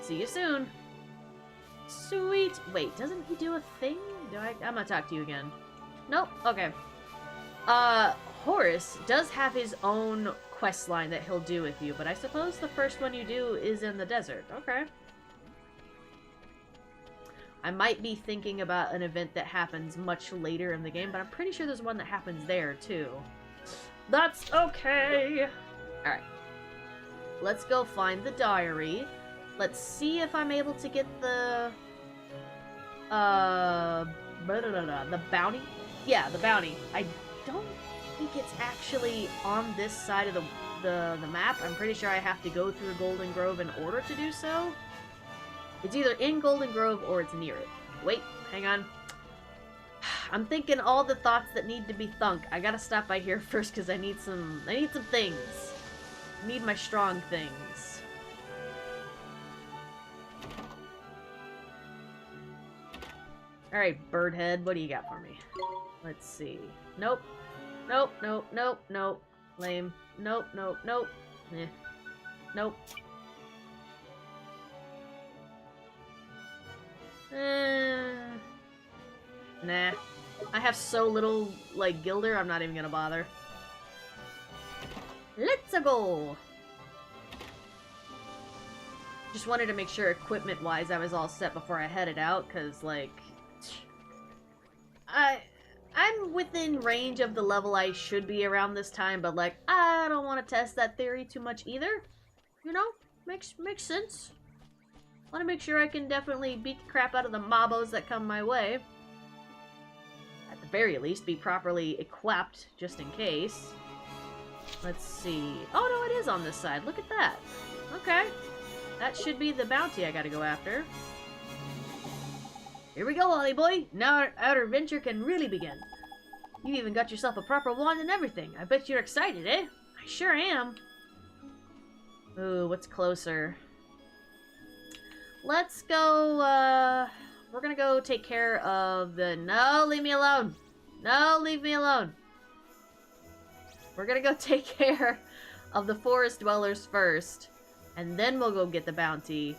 See you soon. Sweet. Wait, doesn't he do a thing? I'm gonna talk to you again. Nope. Okay. Horace does have his own quest line that he'll do with you, but I suppose the first one you do is in the desert. Okay. I might be thinking about an event that happens much later in the game, but I'm pretty sure there's one that happens there, too. That's okay! Alright. Let's go find the diary. Let's see if I'm able to get the... the bounty? Yeah, the bounty. I don't think it's actually on this side of the map. I'm pretty sure I have to go through Golden Grove in order to do so. It's either in Golden Grove or it's near it. Wait, hang on. I'm thinking all the thoughts that need to be thunk. I gotta stop by here first because I need some things. I need my strong things. Alright, Birdhead, what do you got for me? Let's see. Nope. Nope, nope, nope, nope. Lame. Nope, nope, nope. Eh. Nope. Nah. I have so little, like, Gilder, I'm not even gonna bother. Let's go! Just wanted to make sure equipment-wise I was all set before I headed out, because, like... I'm within range of the level I should be around this time, but, like, I don't want to test that theory too much either. You know? Makes sense. Want to make sure I can definitely beat the crap out of the mobos that come my way. At the very least, be properly equipped, just in case. Let's see. Oh, no, it is on this side. Look at that. Okay. That should be the bounty I gotta go after. Here we go, Ollie boy. Now our adventure can really begin. You even got yourself a proper wand and everything. I bet you're excited, eh? I sure am. Ooh, what's closer? Let's go, we're gonna go take care of the... No, leave me alone! No, leave me alone! We're gonna go take care of the forest dwellers first, and then we'll go get the bounty.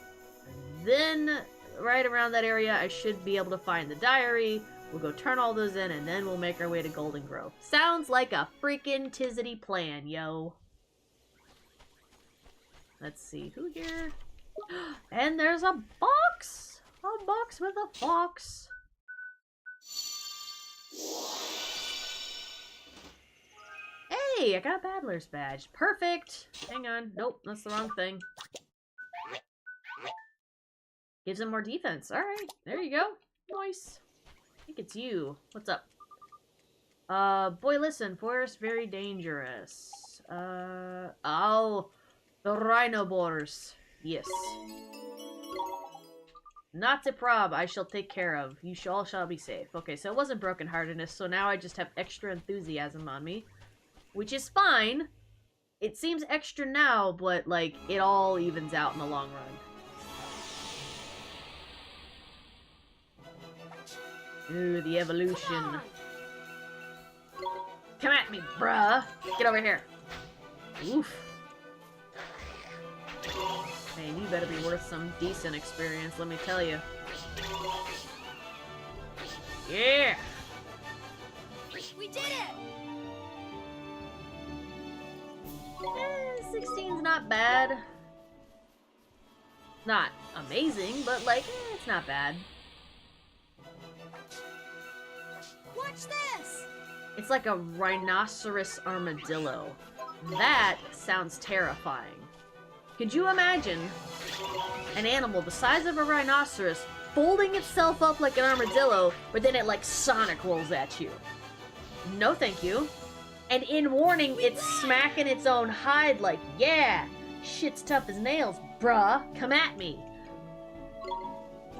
And then, right around that area, I should be able to find the diary. We'll go turn all those in, and then we'll make our way to Golden Grove. Sounds like a freaking tizzity plan, yo. Let's see, who here? And there's a box! A box with a fox. Hey, I got a Battler's Badge. Perfect! Hang on. Nope, that's the wrong thing. Gives him more defense. Alright, there you go. Nice. I think it's you. What's up? Boy, listen. Forest very dangerous. Oh. The rhinobores. Yes. Not a prob. I shall take care of. You all shall be safe. Okay, so it wasn't brokenheartedness, so now I just have extra enthusiasm on me. Which is fine. It seems extra now, but, like, it all evens out in the long run. Ooh, the evolution. Come at me, bruh. Get over here. Oof. Man, you better be worth some decent experience, let me tell you. Yeah! We did it! 16's not bad. Not amazing, but like, it's not bad. Watch this! It's like a rhinoceros armadillo. That sounds terrifying. Could you imagine an animal the size of a rhinoceros folding itself up like an armadillo, but then it like Sonic rolls at you? No thank you. And in warning, it's smacking its own hide like, yeah, shit's tough as nails, bruh, come at me.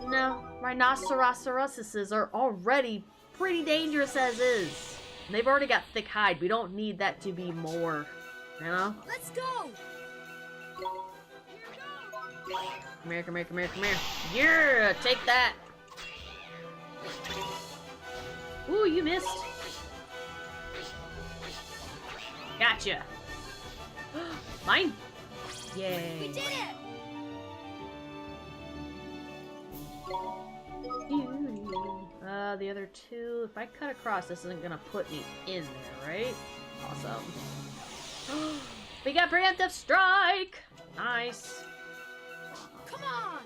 No, rhinoceroses are already pretty dangerous as is. They've already got thick hide, we don't need that to be more, you know? Let's go! Come here, come here, come here, come here. Yeah, take that. Ooh, you missed. Gotcha. Mine. Yay. We did it. The other two. If I cut across, this isn't gonna put me in there, right? Awesome. We got preemptive strike. Nice. Come on.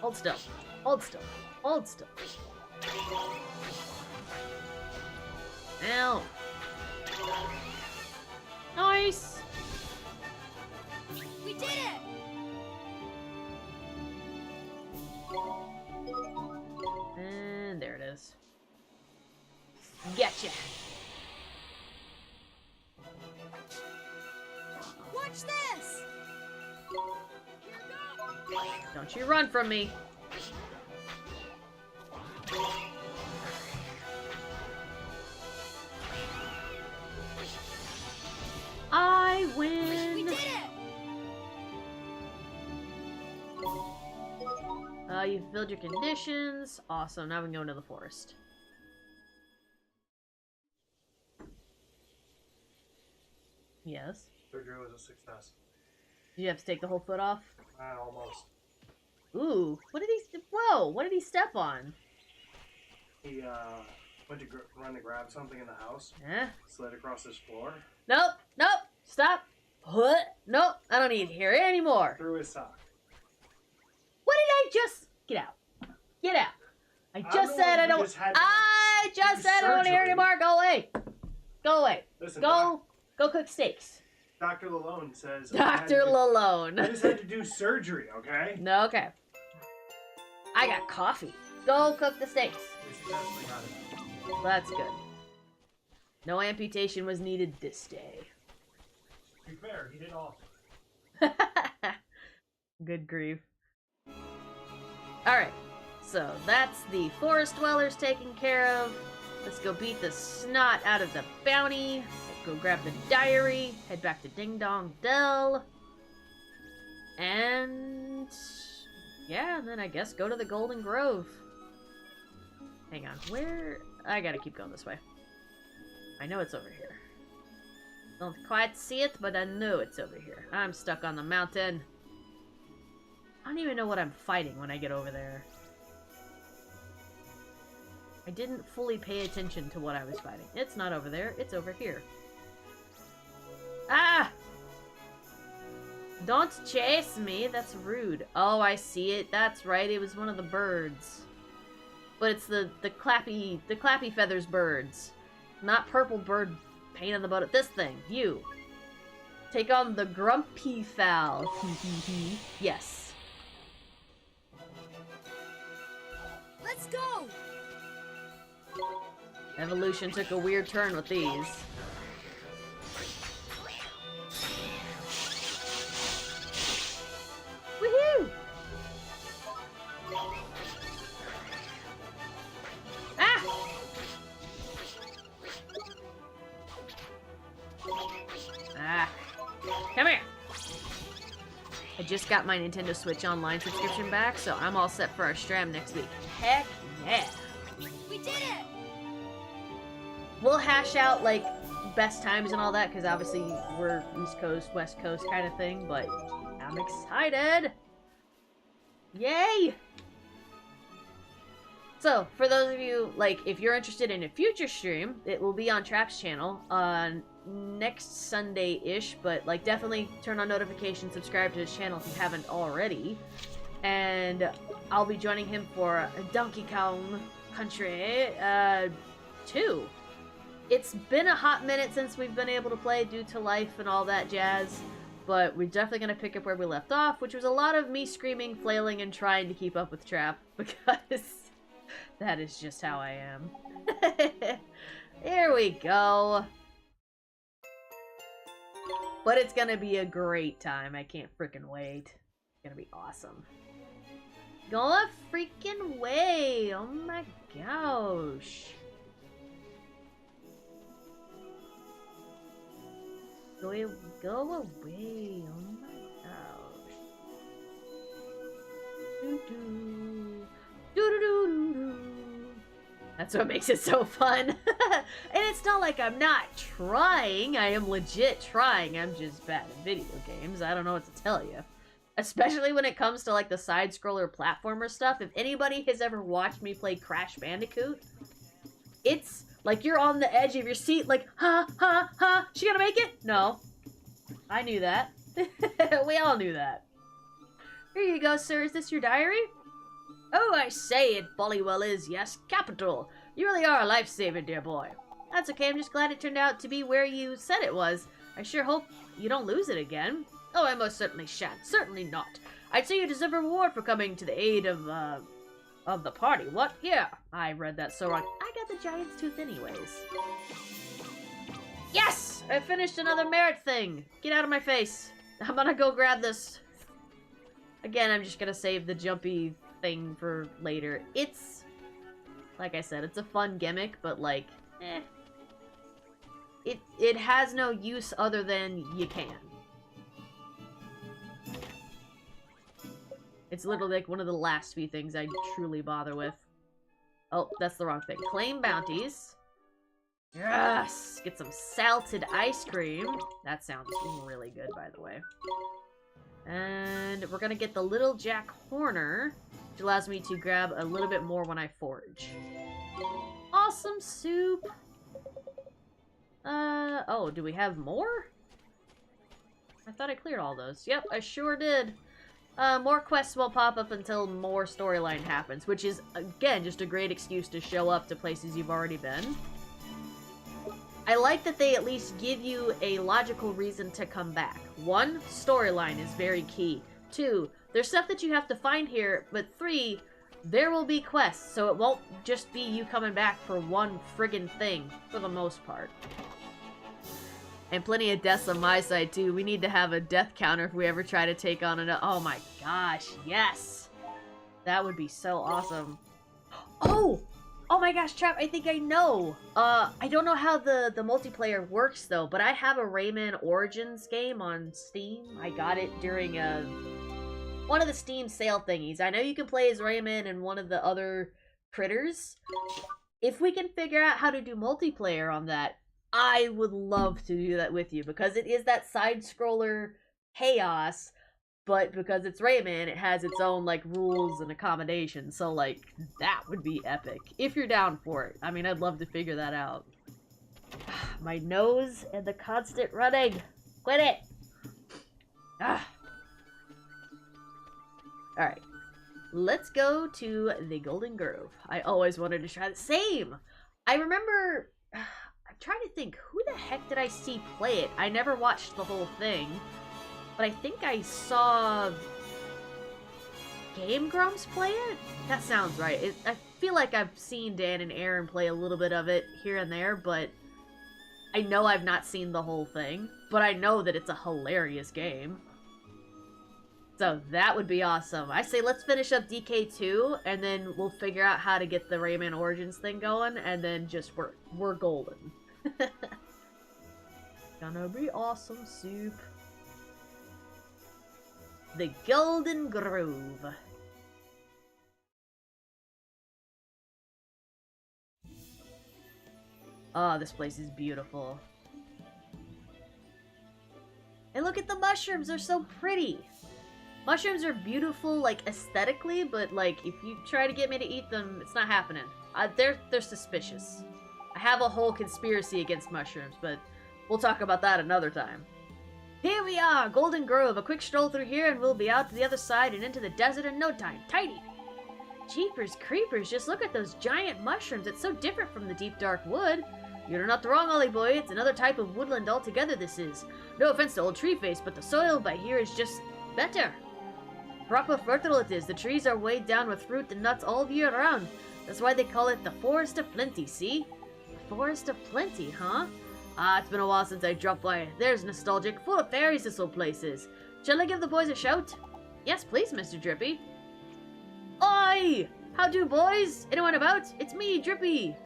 Hold still. Hold still. Hold still. Ow. Nice. We did it. And there it is. Getcha. Watch this. Don't you run from me. I win. We did it. You've filled your conditions. Awesome. Now we can go into the forest. Yes. Surgery was a success. Did you have to take the whole foot off? Almost. Ooh. What did he... Whoa. What did he step on? He, went to run to grab something in the house. Yeah. Slid across this floor. Nope. Nope. Stop. What? Nope. I don't need to hear it anymore. Threw his sock. What did I just... Get out. Get out. I just said I don't... I just said I don't want to hear it anymore. Go away. Go away. Listen, go cook steaks. Dr. Lalone says... Dr. Lalone. I just had to do surgery, okay? No, okay. I got coffee. Go cook the steaks. We successfully got it. That's good. No amputation was needed this day. To be fair, he did all. Good grief. Alright, so that's the forest dwellers taken care of. Let's go beat the snot out of the bounty. Go grab the diary. Head back to Ding Dong Dell. And... yeah, and then I guess go to the Golden Grove. Hang on, where... I gotta keep going this way. I know it's over here. Don't quite see it, but I know it's over here. I'm stuck on the mountain. I don't even know what I'm fighting when I get over there. I didn't fully pay attention to what I was fighting. It's not over there, it's over here. Ah! Don't chase me, that's rude. Oh, I see it. That's right, it was one of the birds. But it's the clappy feathers birds. Not purple bird pain in the butt. This thing, you. Take on the grumpy fowl. Yes. Let's go! Evolution took a weird turn with these. Woohoo! Ah! Ah. Come here! I just got my Nintendo Switch Online subscription back, so I'm all set for our stream next week. Heck yeah! We did it! We'll hash out, like, best times and all that, because obviously we're East Coast, West Coast kind of thing, but I'm excited! Yay! So, for those of you, like, if you're interested in a future stream, it will be on Trap's channel on next Sunday-ish, but, like, definitely turn on notifications, subscribe to his channel if you haven't already, and I'll be joining him for Donkey Kong Country 2. It's been a hot minute since we've been able to play due to life and all that jazz, but we're definitely going to pick up where we left off, which was a lot of me screaming, flailing, and trying to keep up with Trap, because that is just how I am. Here we go. But it's going to be a great time. I can't freaking wait. It's going to be awesome. Go a freaking way. Oh my gosh. Go away. Oh my gosh. Doo-doo. Doo-doo-doo-doo-doo. That's what makes it so fun. And it's not like I'm not trying. I am legit trying. I'm just bad at video games. I don't know what to tell you. Especially when it comes to, like, the side-scroller platformer stuff. If anybody has ever watched me play Crash Bandicoot, it's like you're on the edge of your seat, like, she gonna make it? No. I knew that. We all knew that. Here you go, sir. Is this your diary? Oh, I say, it Bollywell is, yes, capital. You really are a lifesaver, dear boy. That's okay, I'm just glad it turned out to be where you said it was. I sure hope you don't lose it again. Oh, I most certainly shan't. Certainly not. I'd say you deserve a reward for coming to the aid of the party. What? Yeah. I read that so wrong. I got the giant's tooth anyways. Yes! I finished another merit thing. Get out of my face. I'm gonna go grab this. Again, I'm just gonna save the jumpy thing for later. It's, like I said, it's a fun gimmick, but like, It has no use other than you can. It's literally like one of the last few things I truly bother with. Oh, that's the wrong thing. Claim bounties. Yes! Get some salted ice cream. That sounds really good, by the way. And we're gonna get the Little Jack Horner, which allows me to grab a little bit more when I forage. Awesome soup! Oh, do we have more? I thought I cleared all those. Yep, I sure did. More quests will pop up until more storyline happens, which is, again, just a great excuse to show up to places you've already been. I like that they at least give you a logical reason to come back. 1, storyline is very key. 2, there's stuff that you have to find here, but 3, there will be quests, so it won't just be you coming back for one friggin' thing, for the most part. And plenty of deaths on my side, too. We need to have a death counter if we ever try to take on an... Oh my gosh, yes! That would be so awesome. Oh! Oh my gosh, Trap, I think I know! I don't know how the multiplayer works, though, but I have a Rayman Origins game on Steam. I got it during one of the Steam sale thingies. I know you can play as Rayman and one of the other critters. If we can figure out how to do multiplayer on that, I would love to do that with you, because it is that side-scroller chaos, but because it's Rayman, it has its own, like, rules and accommodations, so, like, that would be epic. If you're down for it. I mean, I'd love to figure that out. My nose and the constant running. Quit it! Ah. Alright. Let's go to the Golden Grove. I always wanted to try the same! I remember... I'm trying to think, who the heck did I see play it? I never watched the whole thing, but I think I saw Game Grumps play it? That sounds right. I feel like I've seen Dan and Aaron play a little bit of it here and there, but I know I've not seen the whole thing, but I know that it's a hilarious game. So that would be awesome. I say let's finish up DK2, and then we'll figure out how to get the Rayman Origins thing going, and then just we're golden. Gonna be awesome, soup. The Golden Grove. Oh, this place is beautiful. And look at the mushrooms, they're so pretty. Mushrooms are beautiful, like, aesthetically, but, like, if you try to get me to eat them, it's not happening. They're suspicious. I have a whole conspiracy against mushrooms, but we'll talk about that another time. Here we are, Golden Grove. A quick stroll through here and we'll be out to the other side and into the desert in no time. Tidy! Jeepers creepers, just look at those giant mushrooms. It's so different from the deep dark wood. You're not wrong, Ollie boy. It's another type of woodland altogether, this is. No offense to old Treeface, but the soil by here is just better. Proper fertile it is. The trees are weighed down with fruit and nuts all year round. That's why they call it the Forest of Plenty, see? The Forest of Plenty, huh? Ah, it's been a while since I dropped by. There's nostalgic. Full of fairies this old place is. Shall I give the boys a shout? Yes, please, Mr. Drippy. Oi! How do, boys? Anyone about? It's me, Drippy.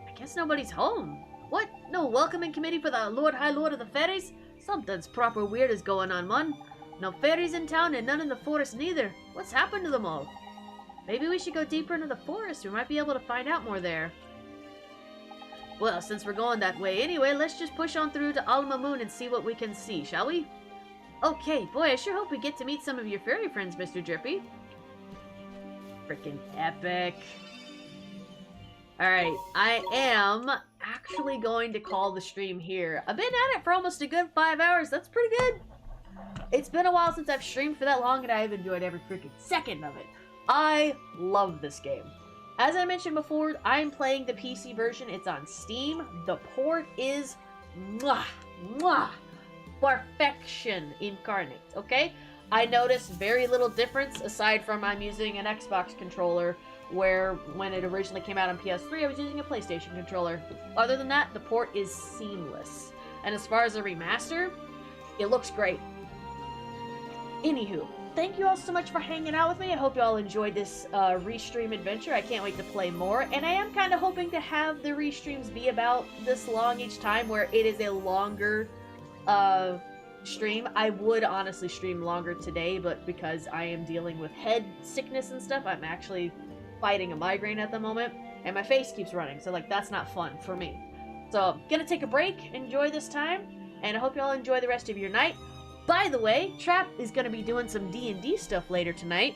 I guess nobody's home. What? No welcoming committee for the High Lord of the Fairies? Something's proper weird is going on, man. No fairies in town and none in the forest neither. What's happened to them all? Maybe we should go deeper into the forest. We might be able to find out more there. Well, since we're going that way anyway, let's just push on through to Alma Moon and see what we can see, shall we? Okay, boy, I sure hope we get to meet some of your fairy friends, Mr. Drippy. Freaking epic. Alright, I am actually going to call the stream here. I've been at it for almost a good 5 hours. That's pretty good. It's been a while since I've streamed for that long, and I've enjoyed every freaking second of it. I love this game. As I mentioned before, I'm playing the PC version. It's on Steam. The port is perfection incarnate, okay? I noticed very little difference aside from I'm using an Xbox controller, where when it originally came out on PS3, I was using a PlayStation controller. Other than that, the port is seamless. And as far as a remaster, it looks great. Anywho, thank you all so much for hanging out with me. I hope you all enjoyed this restream adventure. I can't wait to play more. And I am kind of hoping to have the restreams be about this long each time, where it is a longer stream. I would honestly stream longer today, but because I am dealing with head sickness and stuff, I'm actually fighting a migraine at the moment, and my face keeps running, so like that's not fun for me. So I'm gonna take a break, enjoy this time, and I hope you all enjoy the rest of your night. By the way, Trap is gonna be doing some D&D stuff later tonight.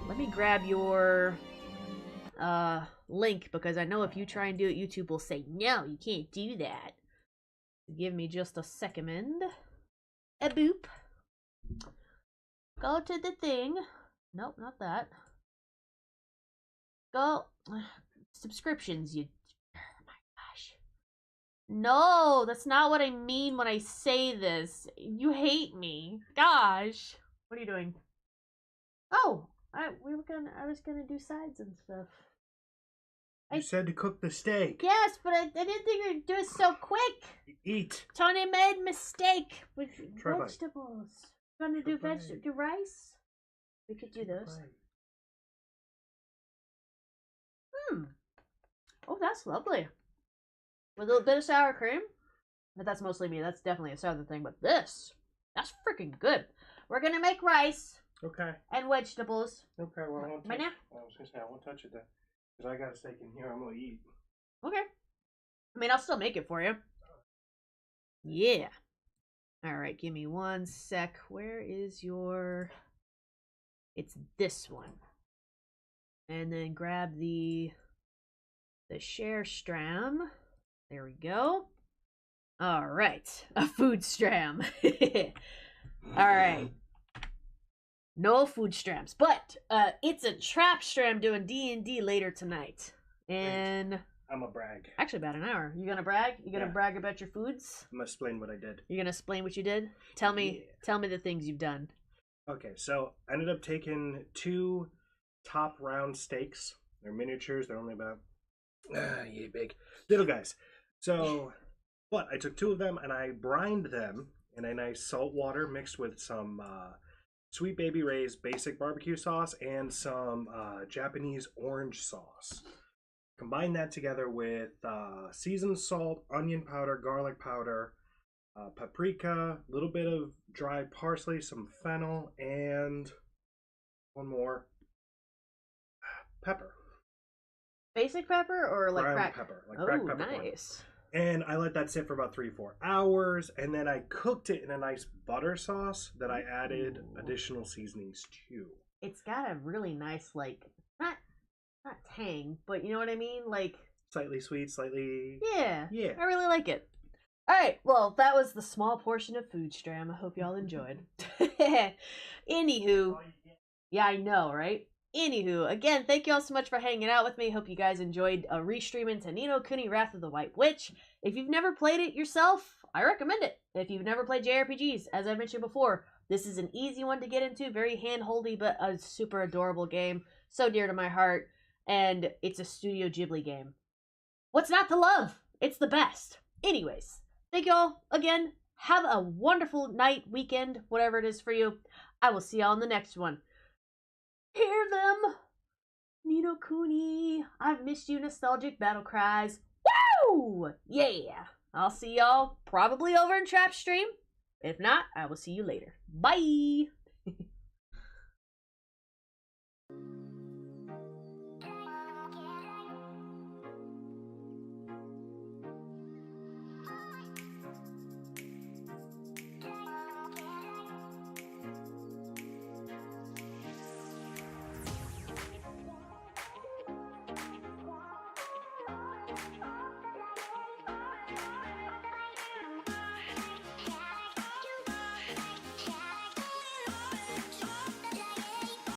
Let me grab your link, because I know if you try and do it, YouTube will say, no, you can't do that. Give me just a second. A boop. Go to the thing. Nope, not that. Go. Subscriptions, you No, that's not what I mean when I say this. You hate me. Gosh. What are you doing? Oh, I was gonna do sides and stuff. You said to cook the steak. Yes, but I didn't think you'd do it so quick. Eat. Tony made mistake with Try vegetables. You want to do rice? We could do those. Oh, that's lovely. With a little bit of sour cream. But that's mostly me. That's definitely a southern thing. But that's freaking good. We're gonna make rice. Okay. And vegetables. Okay, well, I won't touch Right now? I was gonna say, I won't touch it then. Because I got a steak in here I'm gonna eat. Okay. I mean, I'll still make it for you. Yeah. Alright, give me 1 sec. Where is your... It's this one. And then grab the share stram. There we go. Alright. A food stram. Alright. No food strams. But it's a trap stram doing D&D later tonight. And... I'm a brag. Actually, about an hour. You gonna brag? You gonna brag about your foods? I'm gonna explain what I did. You gonna explain what you did? Tell me the things you've done. Okay, so I ended up taking 2 top round steaks. They're miniatures. They're only about yay big little guys. So, but I took 2 of them and I brined them in a nice salt water mixed with some Sweet Baby Ray's basic barbecue sauce and some Japanese orange sauce. Combine that together with seasoned salt, onion powder, garlic powder, paprika, a little bit of dried parsley, some fennel, and one more pepper. Basic pepper or like ground cracked pepper? Like cracked pepper. Nice. And I let that sit for about 3-4 hours, and then I cooked it in a nice butter sauce that I added additional seasonings to. It's got a really nice, like, not tang, but you know what I mean? Like... Slightly sweet, slightly... Yeah. Yeah. I really like it. Alright, well, that was the small portion of Food Stram. I hope y'all enjoyed. Anywho... Yeah, I know, right? Anywho, again, thank you all so much for hanging out with me. Hope you guys enjoyed restreaming to Ni no Kuni Wrath of the White Witch. If you've never played it yourself, I recommend it. If you've never played JRPGs, as I mentioned before, this is an easy one to get into. Very hand-holdy, but a super adorable game. So dear to my heart. And it's a Studio Ghibli game. What's not to love? It's the best. Anyways, thank you all again. Have a wonderful night, weekend, whatever it is for you. I will see y'all in the next one. Hear them! Ni no Kuni. I've missed you, nostalgic battle cries. Woo! Yeah! I'll see y'all probably over in Trap Stream. If not, I will see you later. Bye!